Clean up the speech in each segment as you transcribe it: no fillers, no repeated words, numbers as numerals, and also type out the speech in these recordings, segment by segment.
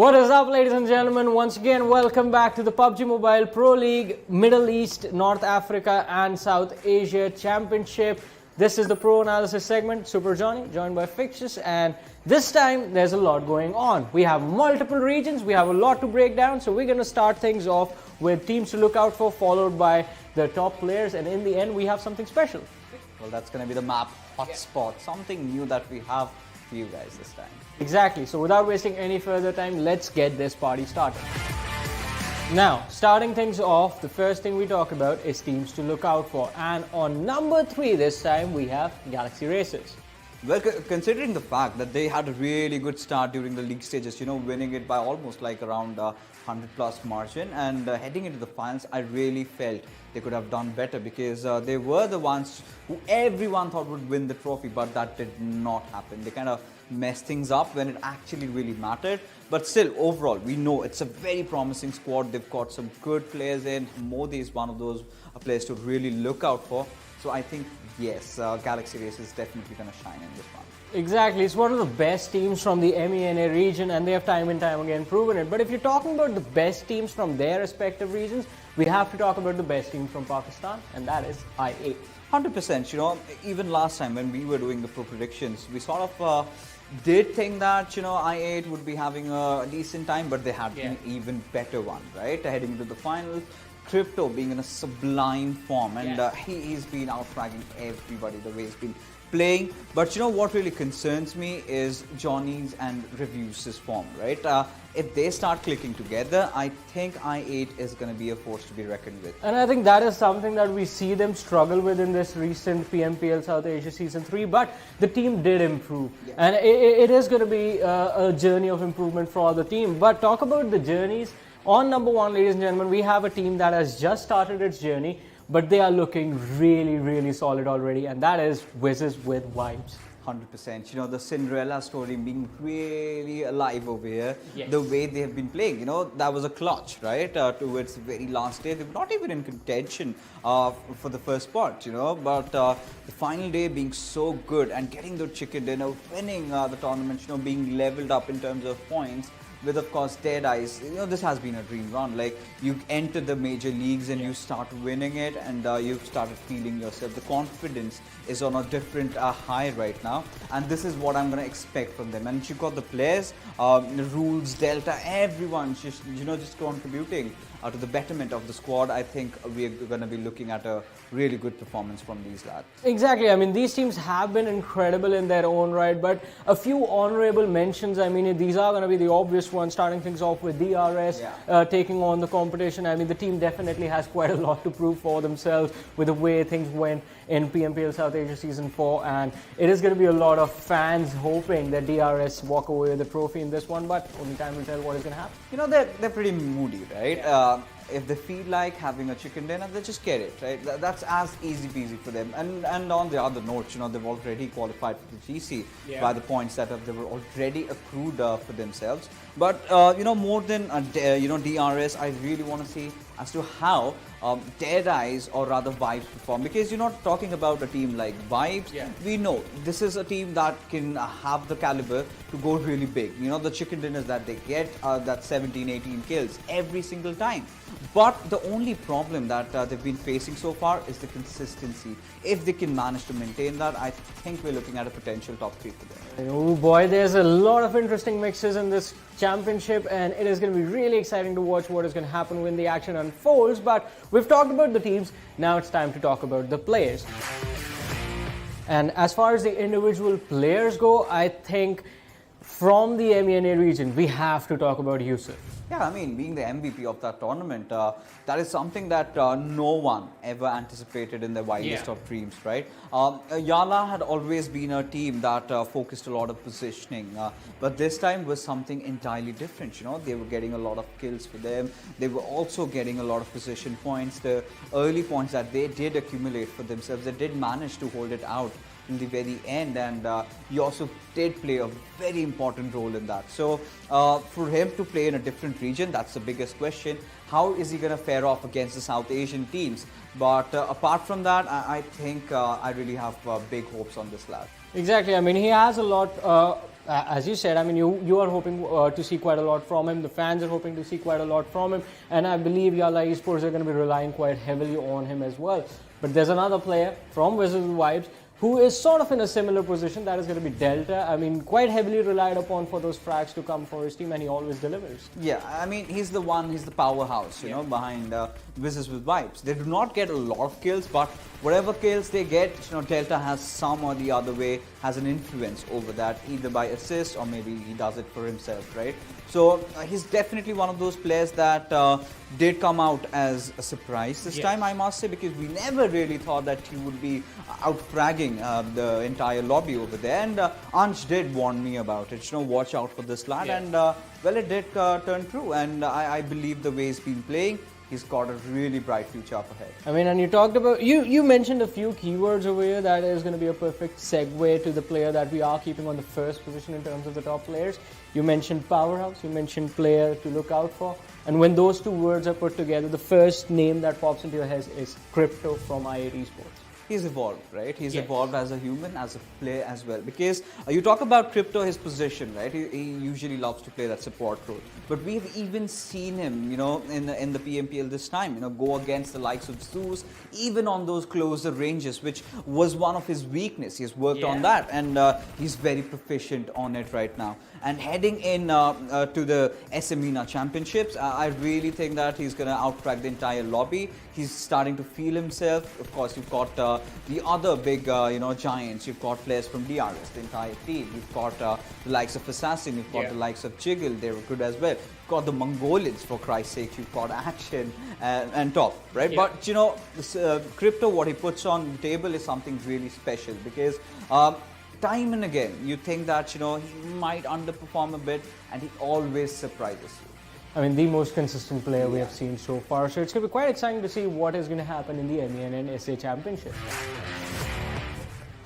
What is up, ladies and gentlemen? Once again, welcome back to the PUBG Mobile Pro League Middle East, North Africa and South Asia Championship. This is the Pro Analysis segment. Super Johnny, joined by Fixtures, and this time there's a lot going on. We have multiple regions, we have a lot to break down, so we're going to start things off with teams to look out for, followed by the top players, and in the end we have something special. Well, that's going to be the map hotspot, something new that we have for you guys this time. Exactly, so without wasting any further time, let's get this party started. Now, starting things off, the first thing we talk about is teams to look out for, and on number 3 this time we have Galaxy Racers. Well, considering the fact that they had a really good start during the league stages, winning it by almost like around 100 plus margin, and heading into the finals, I really felt they could have done better because they were the ones who everyone thought would win the trophy, but that did not happen. They kind of messed things up when it actually really mattered. But still, overall, we know it's a very promising squad. They've got some good players in. Modi is one of those players to really look out for. So I think, yes, Galaxy Race is definitely going to shine in this one. Exactly, it's one of the best teams from the MENA region, and they have time and time again proven it. But if you're talking about the best teams from their respective regions, we have to talk about the best team from Pakistan, and that is I8. 100%, even last time when we were doing the pro predictions, we sort of did think that, I8 would be having a decent time, but they had an even better one, right? Heading into the finals, Crypto being in a sublime form, and he's been out-fragging everybody the way he's been playing. But what really concerns me is Johnny's and Review's form, right? If they start clicking together, I think I8 is going to be a force to be reckoned with. And I think that is something that we see them struggle with in this recent PMPL South Asia Season 3, but the team did improve. Yes. And it is going to be a journey of improvement for the team. But talk about the journeys. On number 1, ladies and gentlemen, we have a team that has just started its journey, but they are looking really, really solid already, and that is Wizzes with Vibes. 100%. The Cinderella story being really alive over here. Yes. The way they have been playing, that was a clutch, right? Towards the very last day, they were not even in contention for the first spot, but the final day being so good and getting the chicken dinner, winning the tournament, being leveled up in terms of points. With, of course, Dead Eyes, this has been a dream run. Like, you enter the major leagues and you start winning it, and you've started feeling yourself. The confidence is on a different high right now, and this is what I'm going to expect from them. And you've got the players, Rules, Delta, everyone just contributing to the betterment of the squad. I think we're going to be looking at a really good performance from these lads. Exactly. I mean, these teams have been incredible in their own right, but a few honorable mentions. I mean, these are going to be the obvious ones, starting things off with DRS taking on the competition. I mean, the team definitely has quite a lot to prove for themselves with the way things went in PMPL South Asia Season 4, and it is going to be a lot of fans hoping that DRS walk away with the trophy in this one, but only time will tell what is going to happen. They're pretty moody, right? If they feel like having a chicken dinner, they just get it, right? That's as easy peasy for them. And on the other note, they've already qualified for the GC by the points that they were already accrued for themselves. But more than DRS, I really want to see as to how Dead Eyes, or rather Vibes, perform, because you're not talking about a team like Vibes. We know this is a team that can have the caliber to go really big. The chicken dinners that they get, that 17-18 kills every single time. But the only problem that they've been facing so far is the consistency. If they can manage to maintain that, I think we're looking at a potential top 3 for them. Oh boy, there's a lot of interesting mixes in this championship, and it is going to be really exciting to watch what is going to happen when the action unfolds. But we've talked about the teams, now it's time to talk about the players. And as far as the individual players go, I think from the MENA region, we have to talk about Yusuf. Yeah, I mean, being the MVP of that tournament, that is something that no one ever anticipated in their wildest of dreams, right? YALLA had always been a team that focused a lot of positioning, but this time was something entirely different. They were getting a lot of kills for them. They were also getting a lot of position points. The early points that they did accumulate for themselves, they did manage to hold it out in the very end, and he also did play a very important role in that. So for him to play in a different region, that's the biggest question. How is he going to fare off against the South Asian teams? But apart from that, I think I really have big hopes on this lad. Exactly. I mean, he has a lot as you said, I mean, you are hoping to see quite a lot from him. The fans are hoping to see quite a lot from him, and I believe YALLA Esports are going to be relying quite heavily on him as well. But there's another player from Wizzes Vibes who is sort of in a similar position. That is going to be Delta. I mean, quite heavily relied upon for those frags to come for his team, and he always delivers. Yeah, I mean, he's the powerhouse, you know, behind Wizzes with Vibes. They do not get a lot of kills, but whatever kills they get, you know, Delta has some or the other way, has an influence over that, either by assist or maybe he does it for himself, right? So he's definitely one of those players that did come out as a surprise this time, I must say, because we never really thought that he would be out-fragging the entire lobby over there. And Ansh did warn me about it, you know, watch out for this lad. And well, it did turn true. And I believe the way he's been playing, he's got a really bright future up ahead. I mean, and you talked about, you mentioned a few keywords over here that is going to be a perfect segue to the player that we are keeping on the first position in terms of the top players. You mentioned powerhouse, you mentioned player to look out for. And when those two words are put together, the first name that pops into your head is Crypto from i8 Esports. He's evolved, right? He's evolved as a human, as a player as well. Because you talk about Crypto, his position, right? He usually loves to play that support role. But we've even seen him, you know, in the PMPL this time, you know, go against the likes of Zeus, even on those closer ranges, which was one of his weakness. He's worked on that, and he's very proficient on it right now. And heading in to the MENA Championships, I really think that he's going to outcrack the entire lobby. He's starting to feel himself. Of course, you've got the other big, you know, giants. You've got players from DRS, the entire team. You've got the likes of Assassin. You've got the likes of Jiggle. They were good as well. You've got the Mongolians, for Christ's sake. You've got Action and Top, right? But, you know, this, Crypto, what he puts on the table is something really special because time and again, you think that, you know, he might underperform a bit, and he always surprises you. I mean, the most consistent player we have seen so far. So it's going to be quite exciting to see what is going to happen in the MEN and SA Championship.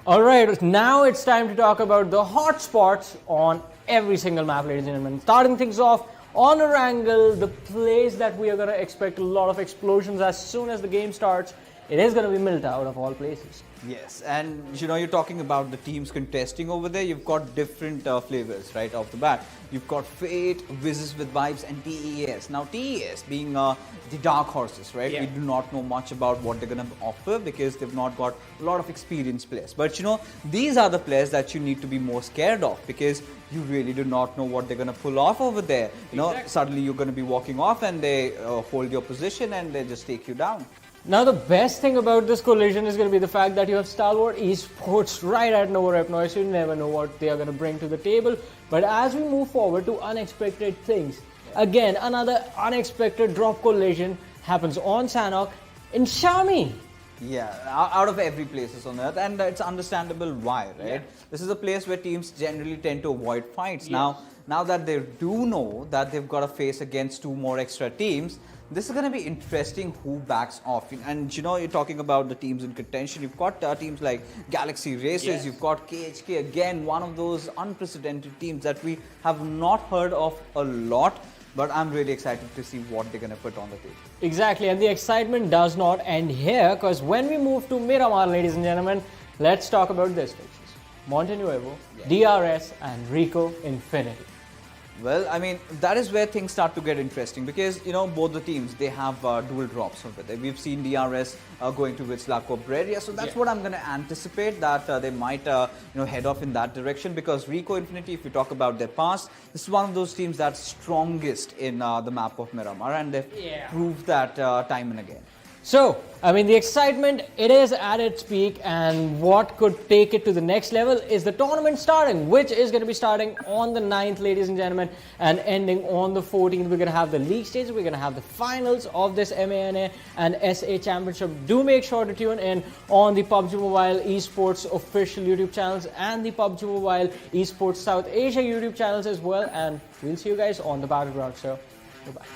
Alright, now it's time to talk about the hot spots on every single map, ladies and gentlemen. Starting things off on Erangel, the place that we are going to expect a lot of explosions as soon as the game starts. It is going to be Milta, out of all places. Yes, and you know, you're talking about the teams contesting over there. You've got different flavors right off the bat. You've got Fate, Wizzes with Vibes, and TES. Now, TES being the dark horses, right? We do not know much about what they're going to offer because they've not got a lot of experienced players. But you know, these are the players that you need to be more scared of because you really do not know what they're going to pull off over there. You know, suddenly you're going to be walking off and they hold your position and they just take you down. Now, the best thing about this collision is going to be the fact that you have Stalwart Esports right at no rep noise. You never know what they are going to bring to the table. But as we move forward to unexpected things, again, another unexpected drop collision happens on Sanhok in Xiaomi. Yeah, out of every place on earth, and it's understandable why, right? This is a place where teams generally tend to avoid fights. Now that they do know that they've got to face against two more extra teams, this is going to be interesting who backs off. And you know, you're talking about the teams in contention. You've got teams like Galaxy Races. You've got KHK, again, one of those unprecedented teams that we have not heard of a lot. But I'm really excited to see what they're going to put on the table. Exactly, and the excitement does not end here, because when we move to Miramar, ladies and gentlemen, let's talk about this fixes. Monte Nuevo, DRS, and Rico Infinity. Well, I mean, that is where things start to get interesting because, you know, both the teams, they have dual drops over there. We've seen DRS going to Witzlaco Breria, so that's what I'm going to anticipate, that they might, you know, head off in that direction because Rico Infinity, if you talk about their past, this is one of those teams that's strongest in the map of Miramar, and they've proved that time and again. So, I mean, the excitement, it is at its peak, and what could take it to the next level is the tournament starting, which is going to be starting on the 9th, ladies and gentlemen, and ending on the 14th. We're going to have the league stage, we're going to have the finals of this MENA and SA Championship. Do make sure to tune in on the PUBG Mobile Esports official YouTube channels and the PUBG Mobile Esports South Asia YouTube channels as well, and we'll see you guys on the battleground. So, goodbye.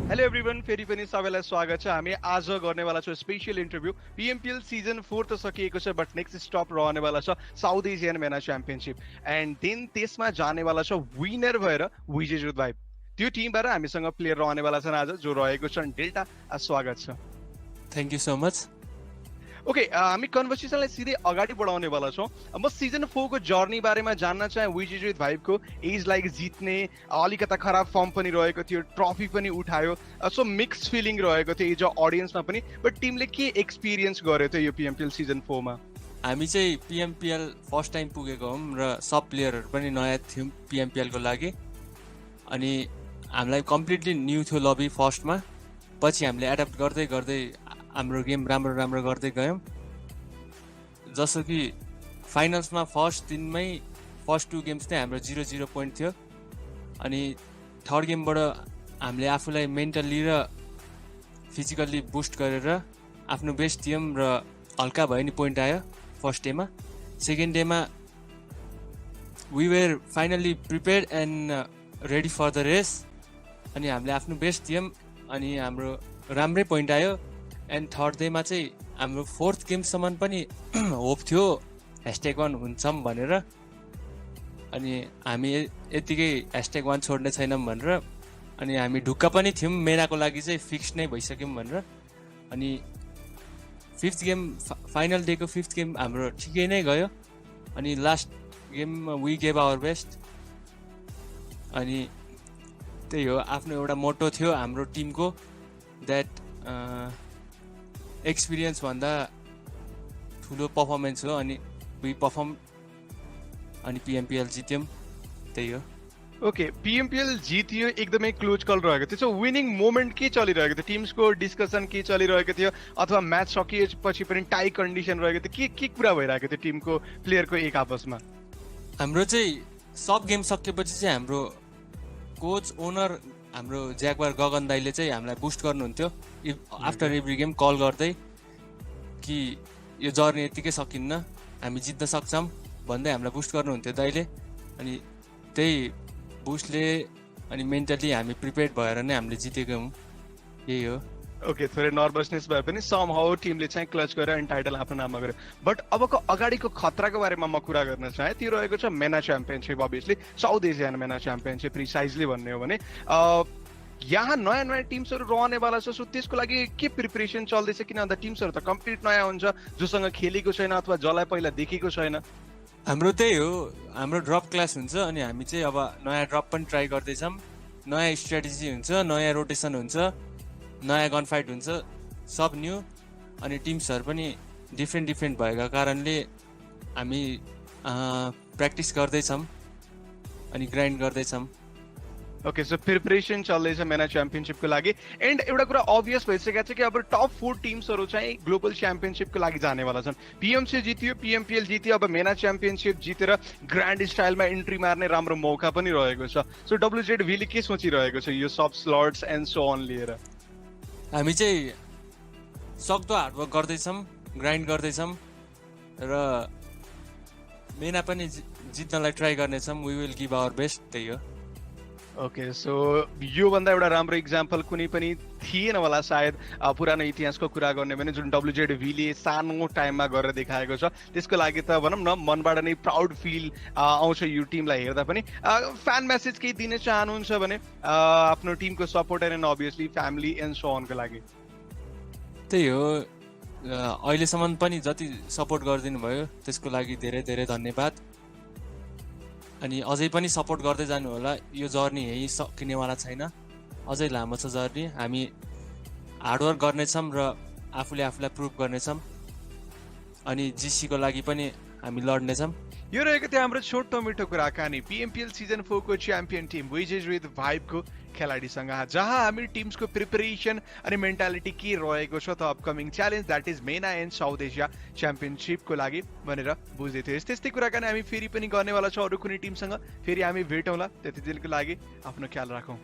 Hello everyone, फेरि पनि सबैलाई स्वागत छ। हामी आज गर्नेवाला छौँ special interview. PMPL season 4 त सकिएको छ, बट नेक्स्ट स्टप रहनेवाला छ साउथ एसियन मेना च्याम्पियनशिप, एन्ड देन त्यसमा जानेवाला छ विनर भएर विजेज विथ भाइब। त्यो टिमबाट हामीसँग प्लेयर रहनेवाला छन् आज जो रहेको छन् डेल्टा। स्वागत छ। Thank you so much. Okay, हामी कन्भर्सेसनलाई सिधै अगाडि बढाउनेवाला छौँ। म सिजन 4 को जर्नी बारेमा जान्न चाहे। विजेस विथ भाइबको एज लाइक जित्ने, अलिकता खराब फर्म पनि रहेको थियो, ट्रफी पनि उठायो, सो मिक्स फिलिङ रहेको थियो एज अ अडियन्समा पनि। बट टिमले के एक्सपिरियन्स गर्यो थियो यो पिएमपिएल सिजन 4 मा? हामी चाहिँ पिएमपिएल फर्स्ट टाइम पुगेको हौँ र सब प्लेयरहरू पनि नयाँ थियौँ पिएमपिएलको लागि। अनि हामीलाई कम्प्लिटली न्यू थियो लबी फर्स्टमा। पछि हामीले एडप्ट गर्दै गर्दै हाम्रो गेम राम्रो गर्दै गयौँ। जस्तो कि फाइनल्समा फर्स्ट दिनमै फर्स्ट 2 गेम्स चाहिँ हाम्रो 0-0 पोइन्ट थियो। अनि थर्ड गेमबाट हामीले आफूलाई मेन्टल्ली र फिजिकल्ली बुस्ट गरेर आफ्नो बेस्ट दियौँ र हल्का भयो नि पोइन्ट आयो फर्स्ट डेमा। सेकेन्ड डेमा we were finally prepared and ready for the race. अनि हामीले आफ्नो बेस्ट दियौँ अनि हाम्रो राम्रै पोइन्ट आयो। एन्ड थर्ड डेमा चाहिँ हाम्रो फोर्थ गेमसम्म पनि होप थियो #1 हुन्छौँ भनेर। अनि हामी यतिकै #1 छोड्ने छैनौँ भनेर। अनि हामी ढुक्क पनि थियौँ मेनाको लागि चाहिँ फिक्स नै भइसक्यौँ भनेर। अनि फिफ्थ गेम फाइनल डेको फिफ्थ गेम हाम्रो ठिकै नै गयो। अनि last game we gave our best. अनि त्यही हो, आफ्नो एउटा मोटो थियो हाम्रो टिमको, द्याट एक्सपिरियन्स भन्दा ठुलो पर्फर्मेन्स हो। अनि वी पर्फर्म अनि पिएमपिएल जित्यौँ, त्यही हो। ओके, पिएमपिएल जित्यो, एकदमै क्लोज कल रहेको थियो। सो विनिङ मोमेन्ट के चलिरहेको थियो? टिम्सको डिस्कसन के चलिरहेको थियो अथवा म्याच सकिएपछि पनि टाई कन्डिसन रहेको थियो? के कुरा भइरहेको थियो टिमको प्लेयरको एक आपसमा? हाम्रो चाहिँ सब गेम सकेपछि चाहिँ हाम्रो कोच ओनर हाम्रो ज्याकवार गगन दाईले चाहिँ हामीलाई बुस्ट गर्नुहुन्थ्यो आफ्टर एभ्री गेम कल गर्दै कि यो जर्नी यतिकै सकिन्न, हामी जित्न सक्छौँ भन्दै हामीलाई बुस्ट गर्नुहुन्थ्यो दाईले। अनि त्यही बुस्टले अनि मेन्टली हामी प्रिपेयर्ड भएर नै हामीले जितेको हौँ, यही हो। ओके, थोरै नर्भसनेस भए पनि समहाउ टिमले चाहिँ क्लच गरेर अनि टाइटल आफ्नो नाममा गर्यो। बट अबको अगाडिको खतराको बारेमा म कुरा गर्न चाहे। त्यो रहेको छ मेना च्याम्पियनसिप, अभियसली साउथ एसियन मेना च्याम्पियनसिप प्रिसाइजली भन्ने हो भने। यहाँ नयाँ टिम्सहरू रहनेवाला छ। सो त्यसको लागि के प्रिपरेसन चल्दैछ? किन भन्दा टिम्सहरू त कम्प्लिट नयाँ हुन्छ, जोसँग खेलेको छैन अथवा जसलाई पहिला देखेको छैन। हाम्रो त्यही हो, हाम्रो ड्रप क्लास हुन्छ। अनि हामी चाहिँ अब नयाँ ड्रप पनि ट्राई गर्दैछौँ। नयाँ स्ट्राटेजी हुन्छ, नयाँ रोटेसन हुन्छ, नयाँ गन फाइट हुन्छ, सब न्यू। अनि टिम्सहरू पनि डिफ्रेन्ट भएका कारणले हामी प्र्याक्टिस गर्दैछौँ अनि ग्राइन्ड गर्दैछौँ। ओके, सो प्रिपरेसन चल्दैछ मेना च्याम्पियनसिपको लागि। एन्ड एउटा कुरा अभियस भइसकेको छ कि अब टप 4 टिम्सहरू चाहिँ ग्लोबल च्याम्पियनसिपको लागि जानेवाला छन्। पिएमसी जित्यो, पिएमपिएल जित्यो, अब मेना च्याम्पियनसिप जितेर ग्रान्ड स्टाइलमा इन्ट्री मार्ने राम्रो मौका पनि रहेको छ। सो WZVले के सोचिरहेको छ यो सब स्लट्स एन्ड सो अन लिएर? हामी चाहिँ सक्दो हार्डवर्क गर्दैछौँ, ग्राइन्ड गर्दैछौँ र मेना पनि जित्नलाई ट्राई गर्नेछौँ। We will give our best, त्यही हो। ओके, सो योभन्दा एउटा राम्रो इक्जाम्पल कुनै पनि थिएन होला सायद पुरानो इतिहासको कुरा गर्ने भने, जुन WZVले सानो टाइममा गरेर देखाएको छ। त्यसको लागि त भनौँ न मनबाट नै प्राउड फिल आउँछ यो टिमलाई हेर्दा पनि। फ्यान मेसेज केही दिन चाहनुहुन्छ भने आफ्नो टिमको supporter and obviously family and so अनको लागि? त्यही हो, अहिलेसम्म पनि जति सपोर्ट गरिदिनु भयो त्यसको लागि धेरै धेरै धन्यवाद। अनि अझै पनि सपोर्ट गर्दै जानु होला। यो जर्नी यही सकिनेवाला छैन, अझै लामो छ जर्नी। हामी हार्डवर्क गर्नेछौँ र आफूले आफूलाई प्रुभ गर्नेछौँ। अनि जिसीको लागि पनि हामी लड्नेछौँ। यो रहेको थियो हाम्रो छोटो मिठो कुराकानी पिएमपिएल सिजन 4 को च्याम्पियन टिम विजेस विथ भाइबको खेलाडीसँग, जहाँ हामी टिम्सको प्रिपरेसन अनि मेन्टालिटी के रहेको छ त अपकमिङ च्यालेन्ज द्याट इज मेना एन्ड साउथ एसिया च्याम्पियनसिपको लागि भनेर बुझ्दै थियो। यस्तै कुराकानी हामी फेरि पनि गर्नेवाला छौँ अरू कुनै टिमसँग। फेरि हामी भेटौँला, त्यति दिनको लागि आफ्नो ख्याल राखौँ।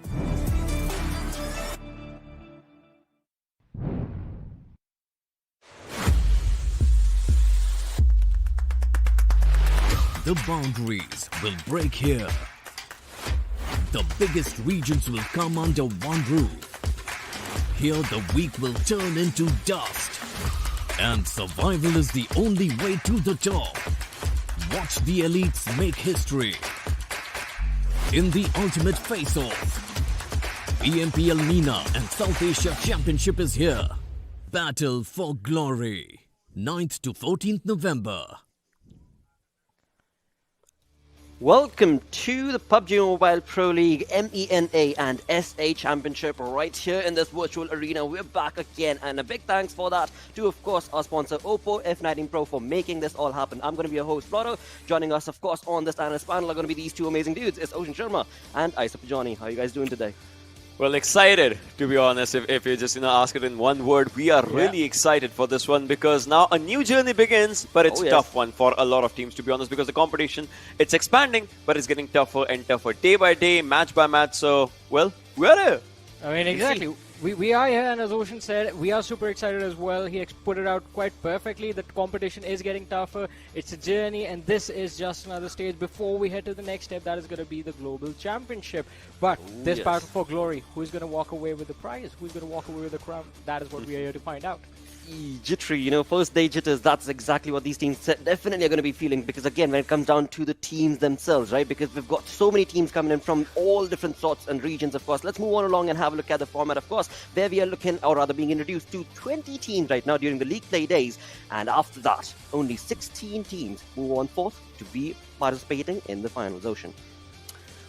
The boundaries will break here. The biggest regions will come under one roof. Here the weak will turn into dust. And survival is the only way to the top. Watch the elites make history. In the ultimate face-off, PMPL MENA and South Asia Championship is here. Battle for Glory. 9th to 14th November. Welcome to the PUBG Mobile Pro League MENA and SA Championship right here in this virtual arena. We're back again, and a big thanks for that to, of course, our sponsor Oppo F19 Pro for making this all happen. I'm going to be your host, Floro. Joining us, of course, on this analyst panel are going to be these two amazing dudes. It's Ocean Sharma and Isop Johnny. How are you guys doing today? Well, excited, to be honest. If you just ask it in one word, we are really excited for this one because now a new journey begins, but it's a tough one for a lot of teams, to be honest, because the competition, it's expanding, but it's getting tougher and tougher day by day, match by match. So, well, we're here. I mean, exactly. We are here, and as Ocean said, we are super excited as well. He put it out quite perfectly. The competition is getting tougher. It's a journey, and this is just another stage before we head to the next step. That is going to be the Global Championship. But this battle for glory, who's going to walk away with the prize? Who's going to walk away with the crown? That is what we are here to find out. Jittery, first day jitters, that's exactly what these teams definitely are going to be feeling, because again, when it comes down to the teams themselves, right, because we've got so many teams coming in from all different sorts and regions, of course. Let's move on along and have a look at the format, of course, where we are looking, or rather being introduced to 20 teams right now during the league play days, and after that, only 16 teams move on forth to be participating in the finals. Ocean.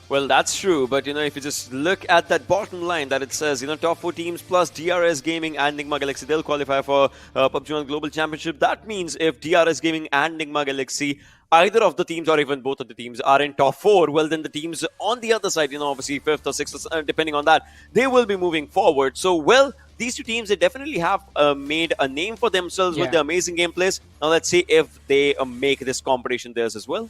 Well, that's true, but if you just look at that bottom line that it says, top 4 teams plus DRS Gaming and Nigma Galaxy, they'll qualify for PUBG Mobile Global Championship. That means if DRS Gaming and Nigma Galaxy, either of the teams or even both of the teams are in top 4, well, then the teams on the other side, obviously 5th or 6th, depending on that, they will be moving forward. So, well, these two teams, they definitely have made a name for themselves with their amazing gameplays. Now, let's see if they make this competition theirs as well.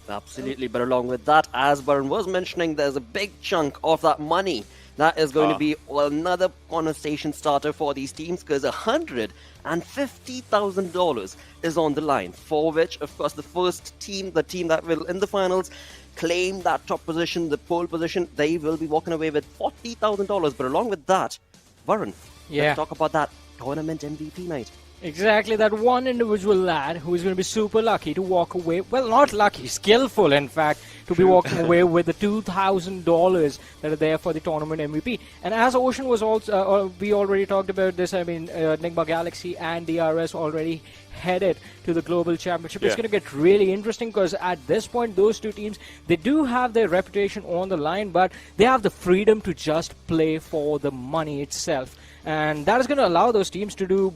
Absolutely, but along with that, as Varun was mentioning, there's a big chunk of that money that is going to be another conversation starter for these teams, because $150,000 is on the line, for which, of course, the first team, the team that will in the finals claim that top position, the pole position, they will be walking away with $40,000. But along with that, Varun, let's talk about that tournament MVP night. Exactly, that one individual lad who is going to be super lucky to walk away, well, not lucky, skillful in fact, to be walking away with the $2,000 that are there for the tournament MVP. And as Ocean was also, we already talked about this, I mean, Nigma Galaxy and DRS already headed to the Global Championship. It's going to get really interesting, because at this point, those two teams, they do have their reputation on the line, but they have the freedom to just play for the money itself. And that is going to allow those teams to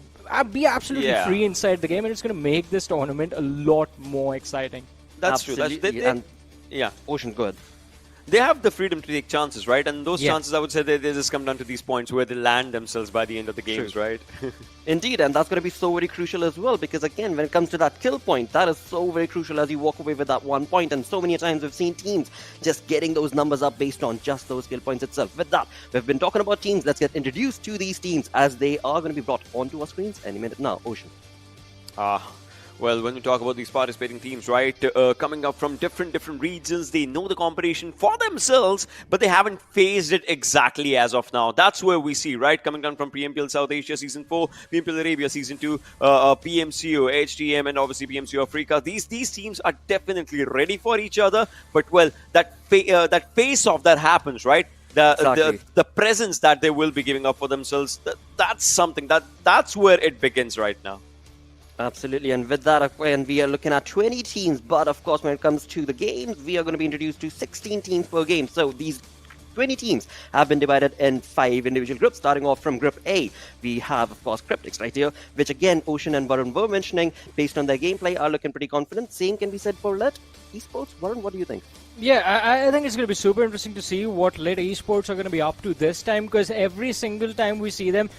be absolutely free inside the game, and it's going to make this tournament a lot more exciting. That's Absolutely. true. Ocean, good. They have the freedom to take chances, right? And those chances, I would say, they just come down to these points where they land themselves by the end of the games, right? Indeed, and that's going to be so very crucial as well, because again, when it comes to that kill point, that is so very crucial as you walk away with that 1 point. And so many times we've seen teams just getting those numbers up based on just those kill points itself. With that, we've been talking about teams. Let's get introduced to these teams as they are going to be brought onto our screens any minute now. Ocean. Well, when we talk about these participating teams, right, coming up from different regions, they know the competition for themselves, but they haven't faced it exactly as of now. That's where we see, right, coming down from PMPL South Asia Season 4, PMPL Arabia Season 2, PMCO, HTM, and obviously PMCO Africa. These teams are definitely ready for each other, but, well, that face-off that happens, right, the presence that they will be giving up for themselves, that's something, that's where it begins right now. Absolutely, and with that, and we are looking at 20 teams, but of course, when it comes to the games, we are going to be introduced to 16 teams per game. So these 20 teams have been divided in 5 individual groups, starting off from Group A. We have, of course, Cryptics right here, which again, Ocean and Varun were mentioning, based on their gameplay, are looking pretty confident. Same can be said for Lit Esports. Varun, what do you think? Yeah, I think it's going to be super interesting to see what Lit Esports are going to be up to this time, because every single time we see them,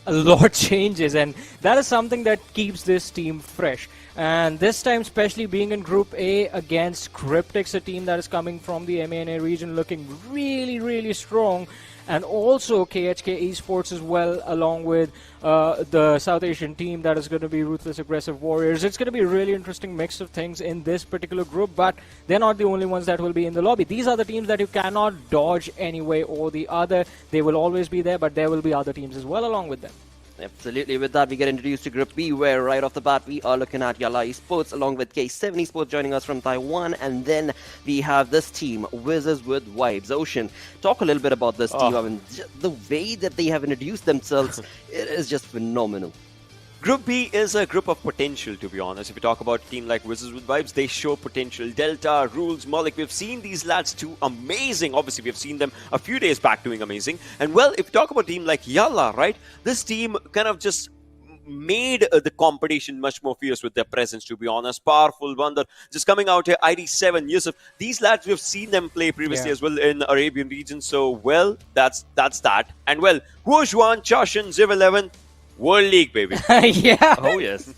a lot changes, and that is something that keeps this team fresh. And this time, especially being in Group A against Cryptics, a team that is coming from the MENA region, looking really, really strong. And also KHK Esports as well, along with the South Asian team that is going to be Ruthless Aggressive Warriors. It's going to be a really interesting mix of things in this particular group, but they're not the only ones that will be in the lobby. These are the teams that you cannot dodge any way or the other. They will always be there, but there will be other teams as well along with them. Absolutely. With that, we get introduced to Group B, where right off the bat, we are looking at YALLA Esports along with K7 Esports joining us from Taiwan. And then we have this team, Wizzes with Vibes. Ocean, talk a little bit about this team. I mean, the way that they have introduced themselves, it is just phenomenal. Group B is a group of potential, to be honest. If you talk about a team like Wizzes with Vibes, they show potential. Delta, Rules, Malik, we've seen these lads do amazing. Obviously, we've seen them a few days back doing amazing. And well, if you talk about a team like YALLA, right, this team kind of just made the competition much more fierce with their presence, to be honest. Powerful, Wonder, just coming out here, ID7, Yusuf. These lads, we've seen them play previously as well in Arabian region. So, well, that's that. And well, Huojuan, Chashan, Ziv11, World League, baby. Yeah. Oh, yes.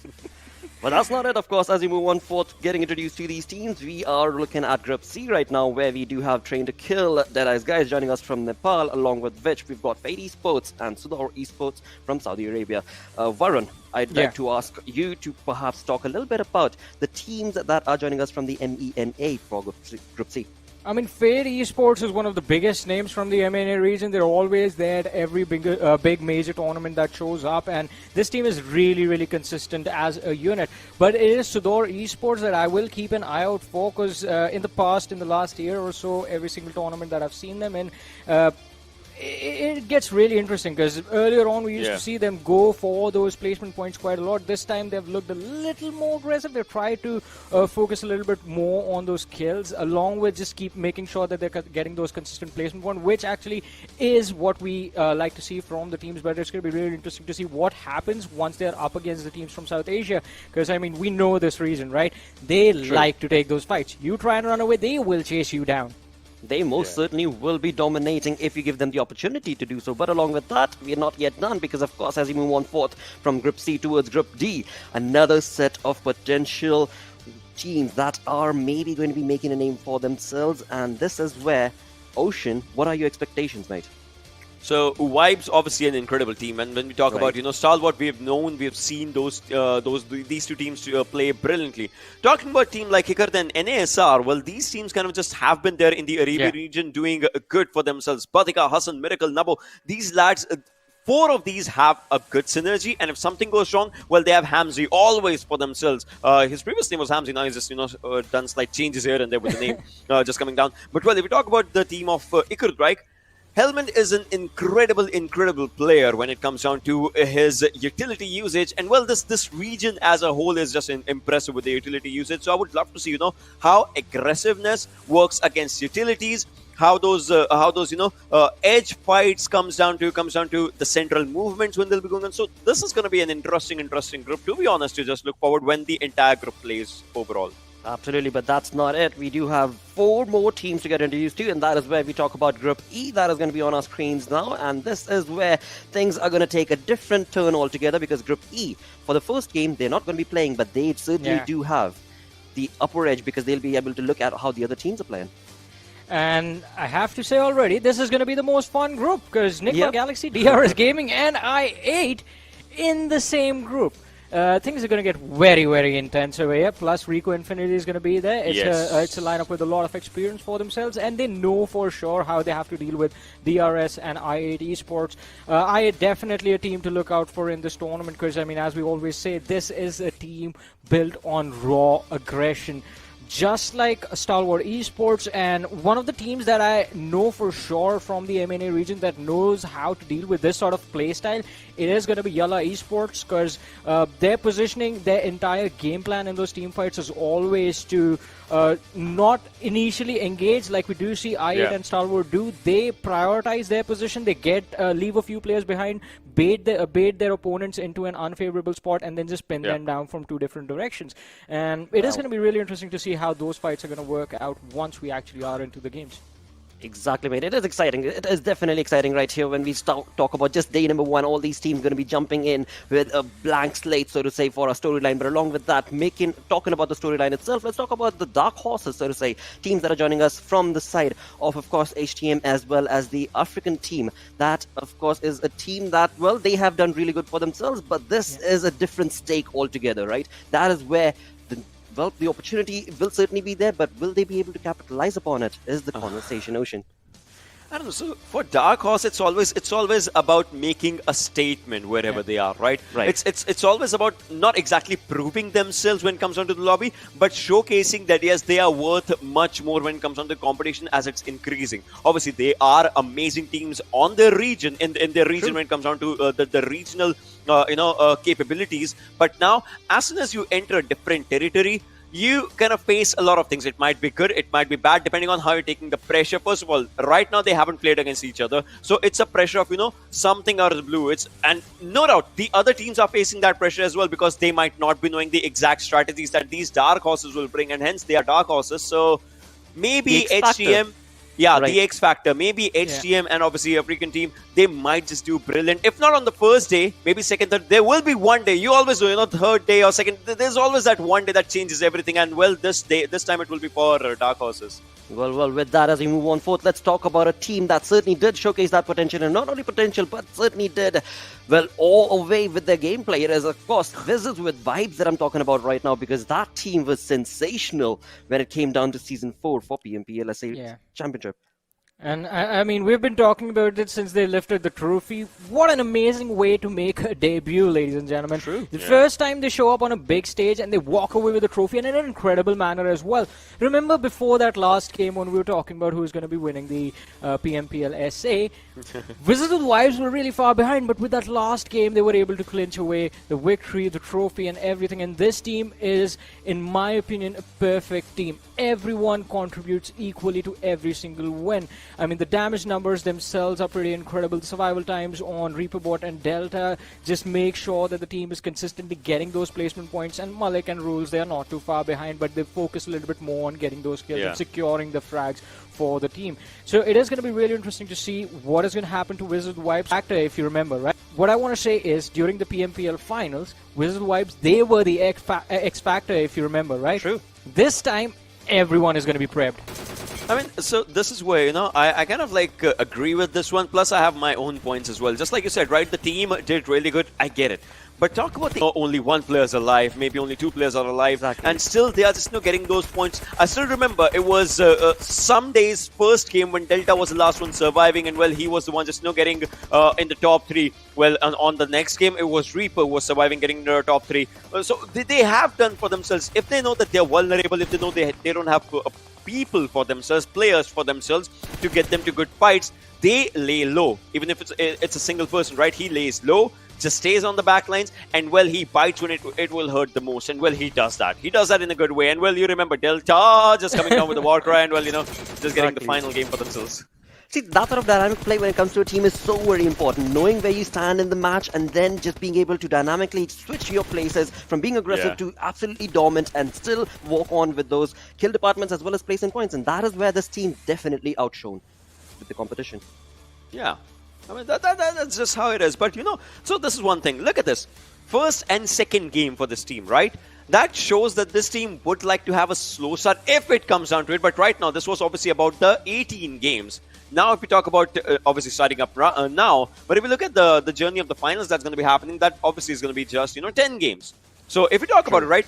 But that's not it, of course. As we move on forth, getting introduced to these teams, we are looking at Group C right now, where we do have Train to Kill, Deadeye's guys joining us from Nepal, along with which we've got Fate Esports and SUDOR Esports from Saudi Arabia. Varun, I'd like to ask you to perhaps talk a little bit about the teams that are joining us from the MENA for Group C. I mean, Fate Esports is one of the biggest names from the MENA region. They're always there at every big major tournament that shows up, and this team is really, really consistent as a unit. But it is SUDOR Esports that I will keep an eye out for, because in the last year or so, every single tournament that I've seen them in, it gets really interesting, because earlier on we used to see them go for those placement points quite a lot. This time they've looked a little more aggressive. They've tried to focus a little bit more on those kills, along with just keep making sure that they're getting those consistent placement points, which actually is what we like to see from the teams. But it's going to be really interesting to see what happens once they're up against the teams from South Asia, because I mean, we know this region, right? They like to take those fights. You try and run away, they will chase you down. They most certainly will be dominating if you give them the opportunity to do so. But along with that, we are not yet done, because, of course, as we move on forth from Group C towards Group D, another set of potential teams that are maybe going to be making a name for themselves. And this is where, Ocean, what are your expectations, mate? So Vibes, obviously an incredible team, and when we talk about Stalwart, we have seen these two teams play brilliantly. Talking about a team like Hikard and NASR, well, these teams kind of just have been there in the Arabian region doing good for themselves. Batika, Hassan, Miracle, Nabo, these lads. 4 of these have a good synergy, and if something goes wrong, well, they have Hamzi always for themselves. His previous name was Hamzi, now he's just done slight changes here and there with the name just coming down. But well, if we talk about the team of Iqr, right? Helmand is an incredible player when it comes down to his utility usage, and well, this region as a whole is just impressive with the utility usage. So I would love to see how aggressiveness works against utilities, how those edge fights comes down to the central movements when they'll be going on. So this is going to be an interesting group, to be honest, to just look forward when the entire group plays overall. Absolutely, but that's not it. We do have 4 more teams to get introduced to, and that is where we talk about Group E. That is going to be on our screens now, and this is where things are going to take a different turn altogether, because Group E, for the first game, they're not going to be playing, but they certainly do have the upper edge, because they'll be able to look at how the other teams are playing. And I have to say already, this is going to be the most fun group, because Nickla Galaxy, DRS Gaming, and I8 in the same group. Things are going to get very intense over here. Plus, Rico Infinity is going to be there. It's a lineup with a lot of experience for themselves, and they know for sure how they have to deal with DRS and I8 Esports. I8 definitely a team to look out for in this tournament, because I mean, as we always say, this is a team built on raw aggression, just like Stalwart Esports. And one of the teams that I know for sure from the MENA region that knows how to deal with this sort of playstyle, it is going to be YALLA Esports, because their positioning, their entire game plan in those team fights is always to not initially engage like we do see I8 and Stalwart do. They prioritize their position, they leave a few players behind, bait their opponents into an unfavorable spot, and then just pin them down from 2 different directions. And it is going to be really interesting to see how those fights are going to work out once we actually are into the games. Exactly, mate. It is exciting. It is definitely exciting right here when we talk about just day number 1. All these teams going to be jumping in with a blank slate, so to say, for a storyline. But along with that, talking about the storyline itself, let's talk about the dark horses, so to say, teams that are joining us from the side of course, HTM, as well as the African team. That, of course, is a team that, well, they have done really good for themselves, but this is a different stake altogether, right? That is where the opportunity will certainly be there, but will they be able to capitalize upon it is the conversation, Ocean. I don't know. So for Dark Horse, it's always about making a statement wherever they are, right? Right. It's always about not exactly proving themselves when it comes down to the lobby, but showcasing that yes, they are worth much more when it comes down to competition as it's increasing. Obviously, they are amazing teams on their region in their region when it comes down to the regional capabilities. But now, as soon as you enter a different territory, you kind of face a lot of things. It might be good, it might be bad, depending on how you're taking the pressure. First of all, right now they haven't played against each other, so it's a pressure of something out of the blue. And no doubt the other teams are facing that pressure as well, because they might not be knowing the exact strategies that these dark horses will bring, and hence they are dark horses. So maybe HTM. Yeah, Right. the X Factor. Maybe HTM and obviously a freaking team, they might just do brilliant. If not on the first day, maybe second, third. There will be one day. You always do, third day or second. There's always that one day that changes everything. And well, this time it will be for Dark Horses. Well, with that, as we move on forth, let's talk about a team that certainly did showcase that potential, and not only potential, but certainly did, well, all away with their gameplay. It is, of course, Wizzes with vibes that I'm talking about right now, because that team was sensational when it came down to Season 4 for PMPL SA Championship. And I mean, we've been talking about it since they lifted the trophy. What an amazing way to make a debut, ladies and gentlemen. True. The first time they show up on a big stage and they walk away with a trophy, and in an incredible manner as well. Remember before that last game when we were talking about who's going to be winning the PMPL SA, Wizzes with Wives were really far behind, but with that last game they were able to clinch away the victory, the trophy and everything. And this team is, in my opinion, a perfect team. Everyone contributes equally to every single win. I mean, the damage numbers themselves are pretty incredible. The survival times on Reaperbot and Delta just make sure that the team is consistently getting those placement points. And Malik and Rules, they are not too far behind, but they focus a little bit more on getting those kills and securing the frags for the team. So it is going to be really interesting to see what is going to happen to Wizzes Vibes Factor, if you remember, right? What I want to say is, during the PMPL finals, Wizzes Vibes, they were the X Factor, if you remember, right? True. This time, everyone is going to be prepped. I mean, so this is where, I kind of agree with this one. Plus, I have my own points as well. Just like you said, right? The team did really good. I get it. But talk about only one player's alive, maybe only two players are alive, and still they are just getting those points. I still remember it was some days first game when Delta was the last one surviving, and well, he was the one just getting in the top 3. Well, on the next game it was Reaper who was surviving, getting in the top 3. So they have done for themselves. If they know that they're vulnerable, if they know they don't have people for themselves, players for themselves to get them to good fights, they lay low. Even if it's a single person, right? He lays low, just stays on the back lines, and well, he bites when it will hurt the most, and well, he does that. He does that in a good way, and well, you remember Delta just coming down with the war cry, and well, just getting the final game for themselves. See, that sort of dynamic play when it comes to a team is so very important. Knowing where you stand in the match, and then just being able to dynamically switch your places from being aggressive to absolutely dominant, and still walk on with those kill departments as well as placing points. And that is where this team definitely outshone with the competition. Yeah. I mean, that's just how it is. But, so this is one thing. Look at this. First and second game for this team, right? That shows that this team would like to have a slow start if it comes down to it. But right now, this was obviously about the 18 games. Now, if we talk about obviously starting up now, but if we look at the journey of the finals that's going to be happening, that obviously is going to be just, 10 games. So if we talk about it, right,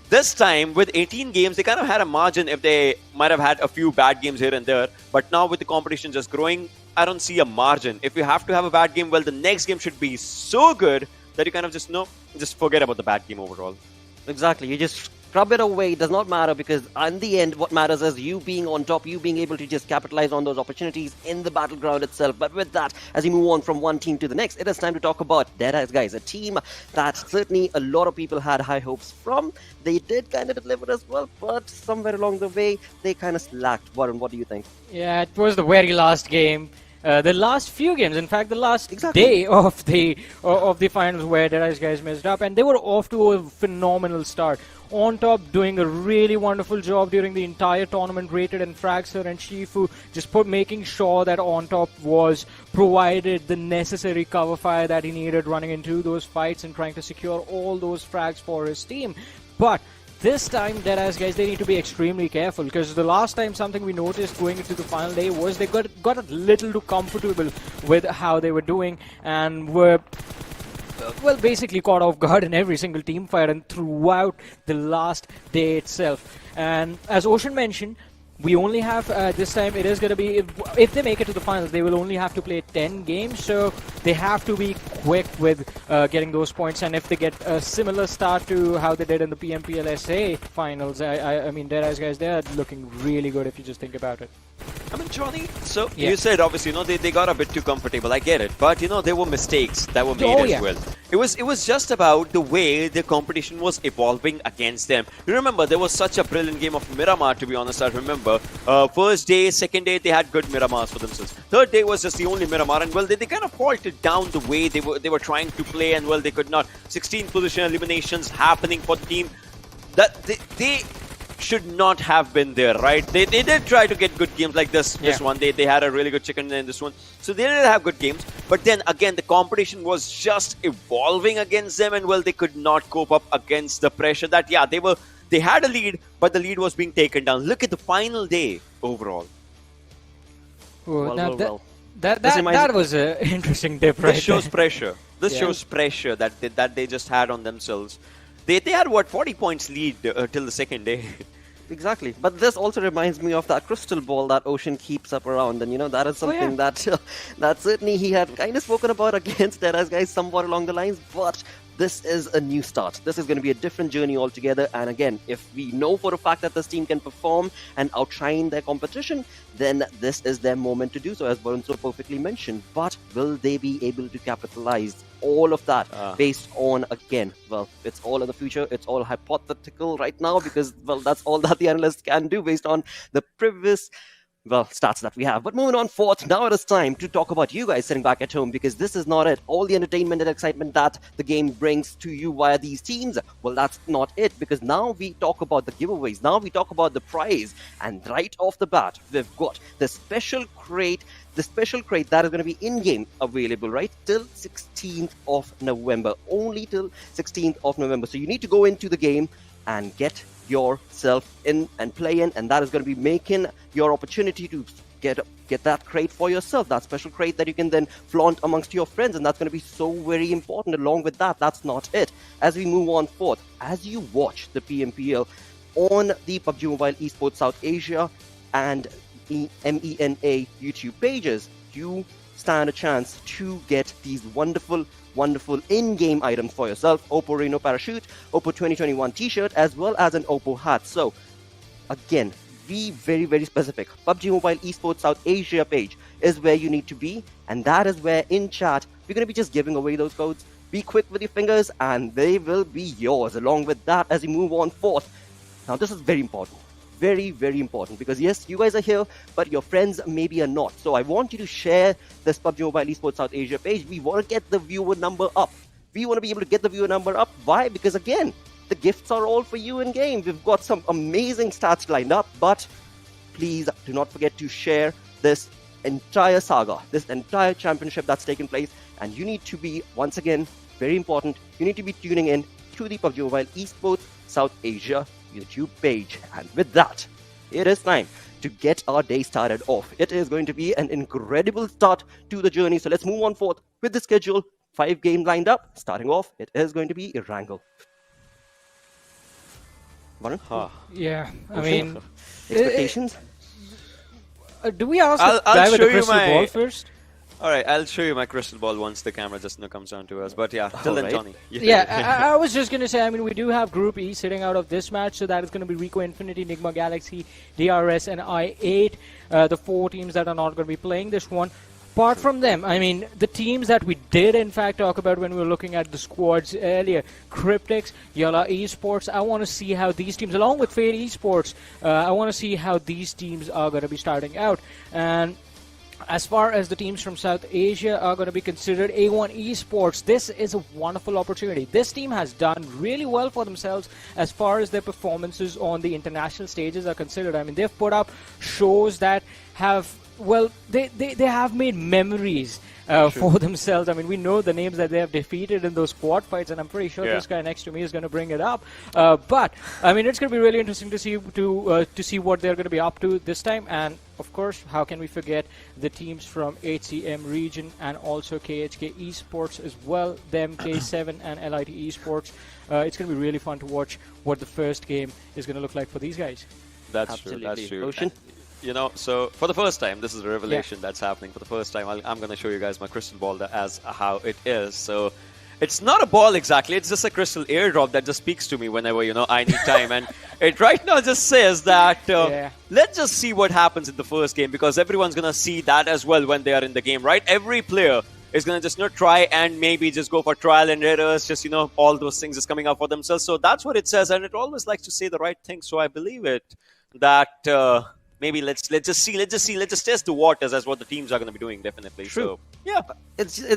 this time with 18 games, they kind of had a margin if they might have had a few bad games here and there. But now with the competition just growing, I don't see a margin. If you have to have a bad game, well, the next game should be so good that you kind of just forget about the bad game overall. Exactly. You just scrub it away. It does not matter, because in the end, what matters is you being on top, you being able to just capitalize on those opportunities in the battleground itself. But with that, as you move on from one team to the next, it is time to talk about Dead Eyes, guys. A team that certainly a lot of people had high hopes from. They did kind of deliver as well, but somewhere along the way, they kind of slacked. Warren, what do you think? Yeah, it was the very last game. The last few games, in fact, the last day of the finals where Dead Eyes guys messed up, and they were off to a phenomenal start. On top, doing a really wonderful job during the entire tournament. Rated and Fraxer and Shifu just making sure that On Top was provided the necessary cover fire that he needed running into those fights and trying to secure all those frags for his team. But this time, Deadass guys, they need to be extremely careful, because the last time something we noticed going into the final day was they got a little too comfortable with how they were doing, and were well, basically caught off guard in every single team fight and throughout the last day itself. And as Ocean mentioned, we only have this time. It is going to be if they make it to the finals, they will only have to play 10 games. So they have to be quick with getting those points. And if they get a similar start to how they did in the PMPL SA finals, I mean, Deadeyes guys, they are looking really good if you just think about it. I mean, Johnny, so you said obviously, they got a bit too comfortable. I get it, but there were mistakes that were made as well. It was just about the way the competition was evolving against them. You remember there was such a brilliant game of Miramar. To be honest, I remember first day, second day they had good Miramars for themselves. Third day was just the only Miramar, and well, they kind of faltered down the way they were trying to play, and well, they could not. 16th position eliminations happening for the team. That they should not have been there, right? They did try to get good games like this one. They had a really good chicken in this one. So they did have good games. But then again, the competition was just evolving against them, and well, they could not cope up against the pressure that, they had a lead, but the lead was being taken down. Look at the final day overall. Well, that was an interesting dip, right? This shows pressure. This shows pressure that they just had on themselves. They had, what, 40 points lead till the second day. Exactly. But this also reminds me of that crystal ball that Ocean keeps up around. And, that is something that certainly he had kind of spoken about against Deadeyes guys somewhat along the lines. But this is a new start. This is going to be a different journey altogether. And again, if we know for a fact that this team can perform and outshine their competition, then this is their moment to do so, as Varun so perfectly mentioned. But will they be able to capitalize all of that based on, again, well, it's all in the future. It's all hypothetical right now because, well, that's all that the analysts can do based on the previous stats that we have. But moving on forth, now it is time to talk about you guys sitting back at home, because this is not it. All the entertainment and excitement that the game brings to you via these teams, well, that's not it, because now we talk about the giveaways. Now we talk about the prize. And right off the bat, we've got the special crate that is going to be in-game available, right, till 16th of November. Only till 16th of November. So you need to go into the game and get yourself in and play in, and that is going to be making your opportunity to get that crate for yourself, that special crate that you can then flaunt amongst your friends, and that's going to be so very important. Along with that, that's not it. As we move on forth, as you watch the PMPL on the PUBG Mobile Esports South Asia and the MENA YouTube pages, you stand a chance to get these wonderful in-game items for yourself. Oppo Reno Parachute, Oppo 2021 t-shirt, as well as an Oppo hat. So again, be very, very specific. PUBG Mobile Esports South Asia page is where you need to be, and that is where in chat we're going to be just giving away those codes. Be quick with your fingers and they will be yours. Along with that, as we move on forth, now this is very important. Very, very important, because yes, you guys are here, but your friends maybe are not. So I want you to share this PUBG Mobile Esports South Asia page. We want to get the viewer number up. We want to be able to get the viewer number up. Why? Because again, the gifts are all for you in game. We've got some amazing stats lined up, but please do not forget to share this entire saga, this entire championship that's taken place. And you need to be, once again, very important, you need to be tuning in to the PUBG Mobile Esports South Asia YouTube page. And with that, it is time to get our day started off. It is going to be an incredible start to the journey. So let's move on forth with the schedule. 5 games lined up. Starting off, it is going to be Erangel. Varun? Yeah, I mean, expectations? Do we ask the guy with the crystal ball first? All right, I'll show you my crystal ball once the camera just comes down to us. But yeah, till then, Johnny. I was just going to say, I mean, we do have Group E sitting out of this match, so that is going to be Rico Infinity, Nigma Galaxy, DRS, and I8, the 4 teams that are not going to be playing this one. Apart from them, I mean, the teams that we did, in fact, talk about when we were looking at the squads earlier, Cryptics, YALLA Esports, I want to see how these teams, along with Fade Esports, I want to see how these teams are going to be starting out. And as far as the teams from South Asia are going to be considered, A1 Esports, this is a wonderful opportunity. This team has done really well for themselves as far as their performances on the international stages are considered. I mean, they've put up shows that have, well, they have made memories for themselves. I mean, we know the names that they have defeated in those squad fights, and I'm pretty sure this guy next to me is going to bring it up. But I mean, it's going to be really interesting to see what they're going to be up to this time. And of course, how can we forget the teams from HCM region and also KHK Esports as well, them K7 and LIT Esports. It's going to be really fun to watch what the first game is going to look like for these guys. That's true. That's Absolutely. true. Ocean? You know, so for the first time, this is a revelation that's happening. For the first time, I'm going to show you guys my crystal ball as how it is. So it's not a ball exactly. It's just a crystal airdrop that just speaks to me whenever, you know, I need time. And it right now just says that let's just see what happens in the first game, because everyone's going to see that as well when they are in the game, right? Every player is going to just, you know, try and maybe just go for trial and errors, just, you know, all those things is coming up for themselves. So that's what it says, and it always likes to say the right thing. So I believe it that maybe let's just test the waters as what the teams are going to be doing, definitely. True. So yeah,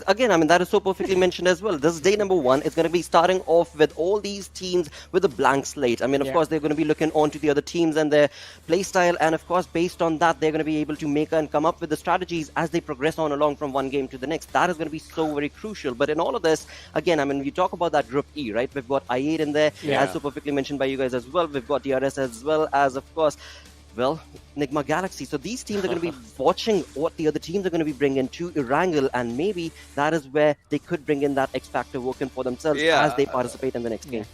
Again, I mean, that is so perfectly mentioned as well. This is day number 1. It's going to be starting off with all these teams with a blank slate. I mean, of course, they're going to be looking on to the other teams and their play style. And of course, based on that, they're going to be able to make and come up with the strategies as they progress on along from one game to the next. That is going to be so very crucial. But in all of this, again, I mean, we talk about that Group E, right? We've got I8 in there, as so perfectly mentioned by you guys as well. We've got DRS as well as, of course, well, Nigma Galaxy. So these teams are going to be watching what the other teams are going to be bringing to Erangel, and maybe that is where they could bring in that X factor working for themselves as they participate in the next game.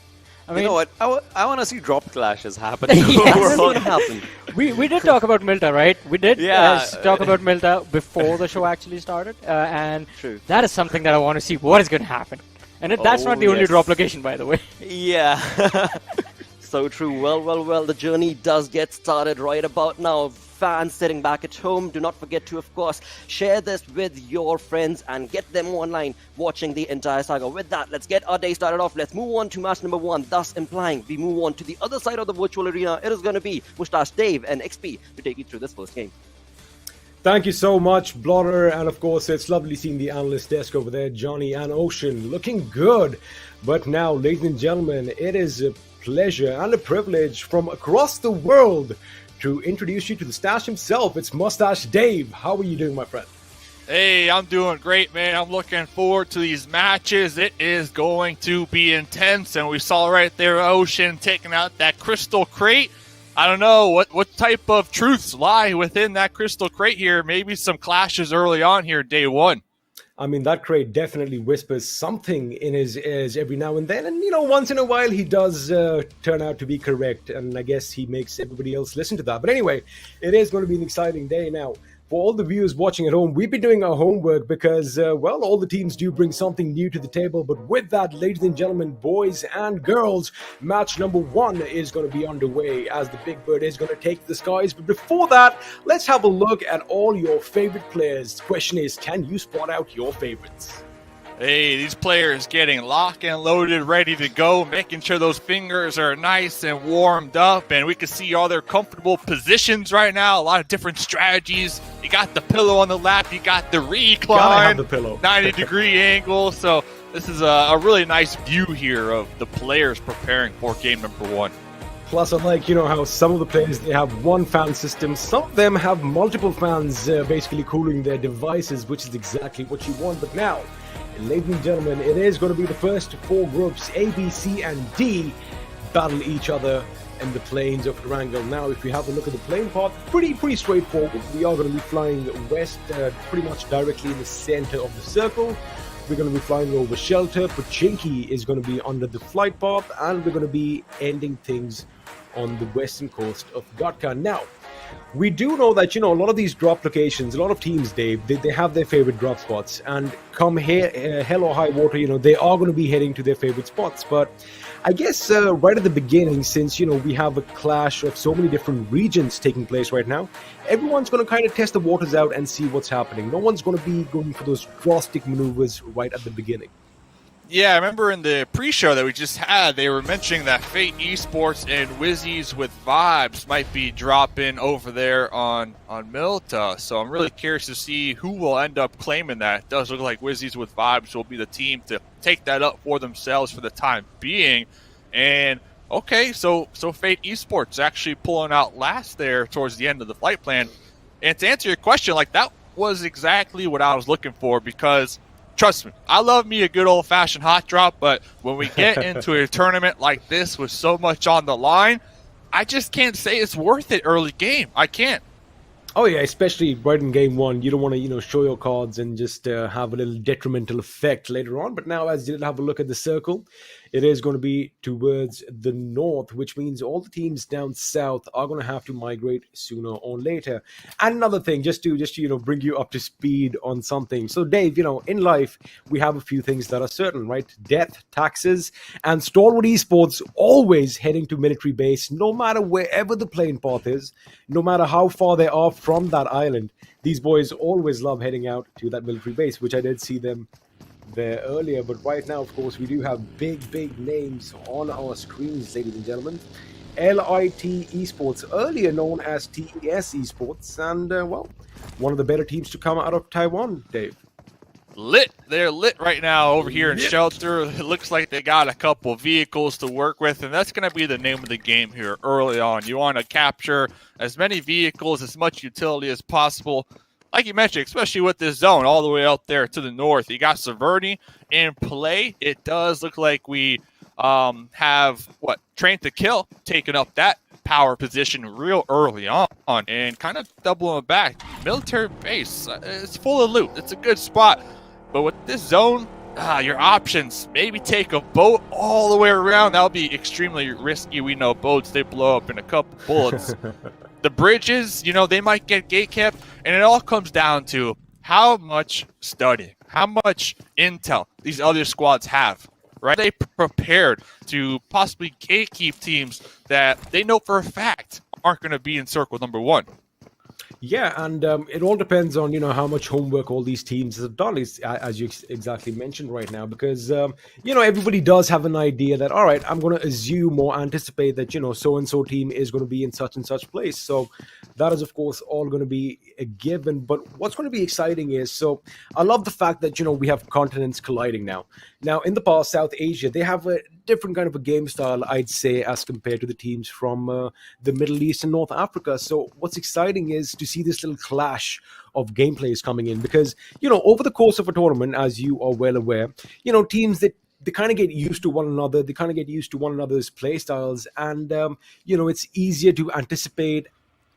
I mean, you know what? I want to see drop clashes happen. That's going to happen. we did talk about Milta, right? We did Yeah. talk about Milta before the show actually started, and True. that is something that I want to see what is going to happen. And that's not the only yes. drop location, by the way. Yeah. So true. Well, the journey does get started right about now. Fans sitting back at home, do not forget to, of course, share this with your friends and get them online watching the entire saga. With that, let's get our day started off. Let's move on to match number 1, thus implying we move on to the other side of the virtual arena. It is going to be Mustache, Dave, and XP to take you through this first game. Thank you so much, Blotter, and of course it's lovely seeing the analyst desk over there, Johnny and Ocean, looking good. But now, ladies and gentlemen, it is a pleasure and a privilege from across the world to introduce you to the Stash himself. It's Mustache Dave. How are you doing, my friend? Hey, I'm doing great, man. I'm looking forward to these matches. It is going to be intense, and we saw right there Ocean taking out that crystal crate. I don't know what type of truths lie within that crystal crate here. Maybe some clashes early on here, day 1. I mean, that crate definitely whispers something in his ears every now and then. And, you know, once in a while, he does turn out to be correct. And I guess he makes everybody else listen to that. But anyway, it is going to be an exciting day now. For all the viewers watching at home, we've been doing our homework because, well, all the teams do bring something new to the table. But with that, ladies and gentlemen, boys and girls, match number 1 is going to be underway as the Big Bird is going to take the skies. But before that, let's have a look at all your favorite players. The question is, can you spot out your favorites? Hey, these players getting locked and loaded, ready to go, making sure those fingers are nice and warmed up, and we can see all their comfortable positions right now, a lot of different strategies. You got the pillow on the lap, you got the recline, Gotta have the pillow. 90-degree angle, so this is a really nice view here of the players preparing for game number 1. Plus, unlike, you know, how some of the players, they have one fan system, some of them have multiple fans basically cooling their devices, which is exactly what you want. But now, ladies and gentlemen, it is going to be the first 4 groups, A, B, C, and D, battle each other in the plains of Erangel. Now, if you have a look at the plane path, pretty straightforward. We are going to be flying west, pretty much directly in the center of the circle. We're going to be flying over shelter. Pochinki is going to be under the flight path, and we're going to be ending things on the western coast of Gatka. Now, we do know that, you know, a lot of these drop locations, a lot of teams, Dave, they have their favorite drop spots. And come here, hell or high water, you know, they are going to be heading to their favorite spots. But I guess right at the beginning, since, you know, we have a clash of so many different regions taking place right now, everyone's going to kind of test the waters out and see what's happening. No one's going to be going for those drastic maneuvers right at the beginning. Yeah, I remember in the pre-show that we just had, they were mentioning that Fate Esports and Wizzes with Vibes might be dropping over there on Milta. So I'm really curious to see who will end up claiming that. It does look like Wizzes with Vibes will be the team to take that up for themselves for the time being. And okay, so Fate Esports actually pulling out last there towards the end of the flight plan. And to answer your question, like, that was exactly what I was looking for, because trust me, I love me a good old-fashioned hot drop, but when we get into a tournament like this with so much on the line, I just can't say it's worth it early game. I can't. Oh yeah, especially right in game 1, you don't want to, you know, show your cards and just have a little detrimental effect later on. But now, as you did have a look at the circle, it is going to be towards the north, which means all the teams down south are going to have to migrate sooner or later. And another thing, just to bring you up to speed on something. So Dave, in life we have a few things that are certain, right? Death, taxes, and Stalwart Esports always heading to military base, no matter wherever the plane path is, no matter how far they are from that island. These boys always love heading out to that military base, which I did see them there earlier. But right now, of course, we do have big names on our screens, ladies and gentlemen. LIT Esports, earlier known as TES Esports, and well, one of the better teams to come out of Taiwan, Dave. Lit. They're lit right now over here in Shelter. It looks like they got a couple vehicles to work with, and that's going to be the name of the game here early on. You want to capture as many vehicles, as much utility as possible. Like you mentioned, especially with this zone all the way out there to the north. You got Severny in play. It does look like we have, Train to Kill taking up that power position real early on and kind of doubling them back. Military base, it's full of loot. It's a good spot. But with this zone, your options, maybe take a boat all the way around. That'll be extremely risky. We know boats, they blow up in a couple bullets. The bridges, they might get gatekept, and it all comes down to how much studying, how much intel these other squads have. Right? They prepared to possibly gatekeep teams that they know for a fact aren't going to be in circle number 1. Yeah, and it all depends on, how much homework all these teams have done, as you exactly mentioned right now, because, everybody does have an idea that, all right, I'm going to assume or anticipate that, so-and-so team is going to be in such and such place. So that is, of course, all going to be a given. But what's going to be exciting is, so I love the fact that, we have continents colliding now. Now, in the past, South Asia, they have a different kind of a game style, I'd say, as compared to the teams from the Middle East and North Africa. So what's exciting is to see this little clash of gameplays coming in, because, over the course of a tournament, as you are well aware, teams that they kind of get used to one another, they kind of get used to one another's play styles, and, it's easier to anticipate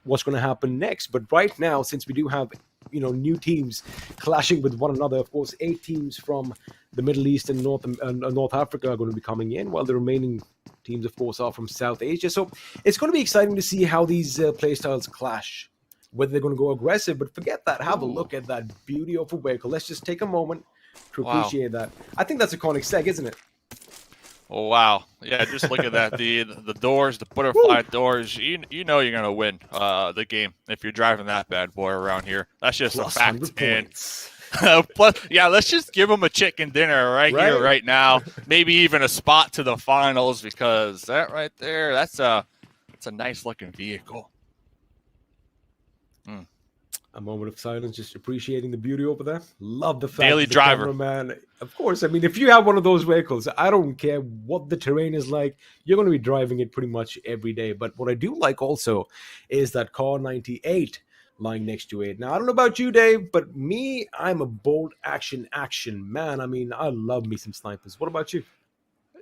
what's going to happen next. But right now, since we do have new teams clashing with one another, of course, 8 teams from the Middle East and North Africa are going to be coming in, while the remaining teams, of course, are from South Asia. So it's going to be exciting to see how these playstyles clash, whether they're going to go aggressive. But forget that. Have a look at that beauty of a vehicle. Let's just take a moment to appreciate that. I think that's a Conic Seg, isn't it? Oh, wow. Yeah, just look at that. The doors, the butterfly doors. You know you're going to win the game if you're driving that bad boy around here. That's just Plus a fact. 100 points. Plus, yeah, let's just give them a chicken dinner right here, right now. Maybe even a spot to the finals, because that right there, that's a nice looking vehicle. A moment of silence, just appreciating the beauty over there. Love the fact Daily that the driver. cameraman, of course, I mean, if you have one of those vehicles, I don't care what the terrain is like, you're going to be driving it pretty much every day. But what I do like also is that Car 98 lying next to it. Now, I don't know about you, Dave, but me, I'm a bold action man. I mean, I love me some snipers. What about you?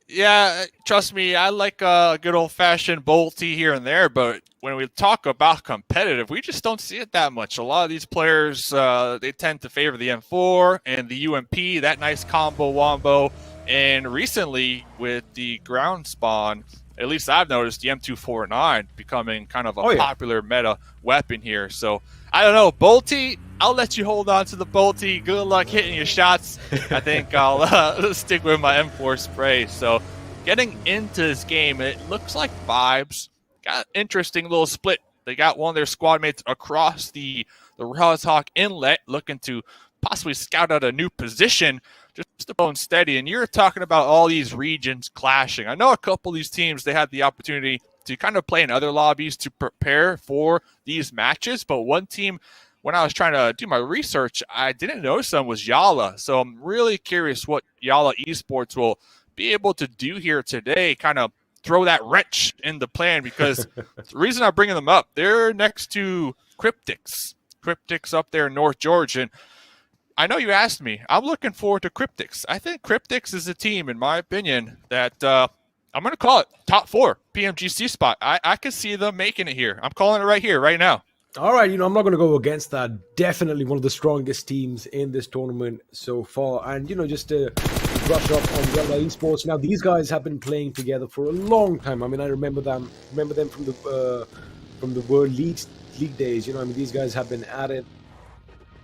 Yeah, trust me, I like a good old-fashioned bolty here and there, but when we talk about competitive, we just don't see it that much. A lot of these players, they tend to favor the M4 and the UMP, that nice combo wombo, and recently with the ground spawn, at least I've noticed the M249 becoming kind of a popular meta weapon here. So, I don't know, bolty, I'll let you hold on to the bolty. Good luck hitting your shots. I think I'll stick with my M4 spray. So, getting into this game, it looks like Vibes got an interesting little split. They got one of their squad mates across the Roshawk Inlet, looking to possibly scout out a new position just to bone steady. And you're talking about all these regions clashing. I know a couple of these teams, they had the opportunity to kind of play in other lobbies to prepare for these matches. But one team, when I was trying to do my research, I didn't notice them was YALLA. So I'm really curious what YALLA Esports will be able to do here today, kind of throw that wrench in the plan, because the reason I'm bringing them up, they're next to Cryptics up there in North Georgia. And I know you asked me. I'm looking forward to Cryptics. I think Cryptics is a team, in my opinion, that I'm going to call it top 4 PMGC spot. I can see them making it here. I'm calling it right here, right now. All right, I'm not going to go against that. Definitely one of the strongest teams in this tournament so far. And, just to brush up on YALLA Esports. Now, these guys have been playing together for a long time. I mean, I remember them from the World League days. You know, I mean, these guys have been at it.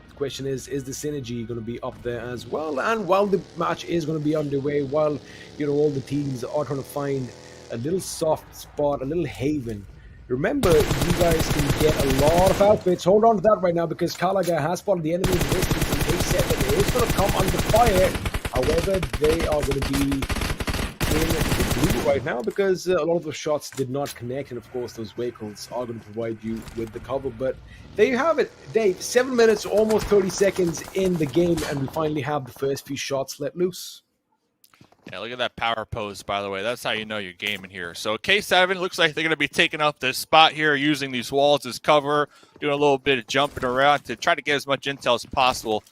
The question is the synergy going to be up there as well? And while the match is going to be underway, while, you know, all the teams are trying to find a little soft spot, a little haven, remember, you guys can get a lot of outfits. Hold on to that right now, because Kalaga has spotted the enemy in the distance, and they said that it is going to come under fire. However, they are going to be in the blue right now, because a lot of the shots did not connect, and of course those vehicles are going to provide you with the cover. But there you have it, Dave. 7 minutes, almost 30 seconds in the game, and we finally have the first few shots let loose. Yeah, look at that power pose, by the way. That's how you know you're gaming here. So K7 looks like they're going to be taking up this spot here, using these walls as cover, doing a little bit of jumping around to try to get as much intel as possible.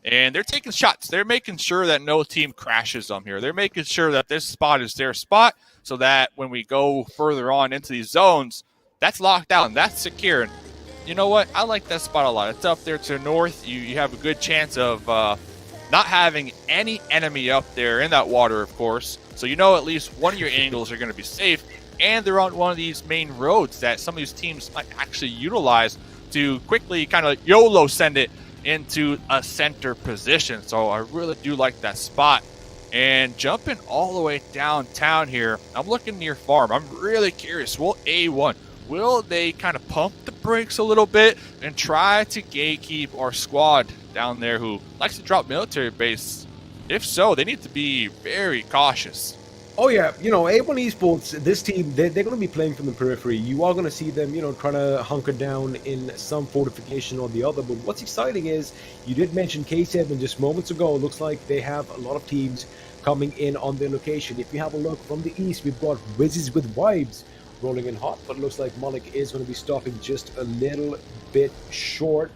And they're taking shots. They're making sure that no team crashes them here. They're making sure that this spot is their spot, so that when we go further on into these zones, that's locked down, that's secure. And you know what? I like that spot a lot. It's up there to the north. You have a good chance of not having any enemy up there in that water, of course. So you know at least one of your angles are going to be safe. And they're on one of these main roads that some of these teams might actually utilize to quickly kind of YOLO send it into a center position. So I really do like that spot. And jumping all the way downtown here, I'm looking near farm. I'm really curious. Will A1, will they kind of pump the brakes a little bit and try to gatekeep our squad down there who likes to drop military base? If so, they need to be very cautious. Oh yeah, you know, A1 Esports, this team, they're going to be playing from the periphery. You are going to see them, you know, trying to hunker down in some fortification or the other. But what's exciting is, you did mention K7 just moments ago. It looks like they have a lot of teams coming in on their location. If you have a look from the east, we've got Wizzes with Vibes rolling in hot. But it looks like Malik is going to be stopping just a little bit short.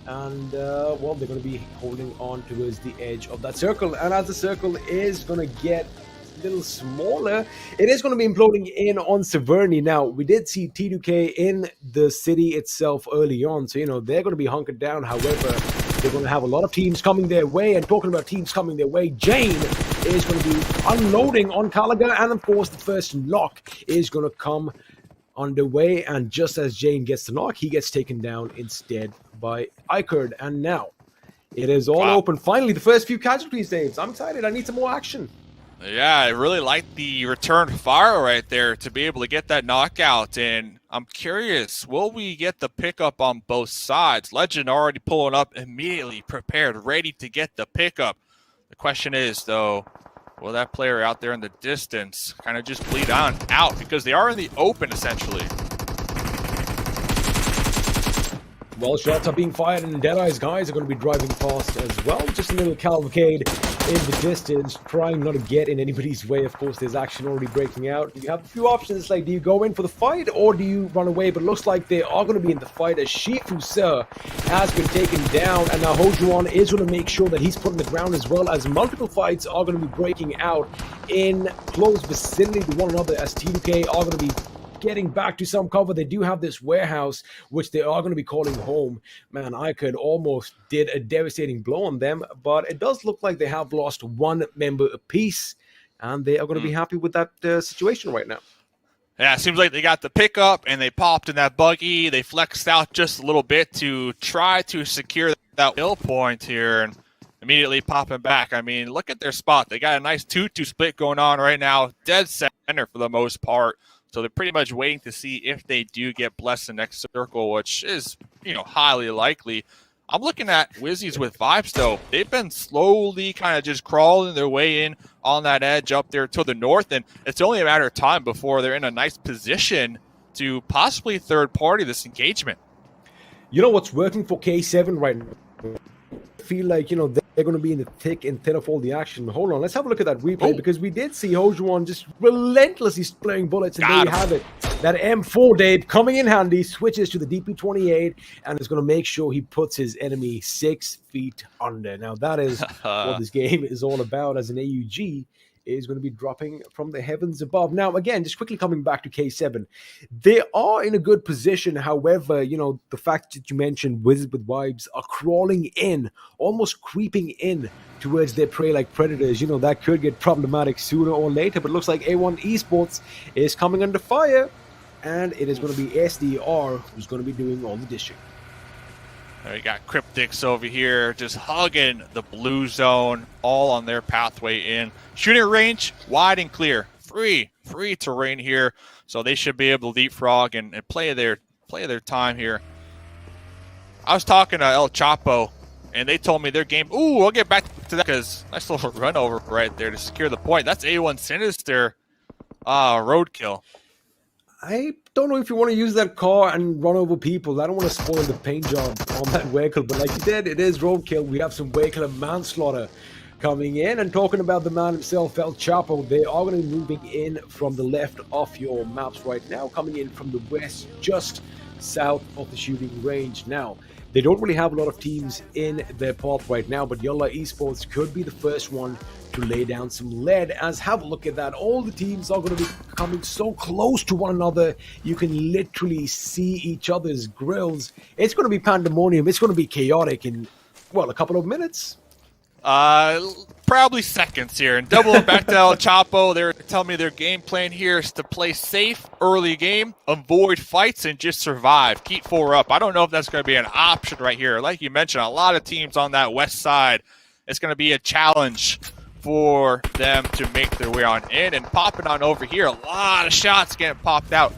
And, well, they're going to be holding on towards the edge of that circle. And as the circle is going to get little smaller, it is going to be imploding in on Severny. Now, we did see T2K in the city itself early on, so, you know, they're going to be hunkered down. However, they're going to have a lot of teams coming their way, and talking about teams coming their way, Jane is going to be unloading on Kalaga, and of course, the first knock is going to come underway, and just as Jane gets the knock, he gets taken down instead by Ikerd, and now it is all open. Finally, the first few casualties, Dave. I'm excited. I need some more action. Yeah, I really like the return fire right there to be able to get that knockout. And I'm curious, will we get the pickup on both sides? Legend already pulling up immediately, prepared, ready to get the pickup. The question is, though, will that player out there in the distance kind of just bleed on out? Because they are in the open, essentially. Well, shots are being fired, and Deadeye's guys are going to be driving past as well. Just a little cavalcade in the distance, trying not to get in anybody's way. Of course, there's action already breaking out. You have a few options, like, do you go in for the fight or do you run away? But it looks like they are going to be in the fight, as Shifu Sir has been taken down, and now Hojuan is going to make sure that he's put in the ground, as well as multiple fights are going to be breaking out in close vicinity to one another, as T2K are going to be getting back to some cover. They do have this warehouse, which they are going to be calling home. Man, Ikerd almost did a devastating blow on them, but it does look like they have lost one member apiece, and they are going to be happy with that situation right now. Yeah, it seems like they got the pickup, and they popped in that buggy. They flexed out just a little bit to try to secure that kill point here, and immediately popping back. I mean, look at their spot. They got a nice 2-2 split going on right now, dead center for the most part. So they're pretty much waiting to see if they do get blessed in the next circle, which is, you know, highly likely. I'm looking at Wizzes with Vibes, though. They've been slowly kind of just crawling their way in on that edge up there to the north, and it's only a matter of time before they're in a nice position to possibly third-party this engagement. You know what's working for K7 right now? I feel like, you know, they're going to be in the thick and thin of all the action. Hold on, let's have a look at that replay, because we did see Hojuan just relentlessly spraying bullets, and there you have it. That M4, Dave, coming in handy, switches to the DP28, and is going to make sure he puts his enemy 6 feet under. Now, that is what this game is all about as an AUG. is going to be dropping from the heavens above. Now, again, just quickly coming back to K7, they are in a good position. However, you know, the fact that you mentioned Wizzes with Vibes are crawling in, almost creeping in towards their prey like predators, you know, that could get problematic sooner or later. But it looks like A1 Esports is coming under fire, and it is going to be SDR who's going to be doing all the dishing. We got Cryptics over here just hugging the blue zone, all on their pathway in. Shooting range, wide and clear. Free terrain here. So they should be able to leapfrog and play their time here. I was talking to El Chapo, and they told me their game. Ooh, we'll get back to that because nice little run over right there to secure the point. That's A1 Sinister. Roadkill. I don't know if you want to use that car and run over people. I don't want to spoil the paint job on that vehicle, but like you said, it is roadkill. We have some vehicular manslaughter coming in. And talking about the man himself, El Chapo, they are going to be moving in from the left of your maps right now, coming in from the west, just south of the shooting range. Now, they don't really have a lot of teams in their path right now, but YALLA Esports could be the first one to lay down some lead. As have a look at that, all the teams are going to be coming so close to one another, you can literally see each other's grills. It's going to be pandemonium. It's going to be chaotic in, well, a couple of minutes. Probably seconds here. And doubling back to El Chapo, they're telling me their game plan here is to play safe early game, avoid fights, and just survive. Keep 4 up. I don't know if that's going to be an option right here. Like you mentioned, a lot of teams on that west side, it's going to be a challenge for them to make their way on in. And popping on over here, a lot of shots getting popped out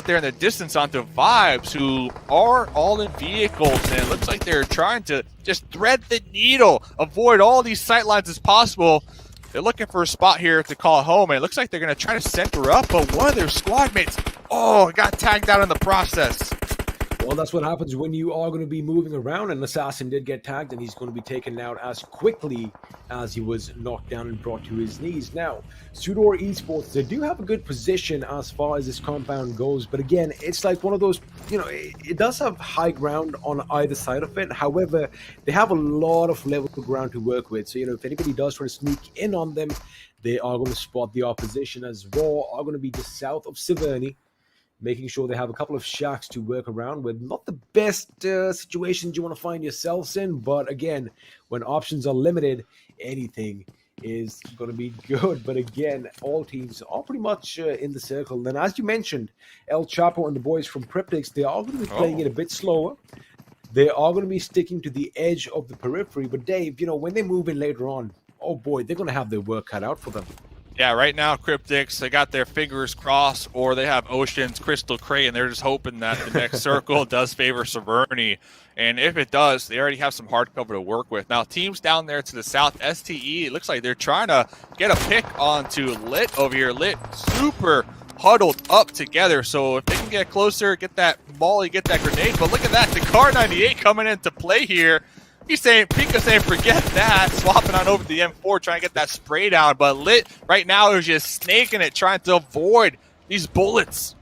there in the distance onto Vibes, who are all in vehicles, and it looks like they're trying to just thread the needle, avoid all these sight lines as possible. They're looking for a spot here to call home, and it looks like they're going to try to center up, but one of their squad mates, got tagged out in the process. Well, that's what happens when you are going to be moving around, and Assassin did get tagged, and he's going to be taken out as quickly as he was knocked down and brought to his knees. Now, SUDOR Esports, they do have a good position as far as this compound goes, but again, it's like one of those, you know, it does have high ground on either side of it. However, they have a lot of level ground to work with, so, you know, if anybody does try to sneak in on them, they are going to spot the opposition, as Raw are going to be just south of Severny, making sure they have a couple of shacks to work around with. Not the best situations you want to find yourselves in, but again, when options are limited, anything is going to be good. But again, all teams are pretty much in the circle. And as you mentioned, El Chapo and the boys from Cryptics, they are going to be playing it a bit slower. They are going to be sticking to the edge of the periphery. But Dave, you know, when they move in later on, oh boy, they're going to have their work cut out for them. Yeah, right now, Cryptics, they got their fingers crossed, or they have Ocean's Crystal Crate, and they're just hoping that the next circle does favor Severny. And if it does, they already have some hard cover to work with. Now, teams down there to the south, STE, it looks like they're trying to get a pick onto Lit over here. Lit super huddled up together, so if they can get closer, get that molly, get that grenade. But look at that, the Car 98 coming into play here. He's saying, Pika's saying, forget that, swapping on over to the M4, trying to get that spray down. But Lit right now is just snaking it, trying to avoid these bullets.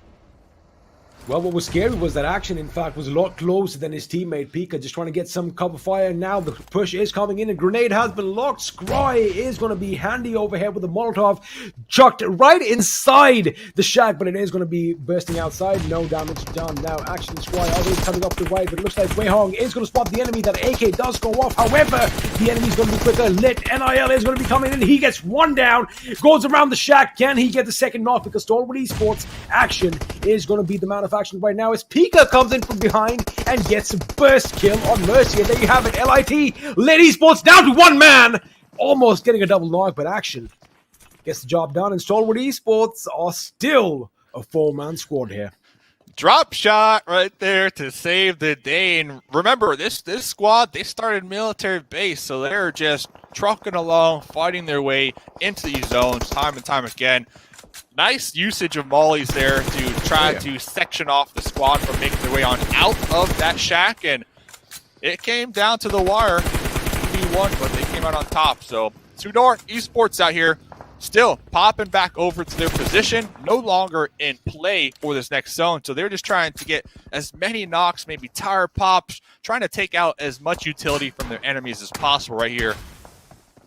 Well, what was scary was that Action, in fact, was a lot closer than his teammate Pika, just trying to get some cover fire. Now the push is coming in, and grenade has been locked. Scry is going to be handy over here with the Molotov chucked right inside the shack, but it is going to be bursting outside. No damage done. Now Action and Scry always coming up the right, but it looks like Weihong is going to spot the enemy. That AK does go off. However, the enemy's going to be quicker. Lit NIL is going to be coming in. He gets one down, goes around the shack. Can he get the second knock? Because Stalwart Esports, Action is going to be the man of action right now as Pika comes in from behind and gets a burst kill on Mercy. And there you have it, LIT, Lit Esports down to one man, almost getting a double knock, but Action gets the job done, and Stalwart Esports are still a 4-man squad here. Drop shot right there to save the day. And remember, this squad, they started military base, so they're just trucking along, fighting their way into these zones time and time again. Nice usage of mollies there to try to section off the squad from making their way on out of that shack, and it came down to the wire. 2v1, but they came out on top. So SUDOR Esports out here still popping back over to their position, no longer in play for this next zone. So they're just trying to get as many knocks, maybe tire pops, trying to take out as much utility from their enemies as possible right here.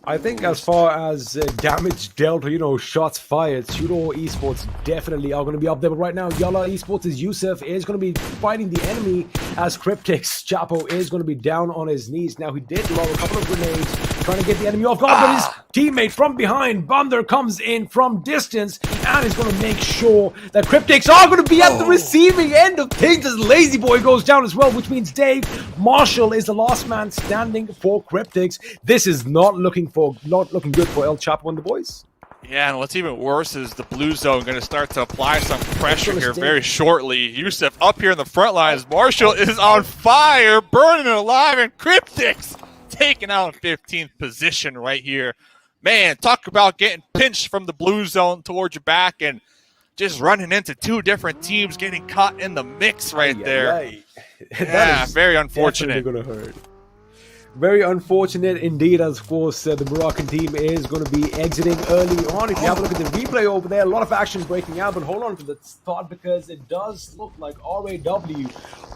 I think as far as damage dealt or, you know, shots fired, SUDOR Esports definitely are going to be up there. But right now, YALLA Esports' Yusuf is going to be fighting the enemy as Cryptics. Chapo is going to be down on his knees. Now, he did lob a couple of grenades trying to get the enemy off guard, but his teammate from behind, Bunder, comes in from distance and is going to make sure that Cryptics are going to be at the receiving end of things as Lazy Boy goes down as well, which means Dave Marshall is the last man standing for Cryptics. This is not looking good for El Chapo and the boys. Yeah, and what's even worse is the blue zone going to start to apply some pressure here very shortly. Yusuf up here in the front lines. Marshall is on fire, burning alive, and Cryptics taken out in 15th position right here. Man, talk about getting pinched from the blue zone towards your back and just running into two different teams, getting caught in the mix right there. Yeah, very unfortunate. Gonna hurt. Very unfortunate indeed, as of course the Moroccan team is going to be exiting early on. If you have a look at the replay over there, a lot of action breaking out, but hold on to the thought because it does look like RAW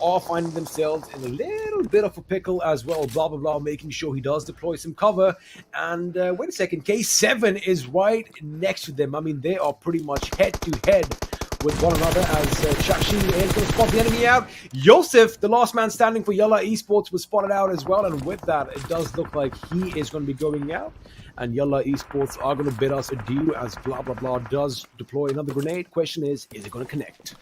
are finding themselves in a little bit of a pickle as well. Blah, blah, blah, making sure he does deploy some cover. And wait a second, K7 is right next to them. I mean, they are pretty much head-to-head with one another as Shashi is going to spot the enemy out. Yosef, the last man standing for YALLA Esports, was spotted out as well, and with that, it does look like he is going to be going out, and YALLA Esports are going to bid us adieu as blah blah blah does deploy another grenade. Question is it going to connect?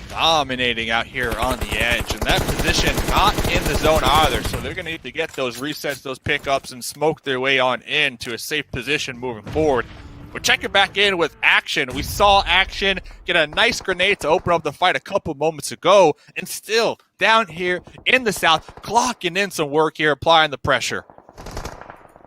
Dominating out here on the edge, and that position not in the zone either, so they're going to need to get those resets, those pickups, and smoke their way on into a safe position moving forward. We're checking back in with Action. We saw Action get a nice grenade to open up the fight a couple moments ago, and still down here in the south, clocking in some work here, applying the pressure.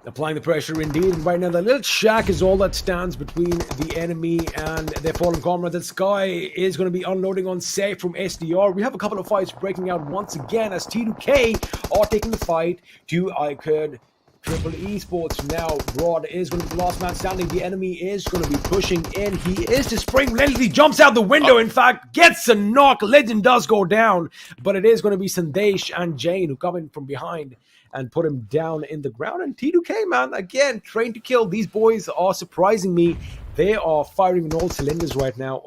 Applying the pressure indeed, and right now the little shack is all that stands between the enemy and their fallen comrade. That Sky is going to be unloading on safe from SDR. We have a couple of fights breaking out once again as T2K are taking the fight to ICUD. Triple Esports now. Broad is going to be the last man standing. The enemy is going to be pushing in. He is to spring relentlessly, jumps out the window. In fact, gets a knock. Legend does go down, but it is going to be Sandesh and Jane who come in from behind and put him down in the ground. And T2K, man, again, trained to kill. These boys are surprising me. They are firing in all cylinders right now.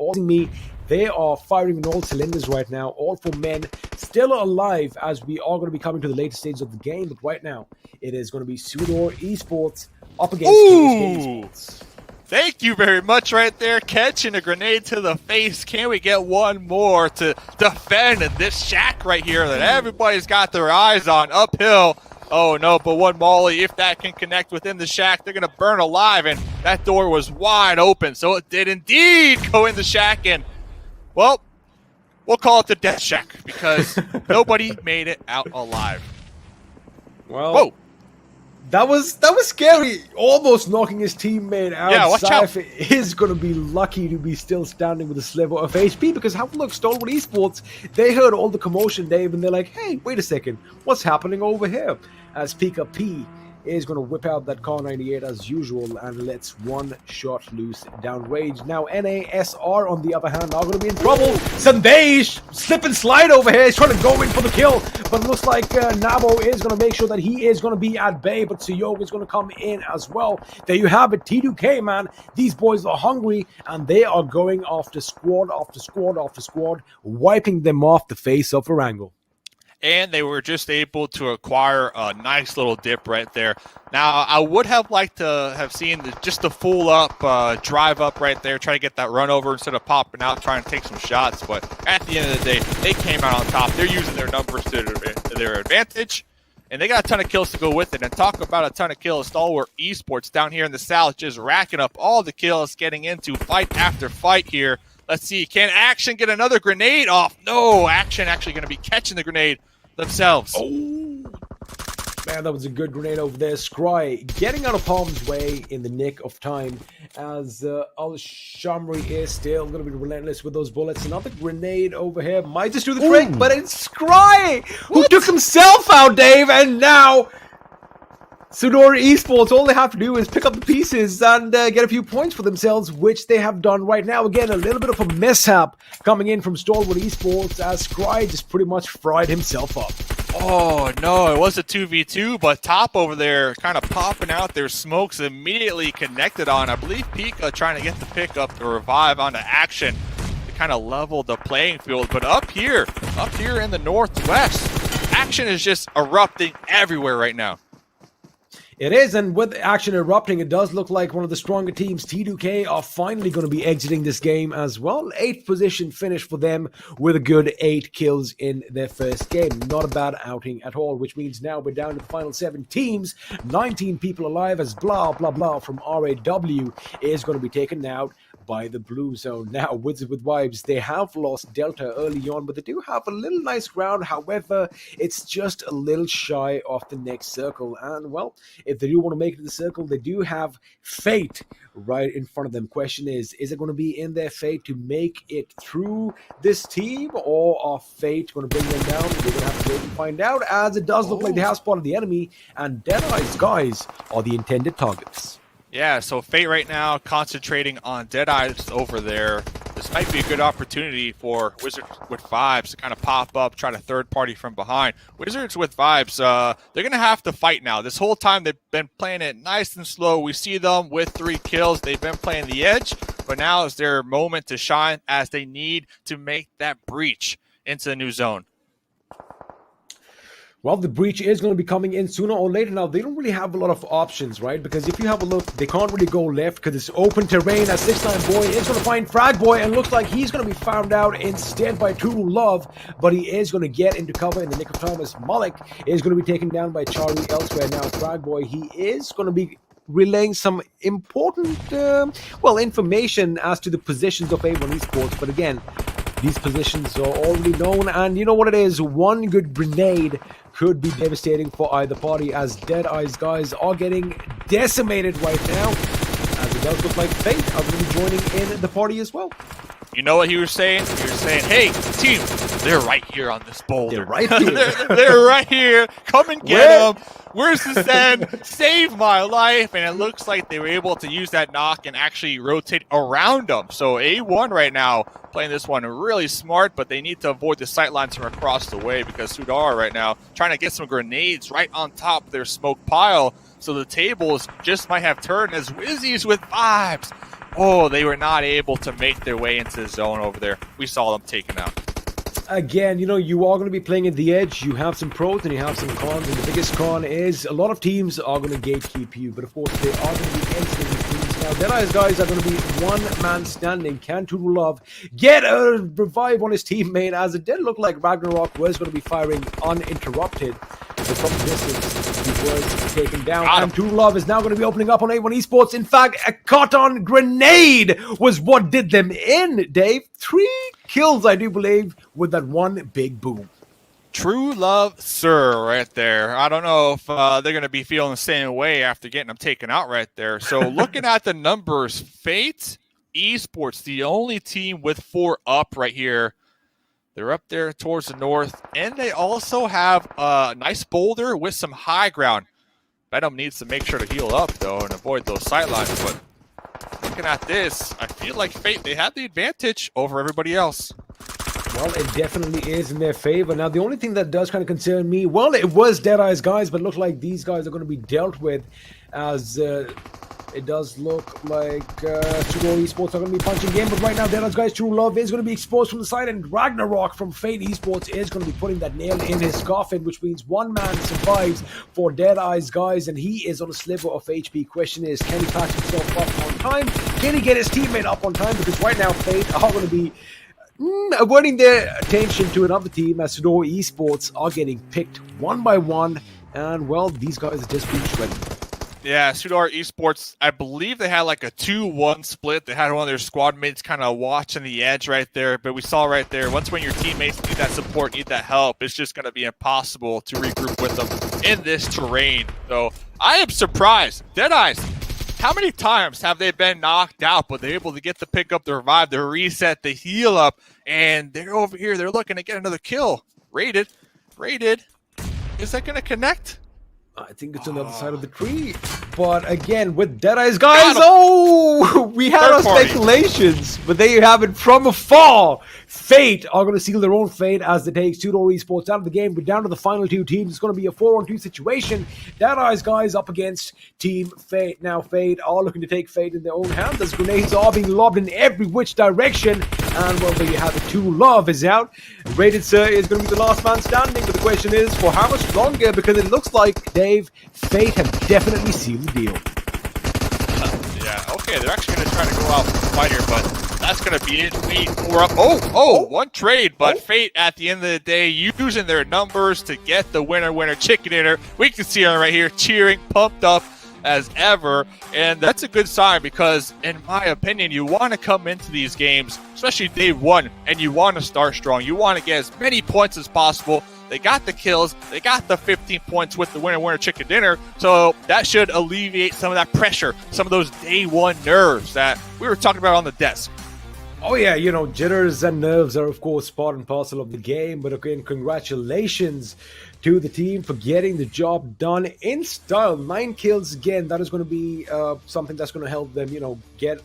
They are firing in all cylinders right now. All for men still alive as we are going to be coming to the later stages of the game. But right now, it is going to be SUDOR Esports up against KHK Esports. Thank you very much right there. Catching a grenade to the face. Can we get one more to defend this shack right here that everybody's got their eyes on uphill? Oh no, but one molly, if that can connect within the shack, they're going to burn alive. And that door was wide open, so it did indeed go in the shack. And, well, we'll call it the death shack because nobody made it out alive. Well, whoa. That was scary. Almost knocking his teammate out. Yeah, watch out. Is going to be lucky to be still standing with a sliver of HP because have a look, Stalwart Esports, they heard all the commotion, Dave, and they're like, hey, wait a second, what's happening over here? As Pika P is going to whip out that Car 98 as usual and lets one shot loose downrange. Now NASR on the other hand are going to be in trouble. Sandesh slip and slide over here. He's trying to go in for the kill, but it looks like Nabo is going to make sure that he is going to be at bay, but Suyog is going to come in as well. There you have it, T2K, man. These boys are hungry and they are going after squad after squad after squad, wiping them off the face of Erangel. And they were just able to acquire a nice little dip right there. Now, I would have liked to have seen just the full up, drive up right there, try to get that run over instead of popping out, trying to take some shots. But at the end of the day, they came out on top. They're using their numbers to their advantage, and they got a ton of kills to go with it. And talk about a ton of kills, Stalwart Esports down here in the south just racking up all the kills, getting into fight after fight here. Let's see, can Action get another grenade off? No, Action actually going to be catching the grenade themselves. Oh, man, that was a good grenade over there. Scry getting out of harm's way in the nick of time as Al-Shamri is still going to be relentless with those bullets. Another grenade over here might just do the trick, but it's Scry who took himself out, Dave, and now SUDOR Esports, all they have to do is pick up the pieces and get a few points for themselves, which they have done right now. Again, a little bit of a mishap coming in from Stalwart Esports as Scry just pretty much fried himself up. Oh, no, it was a 2v2, but Top over there kind of popping out their smokes immediately connected on. I believe Pika trying to get the pick up the revive onto action to kind of level the playing field. But up here in the northwest, action is just erupting everywhere right now. It is, and with action erupting, it does look like one of the stronger teams, T2K, are finally going to be exiting this game as well. 8th position finish for them with a good 8 kills in their first game. Not a bad outing at all, which means now we're down to the final 7 teams. 19 people alive as blah, blah, blah from RAW is going to be taken out by the blue zone. Now, Wizzes with Vibes, they have lost Delta early on, but they do have a little nice ground. However, it's just a little shy of the next circle. And, well, if they do want to make it to the circle, they do have Fate right in front of them. Question is it going to be in their fate to make it through this team, or are Fate going to bring them down? We're going to have to wait and find out, as it does look like they have spotted the enemy, and Deadeye's guys are the intended targets. Yeah, so Fate right now concentrating on Deadeyes over there. This might be a good opportunity for Wizards with Vibes to kind of pop up, try to third party from behind. Wizards with Vibes, they're going to have to fight now. This whole time they've been playing it nice and slow. We see them with 3 kills. They've been playing the edge, but now is their moment to shine as they need to make that breach into the new zone. Well, the breach is going to be coming in sooner or later. Now, they don't really have a lot of options, right? Because if you have a look, they can't really go left because it's open terrain. As 6'9" Boy is going to find Frag Boy, and looks like he's going to be found out instead by True Love, but he is going to get into cover in the nick of time as Malik is going to be taken down by Chari elsewhere. Now, Frag Boy, he is going to be relaying some important, information as to the positions of A1 Esports, but again, these positions are already known, and you know what it is, one good grenade could be devastating for either party, as Deadeye's guys are getting decimated right now, as it does look like Fate are going to be joining in the party as well. You know what he was saying? He was saying, hey, team, they're right here on this boulder. They're right here. they're right here. Come and get them. Where's the send? Save my life. And it looks like they were able to use that knock and actually rotate around them. So A1 right now playing this one really smart, but they need to avoid the sightlines from across the way, because SUDOR right now trying to get some grenades right on top of their smoke pile. So the tables just might have turned as Wizzes with Vibes. Oh, they were not able to make their way into the zone over there. We saw them taken out. Again, you are going to be playing at the edge. You have some pros and you have some cons, and the biggest con is a lot of teams are going to gatekeep you, but of course they are going to be exiting the teams. Now, Deadeye's guys are going to be one man standing. Can True Love get a revive on his teammate, as it did look like Ragnarok was going to be firing uninterrupted, but from the distance he was taken down, and True Love is now going to be opening up on A1 Esports. In fact, a caught-on grenade was what did them in, Dave. 3 kills, I do believe, with that one big boom. True Love, sir, right there. I don't know if they're going to be feeling the same way after getting them taken out right there. So looking at the numbers, Fate Esports, the only team with 4 up right here. They're up there towards the north, and they also have a nice boulder with some high ground. Venom needs to make sure to heal up, though, and avoid those sightlines. But looking at this, I feel like Fate, they have the advantage over everybody else. Well, it definitely is in their favor. Now, the only thing that does kind of concern me, well, it was Deadeye's guys, but it looks like these guys are going to be dealt with, as it does look like SUDOR Esports are going to be punching in. But right now, Deadeye's guys, True Love is going to be exposed from the side, and Ragnarok from Fate Esports is going to be putting that nail in his coffin, which means one man survives for Deadeye's guys, and he is on a sliver of HP. Question is, can he patch himself up on time? Can he get his teammate up on time? Because right now, Fate are going to be averting their attention to another team, as SUDOR Esports are getting picked one by one, and well, these guys are just being shredded. Yeah, SUDOR Esports, I believe they had like a 2-1 split. They had one of their squad mates kind of watching the edge right there, but we saw right there, once when your teammates need that support, need that help, it's just going to be impossible to regroup with them in this terrain. So I am surprised. Deadeyes, how many times have they been knocked out, but they're able to get the pick up, the revive, the reset, the heal up, and they're over here, they're looking to get another kill. Rated. Is that going to connect? I think it's on the other side of the tree. But again, with Deadeye's guys, oh, we had our speculations. But there you have it from afar. Fate are going to seal their own fate as they take SUDOR Esports out of the game. We're down to the final two teams. It's going to be a 4-on-2 situation. Deadeye's guys up against Team Fate. Now, Fate are looking to take fate in their own hands as grenades are being lobbed in every which direction. And well, there you have it. 2 Love is out. Rated Sir is going to be the last man standing. But the question is, for how much longer? Because it looks like, Dave, Fate have definitely sealed the deal. Yeah, okay, they're actually going to try to go out for the fight here, but that's going to be it. Fate 4 up. Oh, one trade, but Fate at the end of the day using their numbers to get the winner chicken dinner. We can see her right here cheering, pumped up as ever, and that's a good sign because, in my opinion, you want to come into these games, especially day 1, and you want to start strong. You want to get as many points as possible. They got the kills. They got the 15 points with the winner chicken dinner. So that should alleviate some of that pressure, some of those day 1 nerves that we were talking about on the desk. Oh yeah, you know, jitters and nerves are of course part and parcel of the game. But again, congratulations to the team for getting the job done in style. 9 kills again. That is going to be something that's going to help them, you know, get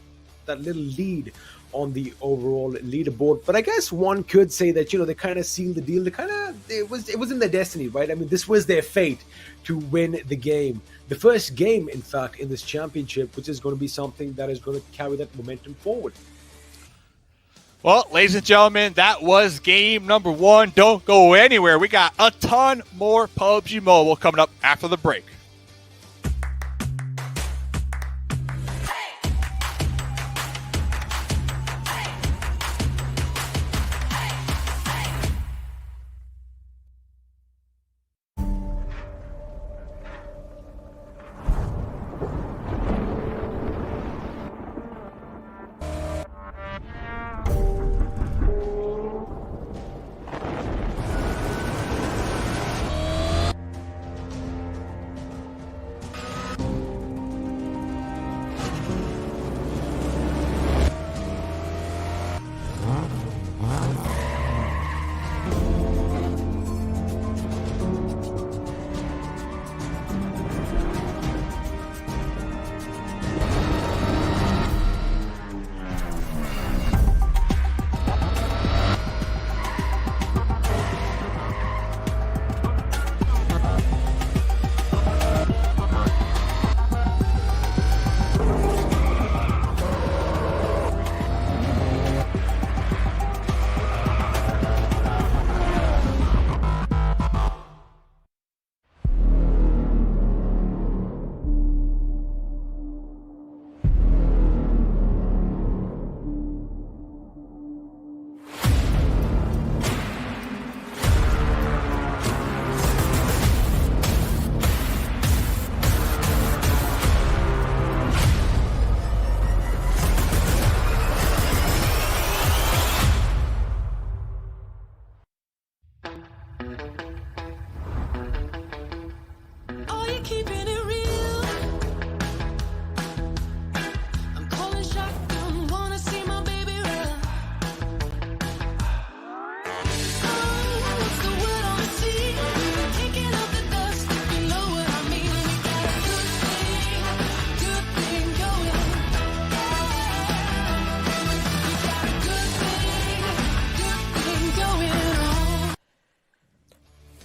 that little lead on the overall leaderboard. But I guess one could say that, you know, they kind of sealed the deal. It was in their destiny, right? I mean, this was their fate to win the game. The first game, in fact, in this championship, which is going to be something that is going to carry that momentum forward. Well, ladies and gentlemen, that was game number 1. Don't go anywhere. We got a ton more PUBG Mobile coming up after the break.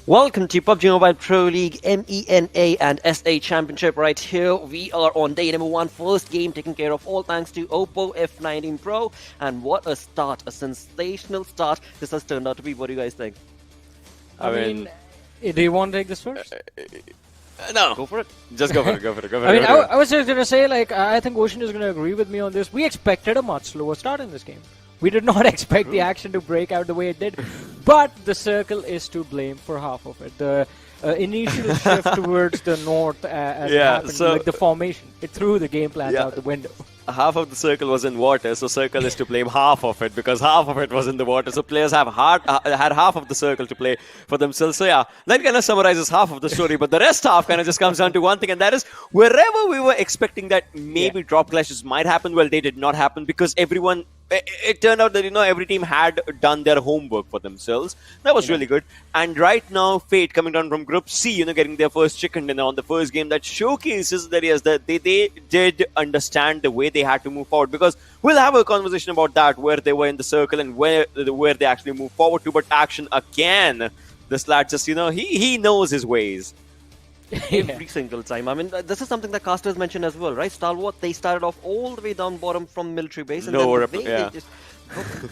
Welcome to PUBG Mobile Pro League MENA and SA Championship. Right here, we are on day number 1, first game taken care of, all thanks to Oppo F19 Pro. And what a start, a sensational start this has turned out to be. What do you guys think? I mean, do you want to take this first? No. Go for it. Just go for it, go for it, go for I it. mean, I was just going to say, like, I think Ocean is going to agree with me on this. We expected a much slower start in this game. We did not expect the action to break out the way it did. But the circle is to blame for half of it. The initial shift towards the north as happened, so like the formation, it threw the game plan out the window. Half of the circle was in water, so circle is to blame half of it because half of it was in the water. So players have had half of the circle to play for themselves. So yeah, that kind of summarizes half of the story. But the rest half kind of just comes down to one thing, and that is wherever we were expecting that maybe drop clashes might happen, well, they did not happen because everyone it turned out that every team had done their homework for themselves. That was really good. And right now, Fate coming down from Group C, getting their first chicken dinner on the first game, that showcases that yes, that they did understand the way they had to move forward. Because we'll have a conversation about that, where they were in the circle and where they actually moved forward to. But Action again, this lad just he knows his ways. Every single time. I mean, this is something that casters mentioned as well, right? Stalwart, they started off all the way down bottom from military base, and Lower then they just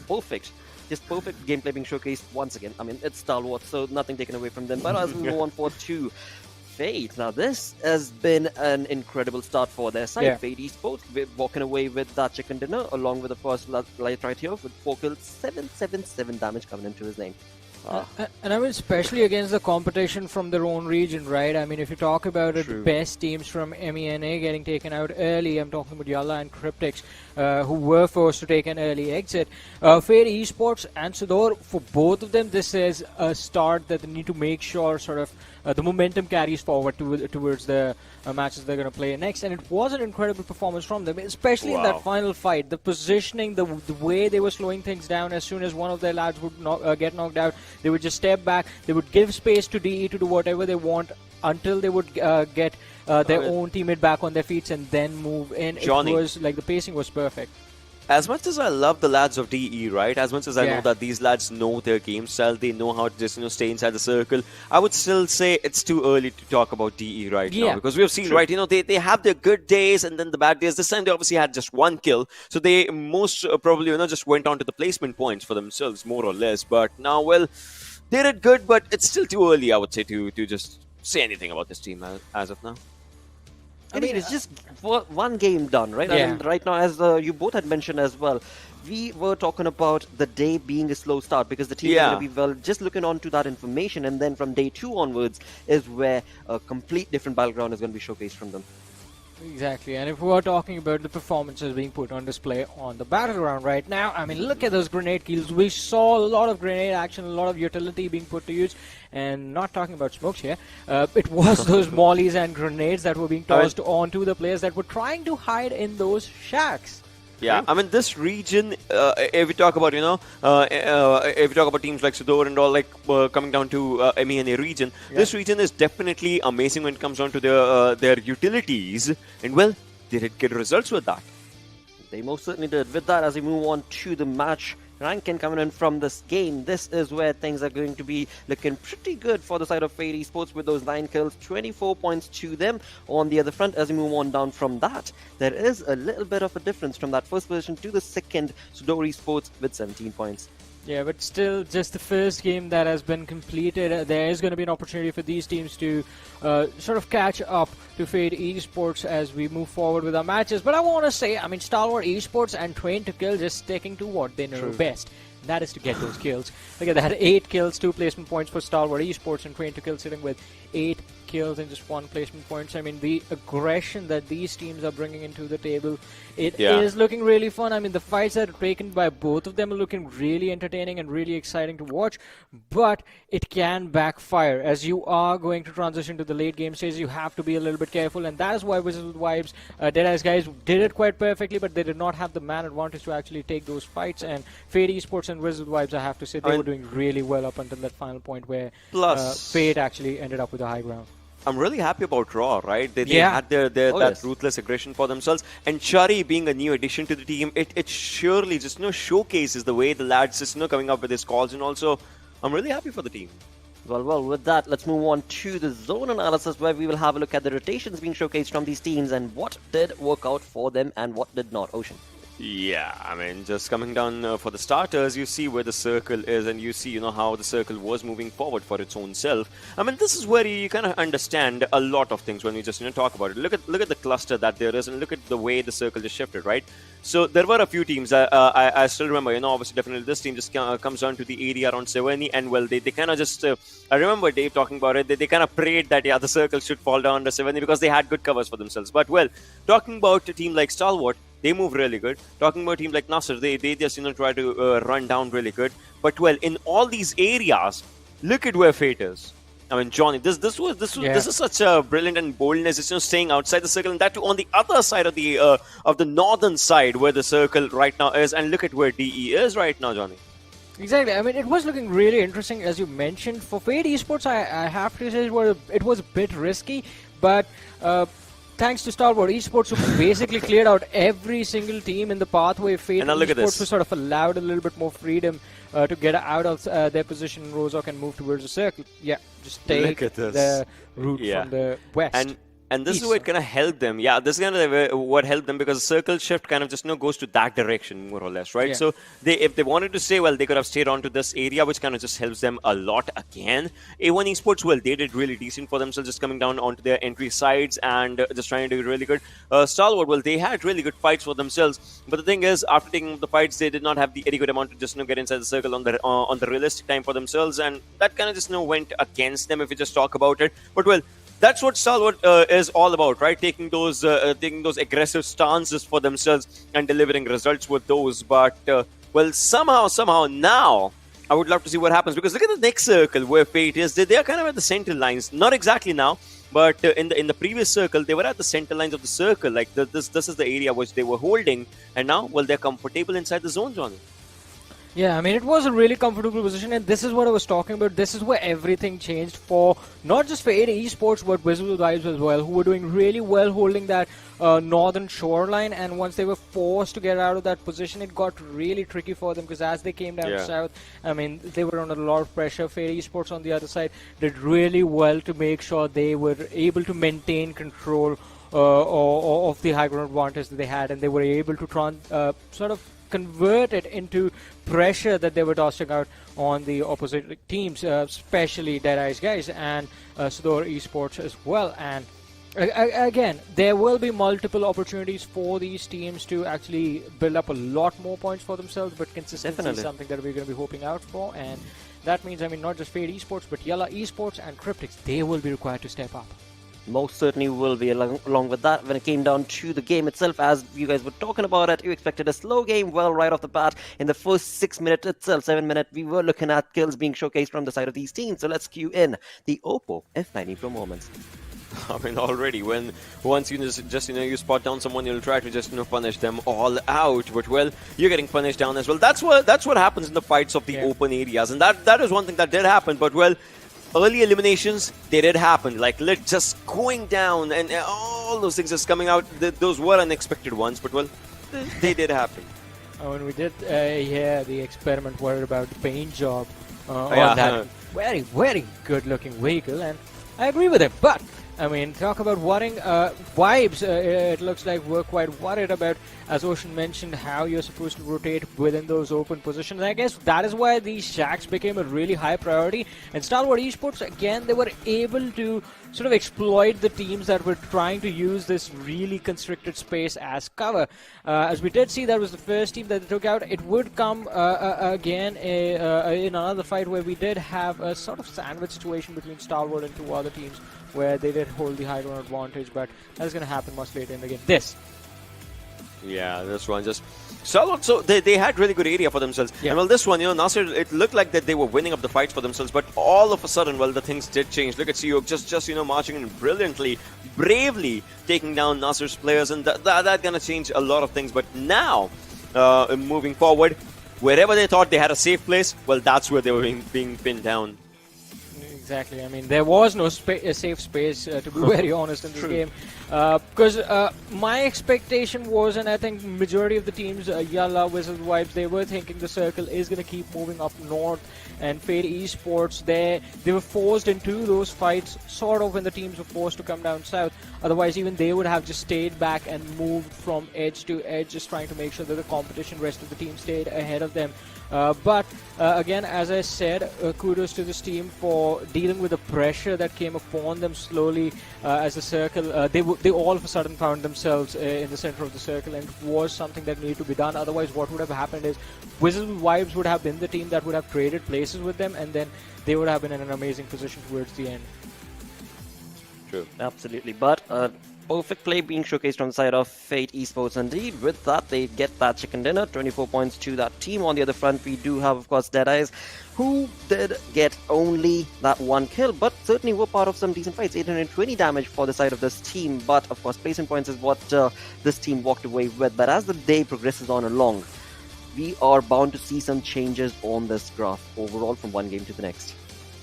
perfect. Just perfect gameplay being showcased once again. I mean, it's Stalwart, so nothing taken away from them. But as we move on for 2, Fate. Now, this has been an incredible start for their side. Yeah. Fate Esports walking away with that chicken dinner, along with the first light right here with 4 kills, 777 damage coming into his name. And I mean, especially against the competition from their own region, right? I mean, if you talk about it, the best teams from MENA getting taken out early, I'm talking about YALLA and Cryptics, who were forced to take an early exit. Fate Esports and SUDOR, for both of them, this is a start that they need to make sure sort of the momentum carries forward towards the matches they're going to play next. And it was an incredible performance from them, especially in that final fight. The positioning, the way they were slowing things down. As soon as one of their lads would get knocked out, they would just step back. They would give space to DE to do whatever they want until they would get their own teammate back on their feet and then move in. Johnny. It was like the pacing was perfect. As much as I love the lads of DE, right? As much as I know that these lads know their game style, they know how to just stay inside the circle. I would still say it's too early to talk about DE right now, because we have seen right. They have their good days and then the bad days. This time they obviously had just 1 kill, so they most probably just went on to the placement points for themselves more or less. But now, well, they did good, but it's still too early, I would say, to just say anything about this team as of now. I mean, it's just one game done, right? I mean, right now, as you both had mentioned as well, we were talking about the day being a slow start because the team is going to be just looking on to that information, and then from day 2 onwards is where a complete different battleground is going to be showcased from them. Exactly, and if we're talking about the performances being put on display on the battleground right now, I mean, look at those grenade kills. We saw a lot of grenade action, a lot of utility being put to use, and not talking about smokes here. It was those mollies and grenades that were being tossed onto the players that were trying to hide in those shacks. Yeah, I mean, this region, if we talk about, if we talk about teams like SUDOR and all, like coming down to MENA region, this region is definitely amazing when it comes down to their utilities. And, well, they did get results with that. They most certainly did. With that, as we move on to the match, Rankin coming in from this game. This is where things are going to be looking pretty good for the side of Fate Esports with those 9 kills, 24 points to them. On the other front, as we move on down from that, there is a little bit of a difference from that first position to the second, SUDOR Esports with 17 points. Yeah, but still, just the first game that has been completed, there is going to be an opportunity for these teams to sort of catch up to Fate Esports as we move forward with our matches. But I want to say, I mean, Stalwart Esports and Train to Kill just sticking to what they know best. That is to get those kills. Look at that, 8 kills, 2 placement points for Stalwart Esports, and Train to Kill sitting with 8 kills and just 1 placement points. I mean, the aggression that these teams are bringing into the table, it is looking really fun. I mean, the fights that are taken by both of them are looking really entertaining and really exciting to watch, but it can backfire. As you are going to transition to the late game stage, you have to be a little bit careful, and that is why Wizzes with Vibes, Deadeyes guys did it quite perfectly, but they did not have the man advantage to actually take those fights. And Fate Esports and Wizzes with Vibes, I have to say, they were doing really well up until that final point where Fate actually ended up with the high ground. I'm really happy about Raw, right? They had that ruthless aggression for themselves. And Chari being a new addition to the team, it surely just showcases the way the lads just coming up with his calls. And also, I'm really happy for the team. Well, with that, let's move on to the zone analysis where we will have a look at the rotations being showcased from these teams and what did work out for them and what did not. Ocean. Yeah, I mean, just coming down for the starters, you see where the circle is and you see, how the circle was moving forward for its own self. I mean, this is where you kind of understand a lot of things when we just, talk about it. Look at the cluster that there is and look at the way the circle just shifted, right? So there were a few teams, I still remember, obviously definitely this team just comes down to the area around Seveni and, well, they kind of just, I remember Dave talking about it, they kind of prayed that, the circle should fall down to Seveni because they had good covers for themselves. But, well, talking about a team like Stalwart, they move really good. Talking about a team like Nasser, they just try to run down really good. But well, in all these areas, look at where Fate is. I mean, Johnny, this is such a brilliant and boldness. It's staying outside the circle, and that too on the other side of the northern side where the circle right now is. And look at where DE is right now, Johnny. Exactly. I mean, it was looking really interesting, as you mentioned. For Fade Esports, I have to say it was a bit risky, but thanks to Stalwart Esports, who basically cleared out every single team in the pathway. Fade Esports was sort of allowed a little bit more freedom to get out of their position. Rozok and move towards the circle. Yeah, just take the route from the west. And this is what kind of helped them. Yeah, this is kind of what helped them, because the circle shift kind of just goes to that direction, more or less, right? Yeah. So if they wanted to stay, well, they could have stayed on to this area, which kind of just helps them a lot again. A1 Esports, well, they did really decent for themselves, just coming down onto their entry sides and just trying to do really good. Stalwart, well, they had really good fights for themselves. But the thing is, after taking the fights, they did not have the adequate amount to just get inside the circle on the realistic time for themselves. And that kind of just went against them if we just talk about it. But, well, that's what Stalwart is all about, right? Taking those aggressive stances for themselves and delivering results with those. But well, somehow now I would love to see what happens, because look at the next circle where Fate is. They are kind of at the center lines, not exactly now, but in the previous circle they were at the center lines of the circle. Like this is the area which they were holding, and now, well, they're comfortable inside the zone, Johnny. Yeah, I mean, it was a really comfortable position, and this is what I was talking about. This is where everything changed for not just for AD Esports, but Wizzes Vibes as well, who were doing really well holding that northern shoreline. And once they were forced to get out of that position, it got really tricky for them, because as they came down south, I mean, they were under a lot of pressure. Fade Esports on the other side did really well to make sure they were able to maintain control of the high ground advantage that they had, and they were able to sort of convert it into pressure that they were tossing out on the opposite teams, especially Dead Eyes guys and SUDOR Esports as well. And again, there will be multiple opportunities for these teams to actually build up a lot more points for themselves, but consistency is something that we're going to be hoping out for. And that means, I mean, not just Fade Esports, but YALLA Esports and Cryptics, they will be required to step up. Most certainly will be along with that. When it came down to the game itself, as you guys were talking about it, you expected a slow game. Well, right off the bat, in the first 6 minutes itself, 7 minutes, we were looking at kills being showcased from the side of these teams. So let's cue in the Oppo F90 Pro moments. I mean, already once you just you spot down someone, you'll try to just punish them all out. But, well, you're getting punished down as well. That's what happens in the fights of the open areas, and that is one thing that did happen. But, well, early eliminations, they did happen. Like, just going down and all those things just coming out. Those were unexpected ones, but, well, they did happen. When we did hear the experiment worried about the paint job on that very, very good-looking vehicle, and I agree with him. But, I mean, talk about worrying. Vibes, it looks like we're quite worried about, as Ocean mentioned, how you're supposed to rotate within those open positions. I guess that is why these shacks became a really high priority. And Stalwart Esports, again, they were able to sort of exploit the teams that were trying to use this really constricted space as cover. As we did see, that was the first team that they took out. It would come again in another fight where we did have a sort of sandwich situation between Stalwart and two other teams, where they did hold the high ground advantage, but that's going to happen much later in the game. Yeah, this one just... So they had really good area for themselves. Yeah. And, well, this one, Nasser, it looked like that they were winning up the fights for themselves, but all of a sudden, well, the things did change. Look at Seok just marching in brilliantly, bravely taking down Nasser's players, and that gonna change a lot of things. But now, moving forward, wherever they thought they had a safe place, well, that's where they were being pinned down. Exactly. I mean, there was no safe space, to be very honest, in this game. Because my expectation was, and I think majority of the teams, YALLA, Wizzes Vibes, they were thinking the circle is going to keep moving up north. And Fade Esports, they were forced into those fights sort of when the teams were forced to come down south. Otherwise, even they would have just stayed back and moved from edge to edge, just trying to make sure that the competition, rest of the team stayed ahead of them. But again, as I said, kudos to this team for dealing with the pressure that came upon them slowly as the circle. They all of a sudden found themselves in the center of the circle, and it was something that needed to be done. Otherwise, what would have happened is Wizzes Vibes would have been the team that would have traded places with them, and then they would have been in an amazing position towards the end. True. Absolutely. But perfect play being showcased on the side of Fate Esports indeed. With that, they get that chicken dinner, 24 points to that team. On the other front, we do have, of course, Deadeyes, who did get only that one kill, but certainly were part of some decent fights. 820 damage for the side of this team, but of course, placement points is what this team walked away with. But as the day progresses on along, we are bound to see some changes on this graph overall from one game to the next.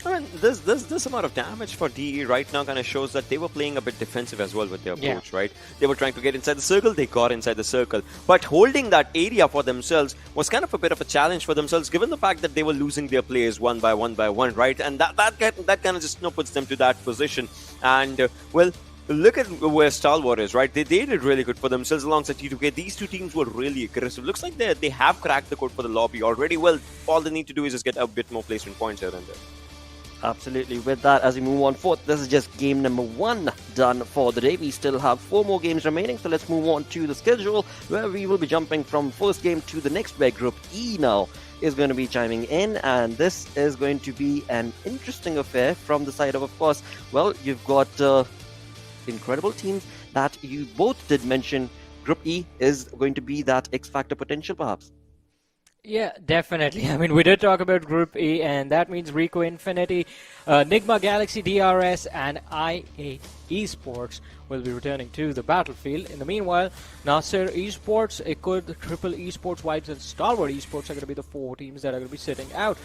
I mean, this amount of damage for DE right now kind of shows that they were playing a bit defensive as well with their approach, right? They were trying to get inside the circle, they got inside the circle. But holding that area for themselves was kind of a bit of a challenge for themselves, given the fact that they were losing their players one by one, right? And that kind of just puts them to that position. And, well, look at where Stalwart is, right? They did really good for themselves alongside T2K. These two teams were really aggressive. Looks like they have cracked the code for the lobby already. Well, all they need to do is just get a bit more placement points here and there. Absolutely. With that, as we move on forth, this is just game number 1 done for the day. We still have 4 more games remaining, so let's move on to the schedule, where we will be jumping from first game to the next, where Group E now is going to be chiming in, and this is going to be an interesting affair from the side of course, well, you've got incredible teams that you both did mention. Group E is going to be that X-Factor potential, perhaps. Yeah, definitely. I mean, we did talk about Group E, and that means Rico Infinity, Nigma Galaxy DRS, and I8 Esports will be returning to the battlefield. In the meanwhile, Nasser Esports, Ikud, Triple Esports, Whites, and Stalwart Esports are going to be the 4 teams that are going to be sitting out.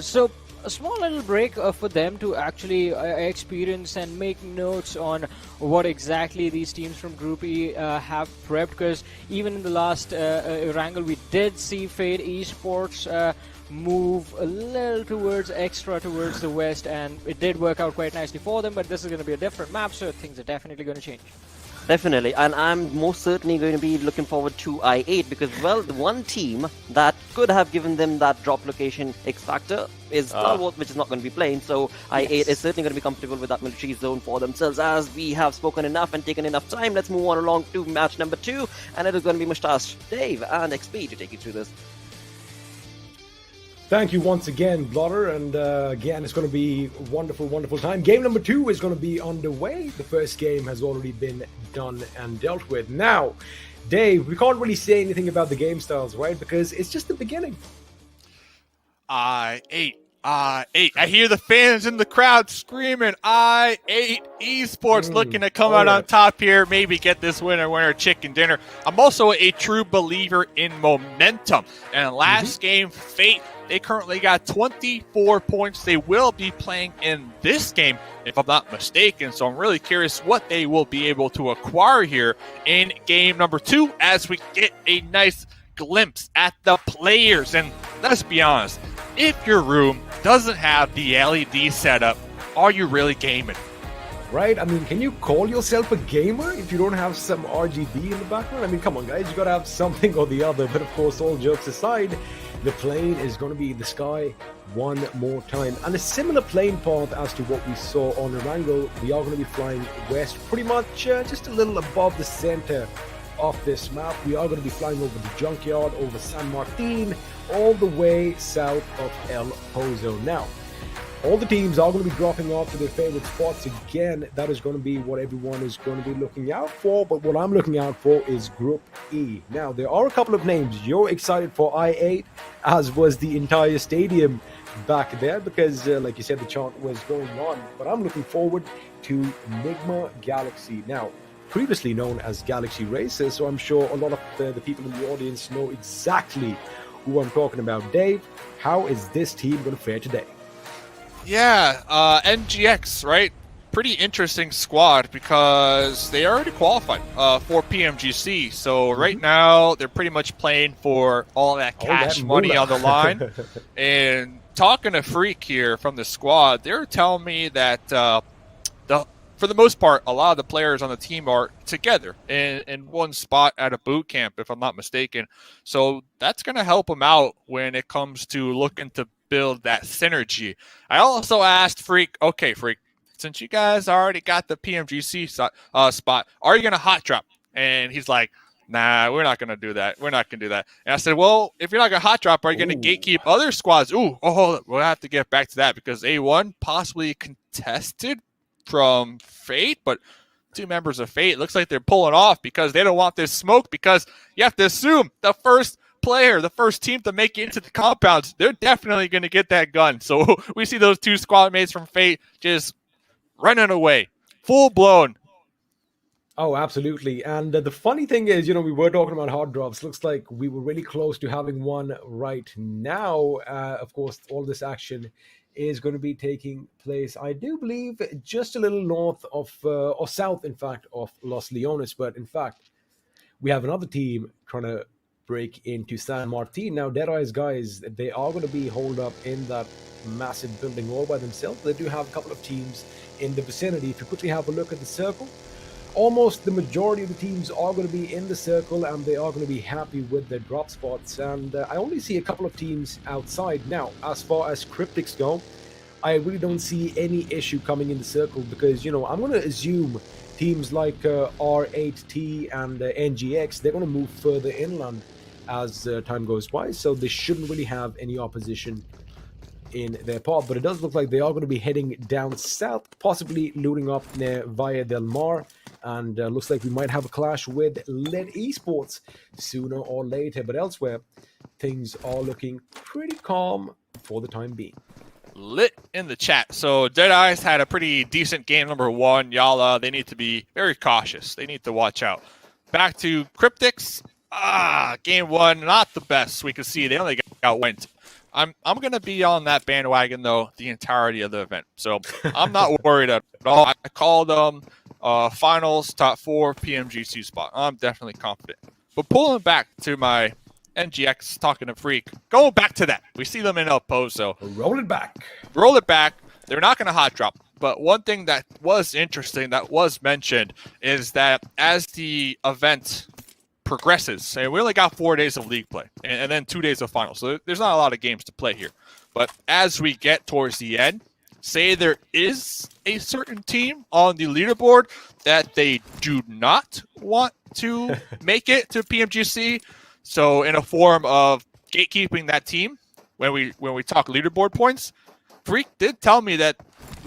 So a small little break for them to actually experience and make notes on what exactly these teams from Group E have prepped, because even in the last Erangel, we did see Fade Esports move a little extra towards the west, and it did work out quite nicely for them, but this is going to be a different map, so things are definitely going to change. Definitely, and I'm most certainly going to be looking forward to I8, because, well, the one team that could have given them that drop location X-Factor is Stalwart, which is not going to be playing, so I8 is certainly going to be comfortable with that military zone for themselves. As we have spoken enough and taken enough time, let's move on along to match number 2, and it is going to be Mustache, Dave, and XP to take you through this. Thank you once again, Blotter, and again, it's going to be a wonderful, wonderful time. Game number 2 is going to be underway. The first game has already been done and dealt with. Now, Dave, we can't really say anything about the game styles, right? Because it's just the beginning. I8. I hear the fans in the crowd screaming, I8 Esports looking to come out on top here, maybe get this winner chicken dinner. I'm also a true believer in momentum. And last game, Fate, they currently got 24 points. They will be playing in this game, if I'm not mistaken. So I'm really curious what they will be able to acquire here in game number 2 as we get a nice glimpse at the players. And let's be honest, if your room doesn't have the LED setup, are you really gaming? Right? I mean, can you call yourself a gamer if you don't have some RGB in the background? I mean, come on, guys, you gotta have something or the other. But of course, all jokes aside, the plane is going to be in the sky one more time. And a similar plane path as to what we saw on Erangel, we are going to be flying west, pretty much just a little above the center of this map. We are going to be flying over the junkyard, over San Martin, all the way south of El Pozo. Now, all the teams are going to be dropping off to their favorite spots. Again, that is going to be what everyone is going to be looking out for. But what I'm looking out for is Group E. Now, there are a couple of names. You're excited for I8, as was the entire stadium back there, because, like you said, the chant was going on. But I'm looking forward to Nigma Galaxy. Now, previously known as Galaxy Racers, so I'm sure a lot of the people in the audience know exactly who I'm talking about. Dave, how is this team going to fare today? Yeah, NGX, right? Pretty interesting squad because they already qualified for PMGC. So right now they're pretty much playing for all that cash money on the line. And talking to Freak here from the squad, they're telling me that for the most part, a lot of the players on the team are together in one spot at a boot camp, if I'm not mistaken. So that's going to help them out when it comes to looking to build that synergy. I also asked Freak, okay, Freak, since you guys already got the PMGC spot, are you going to hot drop? And he's like, nah, we're not going to do that. We're not going to do that. And I said, well, if you're not going to hot drop, are you going to gatekeep other squads? Hold up. We'll have to get back to that because A1 possibly contested from Fate, but two members of Fate. It looks like they're pulling off because they don't want this smoke, because you have to assume the first player, the first team to make it into the compounds, they're definitely going to get that gun. So we see those two squad mates from Fate just running away, full blown. Oh, absolutely. And the funny thing is, we were talking about hot drops. Looks like we were really close to having one right now. Of course, all this action is going to be taking place, I do believe, just a little north of, or south, in fact, of Los Leones. But in fact, we have another team trying to break into San Martin. Now, Deadeye's guys, they are going to be holed up in that massive building all by themselves. They do have a couple of teams in the vicinity. If you quickly have a look at the circle, almost the majority of the teams are going to be in the circle, and they are going to be happy with their drop spots. And I only see a couple of teams outside. Now, as far as Cryptics go, I really don't see any issue coming in the circle, because, I'm going to assume teams like R8T and NGX, they're going to move further inland as time goes by, so they shouldn't really have any opposition in their path. But it does look like they are going to be heading down south, possibly looting up near Valle del Mar, and looks like we might have a clash with LED Esports sooner or later. But elsewhere, things are looking pretty calm for the time being. Lit in the chat. So Deadeye's had a pretty decent game number one. YALLA, they need to be very cautious. They need to watch out. Back to Cryptics. Game one, not the best. We can see they only got went. I'm going to be on that bandwagon, though, the entirety of the event. So I'm not worried at all. I called them finals, top 4 PMGC spot. I'm definitely confident. But pulling back to my NGX talking to Freak, going back to that. We see them in El Pozo. Roll it back. Roll it back. They're not going to hot drop. But one thing that was interesting, that was mentioned, is that as the event progresses, and we only got 4 days of league play and then 2 days of finals, so there's not a lot of games to play here. But as we get towards the end, say there is a certain team on the leaderboard that they do not want to make it to PMGC, so in a form of gatekeeping that team, when we talk leaderboard points, Freak did tell me that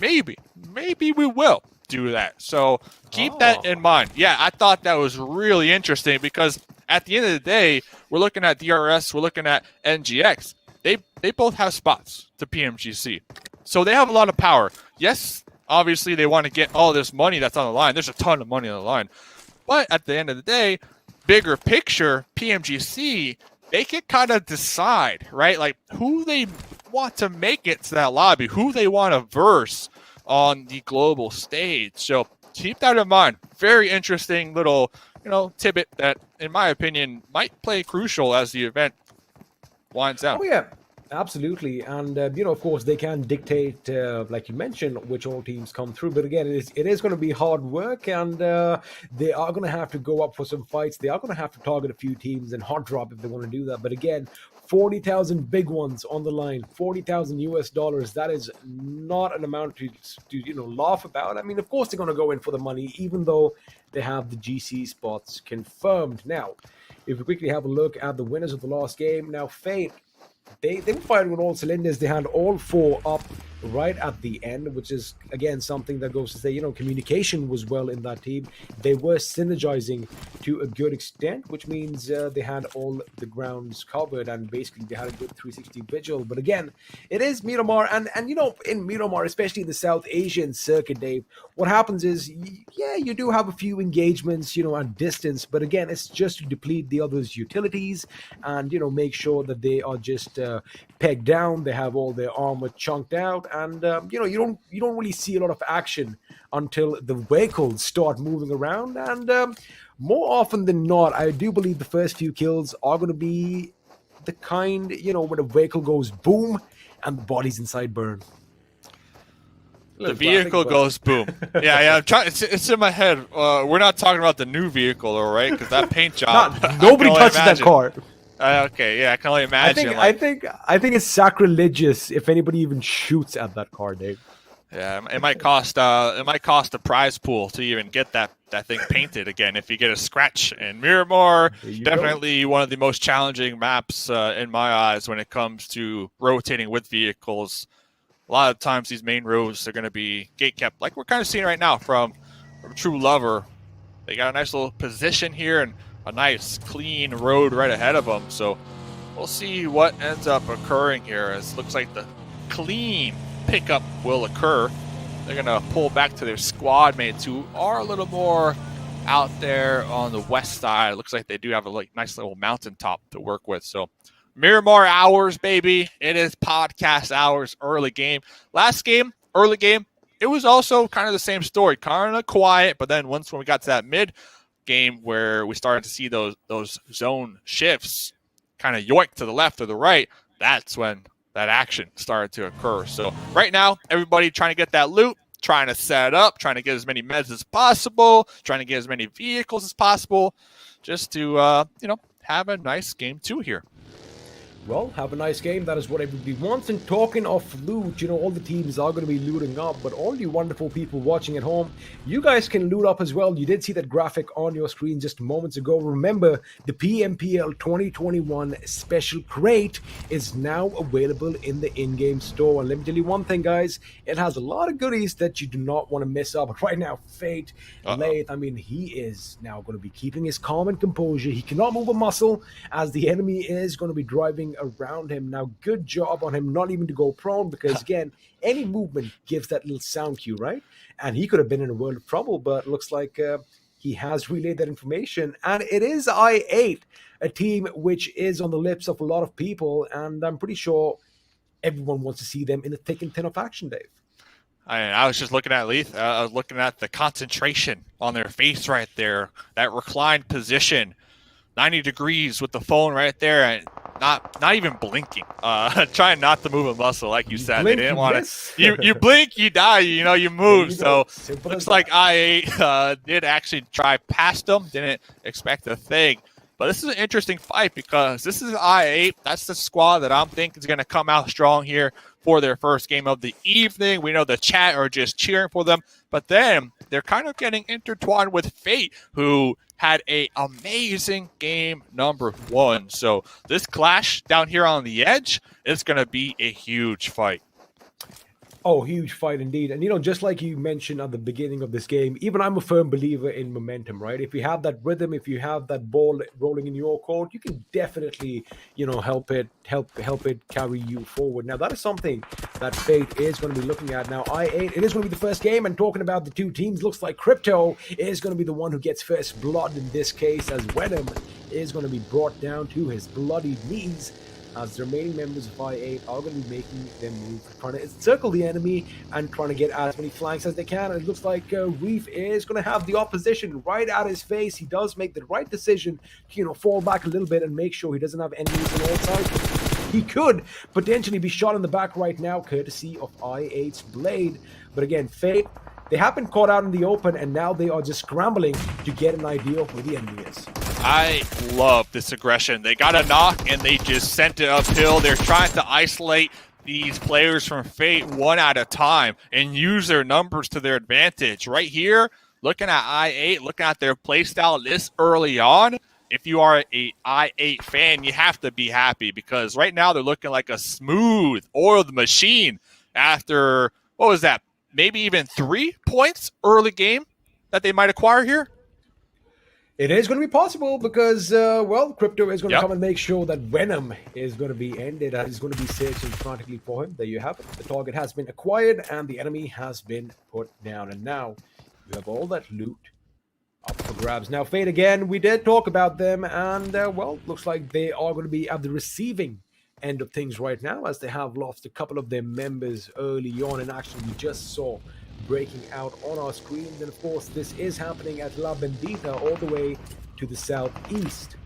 maybe we will do that. So keep that in mind. Yeah, I thought that was really interesting, because at the end of the day, we're looking at DRS, we're looking at NGX. They both have spots to PMGC. So they have a lot of power. Yes, obviously they want to get all this money that's on the line. There's a ton of money on the line. But at the end of the day, bigger picture, PMGC, they can kind of decide, right? Like who they want to make it to that lobby, who they want to verse on the global stage. So keep that in mind. Very interesting little, tidbit that, in my opinion, might play crucial as the event winds down. Oh yeah, absolutely. And of course, they can dictate, like you mentioned, which all teams come through. But again, it is going to be hard work, and they are going to have to go up for some fights. They are going to have to target a few teams and hot drop if they want to do that. But again, 40,000 big ones on the line, $40,000. That is not an amount to laugh about. I mean, of course they're going to go in for the money, even though they have the GC spots confirmed. Now, if we quickly have a look at the winners of the last game, now Fate, they were firing on all cylinders. They had all 4 up right at the end, which is, again, something that goes to say, communication was well in that team. They were synergizing to a good extent, which means they had all the grounds covered, and basically they had a good 360 vigil. But again, it is Miramar, and in Miramar, especially in the South Asian circuit, Dave, what happens is, yeah, you do have a few engagements, at distance, but again, it's just to deplete the others' utilities and, make sure that they are just pegged down, they have all their armor chunked out, and you don't really see a lot of action until the vehicles start moving around. And more often than not, I do believe the first few kills are going to be the kind, when a vehicle goes boom and the bodies inside burn. The vehicle goes boom. Yeah. I'm trying. It's in my head. We're not talking about the new vehicle, all right? Because that paint job. Nobody touches that car. Okay, yeah, I can only imagine. I think it's sacrilegious if anybody even shoots at that car, Dave. Yeah, it might cost a prize pool to even get that thing painted again if you get a scratch. And Miramar, definitely one of the most challenging maps in my eyes when it comes to rotating with vehicles. A lot of times these main roads are going to be gate kept, like we're kind of seeing right now from from True Lover. They got a nice little position here and a nice clean road right ahead of them. So we'll see what ends up occurring here. It looks like the clean pickup will occur. They're going to pull back to their squad mates who are a little more out there on the west side. It looks like they do have a nice little mountaintop to work with. So Miramar hours, baby. It is podcast hours, early game. Last game, early game, it was also kind of the same story, kind of quiet. But then when we got to that mid game where we started to see those zone shifts kind of yoink to the left or the right, that's when that action started to occur. So right now, everybody trying to get that loot, trying to set up, trying to get as many meds as possible, trying to get as many vehicles as possible, just to have a nice game 2 here. Well, have a nice game. That is what everybody wants. And talking of loot, all the teams are going to be looting up, but all you wonderful people watching at home, you guys can loot up as well. You did see that graphic on your screen just moments ago. Remember, the PMPL 2021 Special Crate is now available in the in-game store. And let me tell you one thing, guys, it has a lot of goodies that you do not want to miss out. But right now, Fate, Lathe, he is now going to be keeping his calm and composure. He cannot move a muscle as the enemy is going to be driving around him. Now, good job on him not even to go prone, because again, any movement gives that little sound cue, right? And he could have been in a world of trouble, but looks like he has relayed that information. And it is I8, a team which is on the lips of a lot of people, and I'm pretty sure everyone wants to see them in the thick and thin of action, Dave. I was just looking at Leith. I was looking at the concentration on their face right there, that reclined position, 90 degrees with the phone right there, and not even blinking, trying not to move a muscle, like you said. They didn't want to. You blink, you die. You move. So looks like I8 did actually drive past them. Didn't expect a thing. But this is an interesting fight because this is I8. That's the squad that I'm thinking is going to come out strong here for their first game of the evening. We know the chat are just cheering for them, but then they're kind of getting intertwined with Fate, who had an amazing game number 1. So this clash down here on the edge is going to be a huge fight. Oh, huge fight indeed. And, just like you mentioned at the beginning of this game, even I'm a firm believer in momentum, right? If you have that rhythm, if you have that ball rolling in your court, you can definitely, help it carry you forward. Now, that is something that Fate is going to be looking at. Now, I8, it is going to be the first game, and talking about the two teams, looks like Crypto is going to be the one who gets first blood in this case, as Venom is going to be brought down to his bloody knees, as the remaining members of I8 are going to be making them move, trying to encircle the enemy and trying to get as many flanks as they can. And it looks like Reef is going to have the opposition right at his face. He does make the right decision to, fall back a little bit and make sure he doesn't have enemies on all sides. He could potentially be shot in the back right now, courtesy of I8's blade. But again, Fate, they have been caught out in the open, and now they are just scrambling to get an idea of where the enemy is. I love this aggression. They got a knock, and they just sent it uphill. They're trying to isolate these players from Fate one at a time and use their numbers to their advantage. Right here, looking at I8, looking at their playstyle this early on, if you are a I8 fan, you have to be happy, because right now they're looking like a smooth, oiled machine after, what was that, maybe even 3 points early game that they might acquire here? It is going to be possible because, Crypto is going to come and make sure that Venom is going to be ended. He's going to be searching frantically for him. There you have it. The target has been acquired and the enemy has been put down. And now you have all that loot up for grabs. Now, Fate again, we did talk about them, and, looks like they are going to be at the receiving end of things right now, as they have lost a couple of their members early on. And actually, we just saw breaking out on our screens, and of course this is happening at La Bendita, all the way to the southeast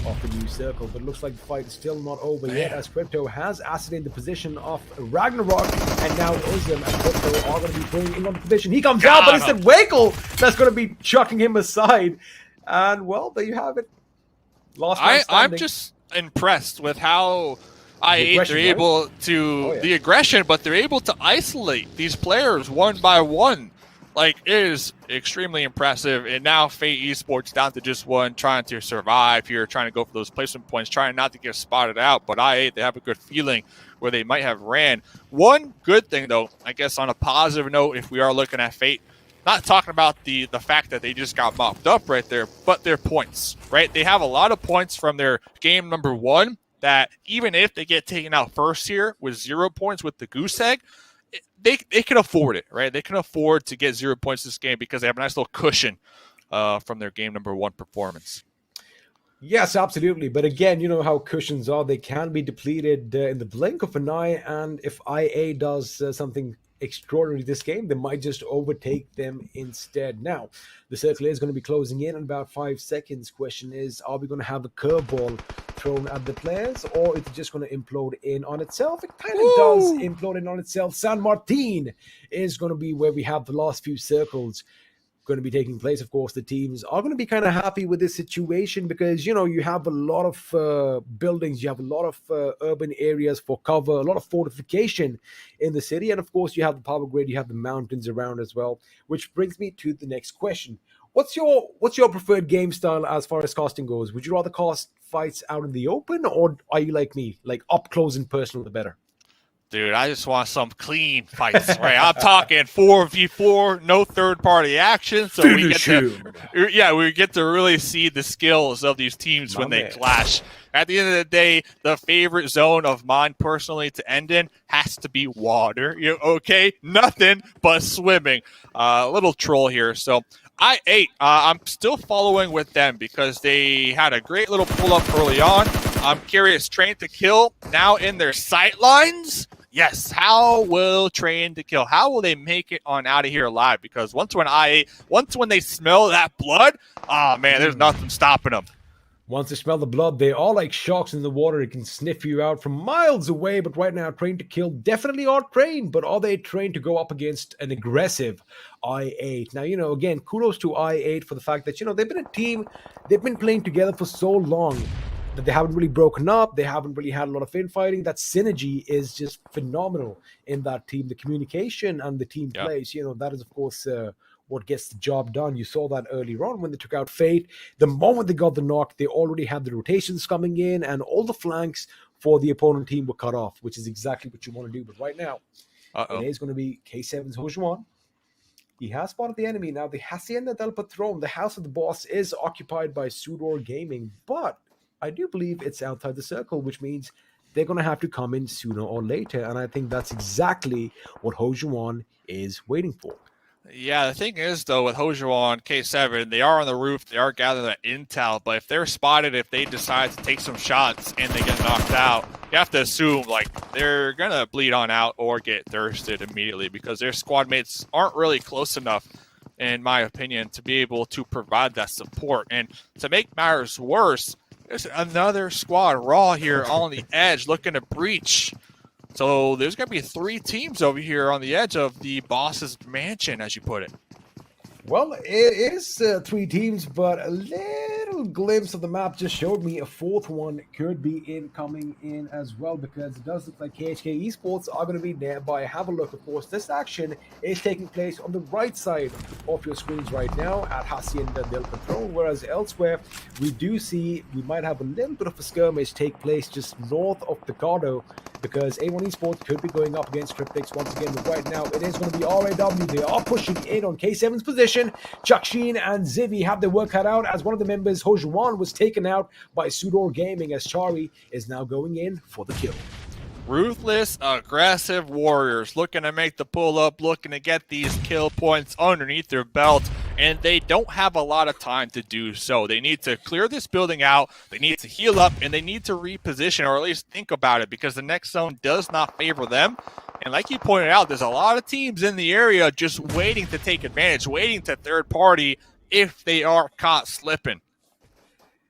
of the new circle. But it looks like the fight is still not over yet, as Crypto has ascertained the position of Ragnarok, and now Ism and Crypto are going to be putting in on the position. He comes out, but it's the Wakel that's going to be chucking him aside. And there you have it. I'm just impressed with how I8, they're able to, the aggression, but they're able to isolate these players one by one. Like, it is extremely impressive. And now Fate Esports down to just one, trying to survive here, trying to go for those placement points, trying not to get spotted out. But I8, they have a good feeling where they might have ran. One good thing, though, I guess on a positive note, if we are looking at Fate, not talking about the fact that they just got mopped up right there, but their points, right? They have a lot of points from their game number 1 that even if they get taken out first here with 0 points with the goose egg, they can afford it, right? They can afford to get 0 points this game because they have a nice little cushion from their game number 1 performance. Yes, absolutely. But again, you know how cushions are. They can be depleted in the blink of an eye. And if IA does something extraordinary this game, they might just overtake them instead. Now, the circle is going to be closing in about 5 seconds. Question is, are we going to have a curveball thrown at the players, or is it just going to implode in on itself? It kind of does implode in on itself. San Martin is going to be where we have the last few circles going to be taking place. Of course, the teams are going to be kind of happy with this situation because, you know, you have a lot of buildings, you have a lot of urban areas for cover, a lot of fortification in the city, and of course you have the power grid, you have the mountains around as well, which brings me to the next question. What's your preferred game style as far as casting goes? Would you rather cast fights out in the open, or are you like me, like up close and personal the better? Dude, I just want some clean fights, right? I'm talking 4v4, no third-party action, so we get to really see the skills of these teams when they clash. At the end of the day, the favorite zone of mine personally to end in has to be water. Okay? Nothing but swimming. A little troll here. So I'm still following with them because they had a great little pull-up early on. I'm curious, Train to Kill now in their sight lines? Yes, how will Train to Kill? How will they make it on out of here alive? Because once when they smell that blood, oh man, there's nothing stopping them. Once they smell the blood, they are like sharks in the water. It can sniff you out from miles away. But right now, Train to Kill definitely are trained. But are they trained to go up against an aggressive I8? Now, you know, again, kudos to I8 for the fact that, you know, they've been a team. They've been playing together for so long that they haven't really broken up. They haven't really had a lot of infighting. That synergy is just phenomenal in that team. The communication and the team plays, you know, that is, of course, what gets the job done. You saw that earlier on when they took out Fate. The moment they got the knock, they already had the rotations coming in and all the flanks for the opponent team were cut off, which is exactly what you want to do. But right now, it is going to be K7's Hojuan. He has spotted the enemy. Now, the Hacienda del Patron, the house of the boss, is occupied by SUDOR Gaming, but I do believe it's outside the circle, which means they're going to have to come in sooner or later. And I think that's exactly what Hojuan is waiting for. Yeah, the thing is, though, with Hojuan, K7, they are on the roof, they are gathering that intel, but if they're spotted, if they decide to take some shots and they get knocked out, you have to assume, like, they're going to bleed on out or get thirsted immediately because their squad mates aren't really close enough, in my opinion, to be able to provide that support. And to make matters worse, there's another squad raw here on the edge looking to breach. So there's going to be 3 teams over here on the edge of the boss's mansion, as you put it. Well, it is 3 teams, but a little glimpse of the map just showed me a 4th one could be coming in as well, because it does look like KHK Esports are going to be nearby. Have a look, of course. This action is taking place on the right side of your screens right now at Hacienda del Patron, whereas elsewhere we do see we might have a little bit of a skirmish take place just north of Picardo, because A1 Esports could be going up against Cryptics once again. But right now, it is going to be RAW. They are pushing in on K7's position. Chuck Sheen and Zivi have their work cut out as one of the members, Hojuan, was taken out by SUDOR Gaming, as Chari is now going in for the kill. Ruthless, aggressive warriors looking to make the pull-up, looking to get these kill points underneath their belt, and they don't have a lot of time to do so. They need to clear this building out, they need to heal up, and they need to reposition, or at least think about it, because the next zone does not favor them. And like you pointed out, there's a lot of teams in the area just waiting to take advantage, waiting to third party if they are caught slipping.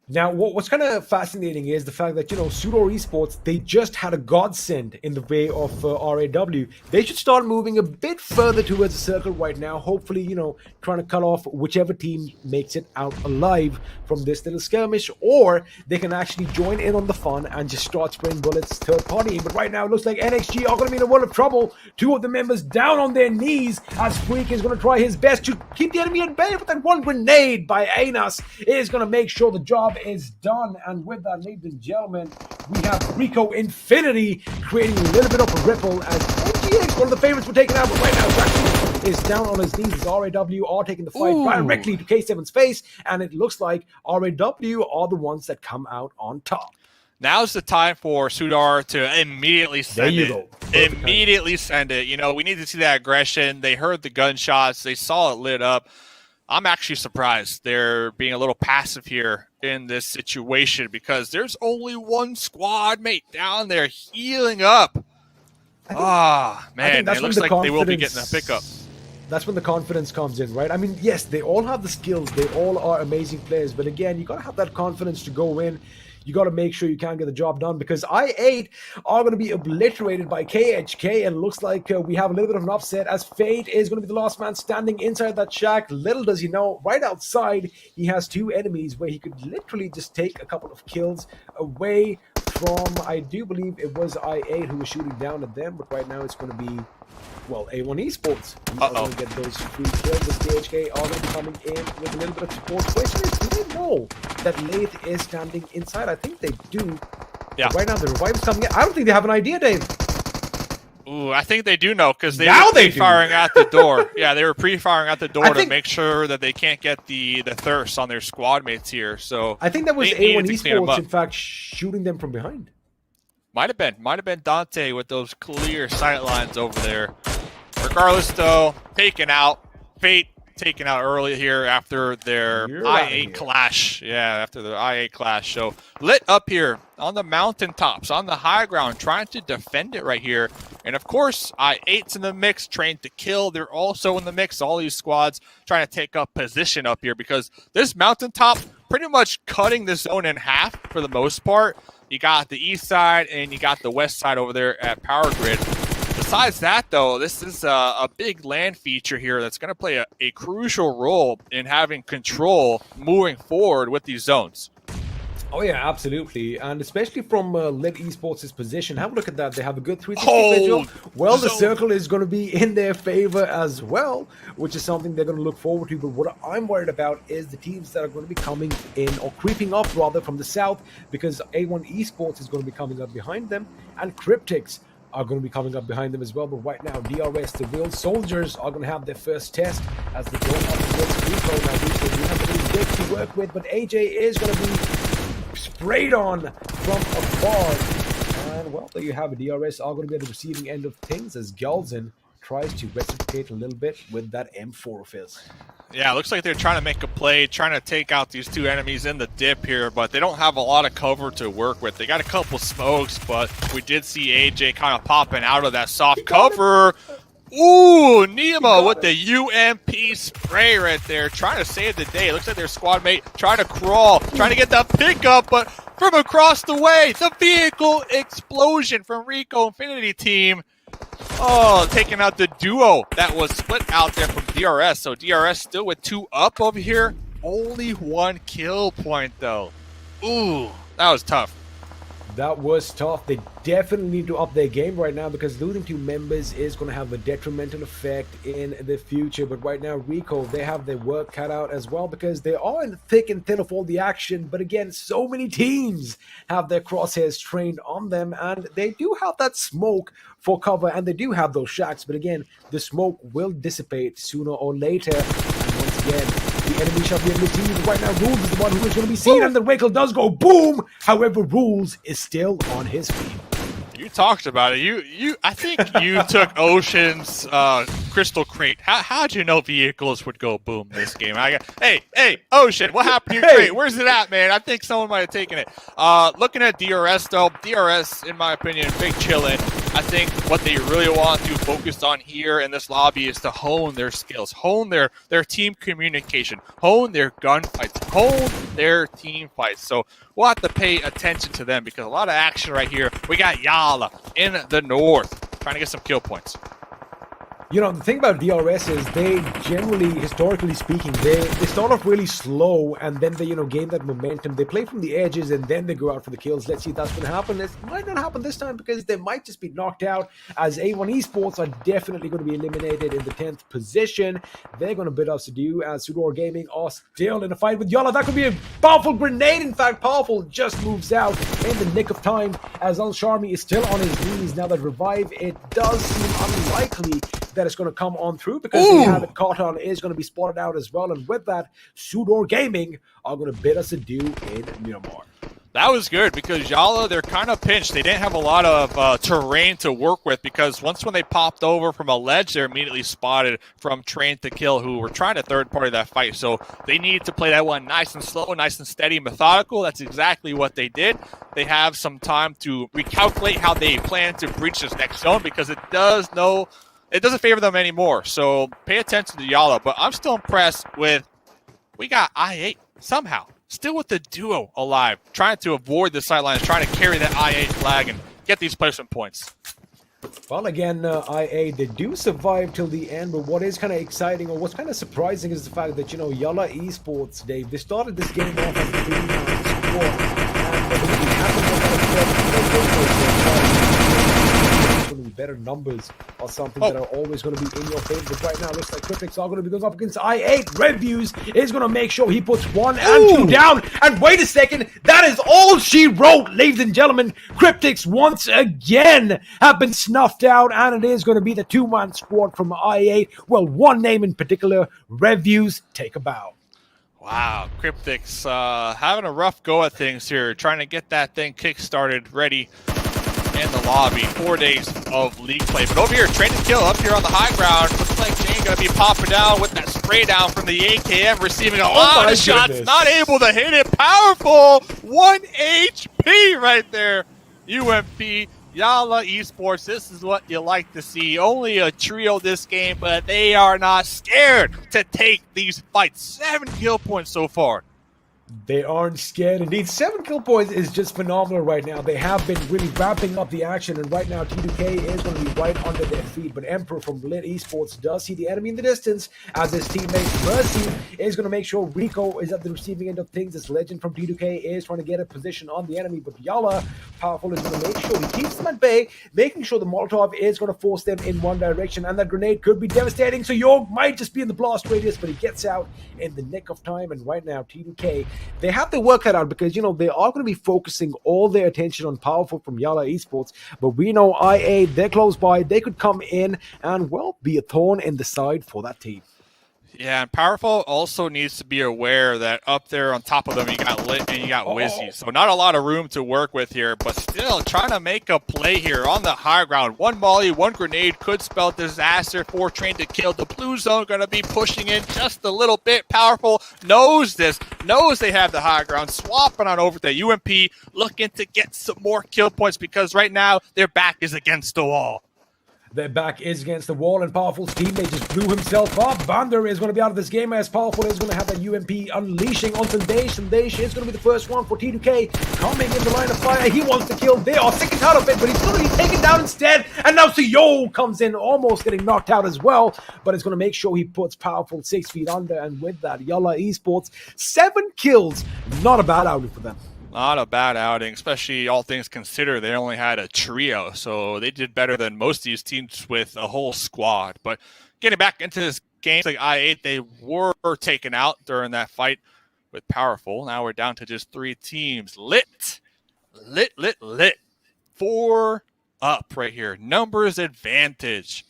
Now, what's kind of fascinating is the fact that, you know, SUDOR Esports, they just had a godsend in the way of RAW. They should start moving a bit further towards the circle right now. Hopefully, you know, trying to cut off whichever team makes it out alive from this little skirmish, or they can actually join in on the fun and just start spraying bullets third party. But right now, it looks like NXG are going to be in a world of trouble. 2 of the members down on their knees as Freak is going to try his best to keep the enemy at bay, but that one grenade by Anas is going to make sure the job is done. And with that, ladies and gentlemen, we have Rico Infinity creating a little bit of a ripple as MGX, one of the favorites, were taken out, but right now it's actually is down on his knees as RAW are taking the fight directly to K7's face, and it looks like RAW are the ones that come out on top. Now's the time for SUDOR to immediately send it. Go. Immediately send it. You know, we need to see that aggression. They heard the gunshots. They saw it lit up. I'm actually surprised they're being a little passive here in this situation because there's only one squad mate down there healing up. Man, it looks like they will be getting a pickup. That's when the confidence comes in, right? I mean, yes, they all have the skills. They all are amazing players. But again, you got to have that confidence to go in. You got to make sure you can get the job done because I8 are going to be obliterated by KHK, and it looks like we have a little bit of an upset as Fate is going to be the last man standing inside that shack. Little does he know, right outside, he has two enemies where he could literally just take a couple of kills away from, I do believe it was I8 who was shooting down at them, but right now it's going to be, well, A1 Esports. Are going to get those free kills as KHK are going to be coming in with a little bit of support. Question is, do they know that Lathe is standing inside? I think they do. Yeah. But right now the revive is coming in. I don't think they have an idea, Dave. Ooh, I think they do know because they were pre-firing at the door. Yeah, they were pre-firing at the door to make sure that they can't get the thirst on their squad mates here. So I think that was A1 Esports, in fact, shooting them from behind. Might have been Dante with those clear sight lines over there. Regardless, though, taken out. Fate taken out early here after their IA clash. Yeah, after the IA clash. So lit up here on the mountaintops, on the high ground, trying to defend it right here. And of course, I8's in the mix, trained to kill. They're also in the mix. All these squads trying to take up position up here because this mountaintop pretty much cutting the zone in half for the most part. You got the east side and you got the west side over there at Power Grid. Besides that, though, this is a big land feature here that's going to play a crucial role in having control moving forward with these zones. Oh, yeah, absolutely. And especially from Lit Esports' position. Have a look at that. They have a good 360 visual. Well, the circle is going to be in their favor as well, which is something they're going to look forward to. But what I'm worried about is the teams that are going to be coming in, or creeping up, rather, from the south, because A1 Esports is going to be coming up behind them, and Cryptics are going to be coming up behind them as well. But right now, DRS, the real soldiers, are going to have their first test as they go up against Rico. Now, Rico, we have a little bit to work with, but AJ is going to be sprayed on from afar. And, well, there you have it. DRS are going to be at the receiving end of things as Galzin tries to reciprocate a little bit with that M4 of his. Yeah, it looks like they're trying to make a play, trying to take out these two enemies in the dip here, but they don't have a lot of cover to work with. They got a couple smokes, but we did see AJ kind of popping out of that soft cover. Ooh, Nemo with the UMP spray right there, trying to save the day. It looks like their squad mate trying to crawl, trying to get the pickup, but from across the way, the vehicle explosion from Rico Infinity Team. Oh, taking out the duo that was split out there from DRS. So DRS still with 2 up over here. Only 1 kill point, though. Ooh, that was tough. That was tough. They definitely need to up their game right now because losing 2 members is going to have a detrimental effect in the future. But right now, Rico, they have their work cut out as well because they are in the thick and thin of all the action. But again, so many teams have their crosshairs trained on them, and they do have that smoke for cover, and they do have those shacks. But again, the smoke will dissipate sooner or later. And once again, the enemy shall be in the team. Right now, Rules is the one who is going to be seen, and the vehicle does go boom. However, Rules is still on his feet. You talked about it. I think you took Ocean's Crystal Crate. How'd you know vehicles would go boom this game? Hey, Ocean, what happened to your crate? Where's it at, man? I think someone might have taken it. Looking at DRS, though, DRS, in my opinion, big chillin'. I think what they really want to focus on here in this lobby is to hone their skills, hone their team communication, hone their gunfights, hone their team fights. So we'll have to pay attention to them because a lot of action right here. We got YALLA in the north trying to get some kill points. You know, the thing about DRS is they generally, historically speaking, they start off really slow and then they, gain that momentum. They play from the edges and then they go out for the kills. Let's see if that's going to happen. It might not happen this time because they might just be knocked out as A1 Esports are definitely going to be eliminated in the 10th position. They're going to bid us adieu as SUDOR Gaming are still in a fight with YALLA. That could be a powerful grenade. In fact, Powerful just moves out in the nick of time as Al Sharmi is still on his knees. Now that revive, it does seem unlikely that is going to come on through, because we have it. Cotton is going to be spotted out as well, and with that, SUDOR Gaming are going to bid us adieu in Miramar. That was good because YALLA, they're kind of pinched. They didn't have a lot of terrain to work with, because once when they popped over from a ledge, they're immediately spotted from Train to Kill, who were trying to third party that fight. So they need to play that one nice and slow, nice and steady, methodical. That's exactly what they did. They have some time to recalculate how they plan to breach this next zone, because it doesn't favor them anymore. So pay attention to YALLA. But I'm still impressed with, we got I8 somehow still with the duo alive, trying to avoid the sidelines, trying to carry that I8 flag and get these placement points. Well, again, IA, they do survive till the end, but what is kind of exciting, or what's kind of surprising, is the fact that, YALLA Esports, Dave, they started this game off as a 3-man squad, and the really happened better numbers are something that are always going to be in your favor. But right now, looks like Cryptics are going to be going up against I8. Reviews is going to make sure he puts 1 and 2 down. And wait a second, that is all she wrote, ladies and gentlemen. Cryptics once again have been snuffed out, and it is going to be the 2-man squad from I8. Well, one name in particular, Reviews, take a bow. Wow, Cryptics having a rough go at things here, trying to get that thing kick-started ready in the lobby. 4 days of league play. But over here, Train to Kill up here on the high ground. Looks like Jane going to be popping down with that spray down from the AKM, receiving a lot of shots. Not able to hit it. Powerful. 1 HP right there. UMP, YALLA Esports, this is what you like to see. Only a trio this game, but they are not scared to take these fights. 7 kill points so far. They aren't scared. Indeed, 7 kill points is just phenomenal right now. They have been really wrapping up the action, and right now T2K is going to be right under their feet. But Emperor from Lit Esports does see the enemy in the distance, as his teammate Mercy is going to make sure Rico is at the receiving end of things. This Legend from T2K is trying to get a position on the enemy, but YALLA, Powerful, is going to make sure he keeps them at bay, making sure the Molotov is going to force them in one direction, and that grenade could be devastating. So York might just be in the blast radius, but he gets out in the nick of time. And right now T2K, they have to work that out, because they are going to be focusing all their attention on Powerful from YALLA Esports. But we know IA, they're close by. They could come in and, well, be a thorn in the side for that team. Yeah, and Powerful also needs to be aware that up there on top of them, you got Lit and you got Wizzes. So not a lot of room to work with here, but still trying to make a play here on the high ground. 1 molly, 1 grenade could spell disaster for Train to Kill. The blue zone going to be pushing in just a little bit. Powerful knows this, knows they have the high ground, swapping on over to UMP, looking to get some more kill points, because right now their back is against the wall. Their back is against the wall, and Powerful's teammate just blew himself up. Bander is going to be out of this game, as Powerful is going to have that UMP unleashing on Sandesh. Sandesh is going to be the first one for T2K coming in the line of fire. He wants to kill. They are sick and tired of it, but he's going to be taken down instead. And now Suyo comes in, almost getting knocked out as well, but it's going to make sure he puts Powerful 6 feet under. And with that, YALLA Esports, 7 kills. Not a bad outing for them. Not a bad outing, especially all things considered. They only had a trio, so they did better than most of these teams with a whole squad. But getting back into this game, like I8, they were taken out during that fight with Powerful. Now we're down to just 3 teams. Lit. 4 up right here. Numbers advantage.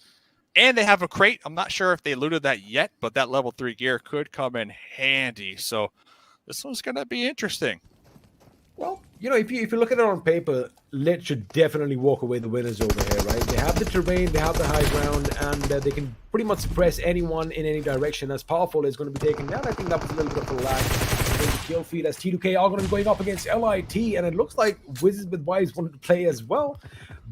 And they have a crate. I'm not sure if they looted that yet, but that level 3 gear could come in handy. So this one's going to be interesting. Well, if you look at it on paper, Lit should definitely walk away the winners over here, right? They have the terrain, they have the high ground, and they can pretty much suppress anyone in any direction. As Powerful is going to be taken down, I think that was a little bit of a lag in the kill feed, as T2K are going to be going up against LIT, and it looks like Wizzes with Wives wanted to play as well.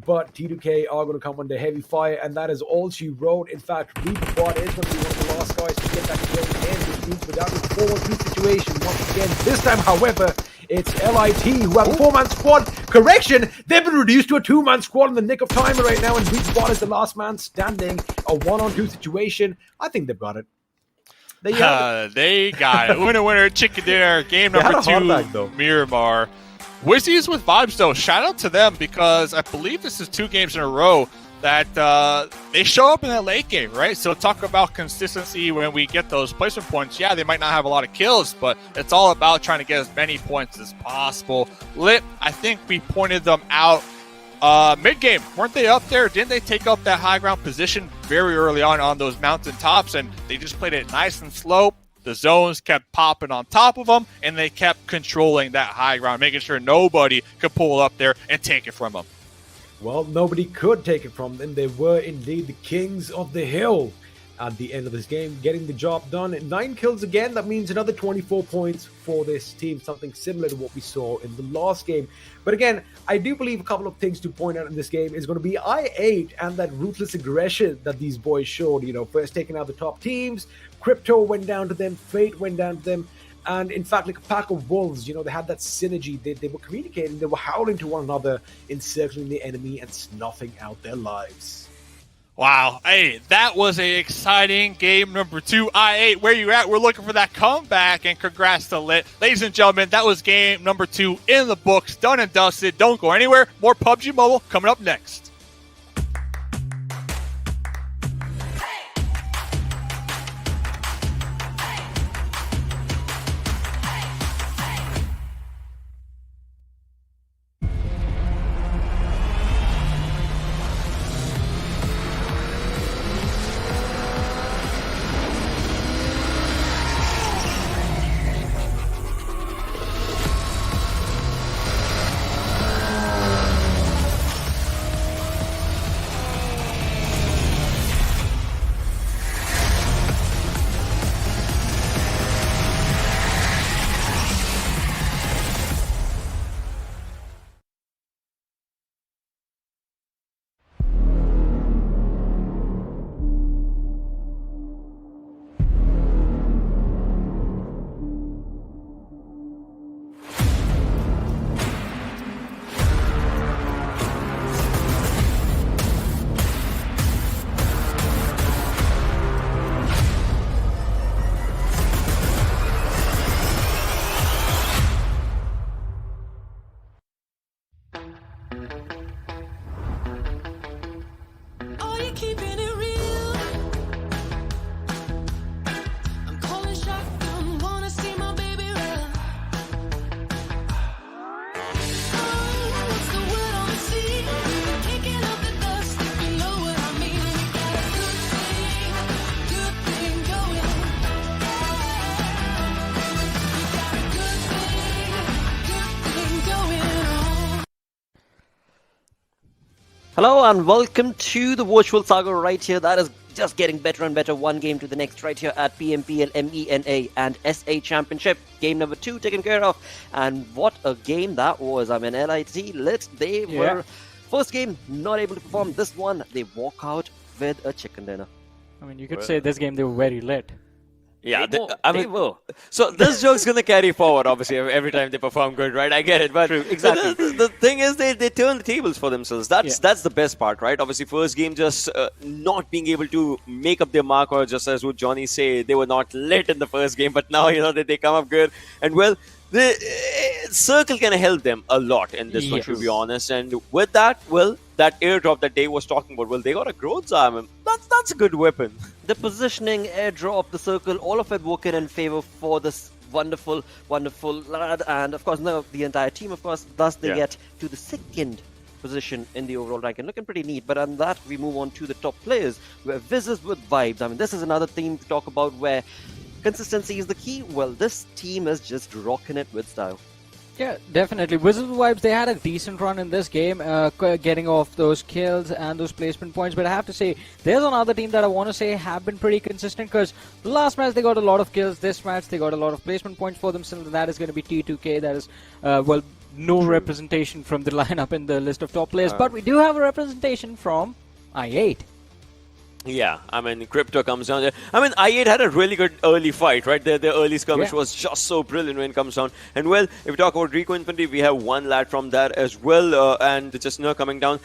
But T2K are going to come under heavy fire, and that is all she wrote. In fact, Reapbot is going to be one of the last guys to get that kill in, which means without the 4-2 situation once again. This time, however, it's LIT who have a 4-man squad. Correction, they've been reduced to a 2-man squad in the nick of time right now, and Reapbot is the last man standing. A 1-on-2 situation. I think they've got it. They got it. Winner, chicken dinner. Game number 2, Miramar. Wizzes with vibes, though. Shout out to them, because I believe this is 2 games in a row that they show up in that late game, right? So talk about consistency when we get those placement points. Yeah, they might not have a lot of kills, but it's all about trying to get as many points as possible. Lit, I think we pointed them out Mid game, weren't they up there? Didn't they take up that high ground position very early on those mountain tops? And they just played it nice and slow. The zones kept popping on top of them, and they kept controlling that high ground, making sure nobody could pull up there and take it from them. Well, nobody could take it from them. They were indeed the kings of the hill at the end of this game, getting the job done. 9 kills again, that means another 24 points for this team, something similar to what we saw in the last game. But again, I do believe a couple of things to point out in this game is going to be I8 and that ruthless aggression that these boys showed. You know, first taking out the top teams, Crypto went down to them, Fate went down to them, and in fact, like a pack of wolves, you know, they had that synergy. They were communicating, they were howling to one another, encircling the enemy and snuffing out their lives. Wow, hey, that was an exciting game number 2. I8, where you at? We're looking for that comeback, and congrats to Lit. Ladies and gentlemen, that was game number 2 in the books, done and dusted. Don't go anywhere. More PUBG Mobile coming up next. Hello and welcome to the virtual saga right here. That is just getting better and better, one game to the next right here at PMPL MENA and SA Championship. Game number 2 taken care of. And what a game that was. I mean, LIT lit. They were first game not able to perform. This one, they walk out with a chicken dinner. I mean, you could say this game they were very lit. Yeah, They were. So this joke's gonna carry forward, obviously, every time they perform good, right? I get it, but True, exactly. the thing is, they turn the tables for themselves. That's the best part, right? Obviously, first game just not being able to make up their mark, or just as would Johnny say, they were not lit in the first game, but now they come up good, and well, the circle can help them a lot in this one, to be honest. And with that, well, that airdrop that Dave was talking about, well, they got a growth arm. That's a good weapon. The positioning, airdrop, the circle, all of it working in favor for this wonderful, wonderful lad. And of course, now the entire team, of course, thus they get to the 2nd position in the overall ranking. Looking pretty neat. But on that, we move on to the top players, where Wizzes with vibes. I mean, this is another theme to talk about where consistency is the key. Well, this team is just rocking it with style. Yeah, definitely. Wizzes Vibes, they had a decent run in this game, getting off those kills and those placement points. But I have to say, there's another team that I want to say have been pretty consistent, because the last match they got a lot of kills. This match they got a lot of placement points for themselves, and that is going to be T2K. That is, well, no representation from the lineup in the list of top players. But we do have a representation from I8. Yeah, I mean, Crypto comes down there. I mean, I8 had a really good early fight, right? Their early skirmish was just so brilliant when it comes down. And well, if we talk about Rico Infantry, we have one lad from that as well. And just now coming down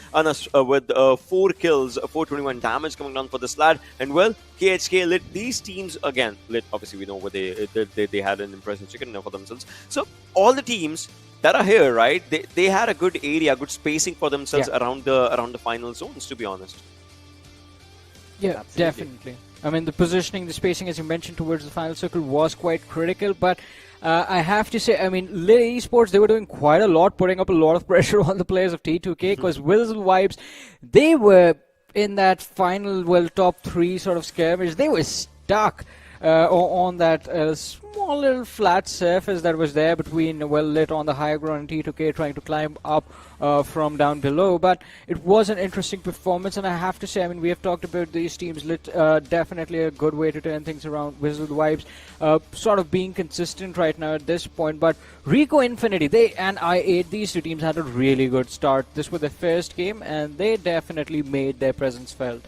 with 4 kills, 421 damage coming down for this lad. And well, KHK lit these teams again. Lit, obviously, we know what they had an impressive chicken dinner for themselves. So all the teams that are here, right? They had a good area, good spacing for themselves around the final zones, to be honest. Yeah, definitely. I mean, the positioning, the spacing, as you mentioned, towards the final circle was quite critical. But I have to say, I mean, Lit Esports, they were doing quite a lot, putting up a lot of pressure on the players of T2K, because Wizzes Vibes, they were in that final, well, top 3 sort of skirmish. They were stuck on that small little flat surface that was there between, well, Lit on the higher ground and T2K trying to climb up from down below. But it was an interesting performance, and I have to say, I mean, we have talked about these teams. Lit definitely a good way to turn things around. Wizzes Vibes sort of being consistent right now at this point. But Rico Infinity, they and I8, these two teams had a really good start. This was their first game, and they definitely made their presence felt.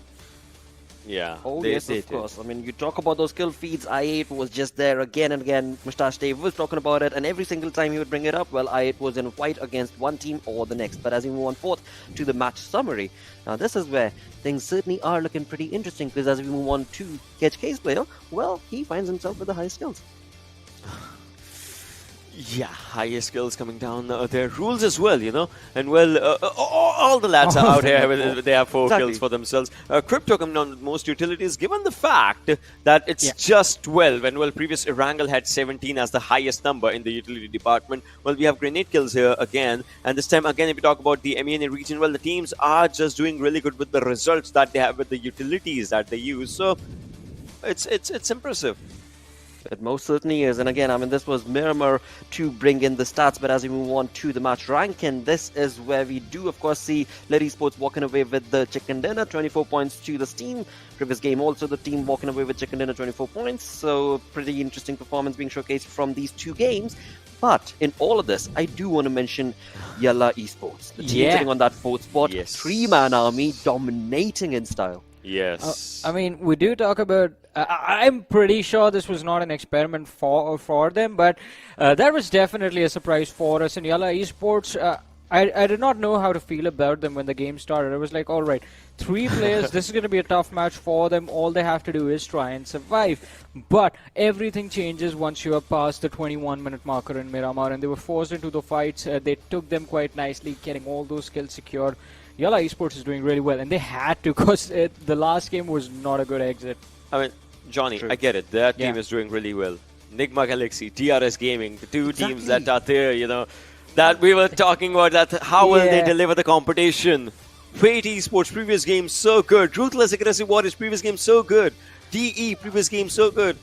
Yeah. Oh, yes, of course. I mean, you talk about those kill feeds. I8 was just there again and again. Mustache Dave was talking about it, and every single time he would bring it up, well, I8 was in a fight against one team or the next. But as we move on forth to the match summary, now this is where things certainly are looking pretty interesting, because as we move on to KHK's player, well, he finds himself with the high skills. Yeah, higher skills coming down. Their rules as well, you know. And well, all the lads are out here. They have 4 kills for themselves. Crypto coming down with most utilities, given the fact that it's just 12. And well, previous Erangel had 17 as the highest number in the utility department. Well, we have grenade kills here again. And this time, again, if we talk about the MENA region, well, the teams are just doing really good with the results that they have with the utilities that they use. So it's impressive. It most certainly is. And again, I mean, this was Miramar to bring in the stats, but as we move on to the match ranking, this is where we do, of course, see Lit Esports walking away with the chicken dinner, 24 points to the team. Previous game also, the team walking away with chicken dinner, 24 points. So pretty interesting performance being showcased from these 2 games. But in all of this, I do want to mention YALLA Esports. The team sitting on that 4th spot, 3-man army, dominating in style. Yes. I mean, we do talk about. I'm pretty sure this was not an experiment for them, but that was definitely a surprise for us. In YALLA Esports, I did not know how to feel about them when the game started. I was like, all right, 3 players, this is going to be a tough match for them. All they have to do is try and survive. But everything changes once you are past the 21-minute marker in Miramar, and they were forced into the fights. They took them quite nicely, getting all those kills secured. YALLA Esports is doing really well, and they had to, because the last game was not a good exit. I mean, Johnny, I get it. That team is doing really well. Nigma Galaxy, DRS Gaming, the 2 teams that are there, you know, that we were talking about, that how will they deliver the competition. Fate Esports, previous game, so good. Ruthless Aggressive Warriors, previous game, so good. DE, previous game, so good.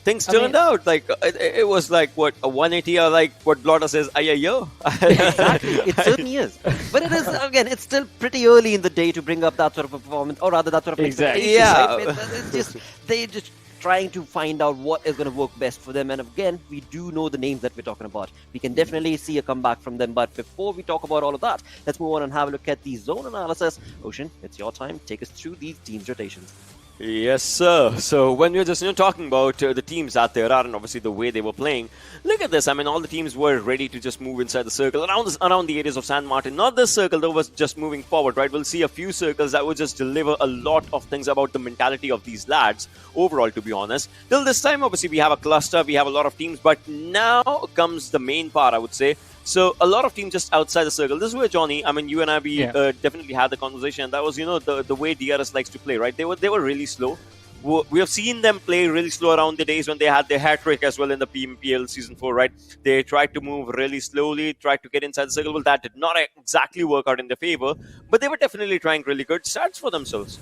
Things turned out like it was like what, a 180, or like what Blotter says, ayayo. Exactly, it certainly is. But it is, again, it's still pretty early in the day to bring up that sort of a performance, or rather that sort of expectation. Yeah, right? It's just they're just trying to find out what is going to work best for them. And again, we do know the names that we're talking about. We can definitely see a comeback from them. But before we talk about all of that, let's move on and have a look at the zone analysis. Ocean, it's your time. Take us through these teams rotations. Yes, sir. So when we're just talking about the teams that there are, and obviously the way they were playing, look at this. I mean, all the teams were ready to just move inside the circle around the areas of San Martin. Not this circle that was just moving forward, right? We'll see a few circles that will just deliver a lot of things about the mentality of these lads overall, to be honest. Till this time, obviously, we have a cluster, we have a lot of teams, but now comes the main part, I would say. So a lot of teams just outside the circle. This is where, Johnny, I mean, you and I, we definitely had the conversation. And that was, you know, the way DRS likes to play, right? They were really slow. We have seen them play really slow around the days when they had their hat trick as well in the PMPL Season 4, right? They tried to move really slowly, tried to get inside the circle. Well, that did not exactly work out in their favor, but they were definitely trying really good stats for themselves.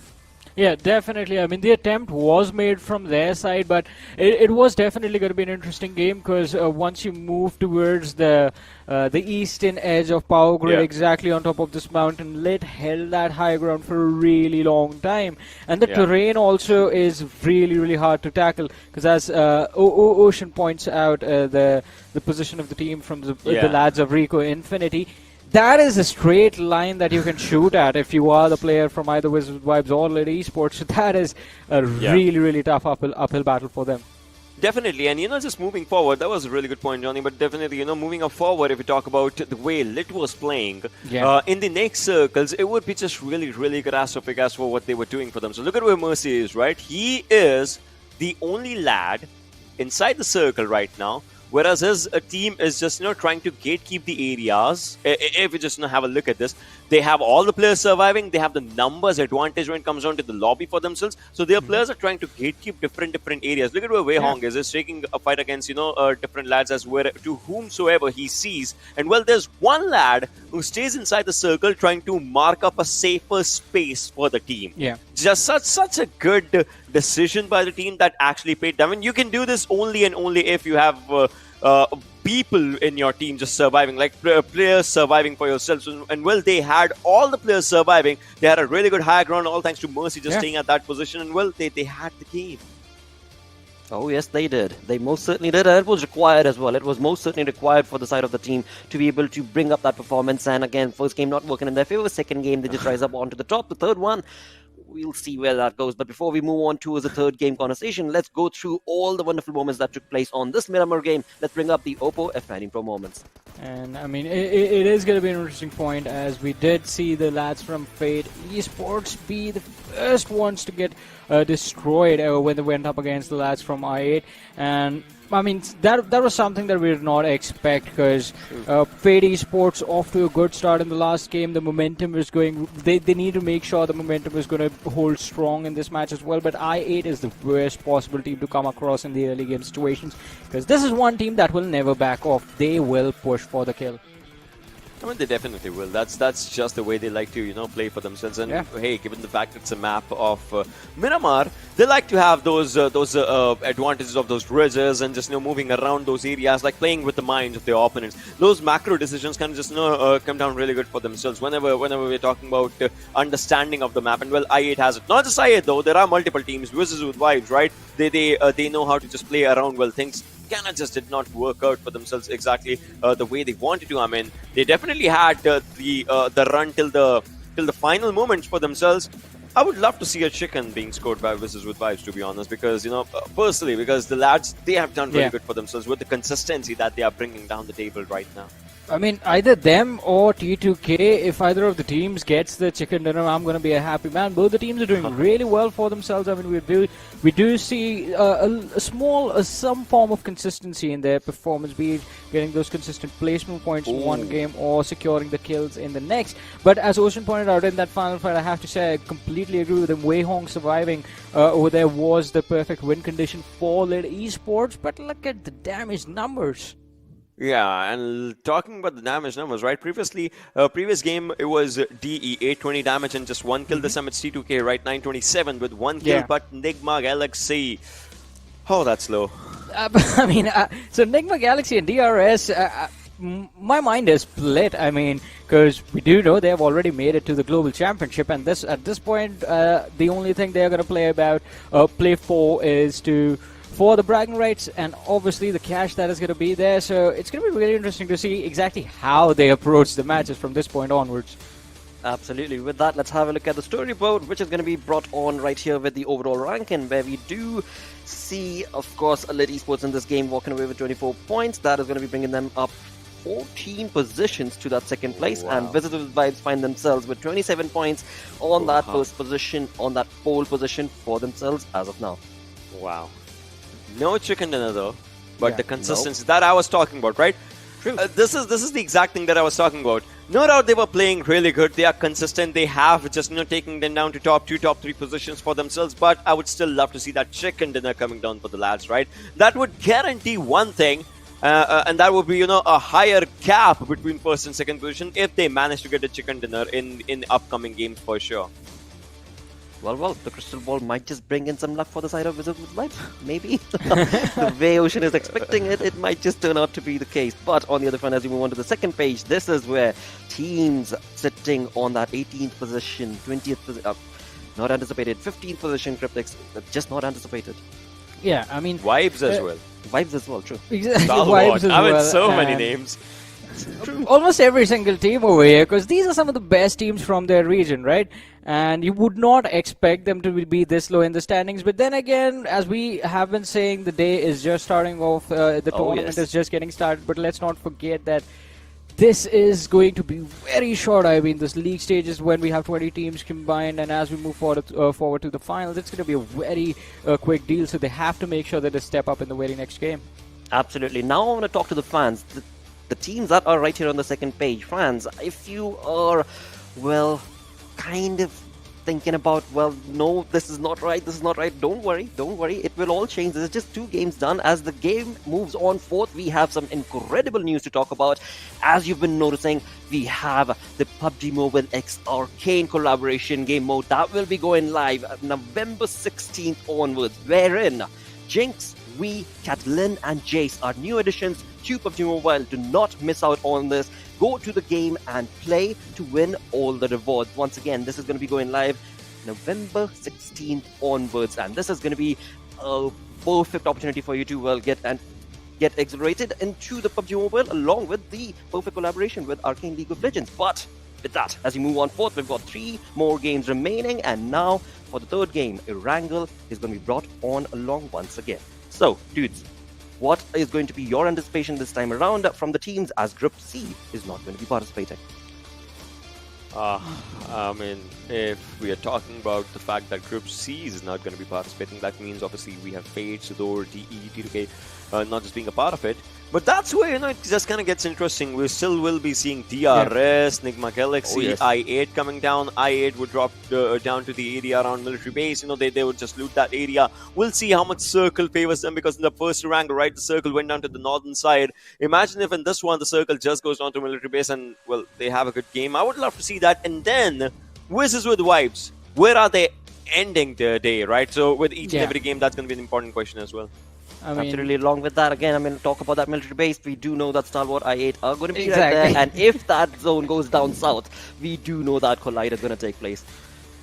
Yeah, definitely. I mean, the attempt was made from their side, but it was definitely going to be an interesting game, because once you move towards the eastern edge of Power Grid, exactly on top of this mountain, Lit held that high ground for a really long time. And the terrain also is really, really hard to tackle, because as Ocean points out, the position of the team from the lads of Rico Infinity, that is a straight line that you can shoot at if you are the player from either Wizzes Vibes or Lit Esports. So that is a really, really tough uphill battle for them. Definitely, and you know, just moving forward, that was a really good point, Johnny, but definitely, you know, moving up forward, if we talk about the way Lit was playing, in the next circles, it would be just really, really catastrophic as for what they were doing for them. So look at where Mercy is, right? He is the only lad inside the circle right now, whereas his team is just, you know, trying to gatekeep the areas. If you just have a look at this, They have all the players surviving. They have the numbers advantage when it comes down to the lobby for themselves. So their players are trying to gatekeep different areas. Look at where Wei Hong is. He's taking a fight against, different lads as where to whomsoever he sees. And well, there's one lad who stays inside the circle trying to mark up a safer space for the team. Yeah. Just such a good decision by the team that actually paid. I mean, you can do this only and only if you have people in your team just surviving, like players surviving for yourselves. And well, they had all the players surviving. They had a really good high ground, all thanks to Mercy just staying at that position. And well, they had the game. Oh, yes, they did. They most certainly did. And it was required as well. It was most certainly required for the side of the team to be able to bring up that performance. And again, first game not working in their favor. Second game, they just rise up onto the top. The third one, we'll see where that goes. But before we move on towards the third game conversation, let's go through all the wonderful moments that took place on this Miramar game. Let's bring up the Oppo F19 Pro moments. And I mean, it is going to be an interesting point, as we did see the lads from Fate Esports be the first ones to get destroyed when they went up against the lads from I8. And I mean, that was something that we did not expect, because Fate Esports off to a good start in the last game. The momentum is going. They need to make sure the momentum is going to hold strong in this match as well. But I8 is the worst possible team to come across in the early game situations, because this is one team that will never back off. They will push for the kill. I mean, they definitely will. That's just the way they like to, play for themselves. And hey, given the fact it's a map of Miramar, they like to have those advantages of those ridges and just moving around those areas, like playing with the minds of their opponents. Those macro decisions can just come down really good for themselves. Whenever we're talking about understanding of the map, and well, I8 has it. Not just I8 though. There are multiple teams. Wizzes with vibes, right? They know how to just play around. Well, things kind of just did not work out for themselves exactly the way they wanted to. I mean, they definitely had the run till the final moments for themselves. I would love to see a chicken being scored by Wizzes with vibes, to be honest, because personally, because the lads, they have done really good for themselves with the consistency that they are bringing down the table right now. I mean, either them or T2K, if either of the teams gets the chicken dinner, I'm going to be a happy man. Both the teams are doing really well for themselves. I mean, we do see some form of consistency in their performance, be it getting those consistent placement points in one game or securing the kills in the next. But as Ocean pointed out in that final fight, I have to say I completely agree with him. Wei Hong surviving over there was the perfect win condition for Lid Esports, but look at the damage numbers. Yeah, and talking about the damage numbers, right? Previous game, it was DE, 820 damage and just one kill. This time it's T2K, right? 927 with one kill, but Nigma Galaxy, oh, that's low. I mean, so Nigma Galaxy and DRS, my mind is split. I mean, because we do know they have already made it to the global championship, and at this point, the only thing they're going to play for is for the bragging rights and obviously the cash that is going to be there. So it's going to be really interesting to see exactly how they approach the matches from this point onwards. Absolutely. With that, let's have a look at the storyboard, which is going to be brought on right here with the overall ranking, where we do see, of course, Elite Esports in this game walking away with 24 points. That is going to be bringing them up 14 positions to that second place, and Wizzes with Vibes find themselves with 27 points on that first position, on that pole position for themselves as of now. Wow. No chicken dinner though, but the consistency that I was talking about, right? True. This is the exact thing that I was talking about. No doubt they were playing really good. They are consistent. They have just taking them down to top 2, top 3 positions for themselves. But I would still love to see that chicken dinner coming down for the lads, right? That would guarantee one thing, and that would be a higher gap between first and second position if they manage to get a chicken dinner in upcoming games for sure. Well, the crystal ball might just bring in some luck for the side of Wizzes with Vibes. Maybe. The way Ocean is expecting it, it might just turn out to be the case. But on the other front, as we move on to the second page, this is where teams sitting on that 18th position, 20th position, not anticipated, 15th position, Cryptics, just not anticipated. Yeah, I mean... Vibes as well. Vibes as well, true. Exactly, Vibes as well. I mean, so many names. Almost every single team over here, because these are some of the best teams from their region, right? And you would not expect them to be this low in the standings. But then again, as we have been saying, the day is just starting off. The tournament is just getting started. But let's not forget that this is going to be very short. I mean, this league stage is when we have 20 teams combined. And as we move forward to the finals, it's going to be a very quick deal. So they have to make sure that they step up in the very next game. Absolutely. Now I want to talk to the fans. The teams that are right here on the second page. Fans, if you are well, kind of thinking about, well, no, this is not right, don't worry, it will all change. This is just 2 games done. As the game moves on forth, we have some incredible news to talk about. As you've been noticing, we have the PUBG Mobile X Arcane collaboration game mode that will be going live November 16th onwards, wherein Jinx, Wee, Catalin and Jace are new additions to PUBG Mobile. Do not miss out on this. Go to the game and play to win all the rewards. Once again, this is going to be going live November 16th onwards, and this is going to be a perfect opportunity for you to get exhilarated into the PUBG Mobile, along with the perfect collaboration with Arcane League of Legends. But with that, as you move on forth, we've got 3 more games remaining, and now for the 3rd game, Erangel is going to be brought on along once again. So, dudes, what is going to be your anticipation this time around from the teams, as Group C is not going to be participating? I mean, if we are talking about the fact that Group C is not going to be participating, that means obviously we have Fate, SUDOR, DE, T2K not just being a part of it. But that's where, you know, it just kind of gets interesting. We still will be seeing DRS, Nigma Galaxy, I8 coming down. I8 would drop down to the area around military base. You know, they would just loot that area. We'll see how much Circle favors them, because in the first Erangel, right, the Circle went down to the northern side. Imagine if in this one, the Circle just goes down to military base and, well, they have a good game. I would love to see that. And then, Wizzes with Vibes. Where are they ending their day, right? So, with each and every game, that's going to be an important question as well. I mean, absolutely. Along with that, again, I mean, talk about that military base. We do know that Stalwart I8 are going to be right there, and if that zone goes down south, we do know that collide is going to take place.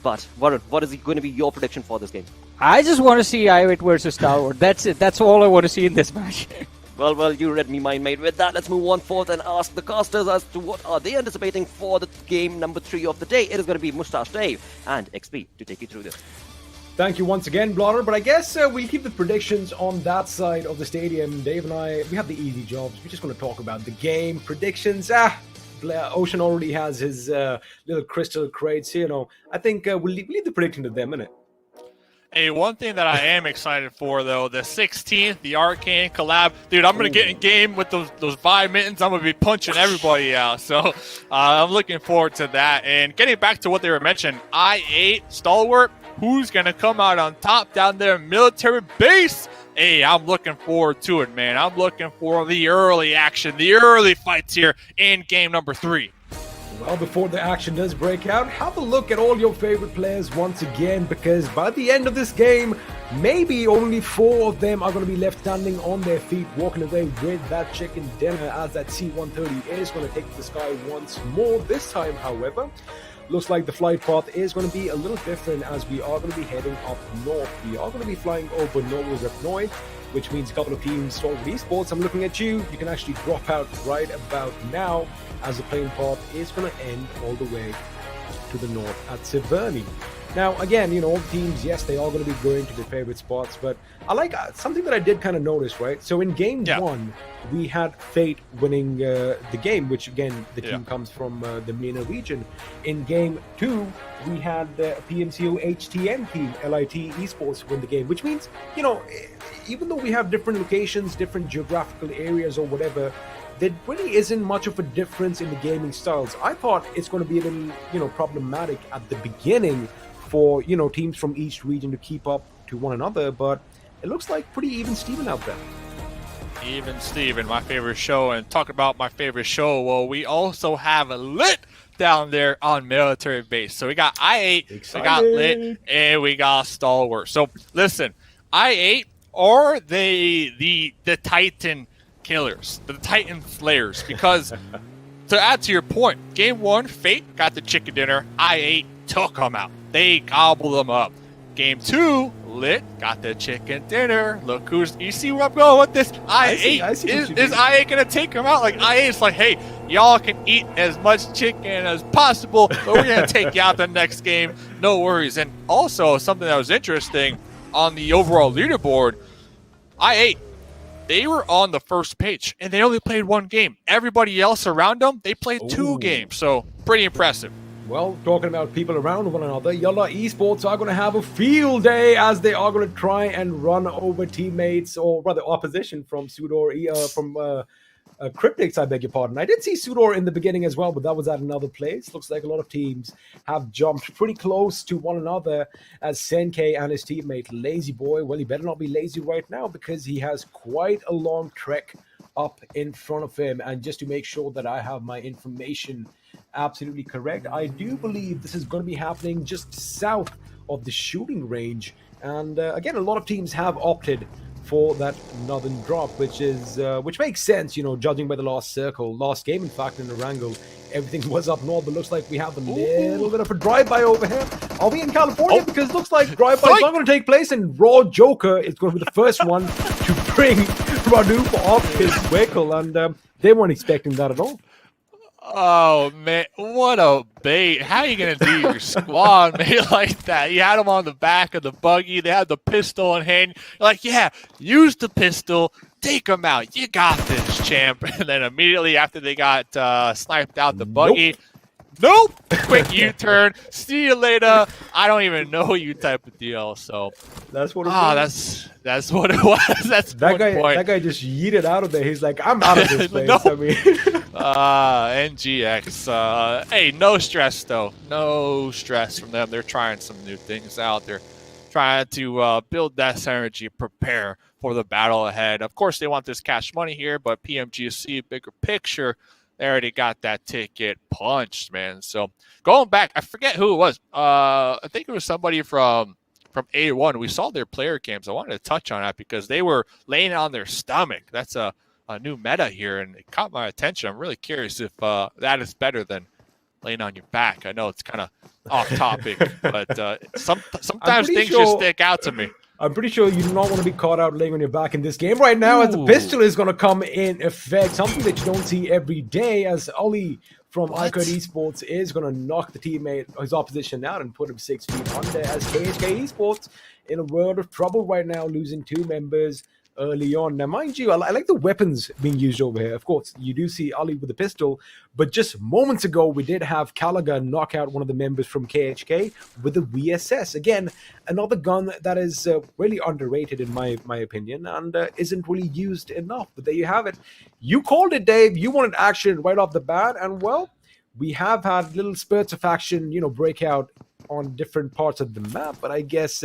But Varun, what is going to be your prediction for this game? I just want to see I8 versus Stalwart. That's it. That's all I want to see in this match. Well, you read me mind, mate. With that, let's move on forth and ask the casters as to what are they anticipating for the game number 3 of the day. It is going to be Mustache Dave and XP to take you through this. Thank you once again, Blotter. But I guess we'll keep the predictions on that side of the stadium. Dave and I, we have the easy jobs. We're just going to talk about the game predictions. Ocean already has his little crystal crates. You know, I think we'll leave the prediction to them, innit? Hey, one thing that I am excited for, though, the 16th, the Arcane collab. Dude, I'm going to get in game with those 5 mittens. I'm going to be punching everybody out. So I'm looking forward to that. And getting back to what they were mentioning, I8, Stalwart, who's going to come out on top down there in military base? Hey, I'm looking forward to it, man. I'm looking for the early action, the early fights here in game number 3. Well, before the action does break out, have a look at all your favorite players once again, because by the end of this game, maybe only 4 of them are going to be left standing on their feet, walking away with that chicken dinner, as that C-130 is going to take to the sky once more. This time, however, looks like the flight path is going to be a little different, as we are going to be heading up north. We are going to be flying over Novo Repnoid, which means a couple of teams, Stalwart Esports, I'm looking at you. You can actually drop out right about now, as the plane path is going to end all the way to the north at Severny. Now, again, you know, all the teams, yes, they are going to be going to their favorite spots, but I like something that I did kind of notice, right? So in game 1, we had Fate winning the game, which again, the team comes from the MENA region. In game 2, we had the PMCO HTN team, LIT Esports, win the game, which means, you know, even though we have different locations, different geographical areas or whatever, there really isn't much of a difference in the gaming styles. I thought it's going to be a little, you know, problematic at the beginning for, you know, teams from each region to keep up to one another, but it looks like pretty even Steven out there. Even Steven, my favorite show. And talk about my favorite show, well, we also have a Lit down there on military base. So we got I8, we got Lit, and we got Stalwart. So listen, I8 are the Titan killers, the Titan slayers, because to add to your point, game 1, Fate got the chicken dinner, I8 took them out. They gobbled them up. Game 2, Lit got the chicken dinner. Look who's, you see where I'm going with this? I8, is I8 gonna take them out? Like, I8 is like, hey, y'all can eat as much chicken as possible, but we're gonna take you out the next game, no worries. And also, something that was interesting on the overall leaderboard, I8, they were on the first page, and they only played 1 game. Everybody else around them, they played 2 games, so pretty impressive. Well, talking about people around one another, YALLA Esports are going to have a field day, as they are going to try and run over teammates, or rather opposition, from SUDOR, from Cryptics, I beg your pardon. I did see SUDOR in the beginning as well, but that was at another place. Looks like a lot of teams have jumped pretty close to one another as Senke and his teammate Lazy Boy. Well, he better not be lazy right now because he has quite a long trek up in front of him. And just to make sure that I have my information absolutely correct, I do believe this is going to be happening just south of the shooting range. And again, a lot of teams have opted for that northern drop, which makes sense, judging by the last game, in fact, in Erangel, everything was up north, but looks like we have a little bit of a drive-by over here. Are we in California? Because looks like drive-by is not going to take place, and Raw Joker is going to be the first one to bring Radu off his vehicle, and they weren't expecting that at all. Oh, man, what a bait. How are you going to do your squad, mate, like that? You had them on the back of the buggy. They had the pistol in hand. You're like, yeah, use the pistol. Take them out. You got this, champ. And then immediately after they got sniped out the buggy, nope. Quick U-turn. See you later. I don't even know you type of deal. So that's what it was. That's what it was. That's that guy. Point. That guy just yeeted out of there. He's like, I'm out of this place. No. I mean, NGX. Hey, no stress though. No stress from them. They're trying some new things out. They're trying to build that synergy, prepare for the battle ahead. Of course, they want this cash money here, but PMGC, bigger picture, they already got that ticket punched, man. So going back, I forget who it was. I think it was somebody from A1. We saw their player cams. I wanted to touch on that because they were laying on their stomach. That's a new meta here, and it caught my attention. I'm really curious if that is better than laying on your back. I know it's kind of off topic, but sometimes things just stick out to me. I'm pretty sure you do not want to be caught out laying on your back in this game right now, as the pistol is going to come in effect, something that you don't see every day, as Ollie from KHK Esports is going to knock the teammate, his opposition out, and put him 6 feet under, as KHK Esports in a world of trouble right now, losing 2 members early on. Now, mind you, I like the weapons being used over here. Of course, you do see Ali with the pistol, but just moments ago, we did have Gallagher knock out one of the members from KHK with the VSS. Again, another gun that is really underrated in my opinion, and isn't really used enough. But there you have it. You called it, Dave. You wanted action right off the bat, and well, we have had little spurts of action, break out on different parts of the map, but I guess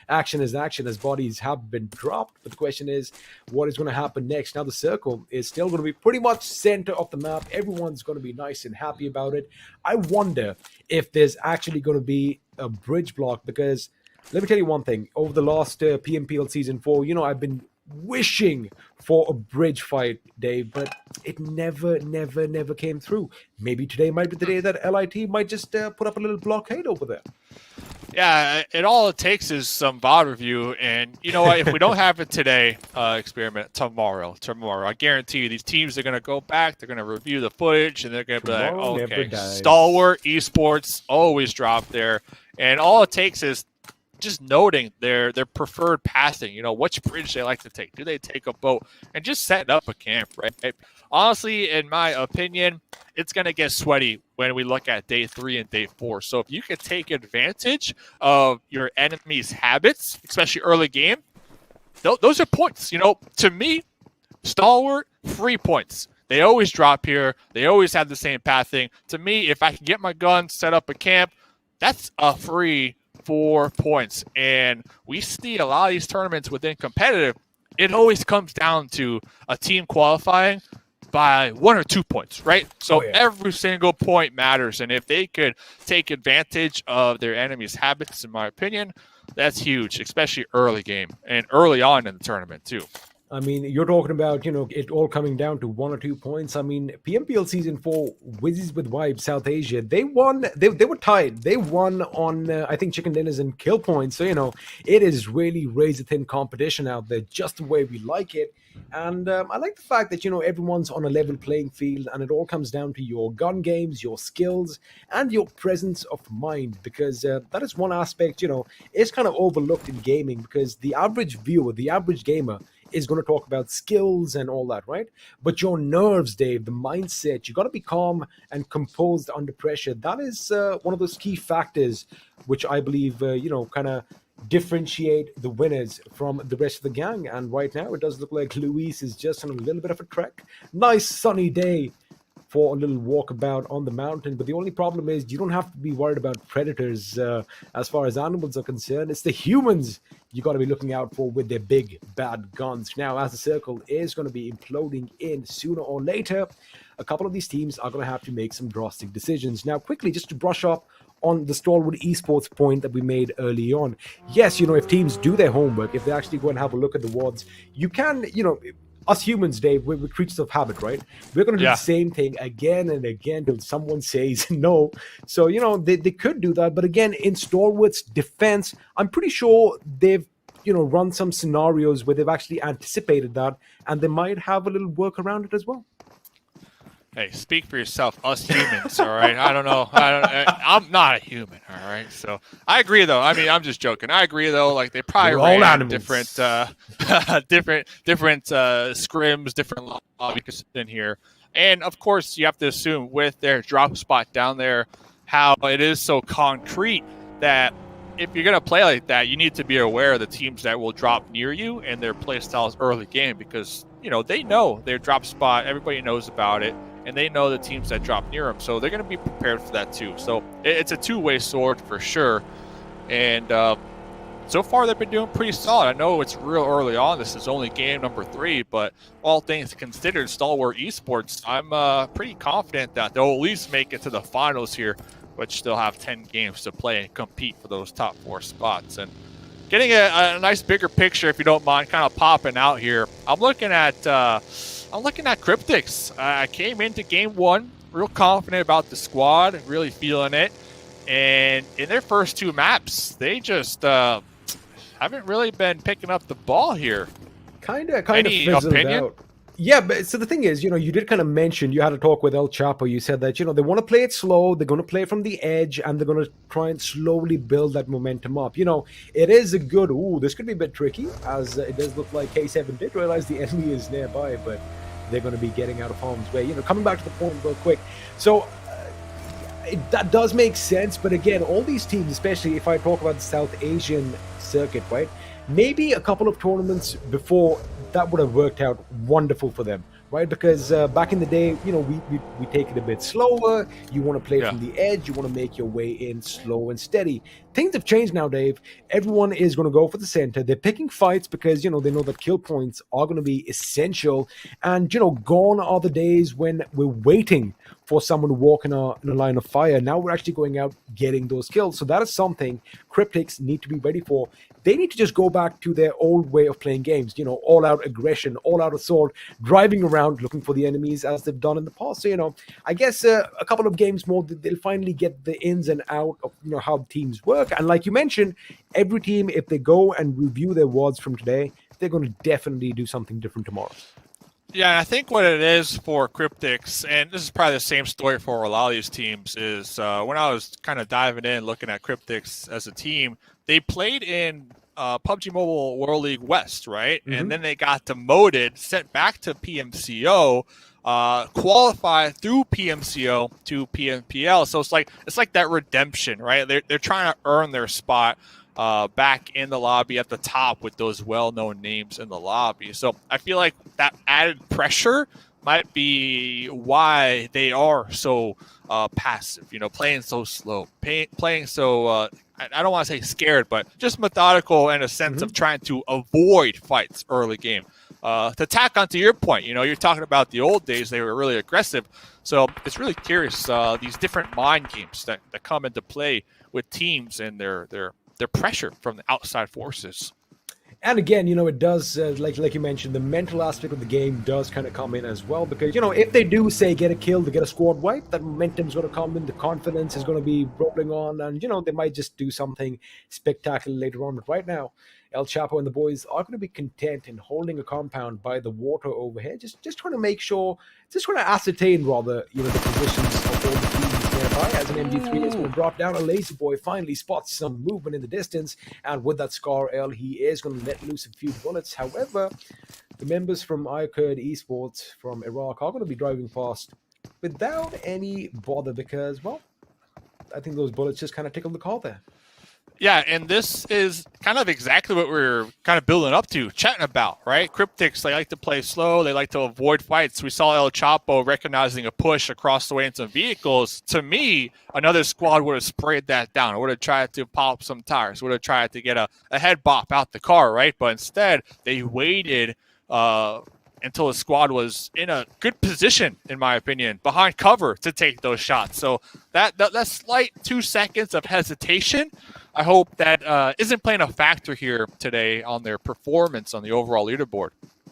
action is action as bodies have been dropped. But the question is, what is going to happen next? Now the circle is still going to be pretty much center of the map. Everyone's going to be nice and happy about it. I wonder if there's actually going to be a bridge block, because let me tell you one thing. Over the last PMPL Season 4, I've been wishing for a bridge fight, Dave, but it never came through. Maybe today might be the day that LIT might just put up a little blockade over there. Yeah, it takes is some VOD review, and you know what? If we don't have it today, experiment tomorrow. I guarantee you, these teams are going to go back, they're going to review the footage, and they're going to be like, okay, Stalwart Esports always drop there, and all it takes is just noting their preferred passing, which bridge they like to take. Do they take a boat? And just setting up a camp, right? Honestly, in my opinion, it's going to get sweaty when we look at day 3 and day 4. So if you could take advantage of your enemy's habits, especially early game, those are points. To me, Stalwart, 3 points. They always drop here. They always have the same pathing. To me, if I can get my gun, set up a camp, that's a free 4 points. And we see a lot of these tournaments within competitive, it always comes down to a team qualifying by 1 or 2 points, right? So every single point matters. And if they could take advantage of their enemy's habits, in my opinion, that's huge, especially early game and early on in the tournament too. I mean, you're talking about, it all coming down to 1 or 2 points. I mean, PMPL Season 4, Wizzes with Vibe, South Asia, they won. They were tied. They won on, I think, chicken dinners and kill points. So, it is really razor-thin competition out there, just the way we like it. And I like the fact that, everyone's on a level playing field, and it all comes down to your gun games, your skills, and your presence of mind, because that is one aspect, is kind of overlooked in gaming, because the average viewer, the average gamer, is going to talk about skills and all that, right? But your nerves, Dave, the mindset, you got to be calm and composed under pressure. That is one of those key factors which I believe, kind of differentiate the winners from the rest of the gang. And right now, it does look like Luis is just on a little bit of a trek. Nice sunny day for a little walkabout on the mountain. But the only problem is you don't have to be worried about predators as far as animals are concerned. It's the humans you got to be looking out for with their big bad guns. Now, as the circle is going to be imploding in sooner or later, a couple of these teams are going to have to make some drastic decisions. Now, quickly, just to brush up on the Stalwart Esports point that we made early on. Yes, if teams do their homework, if they actually go and have a look at the WODs, you can, us humans, Dave, we're creatures of habit, right? We're going to do the same thing again and again till someone says no. So, they could do that. But again, in Stalwart's defense, I'm pretty sure they've, run some scenarios where they've actually anticipated that, and they might have a little work around it as well. Hey, speak for yourself, us humans, all right? I don't know. I'm not a human, all right? So I agree, though. I mean, I'm just joking. I agree, though. Like, they probably ran different scrims, different lobbies in here. And, of course, you have to assume with their drop spot down there how it is so concrete that if you're going to play like that, you need to be aware of the teams that will drop near you and their play styles early game because, they know their drop spot. Everybody knows about it. And they know the teams that drop near them. So they're going to be prepared for that too. So it's a two-way sword for sure. And so far they've been doing pretty solid. I know it's real early on. This is only game number 3. But all things considered, Stalwart Esports, I'm pretty confident that they'll at least make it to the finals here, which they'll have 10 games to play and compete for those top 4 spots. And getting a nice bigger picture, if you don't mind, kind of popping out here. I'm looking at Cryptics. I came into game 1 real confident about the squad, really feeling it. And in their first 2 maps, they just haven't really been picking up the ball here. Kind of Any fizzled opinion? out. Yeah, but so the thing is, you did kind of mention, you had a talk with El Chapo. You said that, they want to play it slow. They're going to play from the edge, and they're going to try and slowly build that momentum up. It is a good, this could be a bit tricky, as it does look like K7 did realize the enemy is nearby, but they're going to be getting out of harm's way. Coming back to the point real quick. So that does make sense, but again, all these teams, especially if I talk about the South Asian circuit, right? Maybe a couple of tournaments before, that would have worked out wonderful for them, right? Because back in the day, we take it a bit slower. You want to play from the edge. You want to make your way in slow and steady. Things have changed now, Dave. Everyone is going to go for the center. They're picking fights because, they know that kill points are going to be essential. And, gone are the days when we're waiting for someone to walk in a line of fire. Now we're actually going out getting those kills. So that is something Cryptics need to be ready for. They need to just go back to their old way of playing games, all out aggression, all out assault, driving around looking for the enemies as they've done in the past. So, I guess a couple of games more, they'll finally get the ins and out of, how teams work. And like you mentioned, every team, if they go and review their WODs from today, they're going to definitely do something different tomorrow. Yeah, and I think what it is for Cryptics, and this is probably the same story for a lot of these teams, is when I was kind of diving in, looking at Cryptics as a team, they played in PUBG Mobile World League West, right? Mm-hmm. And then they got demoted, sent back to PMCO, qualified through PMCO to PMPL. So it's like that redemption, right? They're trying to earn their spot back in the lobby at the top with those well-known names in the lobby. So I feel like that added pressure might be why they are so passive, playing so slow, playing so, I don't want to say scared, but just methodical in a sense of trying to avoid fights early game. To tack onto your point, you're talking about the old days, they were really aggressive. So it's really curious, these different mind games that come into play with teams and their pressure from the outside forces. And again, it does, like you mentioned, the mental aspect of the game does kind of come in as well. Because, if they do, say, get a kill, to get a squad wipe, that momentum's going to come in, the confidence is going to be rolling on, and, they might just do something spectacular later on. But right now, El Chapo and the boys are going to be content in holding a compound by the water overhead, just trying to make sure, just trying to ascertain, rather, the positions of all the teams nearby. As an MG3 is going to drop down, a lazy boy finally spots some movement in the distance, and with that Scar L, he is going to let loose a few bullets. However, the members from KHK Esports from Iraq are going to be driving past without any bother because, well, I think those bullets just kind of tickled the car there. Yeah, and this is kind of exactly what we're kind of building up to, chatting about, right? Cryptics, they like to play slow. They like to avoid fights. We saw El Chapo recognizing a push across the way into vehicles. To me, another squad would have sprayed that down. Would have tried to pop some tires. Would have tried to get a head bop out the car, right? But instead, they waited until the squad was in a good position, in my opinion, behind cover to take those shots. So that slight 2 seconds of hesitation, I hope that isn't playing a factor here today on their performance on the overall leaderboard.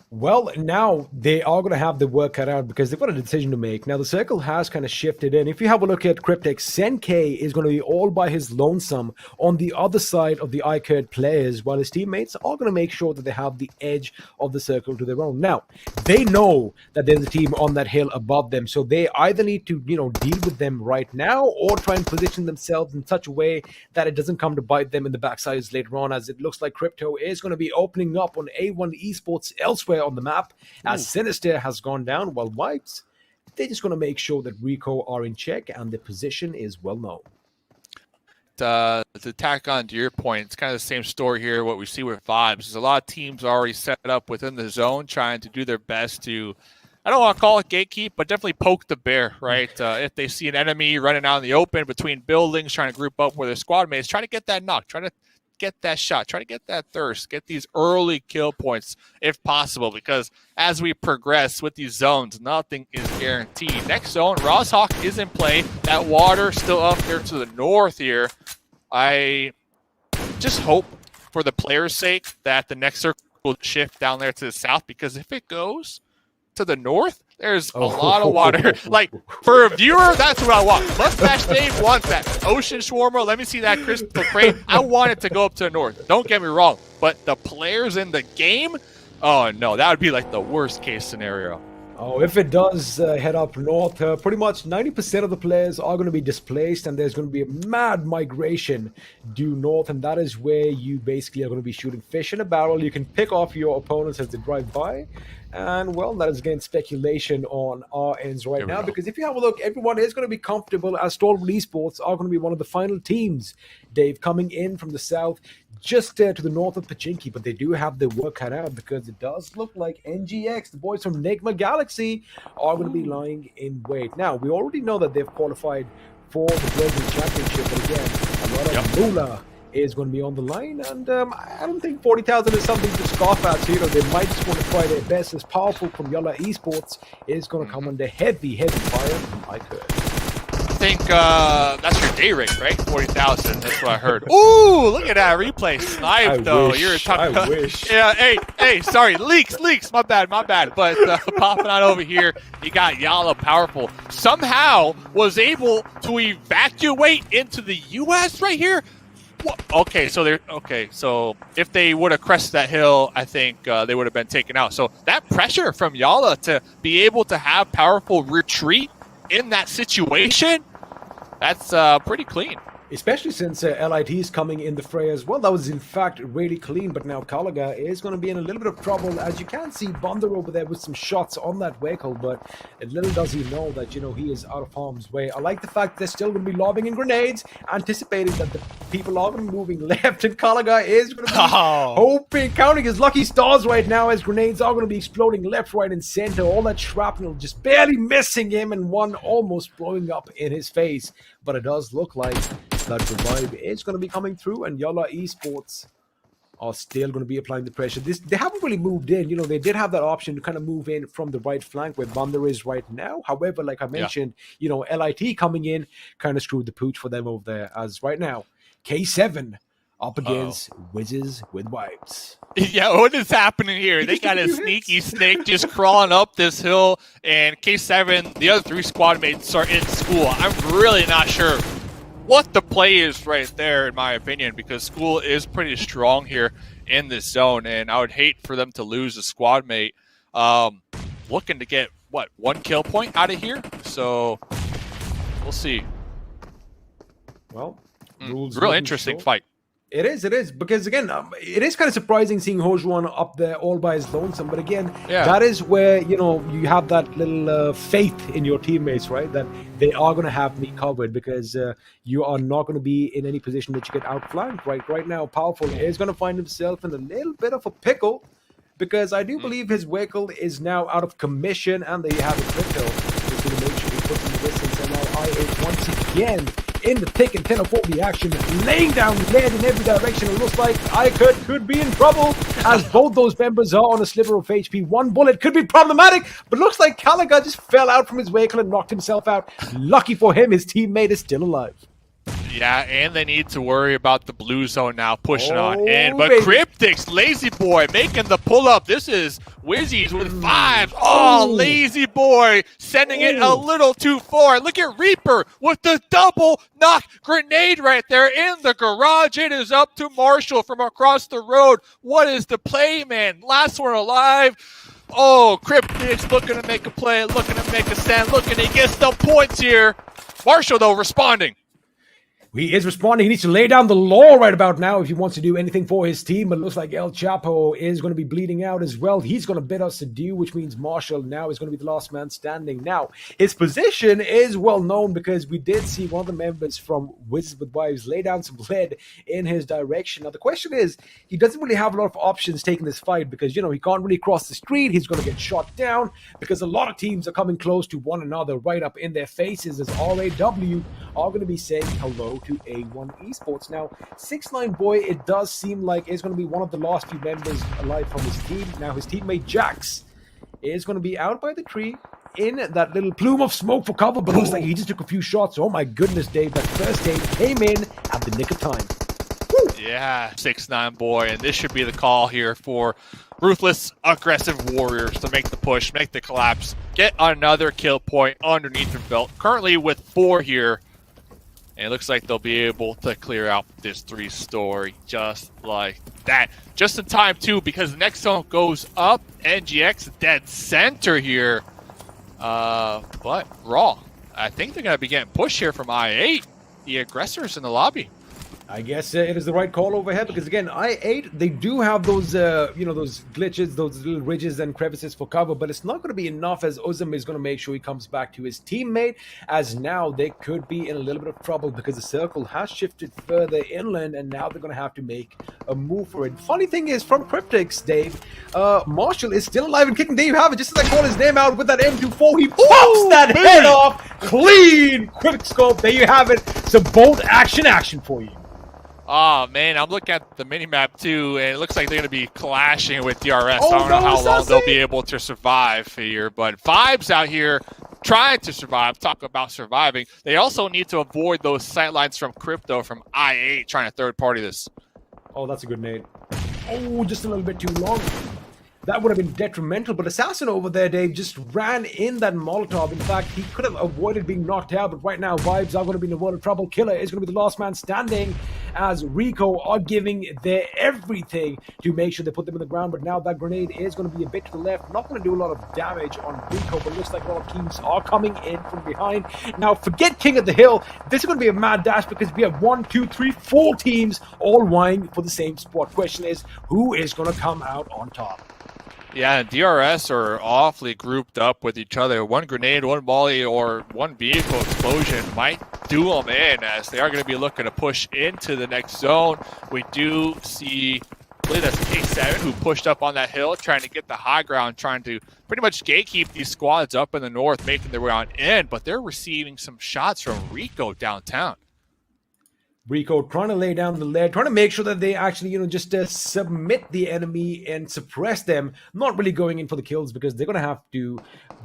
Well, now they are going to have the work cut out because they've got a decision to make. Now, the circle has kind of shifted in. If you have a look at Cryptics, Senke is going to be all by his lonesome on the other side of the ICURD players, while his teammates are going to make sure that they have the edge of the circle to their own. Now, they know that there's a team on that hill above them, so they either need to, deal with them right now or try and position themselves in such a way that it doesn't come to bite them in the backsides later on, as it looks like Crypto is going to be opening up on A1 Esports elsewhere on the map, as Sinister has gone down, while Wipes, they're just going to make sure that Rico are in check and the position is well known. To tack on to your point, it's kind of the same story here, what we see with Vibes. There's a lot of teams already set up within the zone trying to do their best to, I don't want to call it gatekeep, but definitely poke the bear, right? If they see an enemy running out in the open between buildings, trying to group up with their squad mates, try to get that knock, try to get that shot, try to get that thirst, get these early kill points if possible, because as we progress with these zones, nothing is guaranteed. Next zone, Rozhawk is in play. That water still up there to the north here. I just hope for the players' sake that the next circle will shift down there to the south, because if it goes to the north, there's a lot of water. Like, for a viewer, that's what I want. Mustache Dave wants that. Ocean Shawarma, let me see that crystal crate. I want it to go up to the north. Don't get me wrong. But the players in the game, oh no, that would be like the worst case scenario. Oh, if it does head up north, pretty much 90% of the players are going to be displaced, and there's going to be a mad migration due north, and that is where you basically are going to be shooting fish in a barrel. You can pick off your opponents as they drive by, and well, that is again speculation on our ends right now, because if you have a look, everyone is going to be comfortable, as Stalwart Esports are going to be one of the final teams, Dave, coming in from the south, just to the north of Pachinki, but they do have their work cut out, because it does look like NGX, the boys from Enigma Galaxy, are going to be lying in wait. Now, we already know that they've qualified for the Global Championship, but again, a lot of moolah is going to be on the line, and I don't think 40,000 is something to scoff at. So, they might just want to try their best. As Powerful from YALLA Esports is going to come under heavy fire from ICURD. I think that's your day rate, right? 40,000. That's what I heard. Ooh, look at that replay snipe, though. You're talking. I wish. Yeah. Hey. Sorry, leaks. My bad. But popping on over here, you got YALLA Powerful. Somehow was able to evacuate into the U.S. right here. Okay, so if they would have crested that hill, I think they would have been taken out. So that pressure from YALLA to be able to have Powerful retreat in that situation, that's pretty clean. Especially since LIT is coming in the fray as well. That was in fact really clean, but now Kalaga is going to be in a little bit of trouble. As you can see, Bonder over there with some shots on that vehicle, but little does he know that, he is out of harm's way. I like the fact they're still going to be lobbing in grenades, anticipating that the people are going to be moving left, and Kalaga is going to be hoping, counting his lucky stars right now, as grenades are going to be exploding left, right, and center. All that shrapnel just barely missing him, and one almost blowing up in his face. But it does look like that revive is going to be coming through, and YALLA Esports are still going to be applying the pressure. They haven't really moved in. They did have that option to kind of move in from the right flank where Banda is right now. However, like I mentioned, LIT coming in kind of screwed the pooch for them over there, as right now, K7 up against Wizzes with Wipes. Yeah, what is happening here? They got a sneaky snake just crawling up this hill, and K7, the other three squad mates are in school. I'm really not sure what the play is right there, in my opinion, because school is pretty strong here in this zone, and I would hate for them to lose a squad mate. Looking to get, one kill point out of here? So, we'll see. Well, rules real interesting fight. It is, because again, it is kind of surprising seeing Hojuan up there all by his lonesome. But again, that is where, you know, you have that little faith in your teammates, right? That they are going to have me covered, because you are not going to be in any position that you get outflanked. Right now, Powerful is going to find himself in a little bit of a pickle, because I do believe his vehicle is now out of commission, and there you have it. Crypto is going to make sure he puts in the distance, and now I8 once again in the thick and thin of all the action, laying down lead in every direction. It looks like IKUT could be in trouble, as both those members are on a sliver of HP. One bullet could be problematic, but looks like Caliga just fell out from his vehicle and knocked himself out. Lucky for him, his teammate is still alive. Yeah, and they need to worry about the blue zone now pushing on in. But Cryptics, Lazy Boy, making the pull-up. This is Wizzes with 5. Oh, Lazy Boy sending it a little too far. Look at Reaper with the double knock grenade right there in the garage. It is up to Marshall from across the road. What is the play, man? Last one alive. Oh, Cryptics looking to make a play, looking to make a stand, looking to get some points here. Marshall, though, responding. He is responding. He needs to lay down the law right about now if he wants to do anything for his team. But it looks like El Chapo is going to be bleeding out as well. He's going to bid us adieu, which means Marshall now is going to be the last man standing. Now, his position is well known, because we did see one of the members from Wizzes with Wives lay down some lead in his direction. Now, the question is, he doesn't really have a lot of options taking this fight, because, you know, he can't really cross the street. He's going to get shot down, because a lot of teams are coming close to one another right up in their faces, as RAW are going to be saying hello to A1 Esports. Now, 6ix9ine Boy, it does seem like is going to be one of the last few members alive from his team. Now, his teammate Jax is going to be out by the tree in that little plume of smoke for cover, but looks like he just took a few shots. Oh my goodness, Dave, that first aid came in at the nick of time. Yeah, 6ix9ine Boy, and this should be the call here for Ruthless, aggressive Warriors to make the push, make the collapse, get another kill point underneath their belt. Currently with 4 here. And it looks like they'll be able to clear out this 3-story just like that. Just in time, too, because the next zone goes up. NGX dead center here. But Raw, I think they're going to be getting pushed here from I8. The aggressors in the lobby. I guess it is the right call overhead, because again, I8, they do have those, you know, those glitches, those little ridges and crevices for cover, but it's not going to be enough, as Uzum is going to make sure he comes back to his teammate, as now they could be in a little bit of trouble, because the circle has shifted further inland, and now they're going to have to make a move for it. Funny thing is, from Cryptics, Dave, Marshall is still alive and kicking. There you have it, just as I call his name out with that M24, he pops that head off, clean, quick scope. There you have it, some bolt action for you. Oh, man, I'm looking at the minimap, too, and it looks like they're going to be clashing with DRS. I don't know how long they'll be able to survive here, but Vibes out here trying to survive, talk about surviving. They also need to avoid those sightlines from Crypto, from I8, trying to third-party this. Oh, that's a good nade. Oh, just a little bit too long. That would have been detrimental, but Assassin over there, Dave, just ran in that Molotov. In fact, he could have avoided being knocked out, but right now, Vibes are going to be in the world of trouble. Killer is going to be the last man standing, as Rico are giving their everything to make sure they put them in the ground, but now that grenade is going to be a bit to the left. Not going to do a lot of damage on Rico, but it looks like a lot of teams are coming in from behind. Now, forget King of the Hill. This is going to be a mad dash, because we have 1, 2, 3, 4 teams all vying for the same spot. Question is, who is going to come out on top? Yeah, and DRS are awfully grouped up with each other. One grenade, one volley, or one vehicle explosion might do them in, as they are going to be looking to push into the next zone. We do see, I believe that's K7, who pushed up on that hill, trying to get the high ground, trying to pretty much gatekeep these squads up in the north, making their way on in, but they're receiving some shots from Rico downtown. Rico trying to lay down the lead, trying to make sure that they actually, you know, just submit the enemy and suppress them, not really going in for the kills, because they're going to have to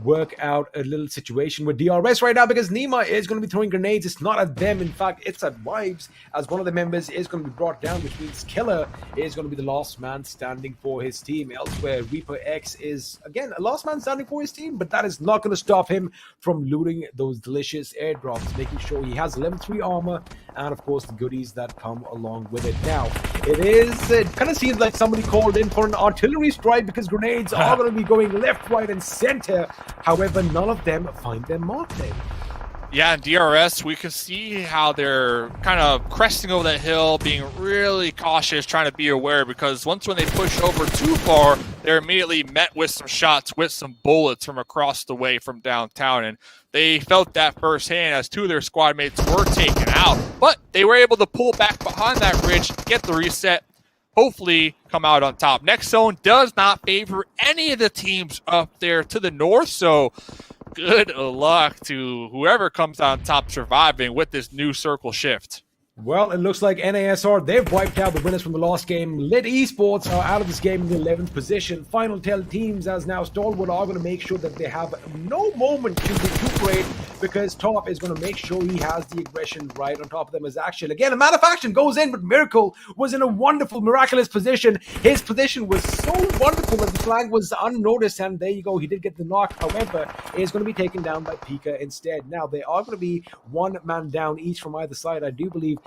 work out a little situation with DRS right now, because Nima is going to be throwing grenades. It's not at them. In fact, it's at Vibes, as one of the members is going to be brought down, which means Killer is going to be the last man standing for his team. Elsewhere, Reaper X is, again, a last man standing for his team, but that is not going to stop him from looting those delicious airdrops, making sure he has level 3 armor, and of course, the goodies that come along with it. Now, it kind of seems like somebody called in for an artillery strike, because grenades are going to be going left, right, and center. However, none of them find their mark there. Yeah, in DRS, we can see how they're kind of cresting over that hill, being really cautious, trying to be aware, because once when they push over too far, they're immediately met with some shots, with some bullets from across the way from downtown. And they felt that firsthand as 2 of their squad mates were taken out. But they were able to pull back behind that ridge, get the reset, hopefully come out on top. Next zone does not favor any of the teams up there to the north, so good luck to whoever comes on top surviving with this new circle shift. Well, it looks like NASR, they've wiped out the winners from the last game. Lit Esports are out of this game in the 11th position. Final tell teams as now Stalwart are going to make sure that they have no moment to recuperate, because Top is going to make sure he has the aggression right on top of them as action. Again, a man of action goes in, but Miracle was in a wonderful, miraculous position. His position was so wonderful that the flag was unnoticed, and there you go, he did get the knock. However, is going to be taken down by Pika instead. Now, they are going to be one man down each from either side. I do believe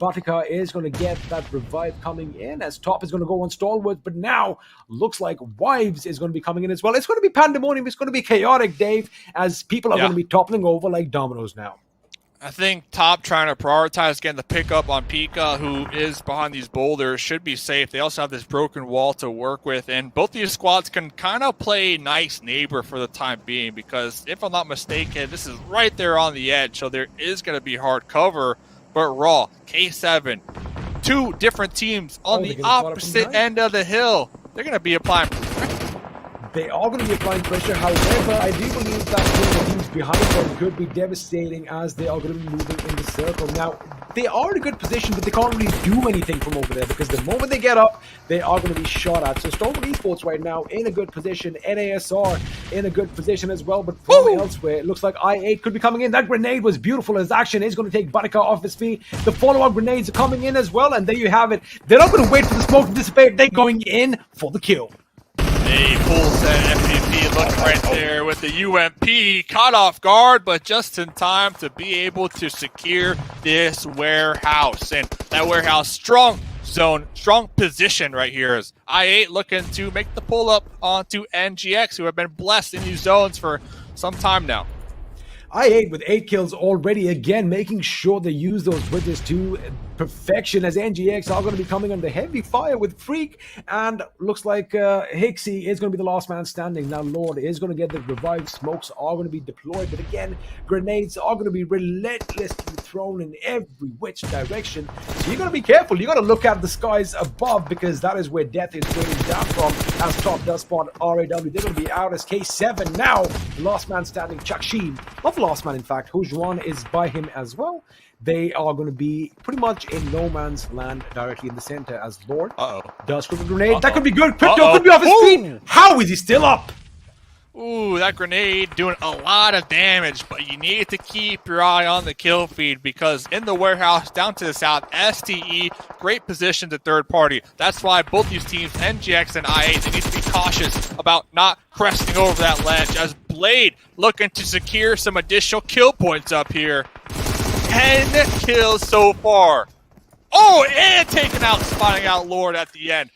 Batika is going to get that revive coming in, as Top is going to go on Stalwart, but now looks like Wives is going to be coming in as well. It's going to be pandemonium. It's going to be chaotic, Dave, as people are going to be toppling over like dominoes now. I think Top trying to prioritize getting the pickup on Pika, who is behind these boulders, should be safe. They also have this broken wall to work with, and both these squads can kind of play nice neighbor for the time being, because if I'm not mistaken, this is right there on the edge, so there is going to be hard cover. But Raw, K7, 2 different teams on the opposite end of the hill. They're going to be applying pressure. They are going to be applying pressure. However, I do believe that the teams behind them could be devastating, as they are going to be moving in the circle. Now, they are in a good position, but they can't really do anything from over there, because the moment they get up, they are going to be shot at. So Stalwart Esports right now in a good position. NASR in a good position as well, but from elsewhere, it looks like I8 could be coming in. That grenade was beautiful, as action is going to take Batika off his feet. The follow-up grenades are coming in as well, and there you have it. They're not going to wait for the smoke to dissipate. They're going in for the kill. A full set MVP look right there with the UMP caught off guard, but just in time to be able to secure this warehouse. And that warehouse, strong zone, strong position right here, as I8 looking to make the pull up onto NGX, who have been blessed in these zones for some time now. I8 with 8 kills already, again making sure they use those bridges to perfection, as NGX are going to be coming under heavy fire with Freak, and looks like Hixie is going to be the last man standing. Now Lord is going to get the revive. Smokes are going to be deployed, but again grenades are going to be relentlessly thrown in every which direction, so you got to be careful. You got to look at the skies above, because that is where death is raining down from, as Top does spot RAW. They're going to be out as K7 now, the last man standing. Chaksheen, not the last man in fact, Hujuan is by him as well. They are going to be pretty much in no man's land directly in the center, as Lord does throw a grenade. That could be good. Crypto could be off his feet. How is he still up? Ooh, that grenade doing a lot of damage, but you need to keep your eye on the kill feed, because in the warehouse down to the south, STE, great position to third party. That's why both these teams, NGX and I8, they need to be cautious about not cresting over that ledge, as Blade looking to secure some additional kill points up here. 10 kills so far. Oh, and taking out, spotting out Lord at the end.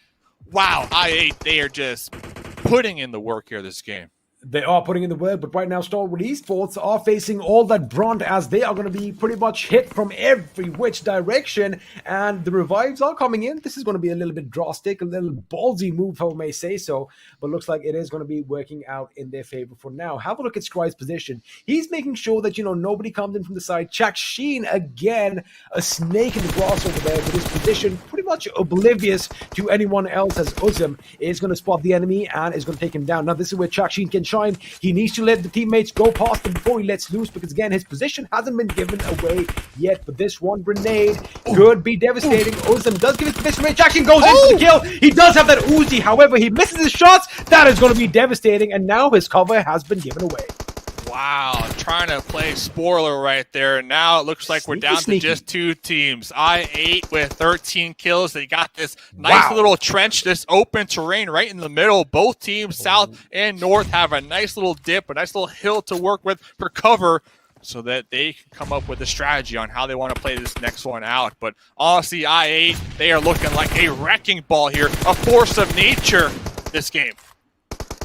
Wow, I8, they are just putting in the work here this game. They are putting in the work, but right now Stalwart Esports are facing all that brunt, as they are going to be pretty much hit from every which direction, and the revives are coming in. This is going to be a little bit drastic, a little ballsy move, if I may say so, but looks like it is going to be working out in their favor for now. Have a look at Scry's position. He's making sure that, you know, nobody comes in from the side. Chaksheen, again, a snake in the grass over there, with his position pretty much oblivious to anyone else, as Uzum is going to spot the enemy and is going to take him down. Now, this is where Chaksheen can shine. He needs to let the teammates go past him before he lets loose, because again his position hasn't been given away yet. But this one grenade could be devastating. Uzum does give his position away. Chaksheen goes in for the kill. He does have that Uzi, however he misses his shots. That is going to be devastating, and now his cover has been given away. Wow, trying to play spoiler right there. Now it looks like we're down to just 2 teams. I8 with 13 kills. They got this nice little trench, this open terrain right in the middle. Both teams, south and north, have a nice little dip, a nice little hill to work with for cover, so that they can come up with a strategy on how they want to play this next one out. But honestly, I8, they are looking like a wrecking ball here, a force of nature this game.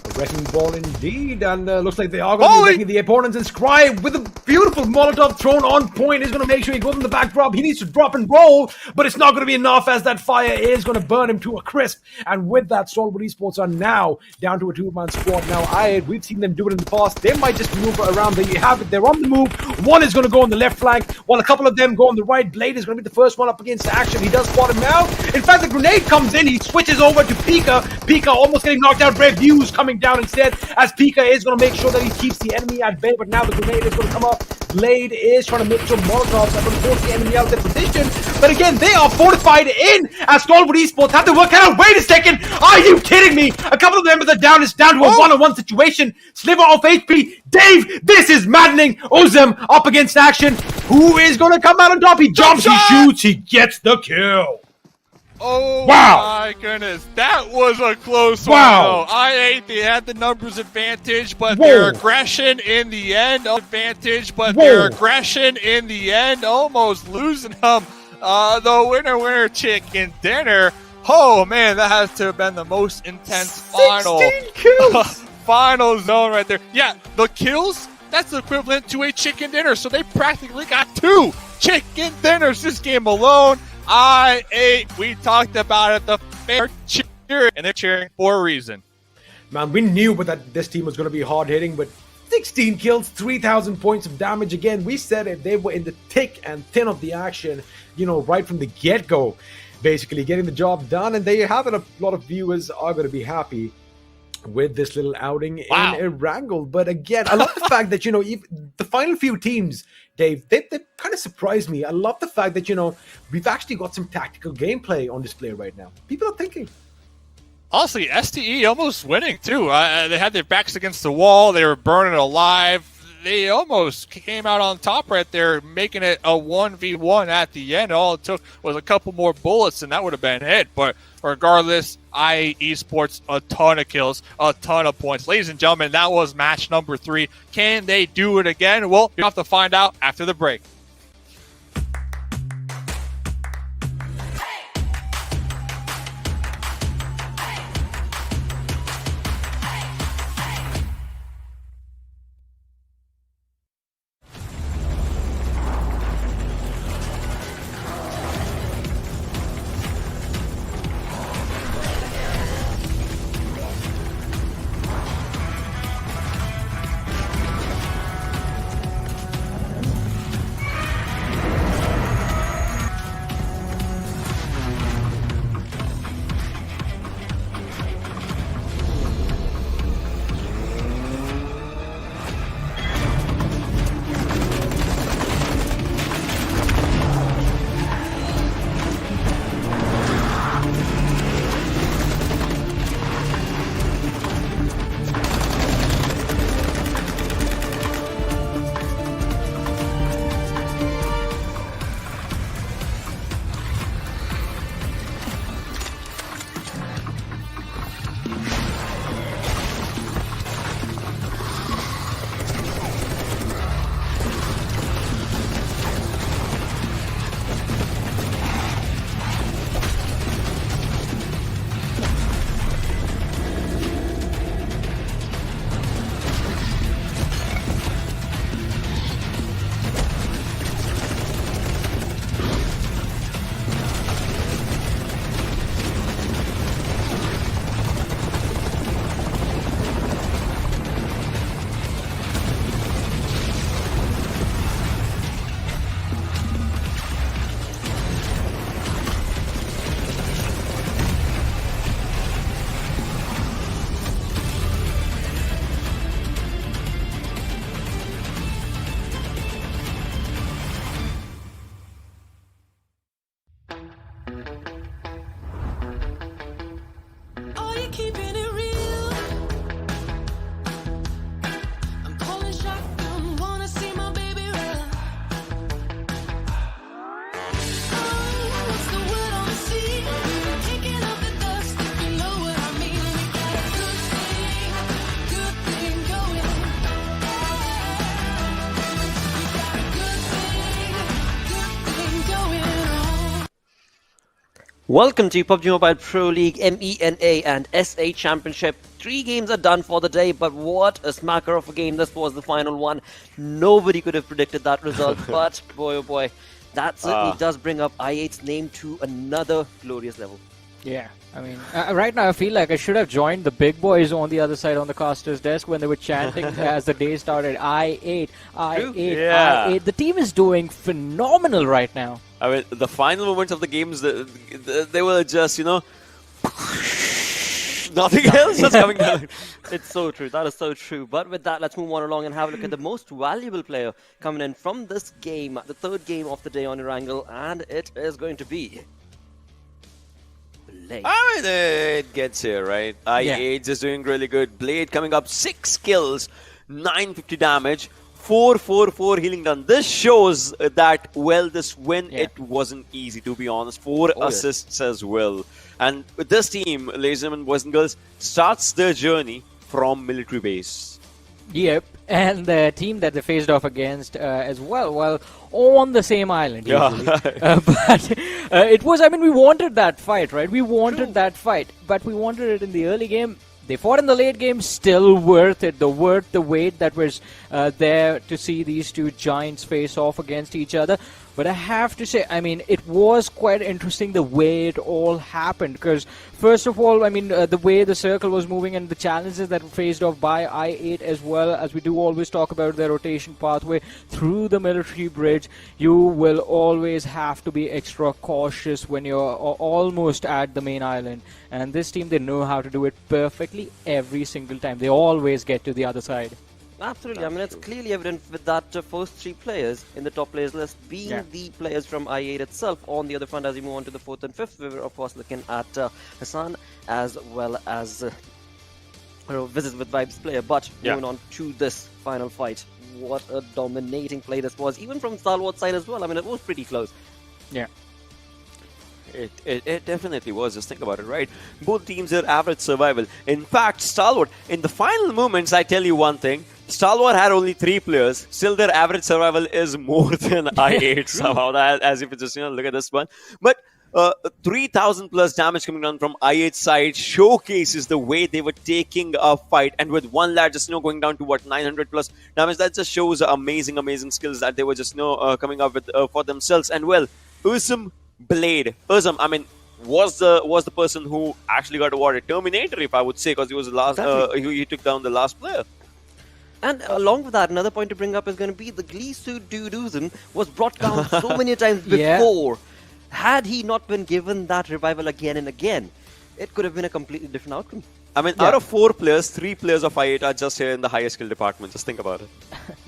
A wrecking ball indeed, and looks like they are going to be making the opponents inscribe with a beautiful Molotov thrown on point. He's going to make sure he goes in the back drop. He needs to drop and roll, but it's not going to be enough as that fire is going to burn him to a crisp. And with that, Stalwart Esports are now down to a two-man squad. Now, we've seen them do it in the past. They might just move around. There you have it. They're on the move. One is going to go on the left flank, while a couple of them go on the right. Blade is going to be the first one up against Action. He does spot him now. In fact, the grenade comes in. He switches over to Pika. Pika almost getting knocked out. Reviews coming down instead, as Pika is going to make sure that he keeps the enemy at bay. But now the grenade is going to come up. Blade is trying to make sure Molotovs are going to force the enemy out of their position. But again, they are fortified in, as Stalwart Esports have to work out. Wait a second. Are you kidding me? A couple of members are down. It's down to a one-on-one situation. Sliver of HP. Dave, this is maddening. Ozem up against Action. Who is going to come out on top? He jumps, he shoots, he gets the kill. Oh wow. My goodness, that was a close wow. one. I8, they had the numbers advantage, but their aggression in the end, their aggression in the end, almost losing them. The winner chicken dinner. Oh man, that has to have been the most intense final kills. Final zone right there. Yeah, the kills, that's equivalent to a chicken dinner. So they practically got 2 chicken dinners this game alone. I8, we talked about it, the fair cheer, and they're cheering for a reason. Man, we knew that this team was going to be hard-hitting, but 16 kills, 3,000 points of damage. Again, we said it, they were in the thick and thin of the action, right from the get-go, basically getting the job done. And there you have it. A lot of viewers are going to be happy with this little outing in Erangel. But again, I love the fact that, even the final few teams, Dave, they kind of surprised me. I love the fact that, we've actually got some tactical gameplay on display right now. People are thinking. Honestly, STE almost winning too. They had their backs against the wall. They were burning alive. They almost came out on top right there, making it a 1v1 at the end. All it took was a couple more bullets, and that would have been it. But regardless, I8 Esports, a ton of kills, a ton of points. Ladies and gentlemen, that was match number 3. Can they do it again? Well, you have to find out after the break. Welcome to PUBG Mobile Pro League MENA and SA Championship. 3 games are done for the day, but what a smacker of a game this was, the final one. Nobody could have predicted that result, but boy oh boy, that certainly does bring up i8's name to another glorious level. Yeah, I mean, right now I feel like I should have joined the big boys on the other side on the caster's desk when they were chanting as the day started, I8, I8, I8. The team is doing phenomenal right now. I mean, the final moments of the games, they were just, nothing else was coming down. It's so true. That is so true. But with that, let's move on along and have a look at the most valuable player coming in from this game, the 3rd game of the day on Erangel, and it is going to be Blade. I mean, it gets here, right? i8 is doing really good. Blade coming up 6 kills, 950 damage. 444 healing done. This shows that, well, this win, it wasn't easy, to be honest. 4 assists as well. And with this team, ladies and gentlemen, boys and girls, starts their journey from military base. Yep, and the team that they faced off against as well, on the same island usually. But it was, I mean, we wanted that fight, right? We wanted that fight, but we wanted it in the early game. They fought in the late game, still worth it. The wait that was there to see these two giants face off against each other. But I have to say, I mean, it was quite interesting the way it all happened. Because, first of all, I mean, the way the circle was moving and the challenges that were faced off by i8 as well, as we do always talk about their rotation pathway through the military bridge, you will always have to be extra cautious when you're almost at the main island. And this team, they know how to do it perfectly every single time. They always get to the other side. Absolutely. I mean, it's clearly evident with that first 3 players in the top players list being the players from i8 itself. On the other front, as we move on to the 4th and 5th, we were, of course, looking at Hassan as well as Wizzes with Vibes player. But moving on to this final fight, what a dominating play this was, even from Stalwart's side as well. I mean, it was pretty close. Yeah. It definitely was. Just think about it, right? Both teams are average survival. In fact, Stalwart, in the final moments, I tell you one thing, Stalwart had only 3 players. Still, their average survival is more than i8 somehow. As if it's just, look at this one. But 3,000 plus damage coming down from i8 side showcases the way they were taking a fight. And with one lad just, going down to what, 900 plus damage, that just shows amazing, amazing skills that they were just, coming up with for themselves. And well, Blade. I mean, was the person who actually got awarded Terminator, if I would say, because he was the last. He took down the last player. And along with that, another point to bring up is going to be the Glisu Duduzin was brought down so many times before. Had he not been given that revival again and again, it could have been a completely different outcome. I mean, out of 4 players, 3 players of i8 are just here in the highest skill department. Just think about it.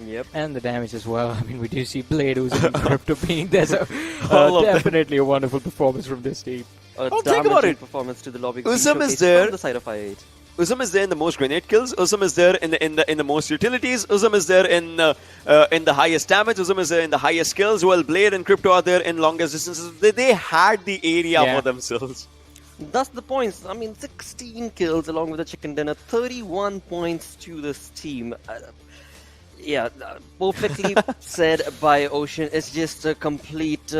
Yep. And the damage as well. I mean, we do see Blade, who's in Crypto being there. So definitely a wonderful performance from this team. Think about it. Performance to the lobby. Uzum is there. On the side of i8. Uzum is there in the most grenade kills. Uzum is there in the most utilities. Uzum is there in the highest damage. Uzum is there in the highest skills. Well, Blade and Crypto are there in longest distances. They had the area for themselves. Thus the points. I mean, 16 kills along with the chicken dinner. 31 points to this team. Perfectly said by Ocean. It's just a complete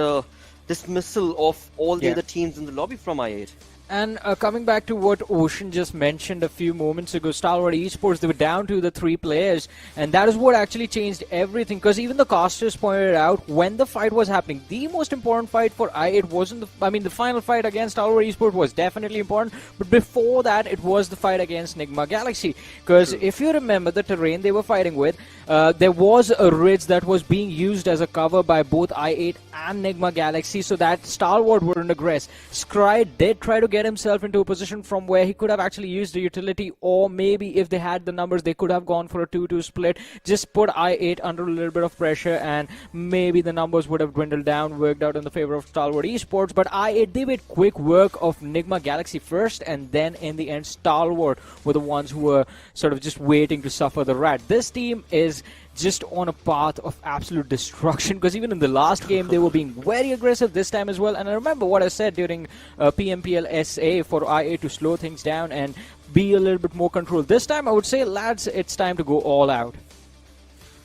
dismissal of all the other teams in the lobby from i8. And coming back to what Ocean just mentioned a few moments ago, Stalwart Esports, they were down to the 3 players, and that is what actually changed everything, because even the casters pointed out when the fight was happening, the most important fight for i8 wasn't the final fight against Stalwart Esports was definitely important, but before that, it was the fight against Nigma Galaxy, because if you remember the terrain they were fighting with, there was a ridge that was being used as a cover by both i8 and Nigma Galaxy, so that Stalwart wouldn't aggress. Scry did try to get himself into a position from where he could have actually used the utility, or maybe if they had the numbers, they could have gone for a 2-2 split, just put i8 under a little bit of pressure, and maybe the numbers would have dwindled down, worked out in the favor of Stalwart Esports. But i8, they made quick work of Nigma Galaxy first, and then in the end, Stalwart were the ones who were sort of just waiting to suffer the rat. This team is just on a path of absolute destruction, because even in the last game they were being very aggressive this time as well. And I remember what I said during PMPL SA for i8 to slow things down and be a little bit more controlled. This time I would say, lads, it's time to go all out.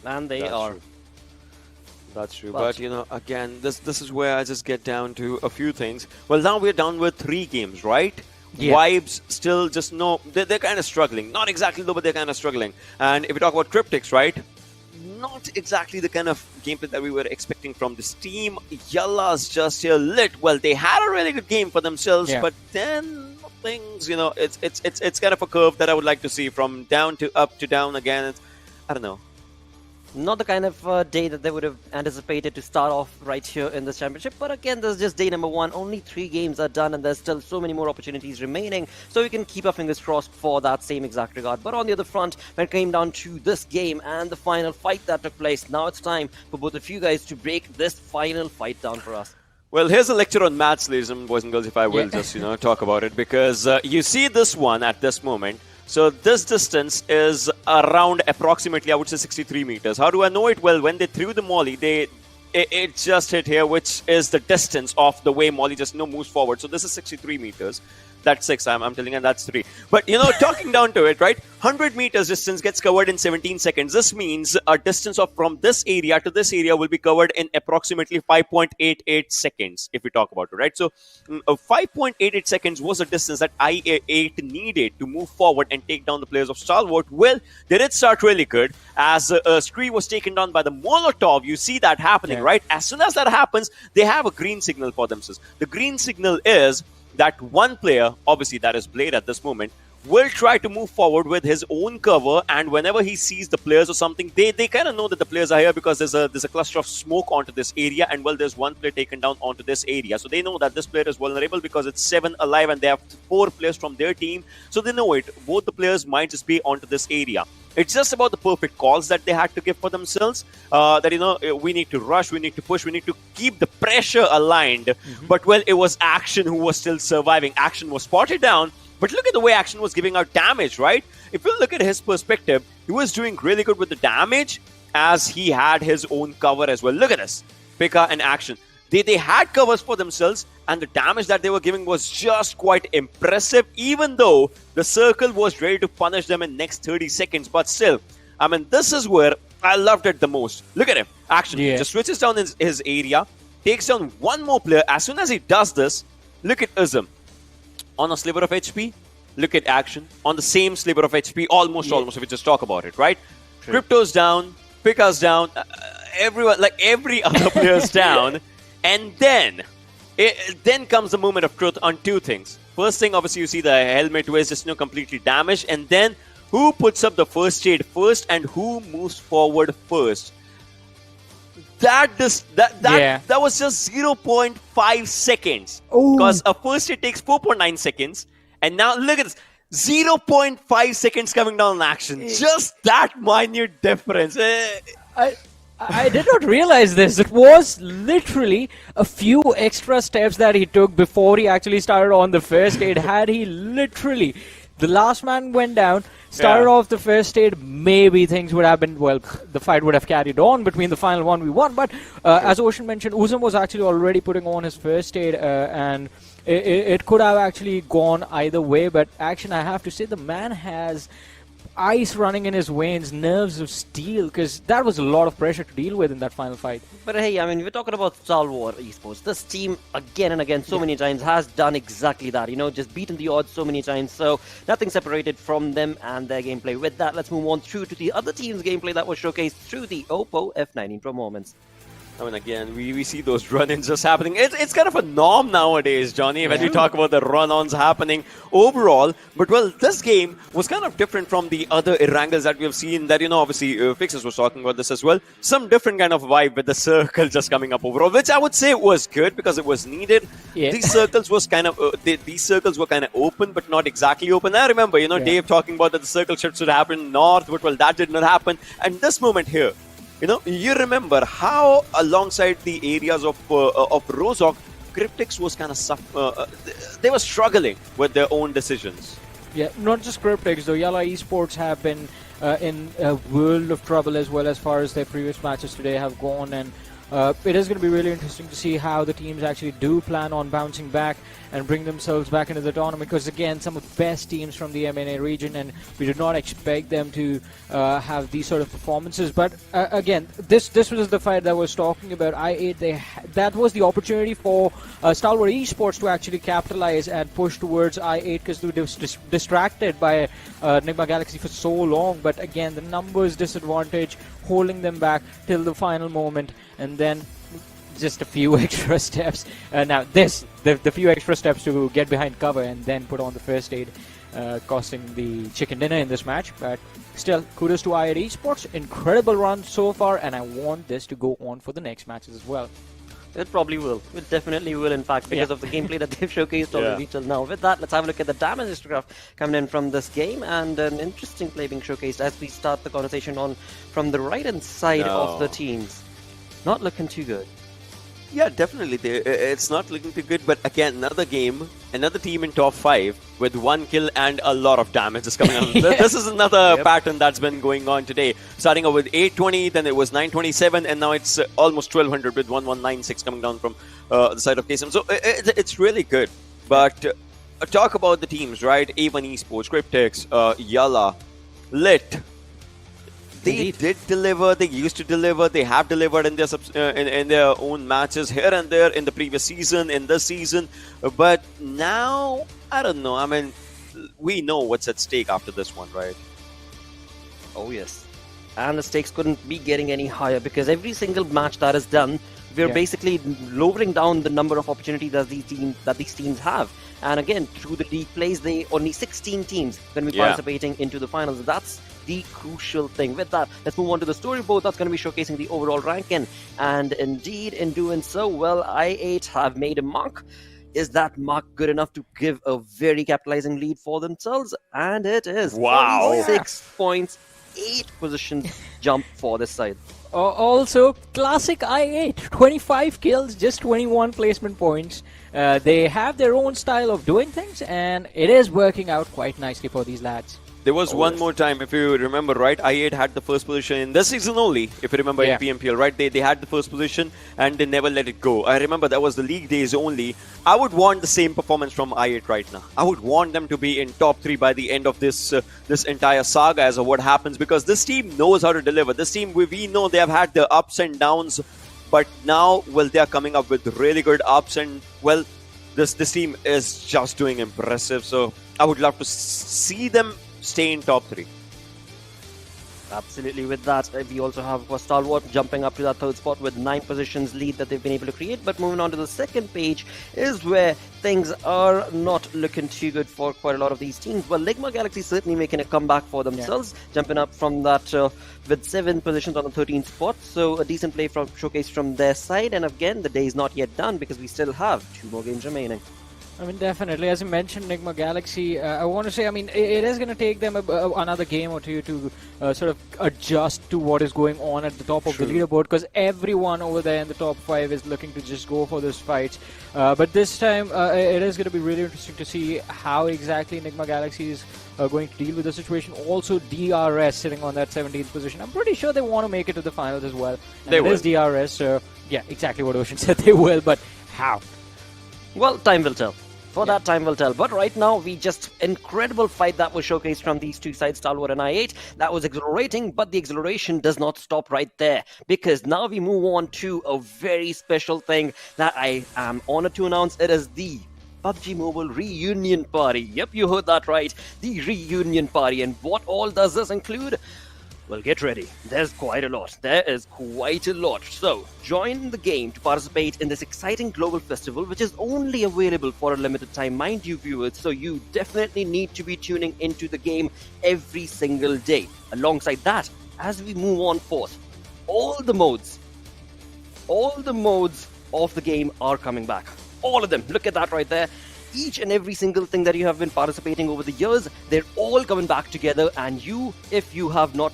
And they are. That's true. But, again, this is where I just get down to a few things. Well, now we're down with 3 games, right? Yeah. Vibes still just they're kind of struggling. Not exactly though, but they're kind of struggling. And if we talk about Cryptics, right? Not exactly the kind of gameplay that we were expecting from this team. Yalla's just here lit. Well, they had a really good game for themselves, but then things, it's kind of a curve that I would like to see from down to up to down again. I don't know. Not the kind of day that they would have anticipated to start off right here in this championship. But again, there's just day number 1. Only 3 games are done, and there's still so many more opportunities remaining. So we can keep our fingers crossed for that same exact regard. But on the other front, when it came down to this game and the final fight that took place, now it's time for both of you guys to break this final fight down for us. Well, here's a lecture on maths, ladies and boys and girls, if I will just, talk about it. Because you see this one at this moment. So this distance is around approximately, I would say, 63 meters. How do I know it? Well, when they threw the molly, it just hit here, which is the distance of the way molly just moves forward. So this is 63 meters. That's 6. I'm telling you, that's 3. But, talking down to it, right? 100 meters distance gets covered in 17 seconds. This means a distance of from this area to this area will be covered in approximately 5.88 seconds, if we talk about it, right? So 5.88 seconds was the distance that IA8 needed to move forward and take down the players of Stalwart. Well, they did start really good. As Scree was taken down by the Molotov, you see that happening, right? As soon as that happens, they have a green signal for themselves. The green signal is that one player, obviously that is Blade at this moment, will try to move forward with his own cover, and whenever he sees the players or something, they kind of know that the players are here because there's a cluster of smoke onto this area, and well, there's one player taken down onto this area. So they know that this player is vulnerable because it's 7 alive and they have 4 players from their team. So they know it. Both the players might just be onto this area. It's just about the perfect calls that they had to give for themselves. That, we need to rush, we need to push, we need to keep the pressure aligned. But, well, it was Action who was still surviving. Action was spotted down. But look at the way Action was giving out damage, right? If you look at his perspective, he was doing really good with the damage as he had his own cover as well. Look at this. Pika and Action. They had covers for themselves, and the damage that they were giving was just quite impressive, even though the circle was ready to punish them in next 30 seconds. But still, I mean, this is where I loved it the most. Look at him. Action. Just switches down his area, takes down one more player. As soon as he does this, look at Ism. On a sliver of HP, look at Action. On the same sliver of HP, almost, if we just talk about it, right? Crypto's down, Pika's down, everyone, like every other player's down. And then comes the moment of truth on 2 things. First thing, obviously, you see the helmet was just completely damaged. And then who puts up the first aid first and who moves forward first? That was just 0.5 seconds. Because a first aid takes 4.9 seconds. And now look at this. 0.5 seconds coming down in Action. Just that minute difference. I did not realize this. It was literally a few extra steps that he took before he actually started on the first aid. Had he literally, the last man went down, started off the first aid, maybe things would have been, well, the fight would have carried on between the final 1v1. But as Ocean mentioned, Uzum was actually already putting on his first aid, and it could have actually gone either way. But Action, I have to say, the man has ice running in his veins, nerves of steel, because that was a lot of pressure to deal with in that final fight. But hey, I mean, we're talking about Stalwart Esports. This team, again and again, so many times, has done exactly that. Just beaten the odds so many times. So nothing separated from them and their gameplay. With that, let's move on through to the other team's gameplay that was showcased through the Oppo F19 performance. I mean, again, we see those run-ins just happening. It's kind of a norm nowadays, Johnny, when we talk about the run-ons happening overall. But, well, this game was kind of different from the other Erangels that we have seen that, obviously, Fixes was talking about this as well. Some different kind of vibe with the circle just coming up overall, which I would say was good because it was needed. These circles was kind of, these circles were kind of open, but not exactly open. I remember, Dave talking about that the circle shift should happen north, but, well, that did not happen. And this moment here, you remember how alongside the areas of Rozhok, Cryptics was kind of they were struggling with their own decisions. Yeah, not just Cryptics though. YALLA Esports have been in a world of trouble as well as far as their previous matches today have gone, and it is going to be really interesting to see how the teams actually do plan on bouncing back and bring themselves back into the tournament, because again, some of the best teams from the MENA region, and we did not expect them to have these sort of performances. But again, this was the fight that I was talking about. I8, that was the opportunity for Stalwart Esports to actually capitalize and push towards I8, because they were distracted by Enigma Galaxy for so long. But again, the numbers disadvantage holding them back till the final moment, and then just a few extra steps. Now the few extra steps to get behind cover and then put on the first aid, costing the chicken dinner in this match. But still, kudos to I8 Esports. Incredible run so far, and I want this to go on for the next matches as well. It probably will. It definitely will, in fact, because of the gameplay that they've showcased already till now. With that, let's have a look at the damage histograph coming in from this game, and an interesting play being showcased as we start the conversation on from the right-hand side of the teams. Not looking too good. Yeah, definitely. It's not looking too good, but again, another game, another team in top 5 with 1 kill and a lot of damage is coming out. This is another pattern that's been going on today. Starting out with 820, then it was 927, and now it's almost 1200 with 1196 coming down from the side of KSM. So it's really good. But talk about the teams, right? A1 Esports, Cryptics, YALLA, Lit. They did deliver. They used to deliver. They have delivered in their in their own matches here and there in the previous season, in this season. But now, I don't know. I mean, we know what's at stake after this one, right? Oh yes, and the stakes couldn't be getting any higher, because every single match that is done, we're basically lowering down the number of opportunities that these teams have. And again, through the league plays, only 16 teams going to be participating into the finals. That's the crucial thing. With that, let's move on to the storyboard. That's going to be showcasing the overall ranking. And indeed, in doing so, well, I8 have made a mark. Is that mark good enough to give a very capitalizing lead for themselves? And it is. Wow. 6 points, 8 positions jump for this side. Also, classic I8, 25 kills, just 21 placement points. They have their own style of doing things, and it is working out quite nicely for these lads. There was one more time, if you remember, right? I8 had the first position in this season only, if you remember, in PMPL, right? They had the first position and they never let it go. I remember that was the league days only. I would want the same performance from I8 right now. I would want them to be in top 3 by the end of this this entire saga as of what happens, because this team knows how to deliver. This team, we know they have had the ups and downs, but now, well, they are coming up with really good ups, and, well, this team is just doing impressive. So I would love to see them stay in top 3. Absolutely. With that, we also have Stalwart jumping up to that 3rd spot with 9 positions lead that they've been able to create. But moving on to the second page is where things are not looking too good for quite a lot of these teams. Well, Enigma Galaxy certainly making a comeback for themselves, jumping up from that with 7 positions on the 13th spot. So a decent play showcased from their side. And again, the day is not yet done, because we still have 2 more games remaining. I mean, definitely. As you mentioned, Enigma Galaxy, I want to say, I mean, it is going to take them another game or two to sort of adjust to what is going on at the top of the leaderboard, because everyone over there in the top 5 is looking to just go for this fight. But this time, it is going to be really interesting to see how exactly Enigma Galaxy is going to deal with the situation. Also, DRS sitting on that 17th position. I'm pretty sure they want to make it to the finals as well. And they will. It is DRS, so yeah, exactly what Ocean said, they will, but how? Well, time will tell. For that, time will tell. But right now, we just incredible fight that was showcased from these two sides, Stalwart and I8. That was exhilarating, but the exhilaration does not stop right there, because now we move on to a very special thing that I am honored to announce. It is the PUBG Mobile Reunion Party. Yep, you heard that right. The Reunion Party. And what all does this include? Well, get ready. There's quite a lot. There is quite a lot. So, join the game to participate in this exciting global festival, which is only available for a limited time, mind you, viewers. So, you definitely need to be tuning into the game every single day. Alongside that, as we move on forth, all the modes of the game are coming back. All of them. Look at that right there. Each and every single thing that you have been participating over the years, they're all coming back together. And you, if you have not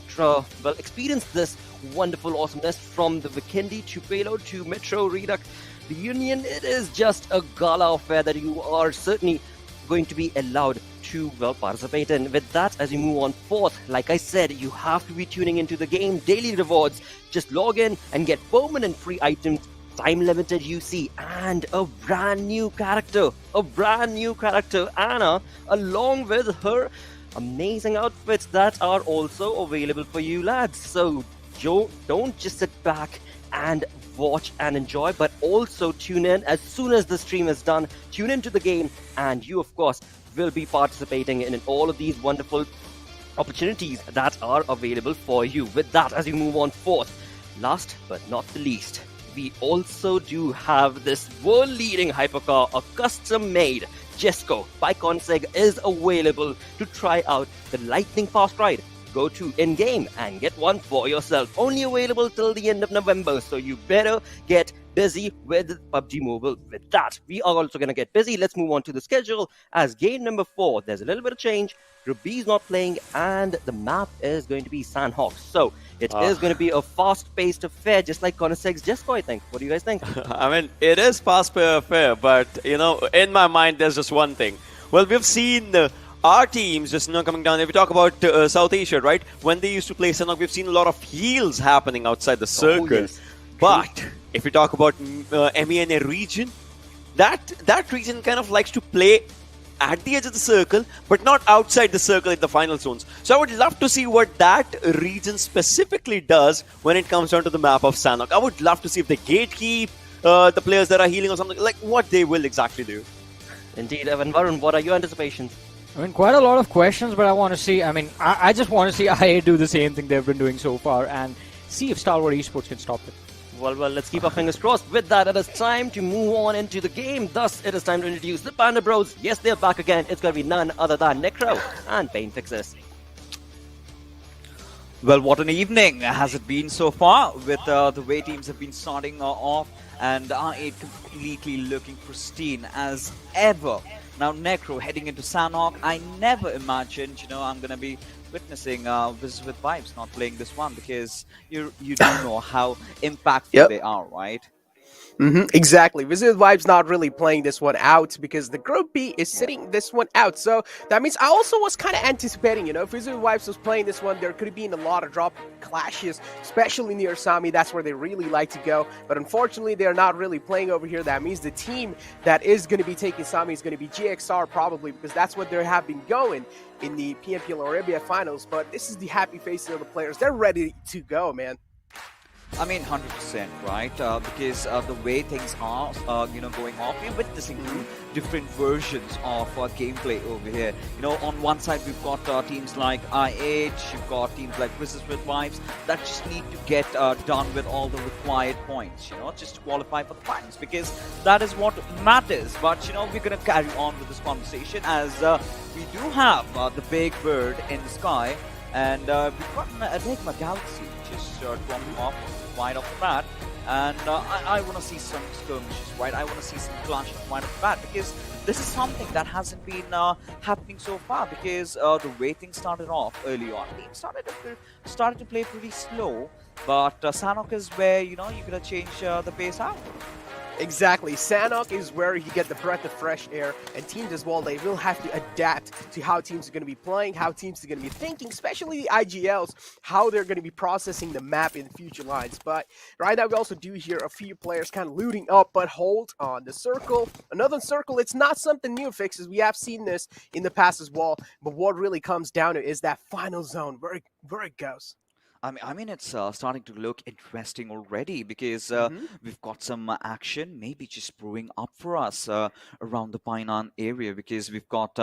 experienced this wonderful awesomeness, from the Vikendi to Payload to Metro Redux Reunion, it is just a gala affair that you are certainly going to be allowed to, well, participate in. With that, as you move on fourth, like I said, you have to be tuning into the game. Daily rewards. Just log in and get permanent free items, time-limited UC, and a brand new character. A brand new character, Anna, along with her amazing outfits that are also available for you, lads. So don't just sit back and watch and enjoy, but also tune in as soon as the stream is done. Tune into the game, and you, of course, will be participating in all of these wonderful opportunities that are available for you. With that, as you move on fourth, last but not the least, we also do have this world-leading hypercar, a custom-made Jesco by Conseg, is available to try out the lightning fast ride. Go to in-game and get one for yourself. Only available till the end of November, so you better get busy with PUBG Mobile. With that, we are also going to get busy. Let's move on to the schedule. As game number 4, there's a little bit of change. Ruby's not playing, and the map is going to be Sanhok. So it is going to be a fast-paced affair, just like Conseg's Jesco, I think. What do you guys think? I mean, it is fast-paced affair, but, you know, in my mind, there's just one thing. Well, we've seen our teams just coming down. If we talk about South Asia, right? When they used to play Sanhok, we've seen a lot of heals happening outside the circle. Yes. But if we talk about MENA region, that region kind of likes to play at the edge of the circle, but not outside the circle in the final zones. So I would love to see what that region specifically does when it comes down to the map of Sanhok. I would love to see if they gatekeep the players that are healing or something, like what they will exactly do. Indeed, Evan. Varun, what are your anticipations? I mean, quite a lot of questions, but I want to see, I just want to see IA do the same thing they've been doing so far and see if Stalwart Esports can stop it. Well, let's keep our fingers crossed. With that, it is time to move on into the game. Thus, it is time to introduce the Panda Bros. Yes, they're back again. It's going to be none other than Necro and Pain Fixes. Well, what an evening has it been so far with the way teams have been starting off, and R8 completely looking pristine as ever. Now Necro heading into Sanhok. I never imagined, I'm going to be witnessing Wizzes with Vibes not playing this one, because you do know how impactful they are, right? Exactly. Wizzes Vibes not really playing this one out because the Group B is sitting this one out. So that means I also was kind of anticipating, if Wizzes Vibes was playing this one, there could have been a lot of drop clashes, especially near Sami. That's where they really like to go. But unfortunately, they're not really playing over here. That means the team that is going to be taking Sami is going to be GXR probably, because that's what they have been going in the PMPL Arabia finals. But this is the happy faces of the players. They're ready to go, man. I mean, 100%, right? Because the way things are, going off, we're witnessing different versions of gameplay over here. On one side, we've got teams like IH, you've got teams like Wizzes with Vibes that just need to get done with all the required points, just to qualify for the finals, because that is what matters. But, we're going to carry on with this conversation as we do have the big bird in the sky, and we've got an Enigma Galaxy just dropping off wide off the bat, and I want to see some skirmishes, right? I want to see some clashes wide off the bat, because this is something that hasn't been happening so far, because the way things started off early on, teams started to play pretty slow, but Sanhok is where, you're going to change the pace out. Exactly. Sanhok is where you get the breath of fresh air, and teams as well, they will have to adapt to how teams are going to be playing, how teams are going to be thinking, especially the IGLs, how they're going to be processing the map in future lines. But right now we also do hear a few players kind of looting up, but hold on. The circle, another circle, it's not something new, Fixes. We have seen this in the past as well, but what really comes down to is that final zone, where it goes. I mean, it's starting to look interesting already, because we've got some action maybe just brewing up for us around the Painan area, because we've got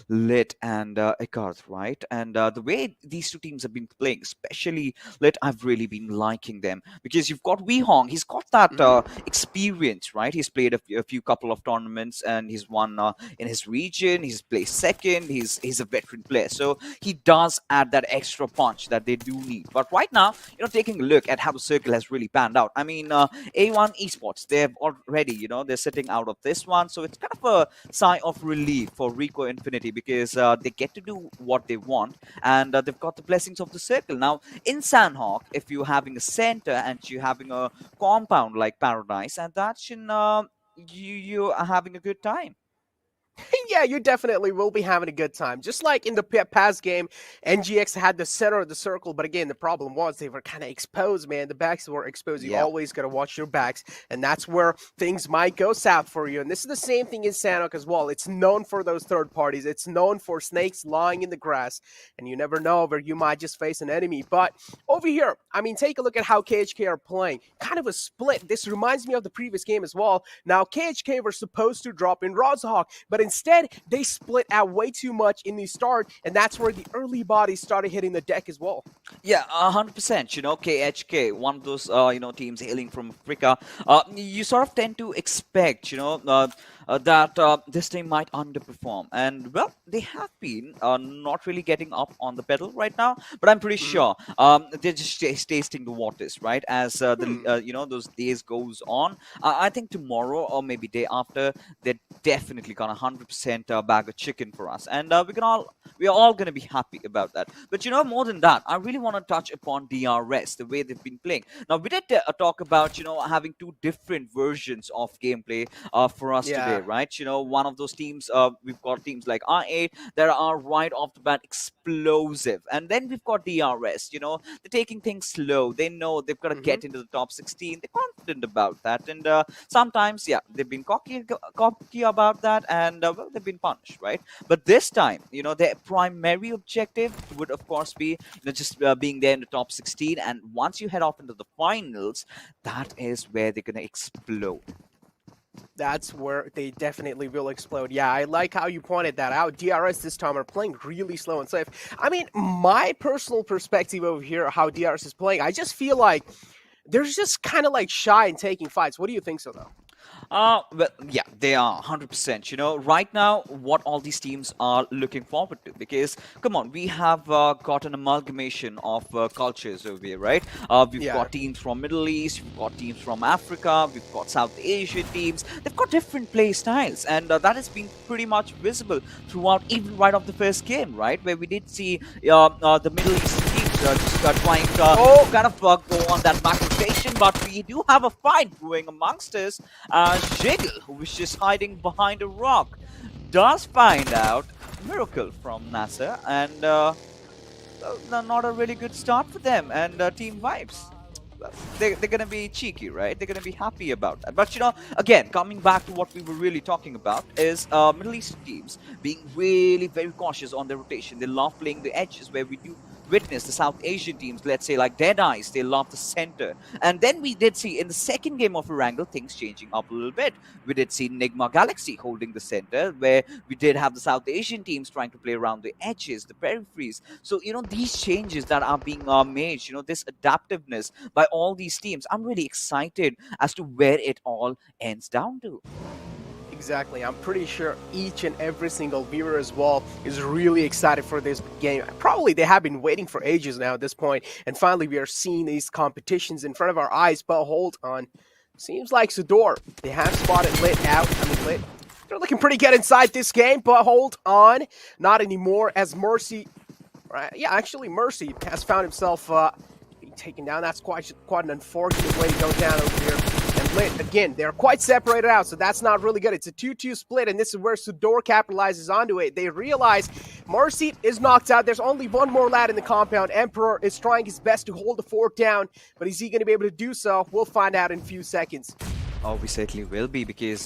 Lit and Ekarth, right? And the way these two teams have been playing, especially Lit, I've really been liking them, because you've got Wee Hong. He's got that experience, right? He's played a few couple of tournaments, and he's won in his region. He's placed second. He's a veteran player, so he does add that extra punch that they do need. But right now, taking a look at how the circle has really panned out. I mean, A1 Esports, they've already, they're sitting out of this one. So it's kind of a sigh of relief for Rico Infinity, because they get to do what they want, and they've got the blessings of the circle. Now, in Sanhok, if you're having a center and you're having a compound like Paradise, and that's you are having a good time. Yeah, you definitely will be having a good time. Just like in the past game, NGX had the center of the circle, but again, the problem was they were kind of exposed, man. The backs were exposed. You always got to watch your backs, and that's where things might go south for you. And this is the same thing in Sanhok as well. It's known for those third parties. It's known for snakes lying in the grass, and you never know where you might just face an enemy. But over here, I mean, take a look at how KHK are playing. Kind of a split. This reminds me of the previous game as well. Now, KHK were supposed to drop in Rozhawk, but instead, they split out way too much in the start, and that's where the early bodies started hitting the deck as well. Yeah, 100%. You know, KHK, one of those, teams hailing from Africa. You sort of tend to expect, that this team might underperform. And, well, they have been not really getting up on the pedal right now, but I'm pretty sure they're just tasting the waters, right? As those days goes on. I think tomorrow or maybe day after, they're definitely gonna 100% bag of chicken for us, and we're all gonna be happy about that. But more than that, I really want to touch upon DRS, the way they've been playing. Now we did talk about having two different versions of gameplay for us today, right? One of those teams, we've got teams like R8 that are right off the bat explosive, and then we've got DRS. They're taking things slow. They know they've got to get into the top 16. They're confident about that, and sometimes they've been cocky about that, and well, they've been punished, right? But this time, their primary objective would of course be just being there in the top 16, and once you head off into the finals, that is where they're gonna explode. That's where they definitely will explode. Yeah, I like how you pointed that out. DRS this time are playing really slow and safe. I mean, my personal perspective over here, how DRS is playing, I just feel like they're just kind of like shy in taking fights. What do you think so, though? Well, yeah, they are 100%. Right now, what all these teams are looking forward to, because come on, we have got an amalgamation of cultures over here, right? We've got teams from Middle East, we've got teams from Africa, we've got South Asian teams. They've got different play styles, and that has been pretty much visible throughout, even right off the first game, right? Where we did see the Middle East teams just trying to kind of go on that back rotation, but we do have a fight brewing amongst us. Jiggle, who was just hiding behind a rock, does find out Miracle from NASA, and not a really good start for them, and Team Vibes. They're going to be cheeky, right? They're going to be happy about that. But, again, coming back to what we were really talking about is Middle Eastern teams being really very cautious on their rotation. They love playing the edges, where we do witness the South Asian teams, let's say like Dead Eyes, they love the center. And then we did see in the second game of Erangel things changing up a little bit. We did see Nigma Galaxy holding the center, where we did have the South Asian teams trying to play around the edges, the peripheries. So, these changes that are being made, this adaptiveness by all these teams, I'm really excited as to where it all ends down to. Exactly. I'm pretty sure each and every single viewer as well is really excited for this game. Probably they have been waiting for ages now at this point, and finally we are seeing these competitions in front of our eyes. But hold on. Seems like SUDOR, they have spotted Lit out. Lit, they're looking pretty good inside this game, but hold on. Not anymore, as Mercy, right? Yeah, actually Mercy has found himself being taken down. That's quite an unfortunate way to go down over here. And Lit, again, they're quite separated out, so that's not really good. It's a 2-2 split, and this is where SUDOR capitalizes onto it. They realize Mercy is knocked out. There's only one more lad in the compound. Emperor is trying his best to hold the fort down, but is he going to be able to do so? We'll find out in a few seconds. Oh, we certainly will be, because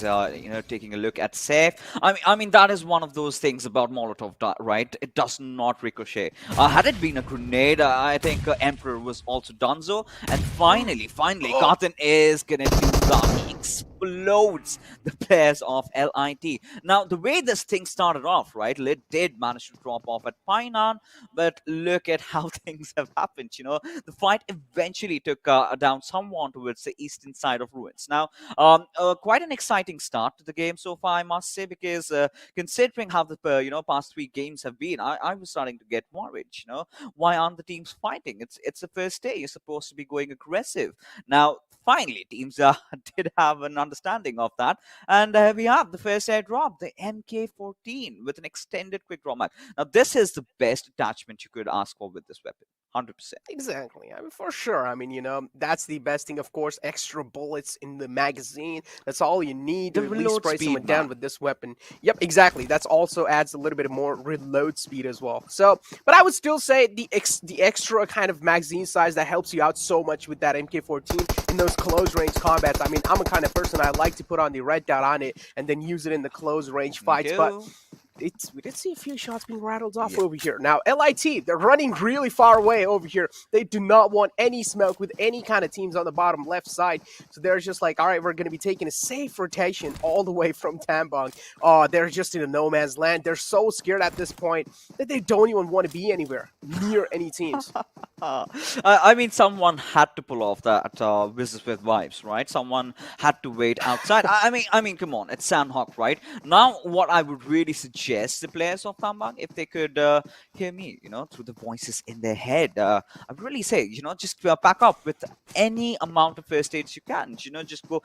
taking a look at Safe, I mean that is one of those things about Molotov, right? It does not ricochet. Had it been a grenade, I think Emperor was also donezo. And finally, Cotton is gonna do that. He explodes the players of LIT. Now, the way this thing started off, right? Lit did manage to drop off at Painan, but look at how things have happened. The fight eventually took down someone towards the eastern side of Ruins. Now, quite an exciting start to the game so far, I must say, because considering how the past 3 games have been, I was starting to get worried. Why aren't the teams fighting? It's the first day. You're supposed to be going aggressive. Now, finally, teams did have an understanding of that, and we have the first airdrop, the MK14 with an extended quick draw mag. Now, this is the best attachment you could ask for with this weapon. 100%. Exactly. I mean, for sure. I mean, you know, that's the best thing, of course. Extra bullets in the magazine. That's all you need The to at least reload spray speed, someone down man. with this weapon. Yep, exactly. That's also adds a little bit more reload speed as well. So, but I would still say the extra kind of magazine size that helps you out so much with that MK14 in those close range combats. I mean, I'm a kind of person I like to put on the red dot on it and then use it in the close range fights, but we did see a few shots being rattled off over here. Now, LIT, they're running really far away over here. They do not want any smoke with any kind of teams on the bottom left side. So they're just like, all right, we're going to be taking a safe rotation all the way from Tambong. They're just in a no man's land. They're so scared at this point that they don't even want to be anywhere near any teams. I mean, someone had to pull off that Wizzes with vibes, right? Someone had to wait outside. I mean, come on, it's Sanhok, right? Now, what I would really suggest the players of Tambang, if they could hear me, you know, through the voices in their head, I would really say, you know, just pack up with any amount of first aids you can. You know, just go.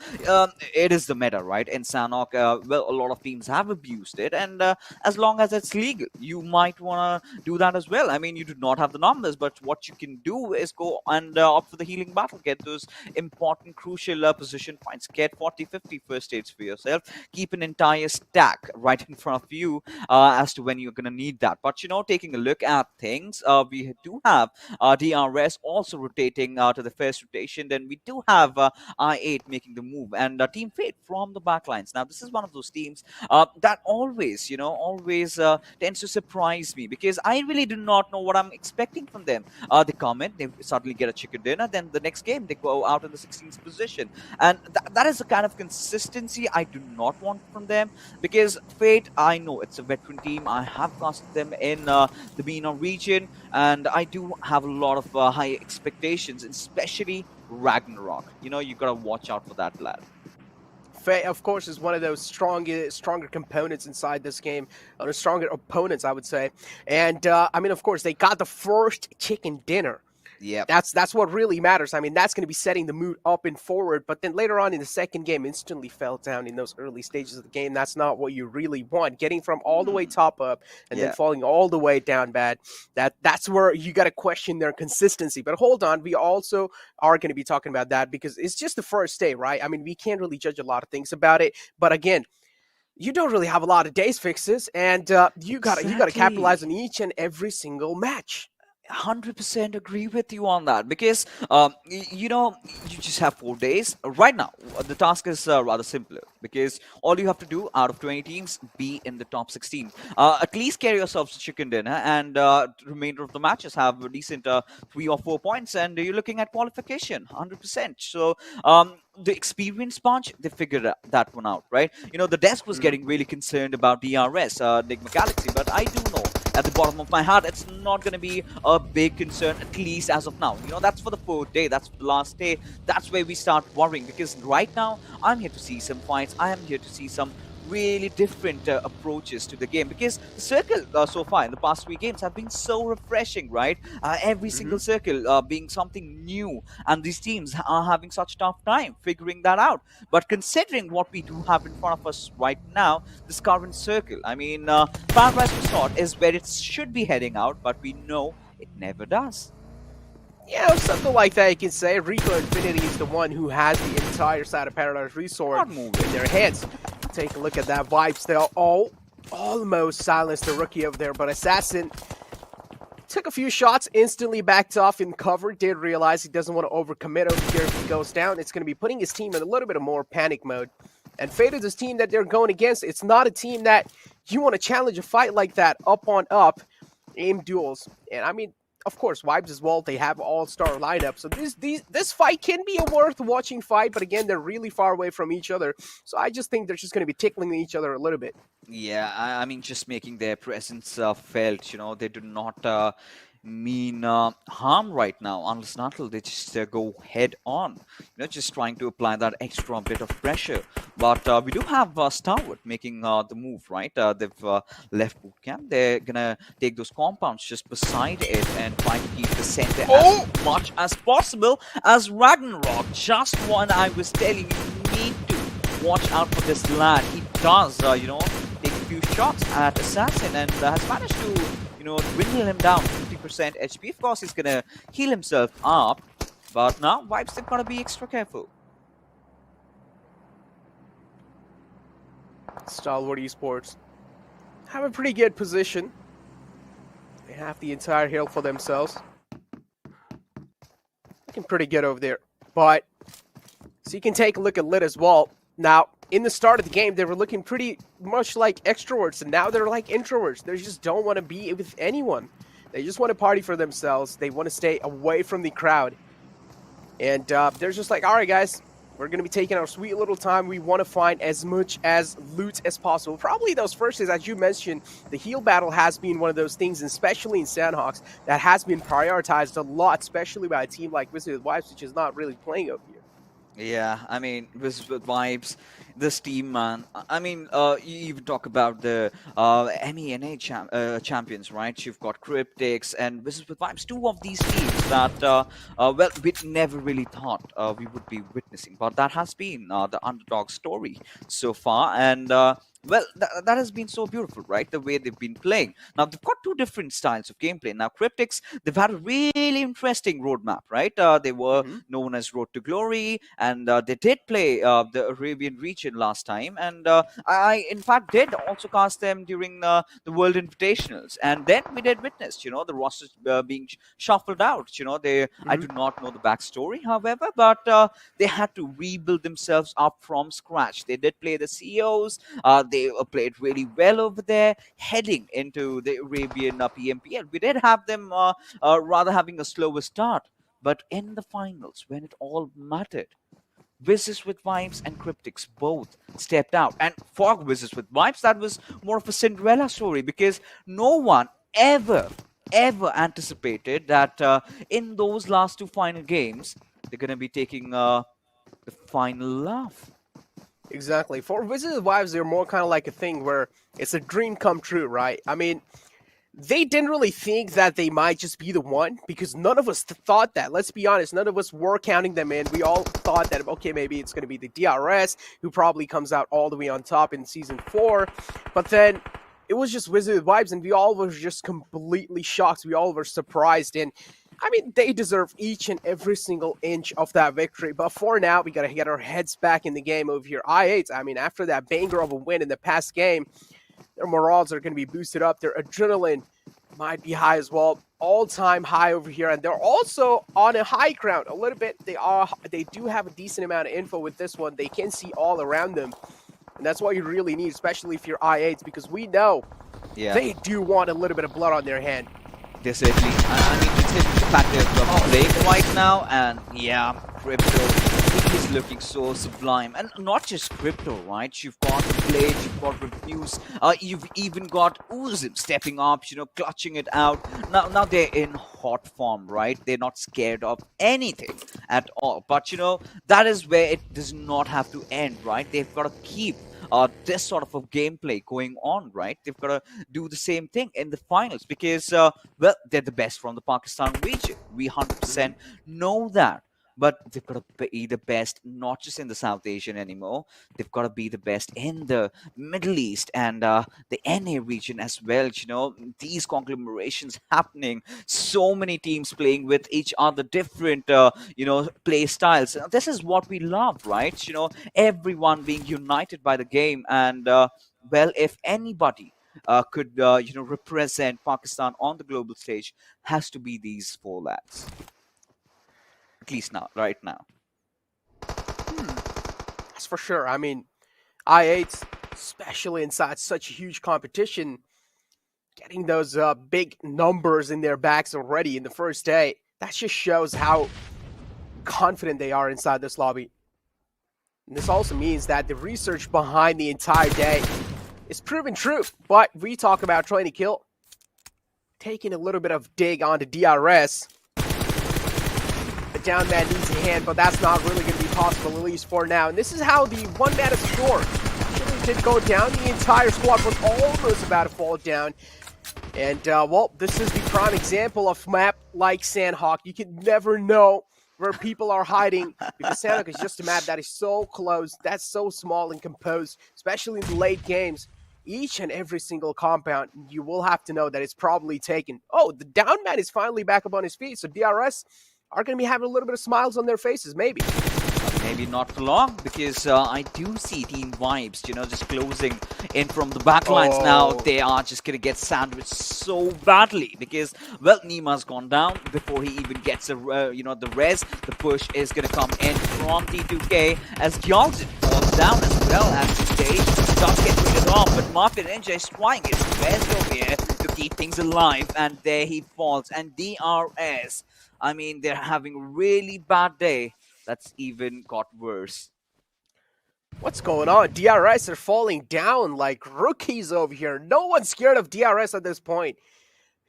It is the meta, right? In Sanhok, well, a lot of teams have abused it, and as long as it's legal, you might want to do that as well. I mean, you do not have the numbers, but what you can do is go and opt for the healing battle, get those important, crucial position points, get 40-50 first aids for yourself, keep an entire stack right in front of you as to when you're going to need that. But, you know, taking a look at things, we do have DRS also rotating to the first rotation. Then we do have I8 making the move, and Team Fate from the backlines. Now, this is one of those teams that always, you know, tends to surprise me, because I really do not know what I'm expecting from them. They come in, they suddenly get a chicken dinner, then the next game they go out in the 16th position. And that is the kind of consistency I do not want from them, because Fate, I know it's a veteran team. I have casted them in the MENA region, and I do have a lot of high expectations, especially Ragnarok. You know, you gotta watch out for that lad. Faye, of course, is one of those stronger components inside this game, or stronger opponents, I would say. And I mean, of course, they got the first chicken dinner. Yeah, that's what really matters. I mean, that's going to be setting the mood up and forward. But then later on in the second game, instantly fell down in those early stages of the game. That's not what you really want. Getting from all the way top up and then falling all the way down bad. That's where you got to question their consistency. But hold on, we also are going to be talking about that, because it's just the first day, right? I mean, we can't really judge a lot of things about it. But again, you don't really have a lot of days fixes, and you gotta capitalize on each and every single match. 100% agree with you on that, because you know, you just have 4 days right now. The task is rather simpler, because all you have to do out of 20 teams, be in the top 16. At least carry yourselves to chicken dinner, and remainder of the matches have a decent 3 or 4 points, and you're looking at qualification 100%. So the experience bunch, they figured that one out, right? You know, the desk was getting really concerned about DRS, Enigma Galaxy, but I do know at the bottom of my heart, it's not going to be a big concern, at least as of now. You know, that's for the 4th day, that's for the last day. That's where we start worrying, because right now, I'm here to see some fights. I am here to see some really different approaches to the game, because the circle so far in the past 3 games have been so refreshing, right? Every single circle being something new, and these teams are having such tough time figuring that out. But considering what we do have in front of us right now, this current circle, I mean, Paradise Resort is where it should be heading out, but we know it never does. Yeah, something like that you can say. Rico Infinity is the one who has the entire side of Paradise Resort in their hands. Take a look at that vibes. They all almost silenced the rookie over there, but Assassin took a few shots, instantly backed off in cover, did realize he doesn't want to overcommit over here. If he goes down, it's going to be putting his team in a little bit of more panic mode. And Fate is this team that they're going against. It's not a team that you want to challenge a fight like that up on up in duels. And I mean, of course, Vibes as well, they have all-star lineup. So this fight can be a worth watching fight, but again, they're really far away from each other. So I just think they're just going to be tickling each other a little bit. Yeah, I mean, just making their presence felt. You know, they do not mean harm right now, unless not until they just go head on. You know, just trying to apply that extra bit of pressure. But we do have Starwood making the move, right? They've left boot camp. They're gonna take those compounds just beside it and try to keep the center as much as possible. As Ragnarok, just what I was telling you, need to watch out for this lad. He does, you know, take a few shots at Assassin, and has managed to, you know, dwindle him down. 20% HP. Of course, he's gonna heal himself up, but now Vibes, they've got to be extra careful. Stalwart Esports have a pretty good position. They have the entire hill for themselves. Looking pretty good over there. But, so you can take a look at Lit as well. Now, in the start of the game, they were looking pretty much like extroverts, and now they're like introverts. They just don't want to be with anyone. They just want to party for themselves. They want to stay away from the crowd. And they're just like, all right, guys, we're going to be taking our sweet little time. We want to find as much as loot as possible. Probably those first days, as you mentioned, the heal battle has been one of those things, especially in Sanhok, that has been prioritized a lot, especially by a team like Wizzes with Vibes, which is not really playing over here. Yeah, I mean, Wizzes with Vibes, this team, man. I mean, you even talk about the MENA champions, right? You've got Cryptics and Wizzes with Vibes, two of these teams that, well, we never really thought we would be witnessing. But that has been the underdog story so far. And well, that has been so beautiful, right? The way they've been playing. Now, they've got two different styles of gameplay. Now, Cryptics, they've had a really interesting roadmap, right? They were known as Road to Glory, and they did play the Arabian region last time. And I, in fact, did also cast them during the World Invitationals. And then we did witness, you know, the rosters being shuffled out. You know, I do not know the backstory, however, but they had to rebuild themselves up from scratch. They did play the CEOs. They played really well over there, heading into the Arabian PMPL. We did have them rather having a slower start, but in the finals, when it all mattered, Wizzes with Vibes and Cryptics both stepped out. And for Wizzes with Vibes, that was more of a Cinderella story, because no one ever anticipated that in those last two final games, they're going to be taking the final laugh. Exactly. For Wizzes Wives, they're more kind of like a thing where it's a dream come true, right? I mean, they didn't really think that they might just be the one, because none of us thought that. Let's be honest, none of us were counting them in. We all thought that, okay, maybe it's going to be the DRS, who probably comes out all the way on top in Season 4. But then it was just Wizzes Vibes, and we all were just completely shocked. We all were surprised, and I mean, they deserve each and every single inch of that victory. But for now, we got to get our heads back in the game over here. I8, I mean, after that banger of a win in the past game, their morals are going to be boosted up. Their adrenaline might be high as well. All-time high over here. And they're also on a high ground a little bit. They do have a decent amount of info with this one. They can see all around them. And that's what you really need, especially if you're I8s, because we know they do want a little bit of blood on their hand. They certainly, I mean, considering the fact they're playing right now, and yeah, Crypto, he's looking so sublime. And not just Crypto, right? You've got Blade, you've got Refuse, you've even got Uzim stepping up, you know, clutching it out. Now they're in hot form, right? They're not scared of anything at all. But, you know, that is where it does not have to end, right? They've got to keep this sort of a gameplay going on, right? They've got to do the same thing in the finals, because, well, they're the best from the Pakistan region. We 100% know that. But they've got to be the best, not just in the South Asian anymore. They've got to be the best in the Middle East and the NA region as well. You know, these conglomerations happening, so many teams playing with each other, different, you know, play styles. This is what we love, right? You know, everyone being united by the game. And, well, if anybody could, you know, represent Pakistan on the global stage, has to be these four lads. At least now, right now. That's for sure. I mean, I8, especially inside such a huge competition, getting those big numbers in their backs already in the first day, that just shows how confident they are inside this lobby. And this also means that the research behind the entire day is proven true. But we talk about trying to kill, taking a little bit of dig onto DRS. The down man needs a hand, but that's not really going to be possible, at least for now. And this is how the one man is scored. Actually did go down. The entire squad was almost about to fall down. And, well, this is the prime example of map like Sanhok. You can never know where people are hiding, because Sanhok is just a map that is so close, that's so small and composed, especially in the late games. each and every single compound, you will have to know that it's probably taken. Oh, the down man is finally back up on his feet, so DRS are going to be having a little bit of smiles on their faces, maybe. Maybe not for long, because I do see Team Vibes, just closing in from the back lines. Now they are just going to get sandwiched so badly because, well, Nima's gone down before he even gets the res. The push is going to come in from T2K as Gyaltsen falls down as well as the stage does get rid off, but Martin Ninja is trying his best over here to keep things alive, and there he falls. And DRS, I mean, they're having a really bad day. That's even got worse. What's going on? DRS are falling down like rookies over here. No one's scared of DRS at this point.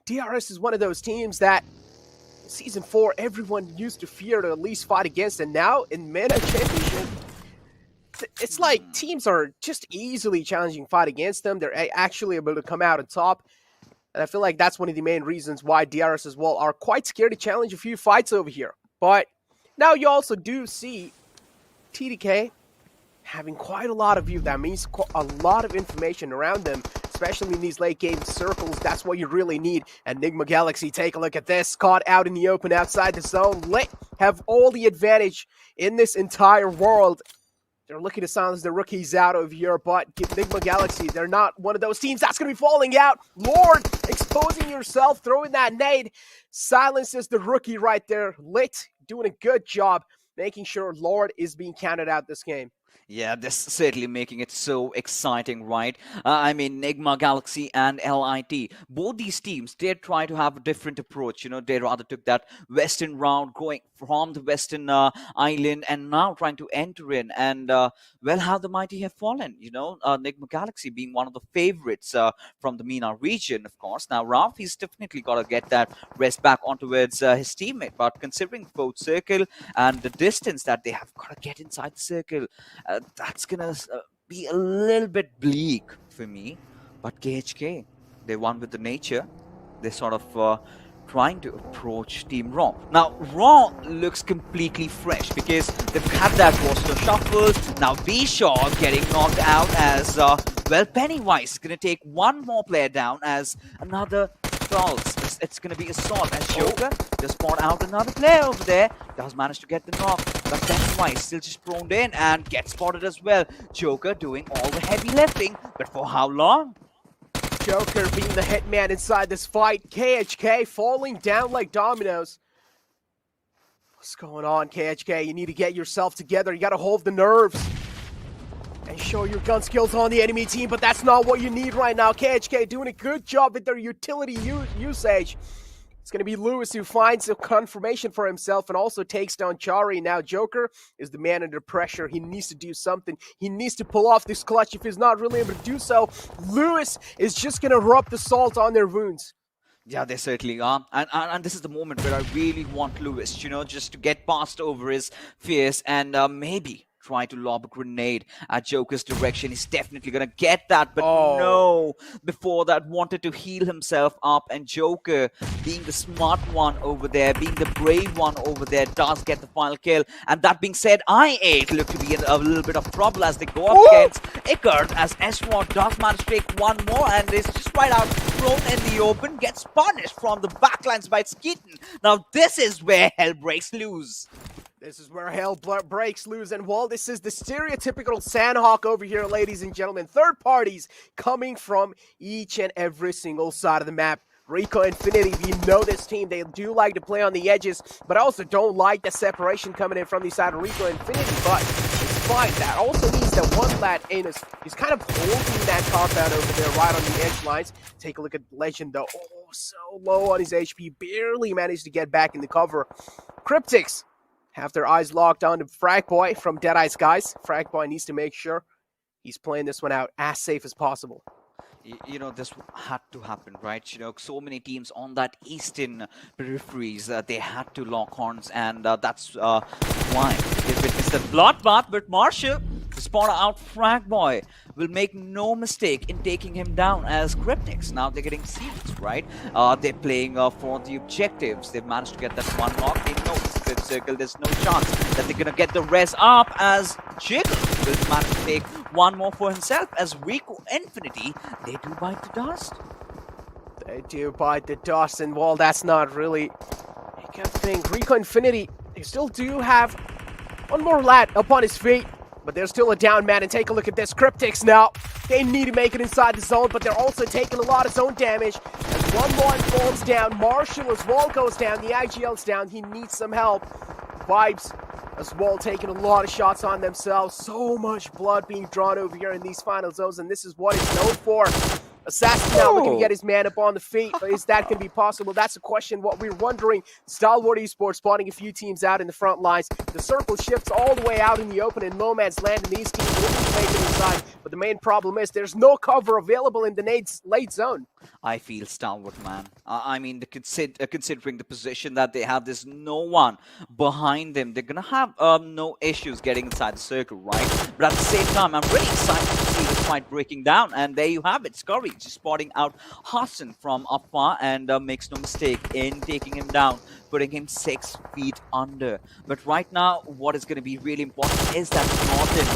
DRS is one of those teams that Season 4 everyone used to fear to at least fight against, and now in MENA Championship, it's like teams are just easily challenging fight against them. They're actually able to come out on top. And I feel like that's one of the main reasons why DRS as well are quite scared to challenge a few fights over here. But now you also do see TDK having quite a lot of view. That means a lot of information around them, especially in these late game circles. That's what you really need. Enigma Galaxy, take a look at this. Caught out in the open outside the zone. Lit have all the advantage in this entire world. They're looking to silence the rookies out of here, but Enigma Galaxy, they're not one of those teams that's going to be falling out. Lord, exposing yourself, throwing that nade, silences the rookie right there. Lit doing a good job making sure Lord is being counted out this game. Yeah, this is certainly making it so exciting, right? I mean, Enigma Galaxy and LIT, both these teams, they try to have a different approach. They rather took that western route, going from the western island, and now trying to enter in. And, well, how the mighty have fallen, Enigma Galaxy being one of the favorites from the MENA region, of course. Now, Ralph, he's definitely got to get that rest back on towards his teammate. But considering fourth circle and the distance that they have got to get inside the circle, that's gonna be a little bit bleak for me. But KHK, they won with the nature. They're sort of trying to approach Team Raw. Now, Raw looks completely fresh because they've had that roster shuffle. Now, B-Shaw getting knocked out as, well, Pennywise is going to take one more player down as another Assault. It's going to be Assault as Joker just spawned out another player over there. Does manage to get the knock, but Pennywise still just thrown in and gets spotted as well. Joker doing all the heavy lifting, but for how long? Joker being the hitman inside this fight. KHK falling down like dominoes. What's going on, KHK? You need to get yourself together. You got to hold the nerves and show your gun skills on the enemy team, but that's not what you need right now. KHK doing a good job with their utility usage. It's going to be Lewis who finds a confirmation for himself and also takes down Chari. Now Joker is the man under pressure. He needs to do something. He needs to pull off this clutch. If he's not really able to do so, Lewis is just going to rub the salt on their wounds. Yeah, they certainly are. And this is the moment where I really want Lewis, just to get past over his fears and maybe try to lob a grenade at Joker's direction. He's definitely going to get that, but no. Before that, wanted to heal himself up, and Joker, being the smart one over there, being the brave one over there, does get the final kill. And that being said, I8 look to be in a little bit of trouble as they go up against Ickard, as S1 does manage to take one more, and is just right out thrown in the open, gets punished from the backlines by Skeeton. Now this is where hell breaks loose. This is where hell breaks loose, and while this is the stereotypical Sanhok over here, ladies and gentlemen, third parties coming from each and every single side of the map. Rico Infinity, you know this team, they do like to play on the edges, but I also don't like the separation coming in from the side of Rico Infinity, but it's fine. That also means that one lad, Anus, is kind of holding that compound over there right on the edge lines. Take a look at Legend, though. Oh, so low on his HP, barely managed to get back in the cover. Cryptics have their eyes locked on to Fragboy from Deadeye Skies. Fragboy needs to make sure he's playing this one out as safe as possible. This had to happen, right? So many teams on that eastern peripheries, they had to lock horns, and that's why they witnessed the bloodbath. But Marsha, the spawner out Fragboy, will make no mistake in taking him down as Cryptics. Now they're getting serious, right? They're playing for the objectives. They've managed to get that one knock. They know it's a good circle. There's no chance that they're going to get the res up as Jiggle will manage to take one more for himself as Rico Infinity, they do bite the dust. They do bite the dust, and well, that's not really a good thing. Rico Infinity, they still do have one more lad up on his feet, but there's still a down man, and take a look at this. Cryptics now, they need to make it inside the zone, but they're also taking a lot of zone damage. As one falls down, Marshall as well goes down, the IGL's down, he needs some help. Vibes as well taking a lot of shots on themselves. So much blood being drawn over here in these final zones, and this is what it's known for. Assassin now looking to get his man up on the feet, but is that going to be possible? That's a question what we're wondering. Stalwart Esports spotting a few teams out in the front lines. The circle shifts all the way out in the open in no man's land, and these teams looking to make it inside. But the main problem is there's no cover available in the late zone. I feel Stalwart, man. I mean, considering the position that they have, there's no one behind them. They're going to have no issues getting inside the circle, right? But at the same time, I'm really excited to see this fight breaking down. And there you have it. Scurry just spotting out Hassan from afar and makes no mistake in taking him down, putting him 6 feet under. But right now, what is going to be really important is that northern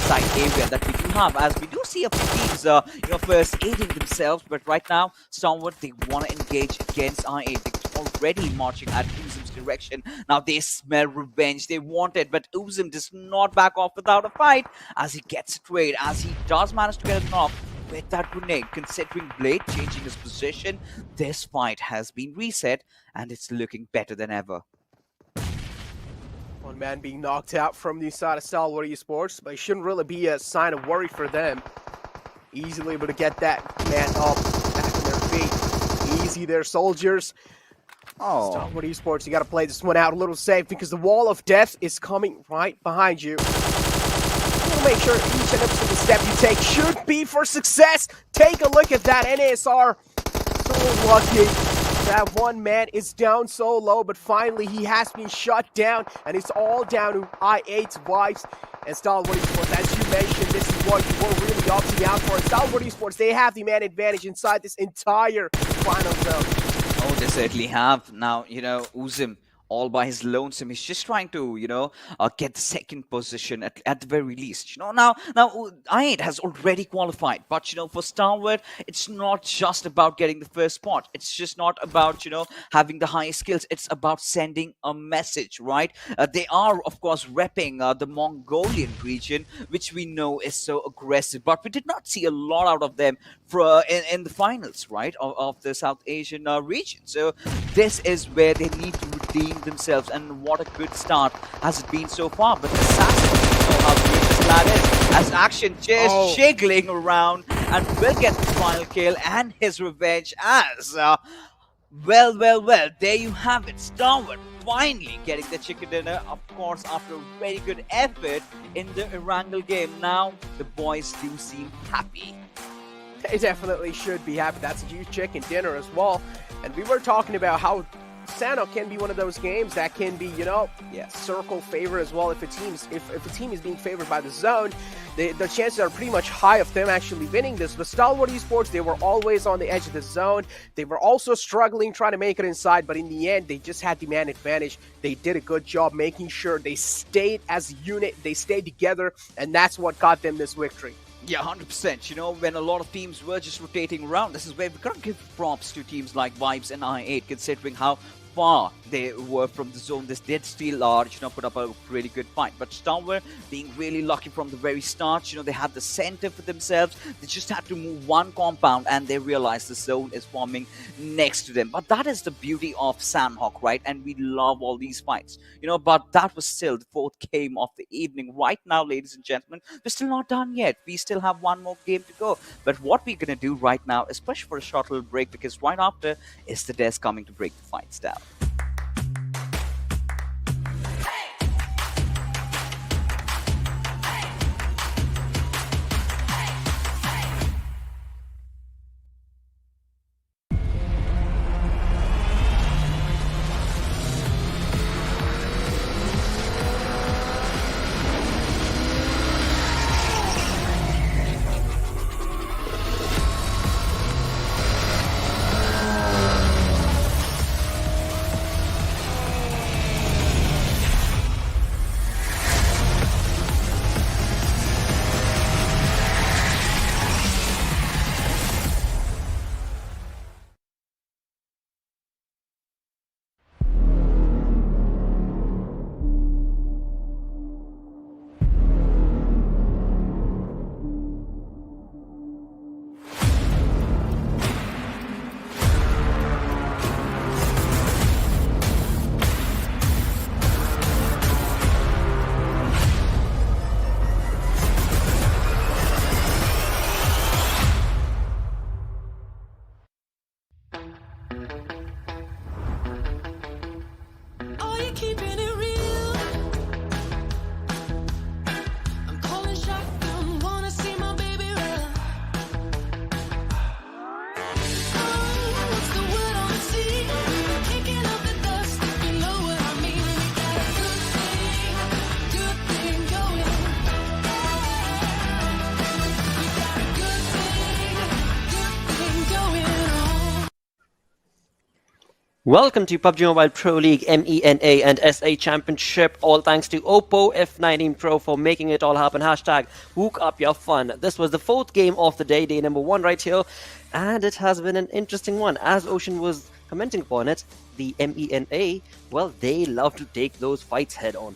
side area that we do have, as we do see a few teams, first aiding themselves. But right now, Stalwart, they want to engage against I8. They're already marching at Uzum's direction. Now they smell revenge. They want it, but Uzum does not back off without a fight as he gets a trade, as he does manage to get a knock with that grenade. Considering Blade changing his position, this fight has been reset and it's looking better than ever. One man being knocked out from the side of Stalwart Esports, but it shouldn't really be a sign of worry for them. Easily able to get that man up, back on their feet. Easy there, soldiers. Oh, Stalwart Esports, you got to play this one out a little safe because the wall of death is coming right behind you. Make sure each and every single step you take should be for success. Take a look at that NASR. So lucky that one man is down so low, but finally he has been shut down, and it's all down to I8 Vibes and Stalwart Esports. As you mentioned, this is what you were really opting out for. Stalwart Esports, they have the man advantage inside this entire final zone. Oh, they certainly have. Now, Uzum, all by his lonesome, he's just trying to, get the second position at the very least. Now I8 has already qualified, but for Stalwart, it's not just about getting the first spot. It's just not about having the highest skills. It's about sending a message, right? They are, of course, repping the Mongolian region, which we know is so aggressive, but we did not see a lot out of them in the finals, right, of the South Asian region. So this is where they need to redeem themselves, and what a good start has it been so far. But Assassin, you know how good this lad is, as Action just jiggling around and will get the final kill and his revenge as well, there you have it. Stalwart finally getting the chicken dinner, of course, after a very good effort in the Erangel game. Now the boys do seem happy. They definitely should be happy. That's a huge chicken dinner as well. And we were talking about how Sanhok can be one of those games that can be, circle favor as well. If a team is being favored by the zone, the chances are pretty much high of them actually winning this. But Stalwart Esports, they were always on the edge of the zone. They were also struggling trying to make it inside, but in the end, they just had the man advantage. They did a good job making sure they stayed as a unit, they stayed together, and that's what got them this victory. Yeah, 100%. When a lot of teams were just rotating around, this is where we've got to give props to teams like Vibes and I8, considering how far they were from the zone. This did still put up a really good fight. But Stalwart being really lucky from the very start. They had the center for themselves. They just had to move one compound and they realized the zone is forming next to them. But that is the beauty of Sanhok, right? And we love all these fights. But that was still the fourth game of the evening. Right now, ladies and gentlemen, we're still not done yet. We still have one more game to go. But what we're going to do right now is push for a short little break, because right after is the desk coming to break the fights down. Welcome to PUBG Mobile Pro League MENA and SA Championship. All thanks to Oppo F19 Pro for making it all happen. Hashtag Wook Up Your Fun. This was the 4th game of the day, day number 1 right here. And it has been an interesting one. As Ocean was commenting upon it, the MENA, well, they love to take those fights head on.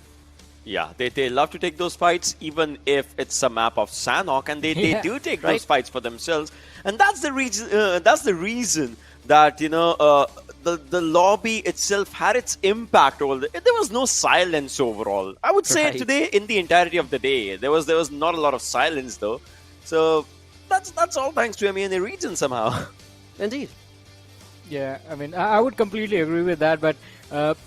Yeah, they love to take those fights, even if it's a map of Sanhok, and they do take those fights for themselves. And that's the reason that, you know, the lobby itself had its impact over there was no silence overall. I would say today, in the entirety of the day, there was not a lot of silence though. So that's all thanks to MENA region somehow. Indeed. Yeah, I mean, I would completely agree with that, but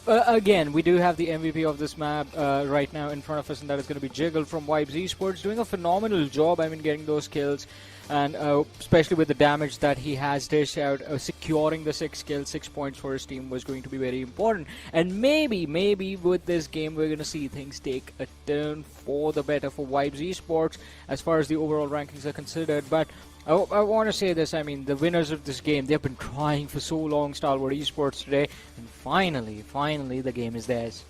again, we do have the MVP of this map right now in front of us, and that is going to be Jiggle from Wizzes Esports, doing a phenomenal job, I mean, getting those kills, and especially with the damage that he has dished out, securing the 6 kills, 6 points for his team was going to be very important, and maybe with this game, we're going to see things take a turn for the better for Wizzes Esports, as far as the overall rankings are considered, but I want to say this, I mean, the winners of this game, they've been trying for so long, Stalwart Esports today, and finally, the game is theirs.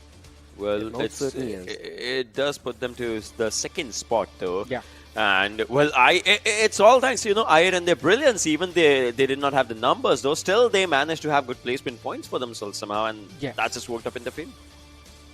Well, it does put them to the 2nd spot, though. Yeah. And, well, it's all thanks to, you know, IR and their brilliance. Even they did not have the numbers, though. Still, they managed to have good placement points for themselves somehow, and that just worked up in the field.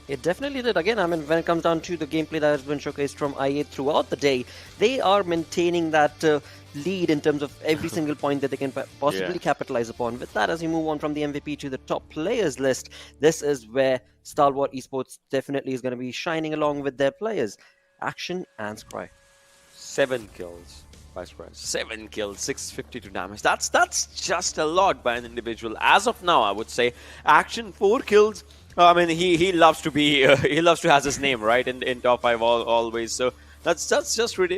It definitely did. Again, I mean, when it comes down to the gameplay that has been showcased from IA throughout the day, they are maintaining that lead in terms of every single point that they can possibly capitalize upon. With that, as we move on from the MVP to the top players list, this is where Stalwart Esports definitely is going to be shining along with their players. Action and Scry. 7 kills. By Scry. 7 kills, 652 damage. That's just a lot by an individual. As of now, I would say, Action 4 kills. I mean, he loves to be he loves to have his name right in top 5 always. So that's just really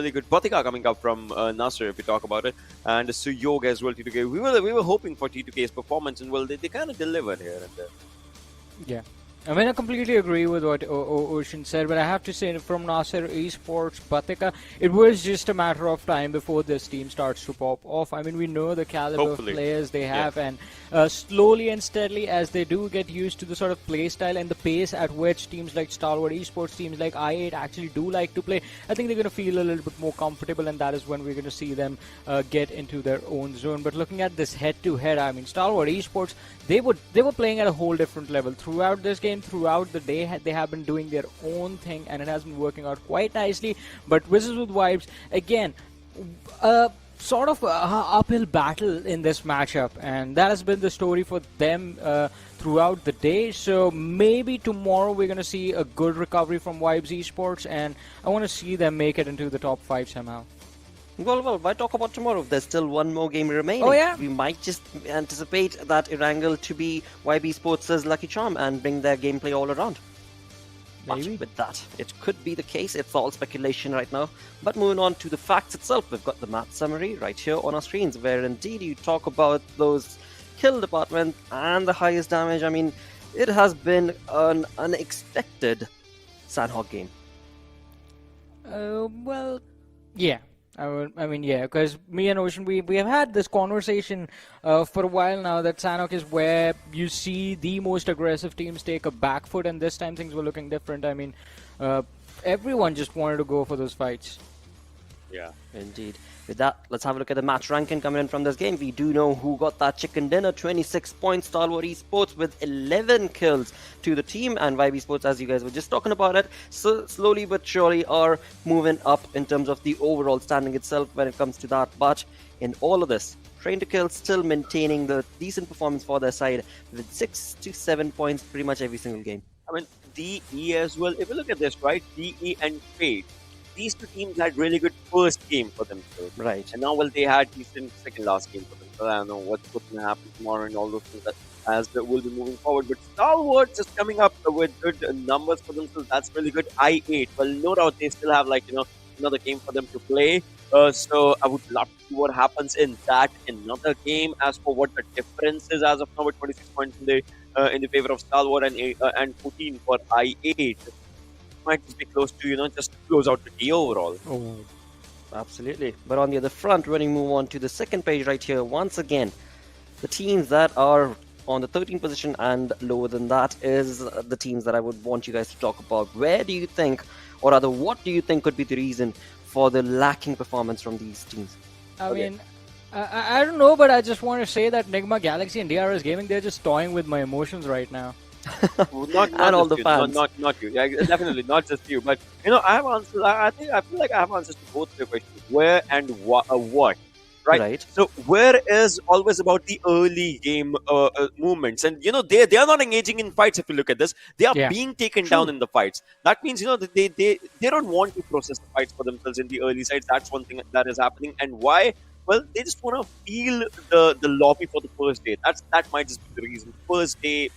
good. Batika coming up from Nasser, if we talk about it, and Suyog as well. T2K. We were hoping for T2K's performance, and well, they kind of delivered here and there. Yeah. I mean, I completely agree with what Ocean said, but I have to say, from Nasser Esports, Batika, it was just a matter of time before this team starts to pop off. I mean, we know the caliber of players they have, and slowly and steadily, as they do get used to the sort of play style and the pace at which teams like Stalwart Esports, teams like i8 actually do like to play, I think they're going to feel a little bit more comfortable, and that is when we're going to see them get into their own zone. But looking at this head-to-head, I mean, Stalwart Esports, they were playing at a whole different level throughout this game. Throughout the day, they have been doing their own thing, and it has been working out quite nicely. But Wizzes with Vibes, again, sort of uphill battle in this matchup, and that has been the story for them throughout the day. So maybe tomorrow we're going to see a good recovery from Vibes Esports, and I want to see them make it into the top 5 somehow. Well, why talk about tomorrow? There's still one more game remaining. Oh, yeah? We might just anticipate that Erangel to be YB Sports' lucky charm and bring their gameplay all around. Maybe. But with that, it could be the case. It's all speculation right now. But moving on to the facts itself, we've got the map summary right here on our screens, where indeed you talk about those kill department and the highest damage. I mean, it has been an unexpected Sanhok game. Well, yeah. I mean, yeah, because me and Ocean, we have had this conversation for a while now that Sanhok is where you see the most aggressive teams take a back foot, and this time things were looking different. I mean, everyone just wanted to go for those fights. Yeah. Indeed. With that, let's have a look at the match ranking coming in from this game. We do know who got that chicken dinner. 26 points, Stalwart Esports with 11 kills to the team. And YB Sports, as you guys were just talking about it, so slowly but surely are moving up in terms of the overall standing itself when it comes to that. But in all of this, Train to Kill still maintaining the decent performance for their side with 6 to 7 points pretty much every single game. I mean, DE as well. If you look at this, right, DE and Fate, these two teams had really good first game for themselves. Right. And now, well, they had decent second last game for themselves. I don't know what's going to happen tomorrow and all those things that as we'll be moving forward. But Stalwart just coming up with good numbers for themselves. That's really good. I8. Well, no doubt they still have, like, you know, another game for them to play. So I would love to see what happens in that another game. As for what the difference is as of now, with 26 points in the favor of Stalwart and 14 for I8. Might just be close to, you know, just close out the day overall. Oh, absolutely. But on the other front, when we move on to the second page right here, once again, the teams that are on the 13th position, and lower than that is the teams that I would want you guys to talk about. Where do you think, or rather, what do you think could be the reason for the lacking performance from these teams? I mean, I don't know, but I just want to say that Nigma Galaxy and DRS Gaming, they're just toying with my emotions right now. Not And all just the you, fans. Not you. Yeah, definitely not just you. But I have answers. I feel like I have answers to both your questions. Where and what? Right. So where is always about the early game movements, and they are not engaging in fights. If you look at this, they are being taken down in the fights. That means that they don't want to process the fights for themselves in the early sides. That's one thing that is happening. And why? Well, they just want to feel the lobby for the first day. That might just be the reason. First day,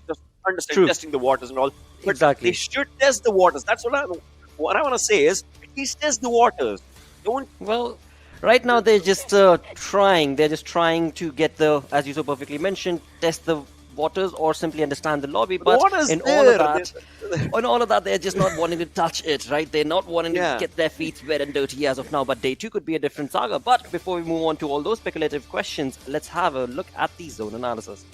just understand testing the waters and all. But Exactly. they should test the waters. That's what I want to say is at least test the waters. Don't. Well, right now they're just trying. They're just trying to get the, as you so perfectly mentioned, test the waters or simply understand the lobby. But in all of that, they're just not wanting to touch it, right? They're not wanting to get their feet wet and dirty as of now. But day 2 could be a different saga. But before we move on to all those speculative questions, let's have a look at the zone analysis.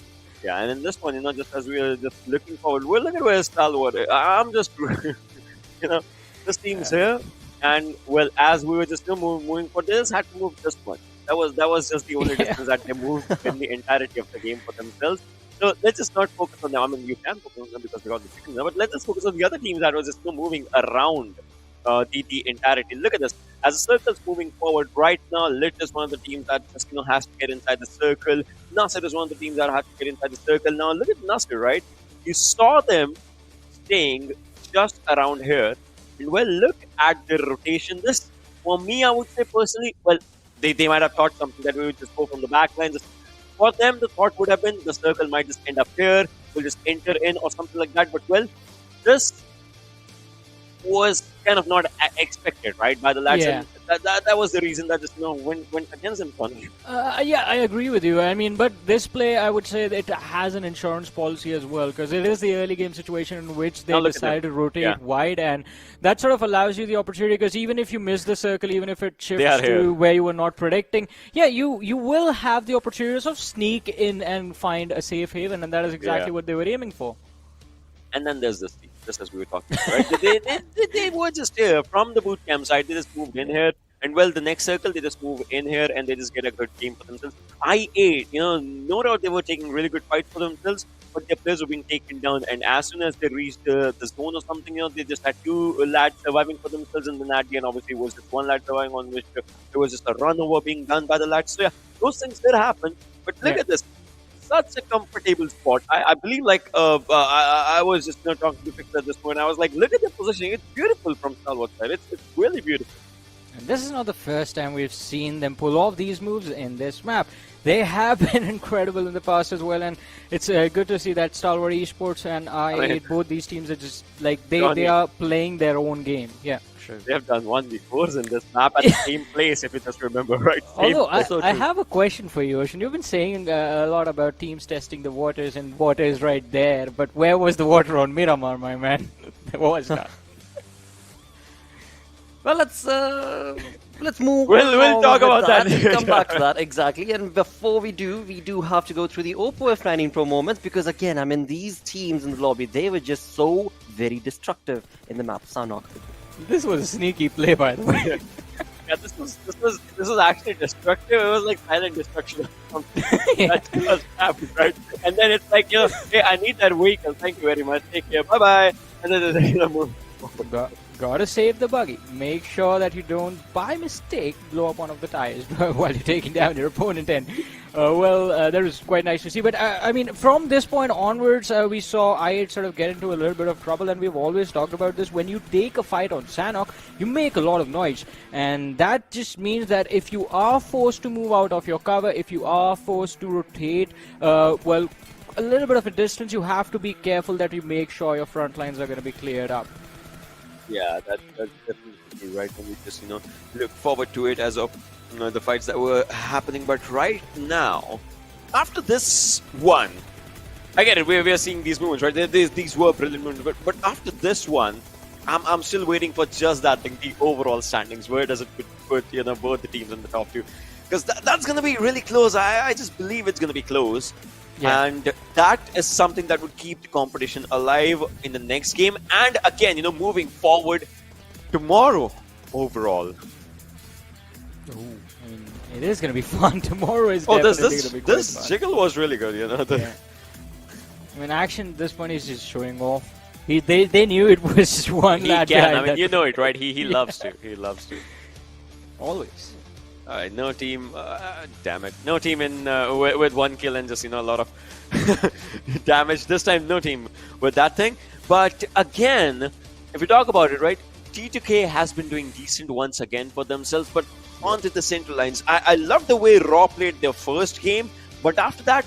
Yeah, and in this one, just as we are just looking forward, we'll look at where Stalwart. I'm just, this team's here, and well, as we were just moving for this, had to move just one. That was just the only distance that they moved in the entirety of the game for themselves. So let's just not focus on them. I mean, you can focus on them because they got the chicken there, but let's just focus on the other teams that was just moving around the entirety. Look at this. As the circle's moving forward right now, Lit is one of the teams that just has to get inside the circle. Nasser is one of the teams that have to get inside the circle. Now look at Nasser, right? You saw them staying just around here. And well, look at the rotation. This, for me, I would say personally, well, they might have thought something that we would just go from the back line. For them, the thought would have been the circle might just end up here. We'll just enter in or something like that. But well, this was kind of not expected, right, by the lads. Yeah. And that was the reason that just went against them. Yeah, I agree with you. I mean, but this play, I would say that it has an insurance policy as well, because it is the early game situation in which they decide to rotate wide, and that sort of allows you the opportunity, because even if you miss the circle, even if it shifts to where you were not predicting, you will have the opportunity to sort of sneak in and find a safe haven, and that is exactly what they were aiming for. And then there's this team, just as we were talking about, right? they were just here from the boot camp side. They just moved in here, and well, the next circle they just move in here and they just get a good game for themselves. I8, no doubt they were taking really good fights for themselves, but their players were being taken down. And as soon as they reached the zone or something, they just had 2 lads surviving for themselves, and then at the end, obviously, was just 1 lad surviving, on which there was just a run over being done by the lads. So yeah, those things did happen. But look at this. Such a comfortable spot. I believe, like, I was just talking to Fix at this point. I was like, look at the positioning. It's beautiful from Stalwart side. It's really beautiful. And this is not the first time we've seen them pull off these moves in this map. They have been incredible in the past as well, and it's good to see that Stalwart Esports and I8, both these teams are just like they are playing their own game. Yeah, sure. They have done 1v4s in this map at the same place, if you just remember, right? Although I have a question for you, Ocean. You've been saying a lot about teams testing the waters, and water is right there. But where was the water on Miramar, my man? What was that? Well, let's move. We'll talk about that. Come back to that, exactly. And before we do have to go through the Oppo F19 Pro moments, because again, I mean, these teams in the lobby, they were just so very destructive in the map. Sanhok. This was a sneaky play, by the way. Yeah, this was actually destructive. It was like silent destruction. That just happened, right? And then it's like, hey, I need that vehicle. Thank you very much. Take care. Bye bye. And then they move. Gotta save the buggy. Make sure that you don't, by mistake, blow up one of the tires while you're taking down your opponent. And that was quite nice to see. But I mean, from this point onwards, we saw I8 sort of get into a little bit of trouble, and we've always talked about this. When you take a fight on Sanhok, you make a lot of noise, and that just means that if you are forced to move out of your cover, if you are forced to rotate, a little bit of a distance, you have to be careful that you make sure your front lines are going to be cleared up. Yeah, that's definitely right. And we just look forward to it as of the fights that were happening. But right now, after this one, I get it. We are seeing these movements, right? These were brilliant movements. But after this one, I'm still waiting for just that thing, the overall standings. Where does it put both the teams in the top 2? Because that's going to be really close. I just believe it's going to be close. And that is something that would keep the competition alive in the next game. And again, moving forward tomorrow overall. I mean, it is going to be fun. Tomorrow is definitely going to be quite this fun. jiggle was really good, I mean, Action at this point is just showing off. They knew it was just one He lad can, behind I mean, that. you know it, right? He loves to. He loves to. Always. All right, no team. Damn it, no team in with 1 kill and just a lot of damage. This time, no team with that thing. But again, if we talk about it, right? T2K has been doing decent once again for themselves, but onto the central lines. I love the way Raw played their first game, but after that,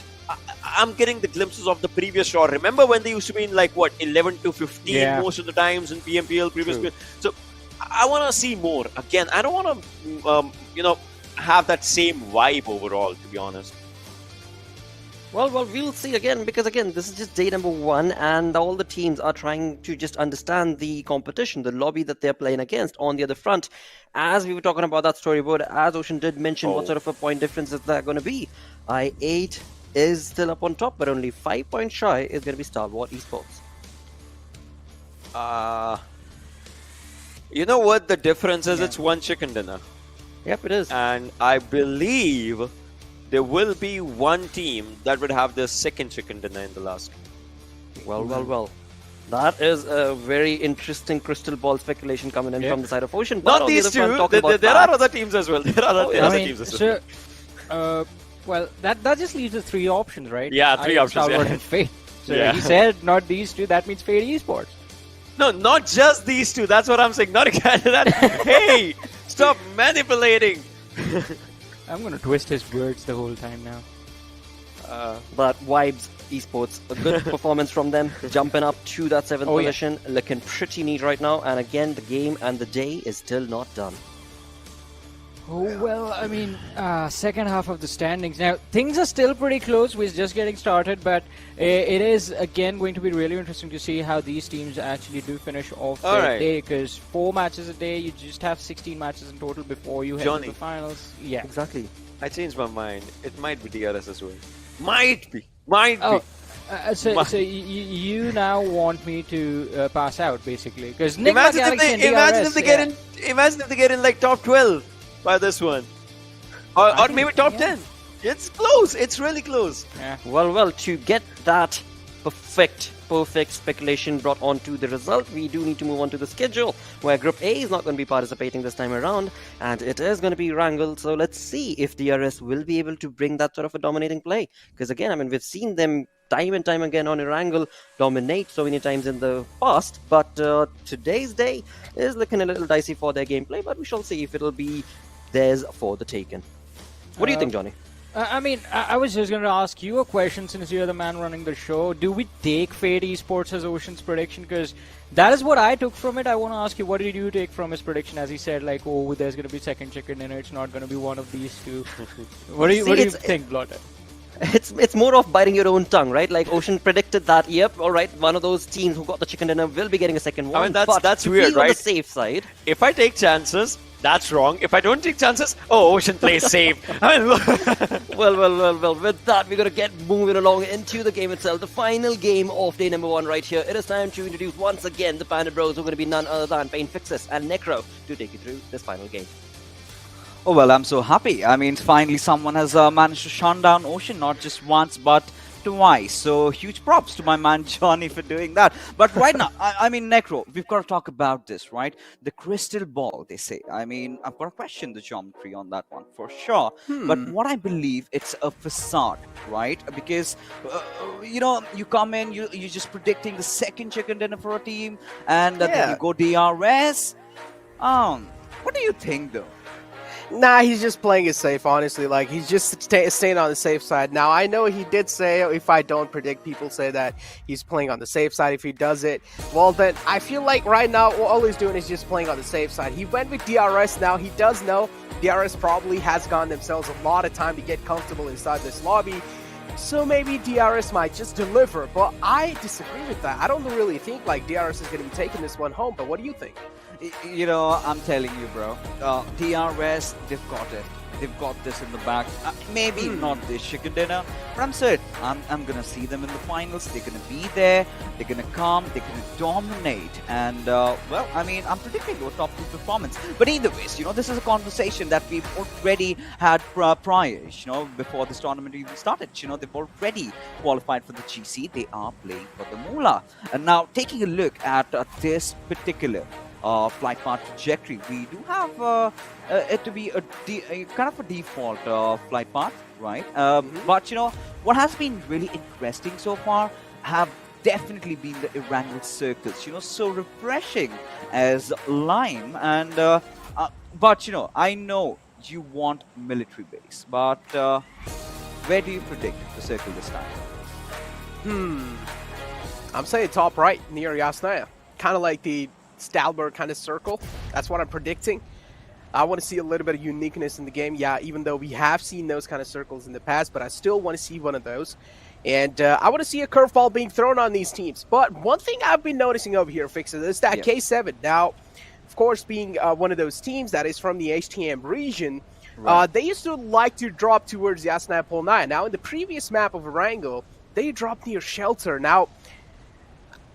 I'm getting the glimpses of the previous Raw. Remember when they used to be in 11 to 15 most of the times in PMPL previous. So I want to see more. Again, I don't want to, have that same vibe overall, to be honest. Well, we'll see again, because again, this is just day number 1, and all the teams are trying to just understand the competition, the lobby that they're playing against on the other front. As we were talking about that storyboard, as Ocean did mention what sort of a point difference is that going to be. I8 is still up on top, but only 5 points shy is going to be Star Wars Esports. You know what the difference is? It's 1 chicken dinner. Yep, it is. And I believe there will be 1 team that would have their 2nd chicken dinner in the last game. Well. That is a very interesting crystal ball speculation coming in from the side of Ocean. Not these two. There are other teams as well. There are other teams as well. So, well, that just leaves the 3 options, right? Yeah, 3 options. Star Wars and Fate. So he said not these 2. That means Fate Esports. No, not just these 2. That's what I'm saying. Not again. Hey, stop manipulating. I'm going to twist his words the whole time now. But Vibes Esports, a good performance from them, jumping up to that 7th position, looking pretty neat right now. And again, the game and the day is still not done. Oh, well, I mean, second half of the standings. Now, things are still pretty close. We're just getting started, but it is, again, going to be really interesting to see how these teams actually do finish off their day, because 4 matches a day, you just have 16 matches in total before you head to the finals. Yeah, exactly. I changed my mind. It might be DRS as well. Might be. So you now want me to pass out, basically? Because imagine if they get in top 12 by this one, or maybe top 10. It's close. It's really close. Yeah. Well, to get that perfect speculation brought onto the result, we do need to move on to the schedule, where Group A is not going to be participating this time around, and it is going to be Erangel. So let's see if DRS will be able to bring that sort of a dominating play. Because again, I mean, we've seen them time and time again on Erangel dominate so many times in the past, but today's day is looking a little dicey for their gameplay, but we shall see if it'll be theirs for the taken. What do you think, Johnny? I mean, I was just going to ask you a question since you're the man running the show. Do we take Fate Esports as Ocean's prediction? Because that is what I took from it. I want to ask you, what did you take from his prediction as he said, there's going to be 2nd chicken dinner, it's not going to be one of these 2. What do you think, Blotter? It's more of biting your own tongue, right? Like Ocean predicted that, yep, all right, one of those teams who got the chicken dinner will be getting a 2nd one. I mean, that's weird, right? On the safe side. If I take chances, that's wrong. If I don't take chances, Ocean plays safe. I mean, well, with that, we're going to get moving along into the game itself. The final game of day number 1 right here. It is time to introduce once again the Panda Bros, who are going to be none other than Pain Fixes and Necro to take you through this final game. Oh, well, I'm so happy. I mean, finally someone has managed to shut down Ocean, not just once, but twice. So, huge props to my man Johnny for doing that. But right now, I mean, Necro, we've got to talk about this, right? The crystal ball, they say. I mean, I've got to question the geometry on that one, for sure. But what I believe, it's a facade, right? Because, you come in, you're just predicting the 2nd chicken dinner for a team, and then you go DRS. What do you think, though? Nah, he's just playing it safe, honestly. Like, he's just staying on the safe side. Now, I know he did say, if I don't predict, people say that he's playing on the safe side if he does it. Well, then, I feel like right now, all he's doing is just playing on the safe side. He went with DRS. Now, he does know DRS probably has gotten themselves a lot of time to get comfortable inside this lobby. So maybe DRS might just deliver, but I disagree with that. I don't really think like DRS is going to be taking this one home, but what do you think? I'm telling you, bro. DRS, they've got it. they've got this in the bag. Maybe not this chicken dinner, but I'm certain I'm gonna see them in the finals. They're gonna be there. They're gonna come. They're gonna dominate. And well, I mean, I'm predicting a top 2 performance. But either ways, this is a conversation that we've already had prior. Before this tournament even started. They've already qualified for the GC. They are playing for the Moolah. And now taking a look at this particular flight path trajectory, we do have it to be a kind of a default flight path, right? But what has been really interesting so far have definitely been the Erangel circles. So refreshing as lime. And but I know you want military base, but where do you predict the circle this time? I'm saying top right near Yasnaya. Kind of like the Stalberg kind of circle. That's what I'm predicting. I want to see a little bit of uniqueness in the game. Yeah, even though we have seen those kind of circles in the past, but I still want to see one of those. And I want to see a curveball being thrown on these teams. But one thing I've been noticing over here, Fixer, is that K7. Now, of course, being one of those teams that is from the HTM region, they used to like to drop towards Yasnaya Pol 9. Now, in the previous map of Erangel, they dropped near Shelter. Now,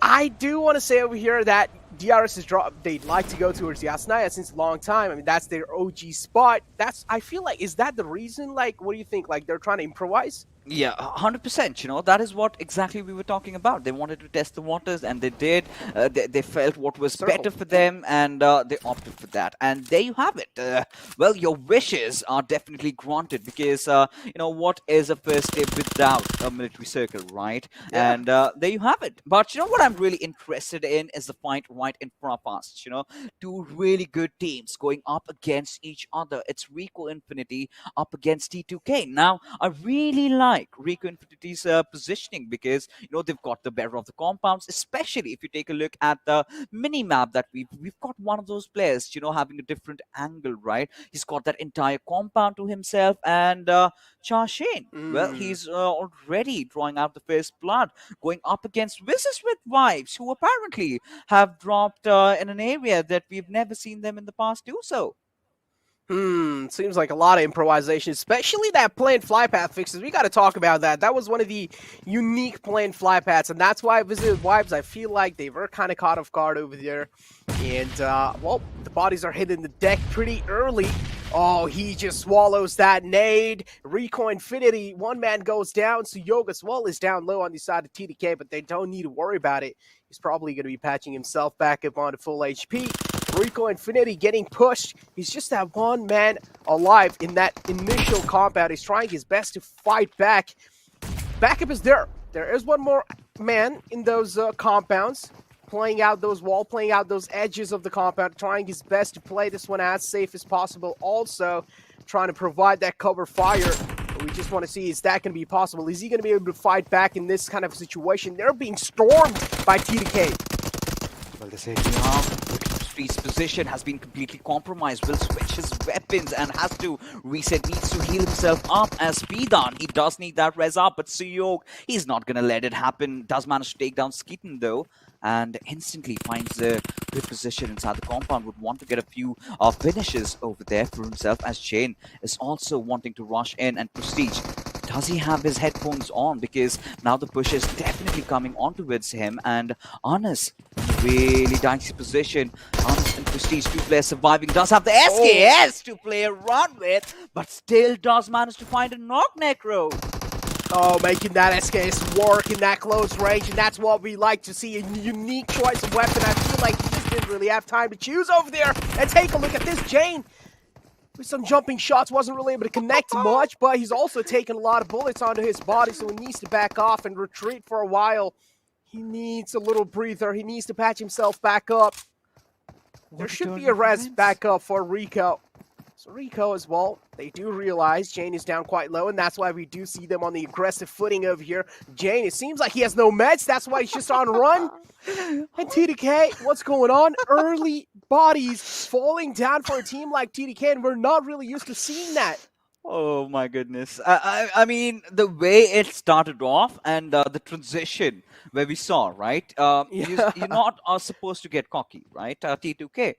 I do want to say over here that DRS is they'd like to go towards Yasnaya since a long time. I mean, that's their OG spot. I feel like, is that the reason? Like, what do you think? Like, they're trying to improvise? Yeah, 100%. That is what exactly we were talking about. They wanted to test the waters, and they did. They felt what was better for them, and they opted for that. And there you have it. Well, your wishes are definitely granted because, what is a first step without a military circle, right? Yeah. And there you have it. But what I'm really interested in is the fight right in front of us. Two really good teams going up against each other. It's Rico Infinity up against T2K. Now, I really like Rico Infinity's positioning because they've got the better of the compounds, especially if you take a look at the mini map that we've got one of those players having a different angle, right? He's got that entire compound to himself. And Charshain, well, he's already drawing out the first blood, going up against Wizzes with Vibes, who apparently have dropped in an area that we've never seen them in the past do so. Seems like a lot of improvisation, especially that planned fly path fixes. We got to talk about that. That was one of the unique planned fly paths, and that's why I visited Vibes. I feel like they were kind of caught off guard over there. And, well, the bodies are hitting the deck pretty early. Oh, he just swallows that nade. Rico Infinity, one man goes down. Suyoga as well is down low on the side of TDK, but they don't need to worry about it. He's probably going to be patching himself back up onto full HP. Rico Infinity getting pushed. He's just that one man alive in that initial compound. He's trying his best to fight back. Backup is there. There is one more man in those compounds, playing out those walls, playing out those edges of the compound, trying his best to play this one as safe as possible. Also, trying to provide that cover fire. We just want to see, is that going to be possible? Is he going to be able to fight back in this kind of situation? They're being stormed by TDK. Well, the second half, Street's position has been completely compromised. Will switch his weapons and has to reset, needs to heal himself up as Pidan. He does need that res up, but Suyog, he's not going to let it happen. Does manage to take down Skeeton though, and instantly finds a good position inside the compound. Would want to get a few finishes over there for himself, as Chain is also wanting to rush in. And Prestige, does he have his headphones on? Because now the push is definitely coming on towards him. And Anas, really dicey position. Anas and Prestige, two players surviving. Does have the SKS to play around with, but still does manage to find a knock Necro. Oh, making that SKS work in that close range, and that's what we like to see, a unique choice of weapon. I feel like he just didn't really have time to choose over there. And take a look at this, Jane. With some jumping shots, wasn't really able to connect much, but he's also taken a lot of bullets onto his body, so he needs to back off and retreat for a while. He needs a little breather. He needs to patch himself back up. There should be a res back up for Rico. So Rico as well, they do realize Jane is down quite low, and that's why we do see them on the aggressive footing over here. Jane, it seems like he has no meds, that's why he's just on run. And TDK, what's going on? Early bodies falling down for a team like TDK, and we're not really used to seeing that. Oh my goodness. I mean, the way it started off and the transition where we saw, right? You're not supposed to get cocky, right? T2K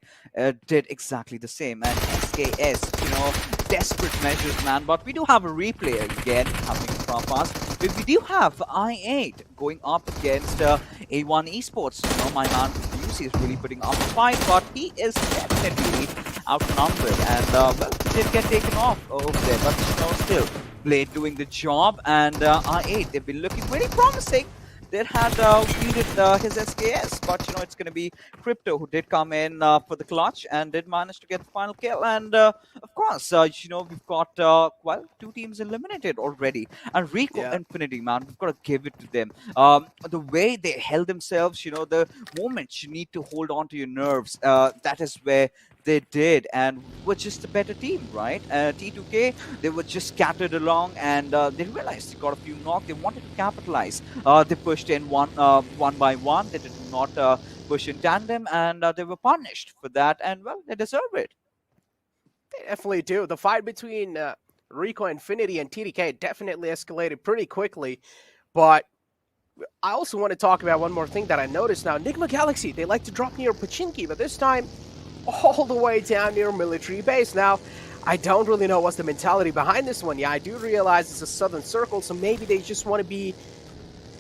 did exactly the same. And SKS, desperate measures, man. But we do have a replay again coming from us. We do have I8 going up against A1 Esports. You know, my man UC is really putting up a fight, but he is definitely outnumbered. And well, did get taken off over there, but you know, still Blade doing the job. And I8, they've been looking really promising. They had fielded his SKS, but you know, it's going to be Crypto who did come in for the clutch and did manage to get the final kill. And of course, you know, we've got well, 2 teams eliminated already. And Rico Infinity, man, we've got to give it to them. The way they held themselves, you know, the moments you need to hold on to your nerves, that is where they did, and were just a better team, right? T2K, they were just scattered along, and they realized they got a few knocks. They wanted to capitalize. They pushed in one by one. They did not push in tandem, and they were punished for that. And well, they deserve it. They definitely do. The fight between Rico Infinity and TDK definitely escalated pretty quickly, but I also want to talk about one more thing that I noticed now. Enigma Galaxy, they like to drop near Pachinki, but this time all the way down near military base. Now, I don't really know what's the mentality behind this one. Yeah, I do realize it's a southern circle, so maybe they just want to be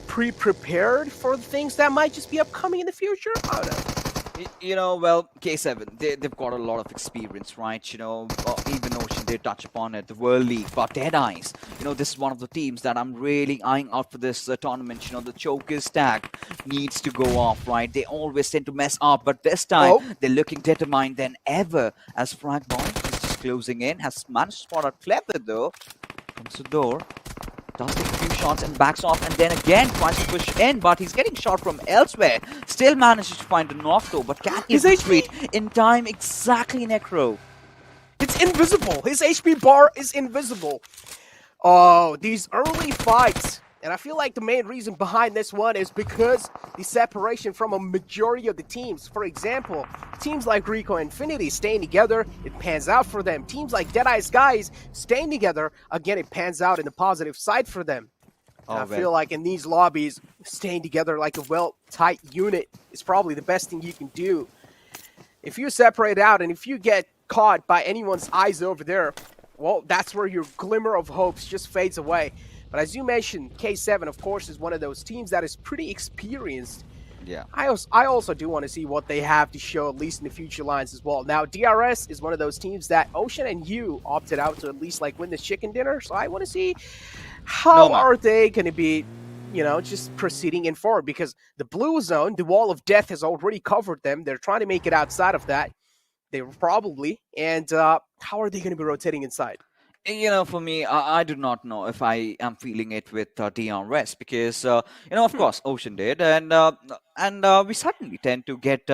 pre-prepared for the things that might just be upcoming in the future. I don't know. You know, well, K7, they've got a lot of experience, right? You know, even Ocean did touch upon it, the World League, but Deadeyes, you know, this is one of the teams that I'm really eyeing out for this tournament. You know, the Chokers tag needs to go off, right? They always tend to mess up, but this time they're looking determined than ever as Frag Bomb is just closing in. Has managed to spot out Clever, though, from SUDOR. Does take a few shots and backs off, and then again tries to push in, but he's getting shot from elsewhere. Still manages to find a knock though, but can he retreat in time? Exactly, Necro. It's invisible. His HP bar is invisible. Oh, these early fights. And I feel like the main reason behind this one is because the separation from a majority of the teams. For example, teams like Rico Infinity staying together, it pans out for them. Teams like Deadeye Skies staying together, again, it pans out in the positive side for them. I feel like in these lobbies, staying together like a well-tight unit is probably the best thing you can do. If you separate out and if you get caught by anyone's eyes over there, well, that's where your glimmer of hopes just fades away. But as you mentioned, K7, of course, is one of those teams that is pretty experienced. Yeah. I also do want to see what they have to show, at least in the future lines as well. Now, DRS is one of those teams that Ocean and you opted out to at least like win this chicken dinner. So I want to see how are they going to be, you know, just proceeding in forward, because the blue zone, the wall of death has already covered them. They're trying to make it outside of that. They were probably. And how are they going to be rotating inside? You know, for me, I do not know if I am feeling it with DRS, because, you know, of course, Ocean did, and we certainly tend to get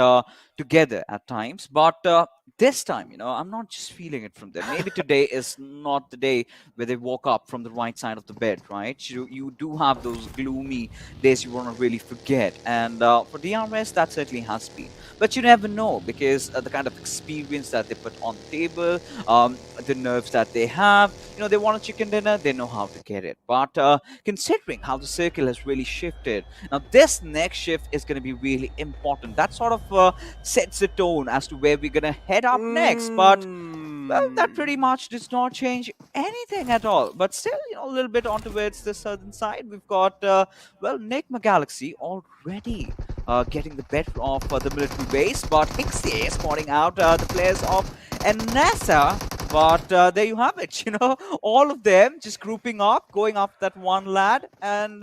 together at times, but this time, you know, I'm not just feeling it from them. Maybe today is not the day where they woke up from the right side of the bed, right? You do have those gloomy days you want to really forget, and for DRS, that certainly has been. But you never know, because the kind of experience that they put on the table, the nerves that they have, you know, they want a chicken dinner, they know how to get it. But considering how the circle has really shifted, now this next shift is going to be really important. That sort of sets the tone as to where we're going to head up next. But, well, that pretty much does not change anything at all. But still, you know, a little bit on towards the southern side, we've got, well, Enigma Galaxy already getting the better of the military base, but Hixie spotting out the players of NASA. But there you have it, you know, all of them just grouping up, going after that one lad, and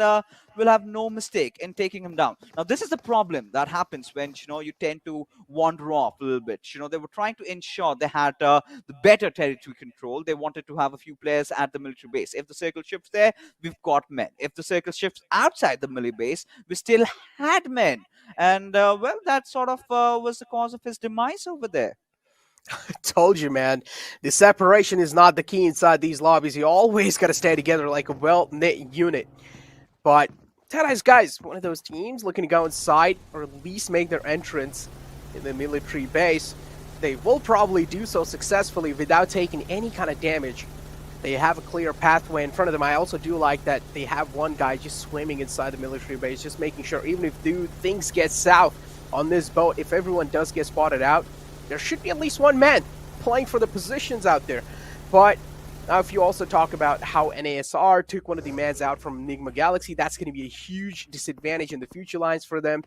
will have no mistake in taking him down. Now, this is the problem that happens when, you know, you tend to wander off a little bit. You know, they were trying to ensure they had the better territory control. They wanted to have a few players at the military base. If the circle shifts there, we've got men. If the circle shifts outside the military base, we still had men. And, well, that sort of was the cause of his demise over there. Told you, man. The separation is not the key inside these lobbies. You always got to stay together like a well-knit unit. But Deadeye's guys, one of those teams looking to go inside or at least make their entrance in the military base. They will probably do so successfully without taking any kind of damage. They have a clear pathway in front of them. I also do like that they have one guy just swimming inside the military base, just making sure even if things get south on this boat, if everyone does get spotted out, there should be at least one man playing for the positions out there. But now if you also talk about how NASR took one of the mans out from Enigma Galaxy, that's going to be a huge disadvantage in the future lines for them.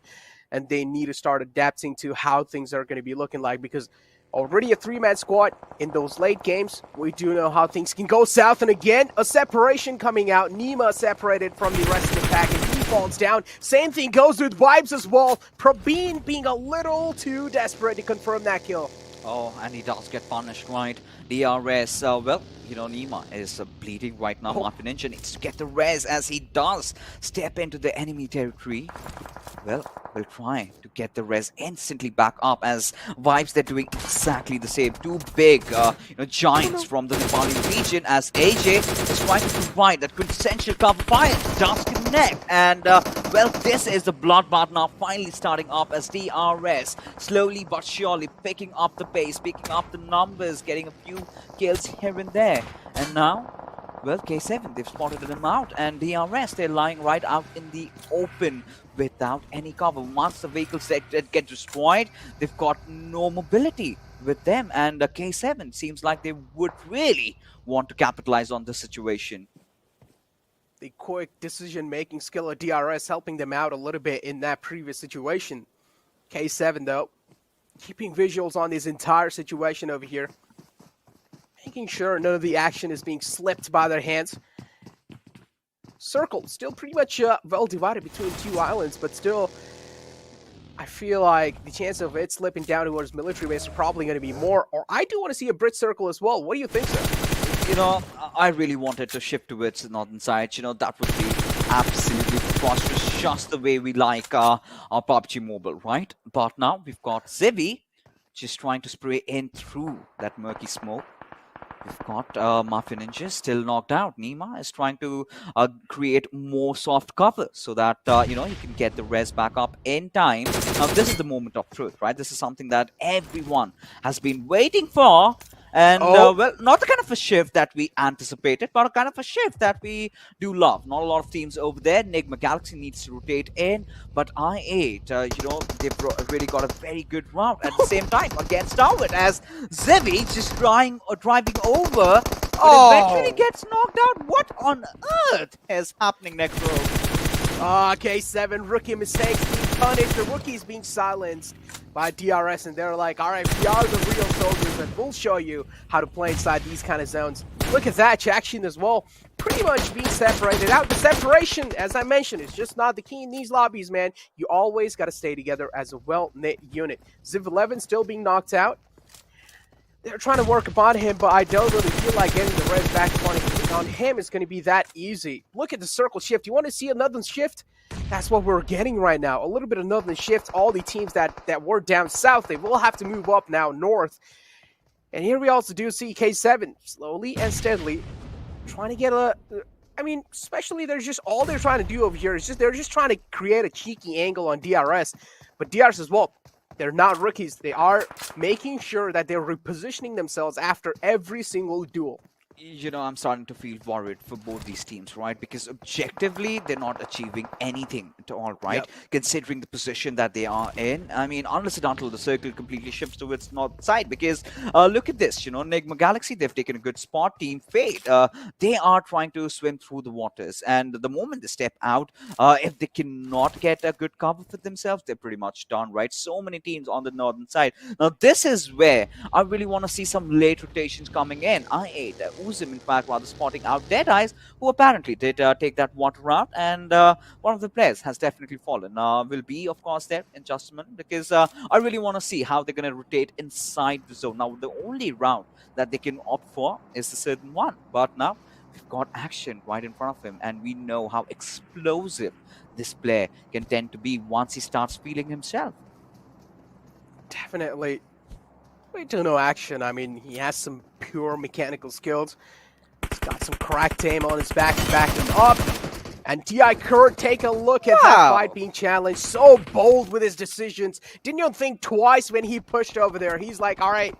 And they need to start adapting to how things are going to be looking like, because already a 3-man squad in those late games, we do know how things can go south. And again, a separation coming out. Nima separated from the rest of the pack, and he falls down. Same thing goes with Vibes as well. Probeen being a little too desperate to confirm that kill. Oh, and he does get punished, right? DRS, well, you know, Nima is bleeding right now. Martin Ninja needs to get the res as he does step into the enemy territory. Well, we'll try to get the res instantly back up as Vibes, they're doing exactly the same. Two big giants from the Nepali region as AJ is trying to provide that quintessential cover fire. Does connect, and well, this is the bloodbath now finally starting up as DRS slowly but surely picking up the pace, picking up the numbers, getting a few kills here and there. And now, well, K7, they've spotted them out, and DRS, they're lying right out in the open without any cover. Once the vehicles get destroyed, they've got no mobility with them, and K7 seems like they would really want to capitalize on this situation. The quick decision-making skill of DRS helping them out a little bit in that previous situation. K7, though, keeping visuals on this entire situation over here, making sure none of the action is being slipped by their hands. Circle still pretty much well divided between two islands, but still, I feel like the chance of it slipping down towards military base are probably going to be more. Or I do want to see a Brit circle as well. What do you think, sir? You know, I really wanted to shift towards the northern side. You know, that would be absolutely preposterous, just the way we like our PUBG Mobile, right? But now we've got Zivi just trying to spray in through that murky smoke. We've got Mafia Ninja still knocked out. Nima is trying to create more soft cover so that, you know, he can get the res back up in time. Now, this is the moment of truth, right? This is something that everyone has been waiting for. And, well, not the kind of a shift that we anticipated, but a kind of a shift that we do love. Not a lot of teams over there. Enigma Galaxy needs to rotate in, but I8, you know, they've really got a very good round at the same time against Howard as Zevi just driving over, but eventually gets knocked out. What on earth is happening next row? K7, rookie mistakes being punished. The rookies being silenced by DRS, and they're like, all right, we are the real soldiers, and we'll show you how to play inside these kind of zones. Look at that action as well, pretty much being separated out. The separation, as I mentioned, is just not the key in these lobbies, man. You always got to stay together as a well-knit unit. Ziv11 still being knocked out. They're trying to work upon him, but I don't really feel like getting the res back on him is going to be that easy. Look at the circle shift. You want to see another shift? That's what we're getting right now. A little bit of another shift. All the teams that were down south, they will have to move up now north. And here we also do see K7 slowly and steadily trying to get a... I mean, especially they're just... All they're trying to do over here is just... They're just trying to create a cheeky angle on DRS. But DRS as well, they're not rookies. They are making sure that they're repositioning themselves after every single duel. You know, I'm starting to feel worried for both these teams, right? Because objectively, they're not achieving anything at all, right? Yep. Considering the position that they are in. I mean, unless and until the circle completely shifts to its north side. Because look at this, you know, Enigma Galaxy, they've taken a good spot. Team Fate, they are trying to swim through the waters. And the moment they step out, if they cannot get a good cover for themselves, they're pretty much done, right? So many teams on the northern side. Now, this is where I really want to see some late rotations coming in. I8, Uzim, in fact, rather spotting out Deadeyes, who apparently did take that water route, and one of the players has definitely fallen. Will be, of course, there in just a minute, because I really want to see how they're going to rotate inside the zone. Now, the only round that they can opt for is the certain one, but now we've got action right in front of him, and we know how explosive this player can tend to be once he starts feeling himself. Definitely. We do know action. I mean, he has some pure mechanical skills. He's got some cracked aim on his back to back him up. And T.I. Kurt, take a look at that fight being challenged. So bold with his decisions. Didn't even think twice when he pushed over there. He's like, all right,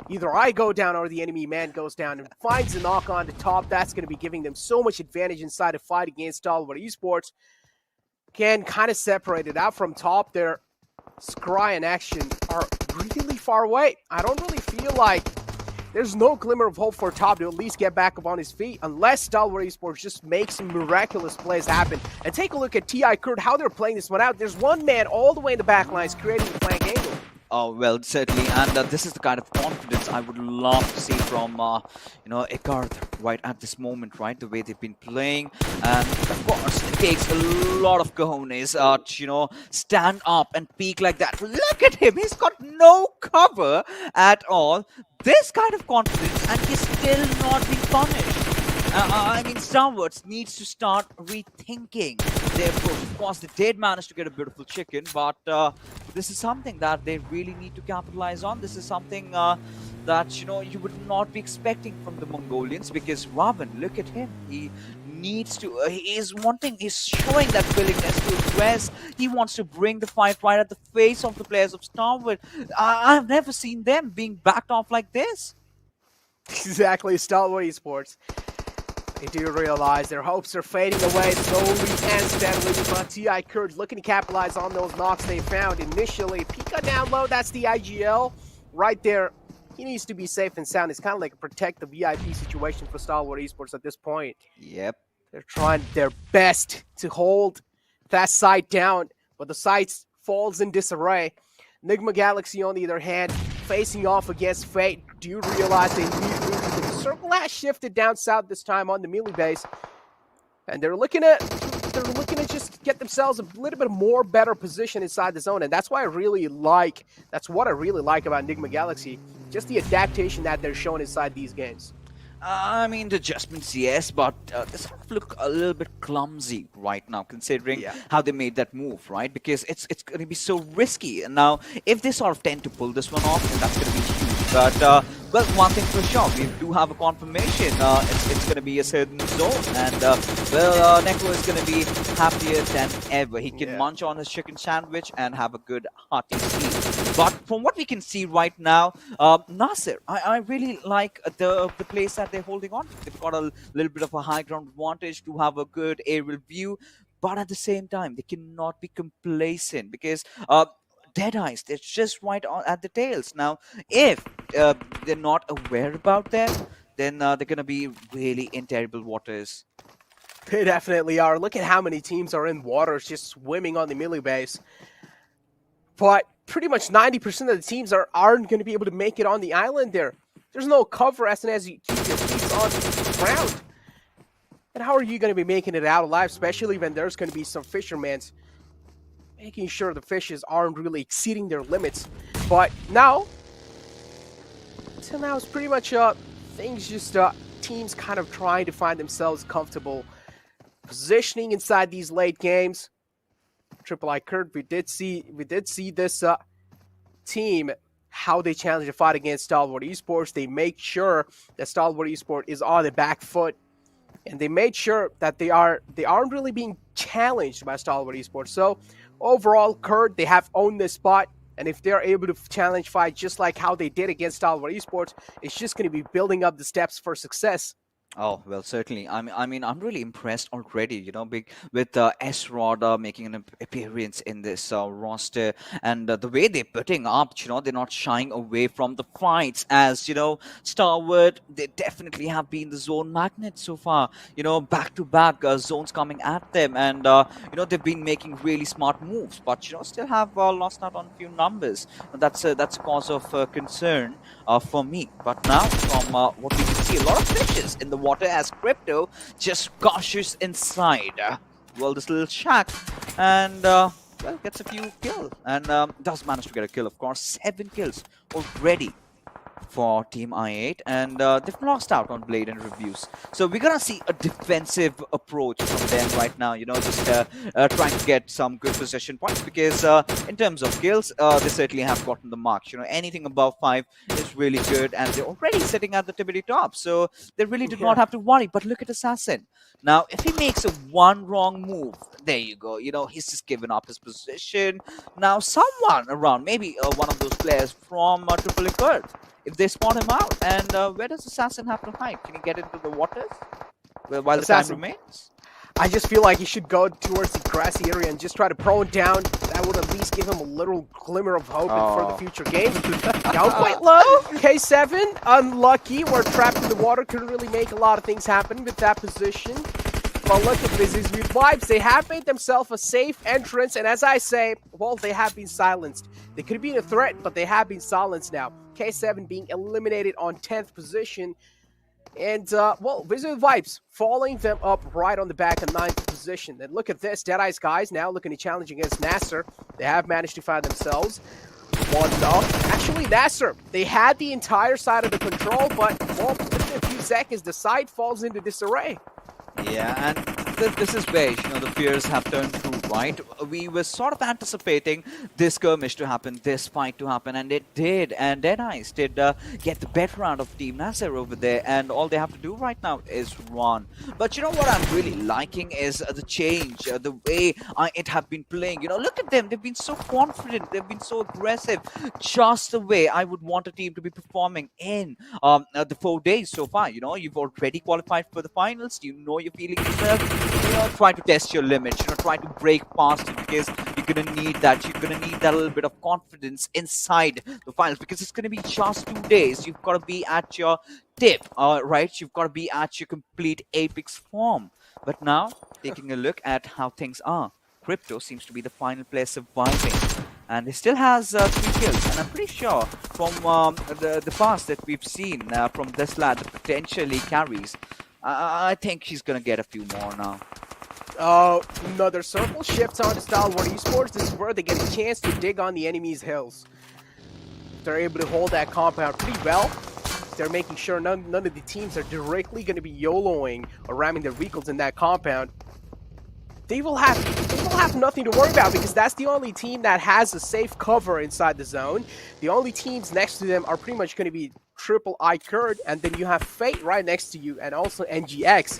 either I go down or the enemy man goes down, and finds a knock on the top. That's going to be giving them so much advantage inside a fight against YALLA Esports. Can kind of separate it out from top there. Scry and action are really far away. I don't really feel like there's no glimmer of hope for Top to at least get back up on his feet unless Stalwart Esports just makes some miraculous plays happen. And take a look at TI Kurt, how they're playing this one out. There's one man all the way in the back lines creating the flank angle. Oh, well, certainly, and this is the kind of confidence I would love to see from, Ekarth right at this moment, right? The way they've been playing, and of course, it takes a lot of cojones to, stand up and peek like that. Look at him, he's got no cover at all. This kind of confidence, and he's still not being punished. I mean, Stalwarts needs to start rethinking their approach. Of course, they did manage to get a beautiful chicken, but this is something that they really need to capitalize on. This is something that, you would not be expecting from the Mongolians, because Ravan, look at him. He needs to, he's showing that willingness to address. He wants to bring the fight right at the face of the players of Stalwart. I've never seen them being backed off like this. Exactly, Stalwart Esports. They do realize their hopes are fading away slowly and steadily, but TI Kurt looking to capitalize on those knocks they found initially. Pika down low, that's the IGL right there. He needs to be safe and sound. It's kind of like a protect the VIP situation for Stalwart Esports at this point. Yep. They're trying their best to hold that site down, but the site falls in disarray. Nigma Galaxy, on the other hand, facing off against Fate, do realize they need room. The circle has shifted down south this time on the melee base, and they're looking to just get themselves a little bit more better position inside the zone, and that's what I really like about Nigma Galaxy, just the adaptation that they're showing inside these games. I mean, the adjustments, yes, but they sort of look a little bit clumsy right now, considering how they made that move, right? Because it's going to be so risky. And now, if they sort of tend to pull this one off, then that's going to be huge. But, well, one thing for sure, we do have a confirmation. It's going to be a certain zone. And, Neko is going to be happier than ever. He can munch on his chicken sandwich and have a good hearty meal. But from what we can see right now, Nasir, I really like the place that they're holding on. They've got a little bit of a high ground advantage to have a good aerial view. But at the same time, they cannot be complacent because Deadeyes, they're just right at the tails. Now, if they're not aware about that, then they're going to be really in terrible waters. They definitely are. Look at how many teams are in waters just swimming on the melee base. But pretty much 90% of the teams aren't going to be able to make it on the island there. There's no cover as soon as you keep your feet on the ground. And how are you going to be making it out alive, especially when there's going to be some fishermen making sure the fishes aren't really exceeding their limits. But now, until now, it's pretty much things just teams kind of trying to find themselves comfortable positioning inside these late games. Triple I Kurt, we did see this team, how they challenge the fight against Stalwart Esports. They make sure that Stalwart Esports is on the back foot, and they made sure that they aren't really being challenged by Stalwart Esports. So overall, Kurt, they have owned this spot, and if they're able to challenge fight just like how they did against Stalwart Esports, it's just going to be building up the steps for success. Oh, well, certainly. I mean, I'm really impressed already, with S-Rod making an appearance in this roster, and the way they're putting up, they're not shying away from the fights. As, Stalwart, they definitely have been the zone magnet so far, back-to-back zones coming at them, and, they've been making really smart moves, but, still have lost out on a few numbers. That's a cause of concern for me. But now, from what we can see, a lot of fishes in the water as Crypto just cautious inside this little shack, and gets a few kills, and does manage to get a kill. Of course, 7 kills already for Team I8, and they've lost out on Blade and Reviews. So we're gonna see a defensive approach from them right now, just trying to get some good possession points, because in terms of kills, they certainly have gotten the marks. Anything above 5 is really good, and they're already sitting at the tippity top, so they really did not have to worry. But look at Assassin. Now, if he makes one wrong move, there you go, he's just given up his position. Now, someone around, maybe one of those players from Triple Earth, if they spot him out, and where does Assassin have to hide? Can he get into the waters while the time remains? I just feel like he should go towards the grassy area and just try to prone down. That would at least give him a little glimmer of hope for the future game. Down quite low. K7, unlucky. We're trapped in the water. Couldn't really make a lot of things happen with that position. But look at this. With Vibes, they have made themselves a safe entrance. And as I say, well, they have been silenced. They could have been a threat, but they have been silenced now. K7 being eliminated on 10th position. And, well, Wizzes Vibes following them up right on the back of 9th position. And look at this. Deadeye's guys now looking to challenge against Nasser. They have managed to find themselves one up. Actually, Nasser, they had the entire side of the control, but, well, within a few seconds, the side falls into disarray. Yeah, and this is where, the fears have turned true, right? We were sort of anticipating this skirmish to happen, this fight to happen, and it did. And Deadeyes did get the better out of Team Nasser over there, and all they have to do right now is run. But you know what I'm really liking is the change, the way it have been playing. Look at them. They've been so confident. They've been so aggressive. Just the way I would want a team to be performing in the 4 days so far. You've already qualified for the finals. You're feeling yourself. Try to test your limits. Try to break past it, because you're gonna need that. You're gonna need that little bit of confidence inside the finals, because it's gonna be just 2 days. You've got to be at your tip, right? You've got to be at your complete apex form. But now, taking a look at how things are, Crypto seems to be the final player surviving, and he still has 3 kills. And I'm pretty sure from the past that we've seen from this lad that potentially carries, I think he's gonna get a few more now. Another circle shifts on to Stalwart Esports. This is where they get a chance to dig on the enemy's hills. They're able to hold that compound pretty well. They're making sure none of the teams are directly going to be YOLOing or ramming their vehicles in that compound. They will have nothing to worry about, because that's the only team that has a safe cover inside the zone. The only teams next to them are pretty much going to be Triple I Kurd, and then you have Fate right next to you, and also NGX.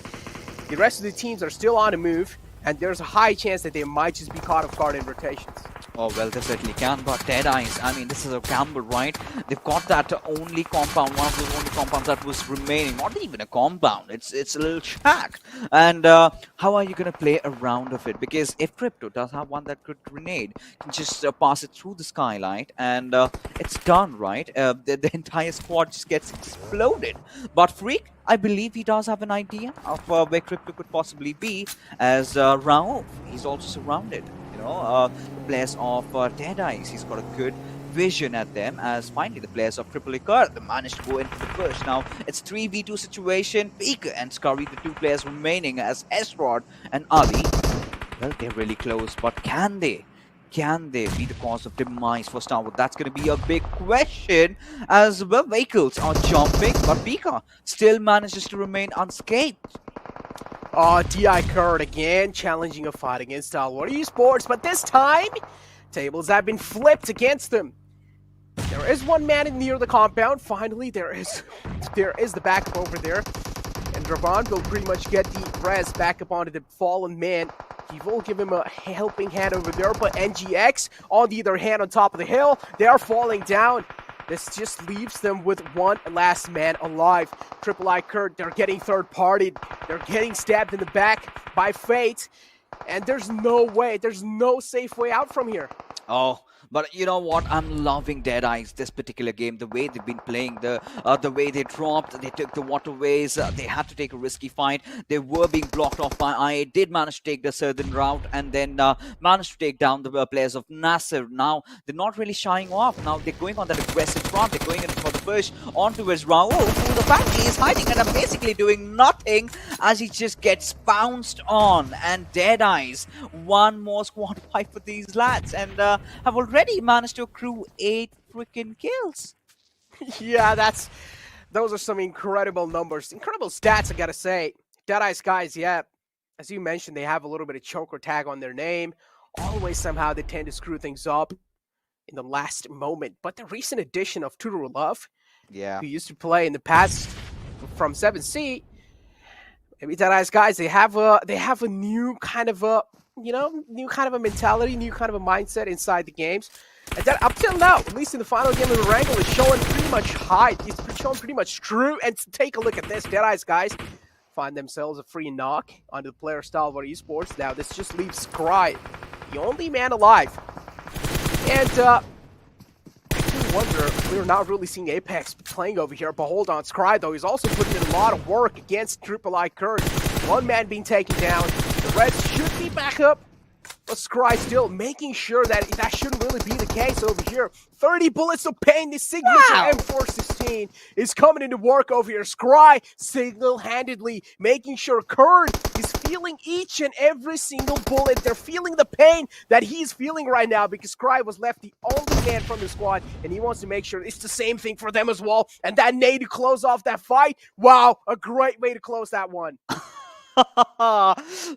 The rest of the teams are still on the move, and there's a high chance that they might just be caught off guard in rotations. Oh, well, they certainly can, but Deadeyes, I mean, this is a gamble, right? They've got that only compound, one of those only compounds that was remaining. Not even a compound, it's a little shack. And how are you going to play around of it? Because if Crypto does have one that could grenade, you can just pass it through the skylight, and it's done, right? The entire squad just gets exploded. But Freak, I believe he does have an idea of where Crypto could possibly be, as Raouf, he's also surrounded. The players of Deadeyes, he's got a good vision at them, as finally the players of Triple Icar managed to go into the push. Now it's 3v2 situation. Baker and Scurry, the 2 players remaining, as Esrod and Ali. Well, they're really close, but can they be the cause of demise for Starwood? That's going to be a big question, as well. Vehicles are jumping, but Pika still manages to remain unscathed. DI Kurd again, challenging a fight against Stalwart Esports, but this time, tables have been flipped against them. There is one man near the compound. Finally, there is the backup over there, and Dravan will pretty much get the res back up onto the fallen man. He will give him a helping hand over there, but NGX, on the other hand, on top of the hill, they are falling down. This just leaves them with one last man alive. Triple I Kurd, they're getting third-partied. They're getting stabbed in the back by Fate. And there's no way, there's no safe way out from here. Oh, but you know what? I'm loving Deadeyes this particular game. The way they've been playing, the way they dropped, they took the waterways. They had to take a risky fight. They were being blocked off by IA. Did manage to take the southern route, and then managed to take down the players of Nasser. Now they're not really shying off. Now they're going on that aggressive front. They're going in for the push onto his Raoul, who the family is hiding and are basically doing nothing, as he just gets bounced on. And Deadeyes, one more squad fight for these lads, and have already managed to accrue 8 freaking kills. Yeah, those are some incredible numbers, incredible stats, I gotta say. Deadeyes guys, yeah, as you mentioned, they have a little bit of choker tag on their name. Always somehow they tend to screw things up in the last moment. But the recent addition of Tudor Love, who used to play in the past from 7C, maybe Deadeyes guys, they have a new kind of a new kind of a mentality, new kind of a mindset inside the games. And that up till now, at least in the final game of Erangel, is showing pretty much high. It's showing pretty much true. And take a look at this, Deadeyes guys. find themselves a free knock onto the player SUDOR Esports. Now this just leaves Scry, the only man alive. And I wonder, we're not really seeing Apex playing over here, but hold on, Scry though, he's also putting in a lot of work against XXI Curse. One man being taken down, the Reds should be back up, but Scry still making sure that that shouldn't really be the case over here. 30 bullets of pain, this signature M416 is coming into work over here. Scry single-handedly making sure Kern is feeling each and every single bullet. They're feeling the pain that he's feeling right now because Scry was left the only man from the squad, and he wants to make sure it's the same thing for them as well. And that nade to close off that fight, wow, a great way to close that one.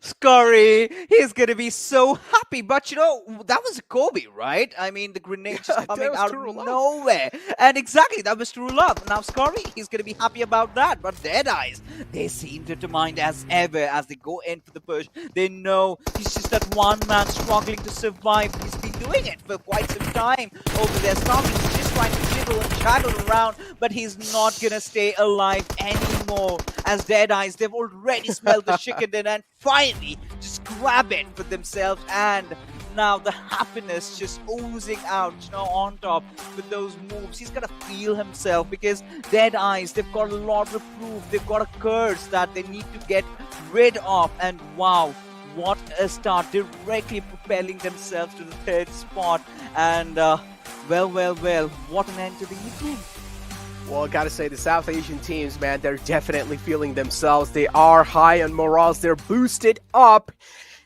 Scurry, he's gonna be so happy. But you know, that was Kobe, right? I mean, the grenade just coming out of nowhere. And exactly, that was true love. Now Scurry, he's gonna be happy about that. But Deadeyes, they seem determined as ever as they go in for the push. They know he's just that one man struggling to survive. He's been doing it for quite some time over there. Stormy is just trying to jiggle and jaggle around, but he's not gonna stay alive anymore. As Deadeyes, they've already smelled the chicken dinner and finally just grab it for themselves, and now the happiness just oozing out, you know, on top with those moves. He's gonna feel himself because Deadeyes, they've got a lot of proof, they've got a curse that they need to get rid of, and wow, what a start, directly propelling themselves to the 3rd spot. And well, what an end to the evening. Well, I gotta say, the South Asian teams, man, they're definitely feeling themselves. They are high on morals. They're boosted up.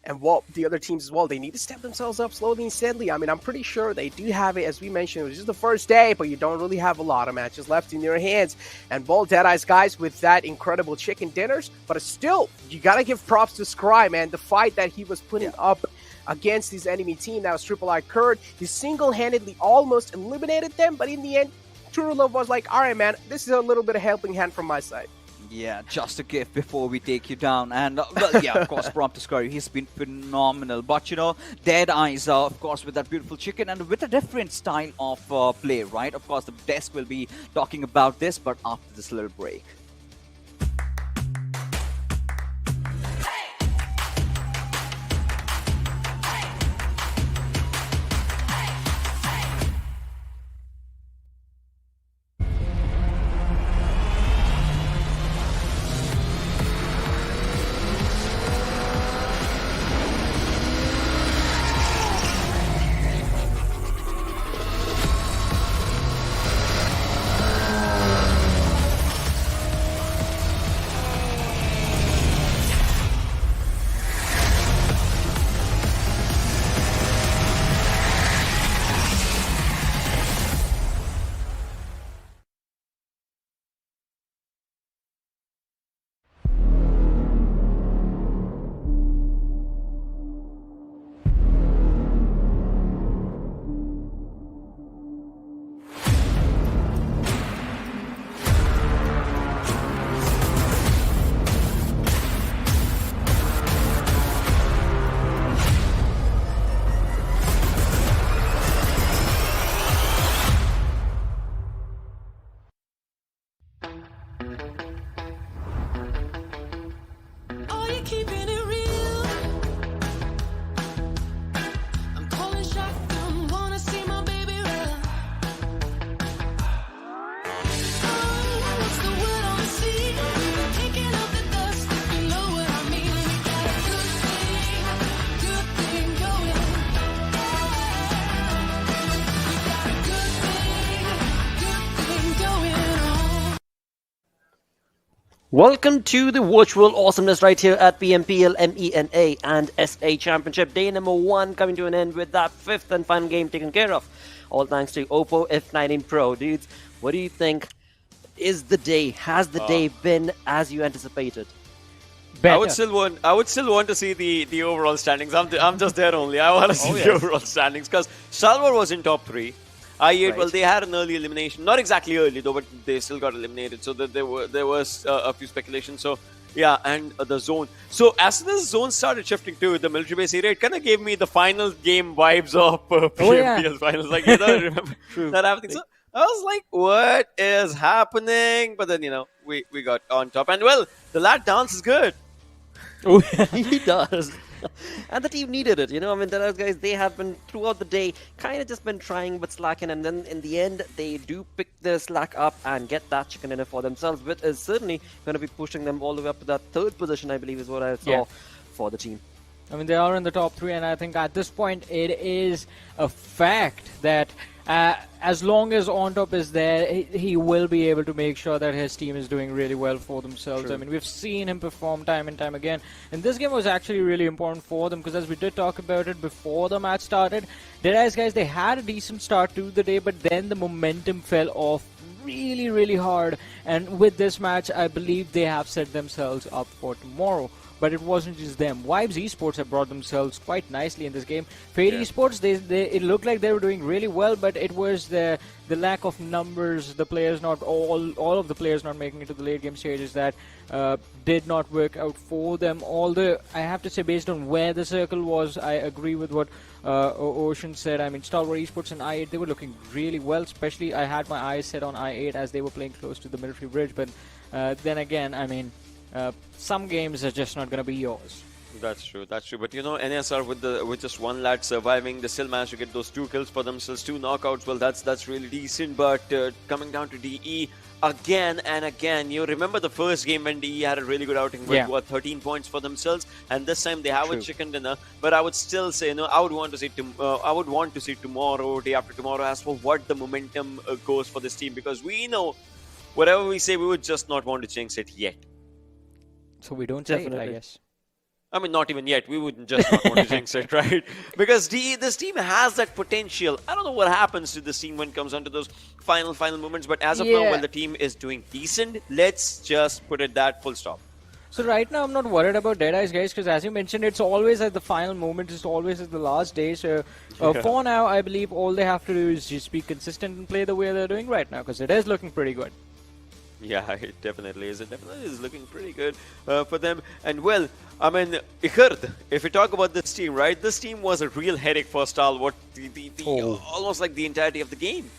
And well, the other teams as well, they need to step themselves up slowly and steadily. I mean, I'm pretty sure they do have it. As we mentioned, it was just the first day, but you don't really have a lot of matches left in your hands. And well, Deadeyes, guys, with that incredible chicken dinners. But still, you gotta give props to Scry, man. The fight that he was putting up against his enemy team, that was XXI Curd, he single-handedly almost eliminated them, but in the end, True Love was like, all right, man, this is a little bit of helping hand from my side. Yeah, just a gift before we take you down. And, well, yeah, of course, prompt to Scurry, he's been phenomenal. But, you know, Deadeyes, of course, with that beautiful chicken and with a different style of play, right? Of course, the desk will be talking about this, but after this little break. Welcome to the virtual awesomeness right here at PMPL MENA and SA Championship. Day number 1 coming to an end with that 5th and final game taken care of. All thanks to Oppo F19 Pro. Dudes, what do you think is the day? Has the day been as you anticipated? Better. I would still want to see the overall standings. I'm just there only. I want to see the overall standings because SUDOR was in top 3. I8, well, they had an early elimination. Not exactly early, though, but they still got eliminated. So that there was a few speculations. So, yeah, and the zone. So, as soon as the zone started shifting to the military base area, it kind of gave me the final game vibes of PMPL finals. Like, you know, remember that happening? So, I was like, what is happening? But then, we got on top. And well, the lad dance is good. He does. And the team needed it, I mean, those guys, they have been throughout the day kind of just been trying but slacking, and then in the end they do pick the slack up and get that chicken dinner for themselves, which is certainly going to be pushing them all the way up to that third position, I believe is what I saw for the team. I mean, they are in the top 3, and I think at this point it is a fact that as long as On Top is there, he will be able to make sure that his team is doing really well for themselves. True. I mean, we've seen him perform time and time again. And this game was actually really important for them because, as we did talk about it before the match started, Deadites guys, they had a decent start to the day, but then the momentum fell off really, really hard. And with this match, I believe they have set themselves up for tomorrow. But it wasn't just them. Wizzes Esports have brought themselves quite nicely in this game. Fate Esports, it looked like they were doing really well, but it was the lack of numbers, the players not all of the players not making it to the late game stages that did not work out for them. Although I have to say, based on where the circle was, I agree with what Ocean said. I mean, Stalwart Esports and I8, they were looking really well. Especially, I had my eyes set on I8 as they were playing close to the military bridge. But then again, I mean, some games are just not going to be yours. That's true. But NSR with just one lad surviving, they still managed to get those 2 kills for themselves, 2 knockouts. Well, that's really decent. But coming down to DE again and again, you remember the first game when DE had a really good outing with 13 points for themselves, and this time they have a chicken dinner. But I would still say, I would want to see tomorrow, day after tomorrow, as for what the momentum goes for this team, because we know whatever we say, we would just not want to jinx it yet. So we don't say it, I guess. I mean, not even yet. We wouldn't just not want to jinx it, right? Because this team has that potential. I don't know what happens to this team when it comes down to those final moments. But as of now, while the team is doing decent, let's just put it that full stop. So right now, I'm not worried about Deadites, guys, because as you mentioned, it's always at the final moment. It's always at the last day. So for now, I believe all they have to do is just be consistent and play the way they're doing right now, because it is looking pretty good. Yeah, it definitely is. It definitely is looking pretty good for them. And well, I mean, Ikhard, if we talk about this team, right? This team was a real headache for Stalwart, almost like the entirety of the game.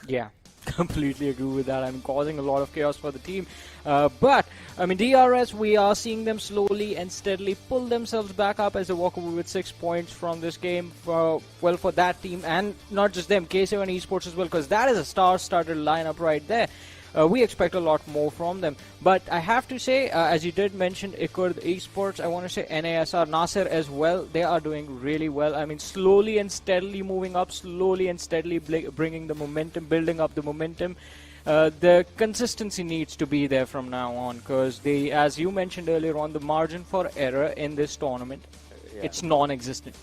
Yeah, completely agree with that. I'm causing a lot of chaos for the team. But, I mean, DRS, we are seeing them slowly and steadily pull themselves back up as they walk away with 6 points from this game for that team. And not just them, KHK Esports as well, because that is a star-studded lineup right there. We expect a lot more from them. But I have to say, as you did mention, Ikhard Esports, I want to say NASR, Nasir as well, they are doing really well. I mean, slowly and steadily moving up, slowly and steadily bringing the momentum, building up the momentum. The consistency needs to be there from now on, because they, as you mentioned earlier on, the margin for error in this tournament, it's non-existent.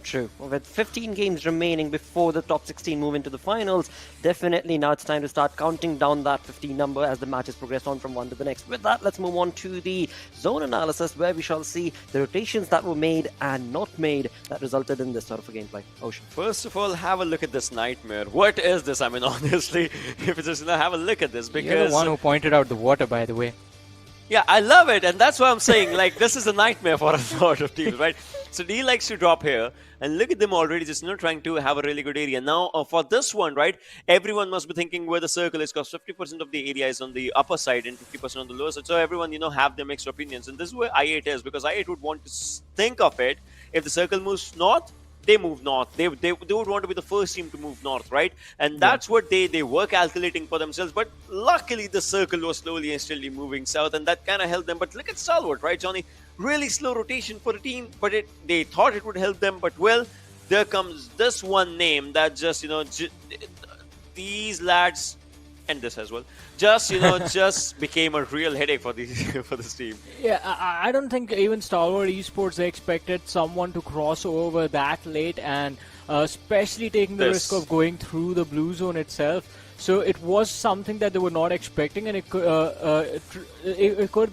True. With 15 games remaining before the top 16 move into the finals, definitely now it's time to start counting down that 15 number as the matches progress on from one to the next. With that, let's move on to the zone analysis, where we shall see the rotations that were made and not made that resulted in this sort of a gameplay. Ocean. First of all, have a look at this nightmare. What is this? I mean, honestly, if it's just have a look at this, because you're the one who pointed out the water, by the way. Yeah, I love it, and that's why I'm saying, like, this is a nightmare for a lot of teams, right? So D likes to drop here, and look at them already just, trying to have a really good area. Now, for this one, right, everyone must be thinking where the circle is, because 50% of the area is on the upper side and 50% on the lower side. So everyone, have their mixed opinions, and this is where I8 is, because I8 would want to think of it, if the circle moves north, they move north. They would want to be the first team to move north, right? And that's what they were calculating for themselves. But luckily, the circle was slowly and steadily moving south, and that kind of helped them. But look at Stalwart, right, Johnny? Really slow rotation for the team, but they thought it would help them. But, well, there comes this one name that just, these lads, and this as well, just, just became a real headache for this team. Yeah, I don't think even Stalwart Esports, they expected someone to cross over that late, and especially taking the risk of going through the blue zone itself. So it was something that they were not expecting, and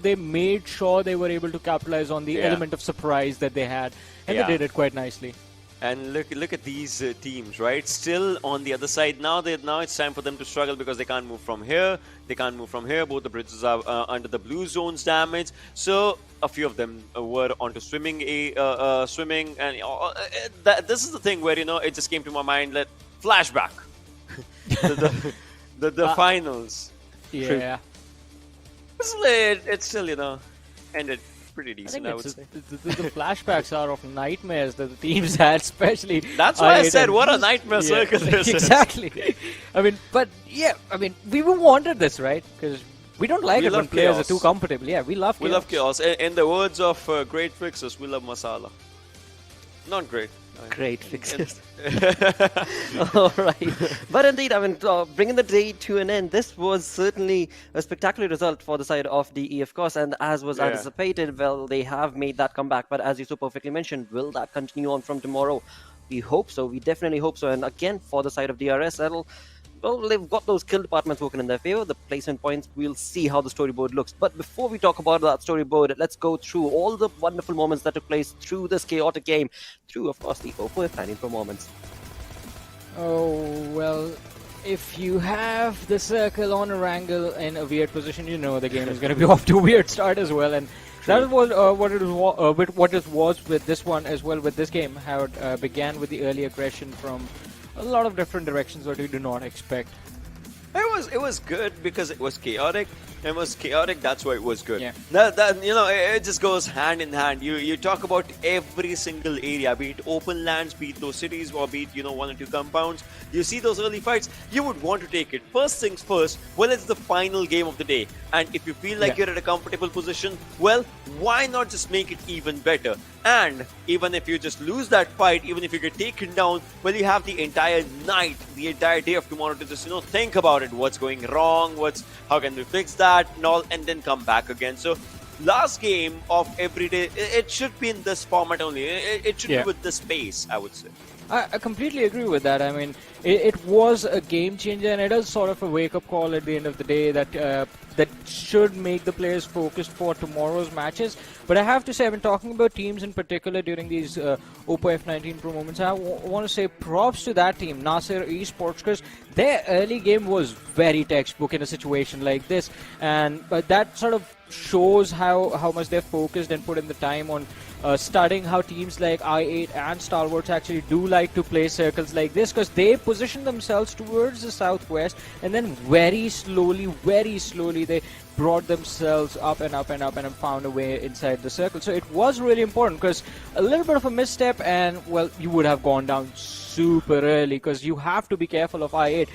they made sure they were able to capitalize on the element of surprise that they had, and they did it quite nicely. And look at these teams, right? Still on the other side. Now it's time for them to struggle, because they can't move from here. They can't move from here. Both the bridges are under the blue zone's damage. So a few of them were onto swimming, and this is the thing where it just came to my mind. Flashback. The finals. Yeah. It's still, ended pretty I decent, think I would it's say. the flashbacks are of nightmares that the teams had, especially. That's why I I8 said, and- what a nightmare circle this is. Exactly. I mean, but yeah, I mean, we wanted this, right? Because we don't like We it when love players chaos. are too comfortable. Yeah, we love chaos. We love chaos. In the words of great fixers, we love masala. Not great. Great fixes. All right. But indeed, I mean, bringing the day to an end, this was certainly a spectacular result for the side of the EF course. And as was anticipated, well, they have made that comeback. But as you so perfectly mentioned, will that continue on from tomorrow? We hope so. We definitely hope so. And again, for the side of DRS, well, they've got those kill departments working in their favor. The placement points, we'll see how the storyboard looks. But before we talk about that storyboard, let's go through all the wonderful moments that took place through this chaotic game, through, of course, the Oppo F19 performance. Oh, well, if you have the circle on Erangel in a weird position, you know the game is going to be off to a weird start as well. And that was what it was with this one as well, with this game, how it began with the early aggression from a lot of different directions that we do not expect. It was good because it was chaotic. It was chaotic, that's why it was good. Yeah. It just goes hand in hand. You talk about every single area, be it open lands, be it those cities, or be it, one or two compounds. You see those early fights, you would want to take it. First things first, well, it's the final game of the day. And if you feel like you're at a comfortable position, well, why not just make it even better? And even if you just lose that fight, even if you get taken down, well, you have the entire night, the entire day of tomorrow to just, think about it. What's going wrong? How can we fix that? And all, and then come back again. So, last game of every day, it should be in this format only. It should be with this pace, I would say. I completely agree with that. I mean, it was a game changer, and it is sort of a wake-up call at the end of the day that should make the players focused for tomorrow's matches. But I have to say, I've been talking about teams in particular during these Oppo F19 Pro moments. I want to say props to that team, Nasir Esports, because their early game was very textbook in a situation like this, and that sort of shows how much they're focused and put in the time on studying how teams like I8 and Stalwarts actually do like to play circles like this, because they position themselves towards the southwest and then very slowly they brought themselves up and found a way inside the circle. So it was really important, because a little bit of a misstep and, well, you would have gone down super early, because you have to be careful of I8.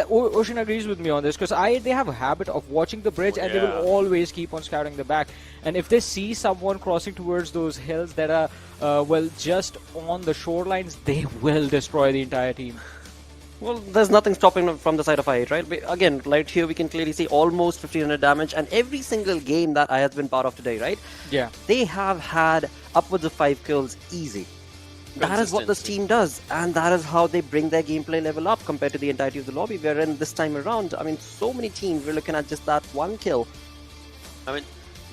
Ocean agrees with me on this, because I8, they have a habit of watching the bridge and they will always keep on scouting the back. And if they see someone crossing towards those hills that are, just on the shorelines, they will destroy the entire team. Well, there's nothing stopping them from the side of I8, right? But again, right here we can clearly see almost 1500 damage, and every single game that I has been part of today, right? Yeah. They have had upwards of 5 kills easy. That is what this team does, and that is how they bring their gameplay level up compared to the entirety of the lobby. We're in this time around. I mean, so many teams, we're looking at just that one kill. I mean,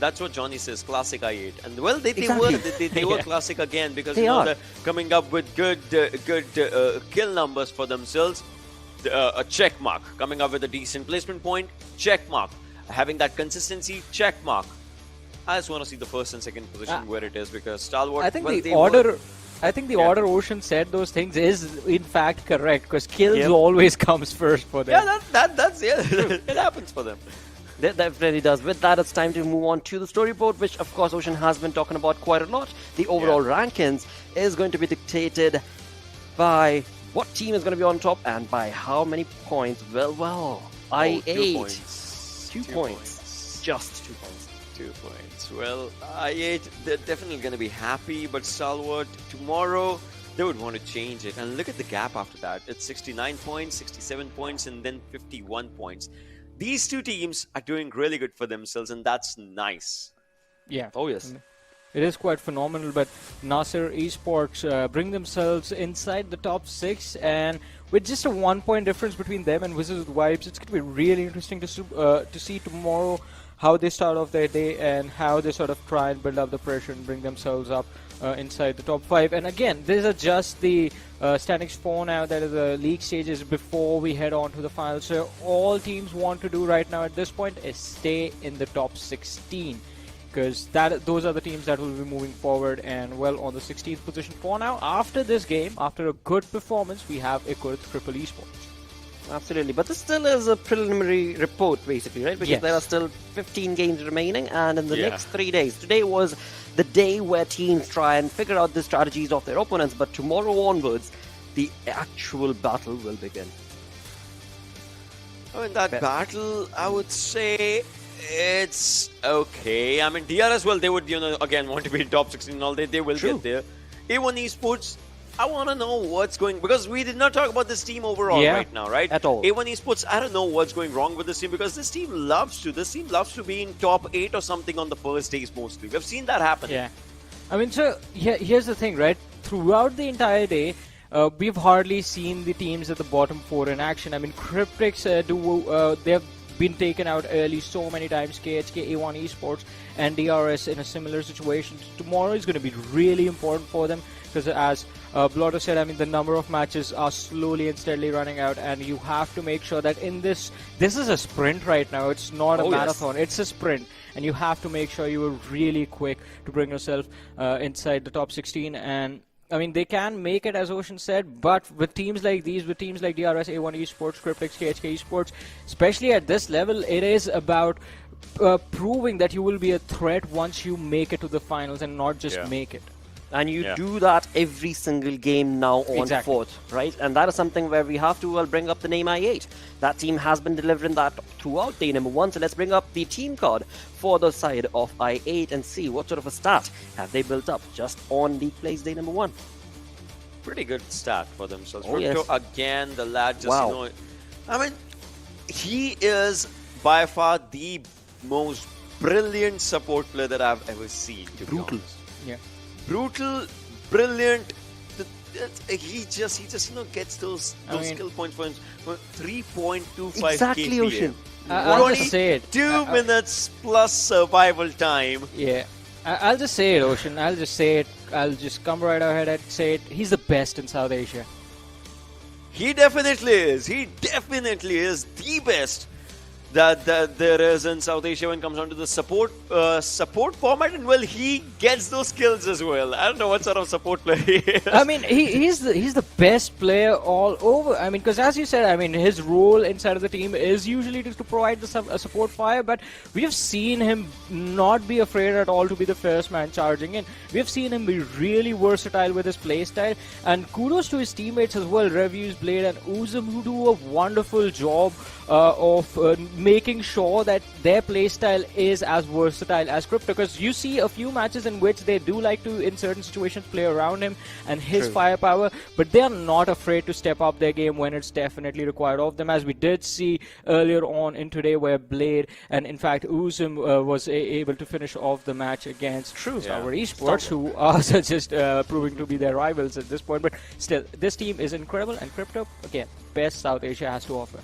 that's what Johnny says, classic I8. And well, they were classic again, because they're coming up with good kill numbers for themselves. A check mark. Coming up with a decent placement point, check mark. Having that consistency, check mark. I just want to see the first and second position where it is, because Stalwart... I think the order Ocean said those things is in fact correct, because kills always comes first for them. Yeah, that's it happens for them. That definitely does. With that, it's time to move on to the storyboard, which of course Ocean has been talking about quite a lot. The overall rankings is going to be dictated by what team is going to be on top and by how many points. Well, I8. 2 points. 2 points. Just 2 points. 2 points. Well, I8, they're definitely going to be happy, but Stalwart, tomorrow, they would want to change it. And look at the gap after that. It's 69 points, 67 points, and then 51 points. These two teams are doing really good for themselves, and that's nice. Yeah. Oh, yes. It is quite phenomenal, but Nasir Esports bring themselves inside the top 6, and with just a 1 point difference between them and Wizzes with Vibes, it's going to be really interesting to see tomorrow how they start off their day and how they sort of try and build up the pressure and bring themselves up inside the top 5. And again, these are just the standings for now. That is the league stages before we head on to the final. So all teams want to do right now at this point is stay in the top 16, because those are the teams that will be moving forward and well on the 16th position for now. After this game, after a good performance, we have Equurth Triple Esports. Absolutely, but this still is a preliminary report, basically, right? Because Yes. there are still 15 games remaining, and in the next 3 days, today was the day where teams try and figure out the strategies of their opponents, but tomorrow onwards, the actual battle will begin. Oh, in that battle, I would say it's okay. I mean, DRS, well, they would, again, want to be in top 16 all day. They will get there. A1 Esports, I want to know what's going, because we did not talk about this team overall right now, right? At all. A1 Esports, I don't know what's going wrong with this team, because this team loves to be in top 8 or something on the first days mostly. We've seen that happen. Yeah. I mean, so here's the thing, right? Throughout the entire day, we've hardly seen the teams at the bottom 4 in action. I mean, Cryptics, they've been taken out early so many times. KHK, A1 Esports, and DRS in a similar situation. Tomorrow is going to be really important for them, because as Blotter said, I mean, the number of matches are slowly and steadily running out, and you have to make sure that in this is a sprint right now. It's not a marathon. It's a sprint, and you have to make sure you are really quick to bring yourself inside the top 16. And I mean, they can make it, as Ocean said, but with teams like these, with teams like DRS, A1 Esports, Cryptics, KHK Esports, especially at this level, it is about proving that you will be a threat once you make it to the finals and not just make it. And you do that every single game now on fourth, right? And that is something where we have to bring up the name I8. That team has been delivering that throughout day number 1. So let's bring up the team card for the side of I8 and see what sort of a stat have they built up just on the place day number 1. Pretty good stat for themselves. Oh, yes. Again, the lad just, I mean, he is by far the most brilliant support player that I've ever seen. Brutal. Yeah. Brutal, brilliant. He just gets those skill points for him. 3.25 Exactly, KPM. Ocean. I'll just say it. 2 minutes plus survival time. Yeah. I'll just say it, Ocean. I'll just say it. I'll just come right ahead and say it. He's the best in South Asia. He definitely is. He definitely is the best that there is in South Asia when it comes down to the support format, and well, he gets those skills as well. I don't know what sort of support player he is. I mean, he's the best player all over. I mean, because as you said, I mean, his role inside of the team is usually to provide the support fire, but we have seen him not be afraid at all to be the first man charging in. We have seen him be really versatile with his playstyle, and kudos to his teammates as well, Reviews, Blade, and Uzum, who do a wonderful job of making sure that their playstyle is as versatile as Crypto, because you see a few matches in which they do like to, in certain situations, play around him and his firepower, but they are not afraid to step up their game when it's definitely required of them, as we did see earlier on in today, where Blade and in fact Uzum was able to finish off the match against our Esports, who are just proving to be their rivals at this point. But still, this team is incredible, and Crypto, again, best South Asia has to offer.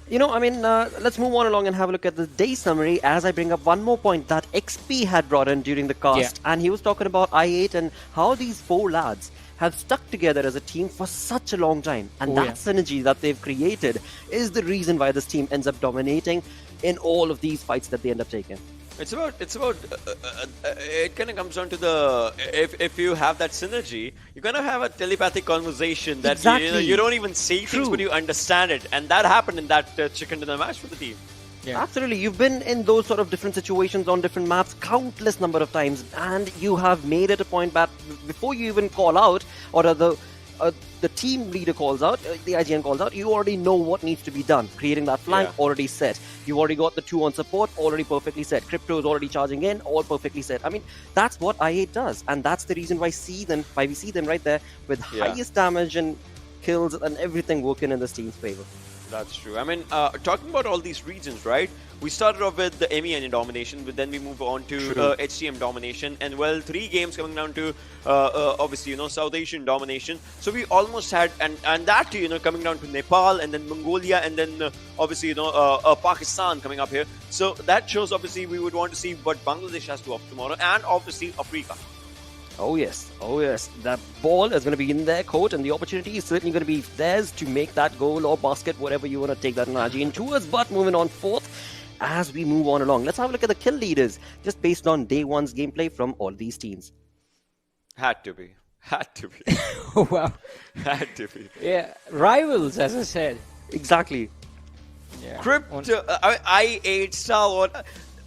You know, I mean, let's move on along and have a look at the day summary as I bring up one more point that XP had brought in during the cast. And he was talking about I8 and how these 4 lads have stuck together as a team for such a long time. And that synergy that they've created is the reason why this team ends up dominating in all of these fights that they end up taking. It's about it kind of comes down to the if you have that synergy, you're gonna have a telepathic conversation that you don't even say things, but you understand it, and that happened in that chicken dinner match for the team. Yeah. Absolutely, you've been in those sort of different situations on different maps countless number of times, and you have made it a point that before you even call out, or the team leader calls out, the IGN calls out, you already know what needs to be done. Creating that flank, already set. You've already got the 2 on support, already perfectly set. Crypto is already charging in, all perfectly set. I mean, that's what I8 does, and that's the reason why we see them right there with highest damage and kills and everything working in this team's favor. That's true. I mean, talking about all these regions, right? We started off with the MENA domination, but then we move on to HTM domination, and well, 3 games coming down to obviously, South Asian domination. So we almost had, and that coming down to Nepal, and then Mongolia, and then obviously, Pakistan coming up here. So that shows obviously we would want to see what Bangladesh has to offer tomorrow, and obviously Africa. Oh yes, that ball is going to be in their court, and the opportunity is certainly going to be theirs to make that goal or basket, whatever you want to take that analogy in towards. But moving on fourth, as we move on along, let's have a look at the kill leaders, just based on day 1's gameplay from all these teams. Had to be. Oh wow. Had to be. Yeah, rivals, as I said. Exactly. Crypto, I 8 Star Wars.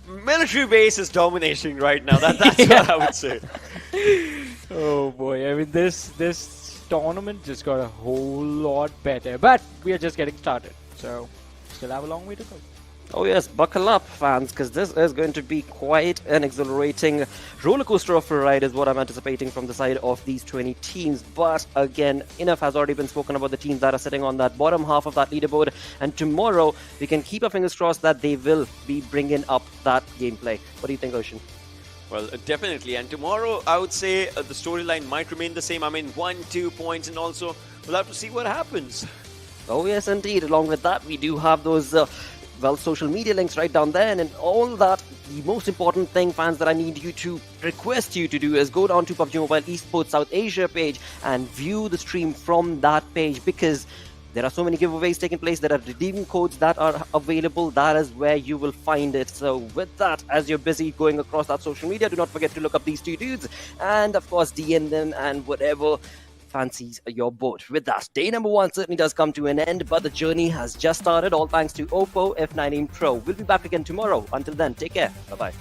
Military base is dominating right now. That's what I would say. Oh boy, I mean this tournament just got a whole lot better, but we are just getting started, so still have a long way to go. Oh yes, buckle up fans, because this is going to be quite an exhilarating roller coaster of a ride is what I'm anticipating from the side of these 20 teams. But again, enough has already been spoken about the teams that are sitting on that bottom half of that leaderboard, and tomorrow we can keep our fingers crossed that they will be bringing up that gameplay. What do you think, Ocean? Well, definitely. And tomorrow, I would say the storyline might remain the same. I mean, 1-2 points, and also we'll have to see what happens. Oh yes, indeed. Along with that, we do have those social media links right down there, and all that. The most important thing, fans, that I need you to request you to do is go down to PUBG Mobile Esports South Asia page and view the stream from that page, because there are so many giveaways taking place. There are redeeming codes that are available. That is where you will find it. So with that, as you're busy going across that social media, do not forget to look up these two dudes and of course DM them and whatever fancies your boat. With that, day number 1 certainly does come to an end, but the journey has just started, all thanks to Oppo F19 Pro. We'll be back again tomorrow. Until then, take care. Bye-bye.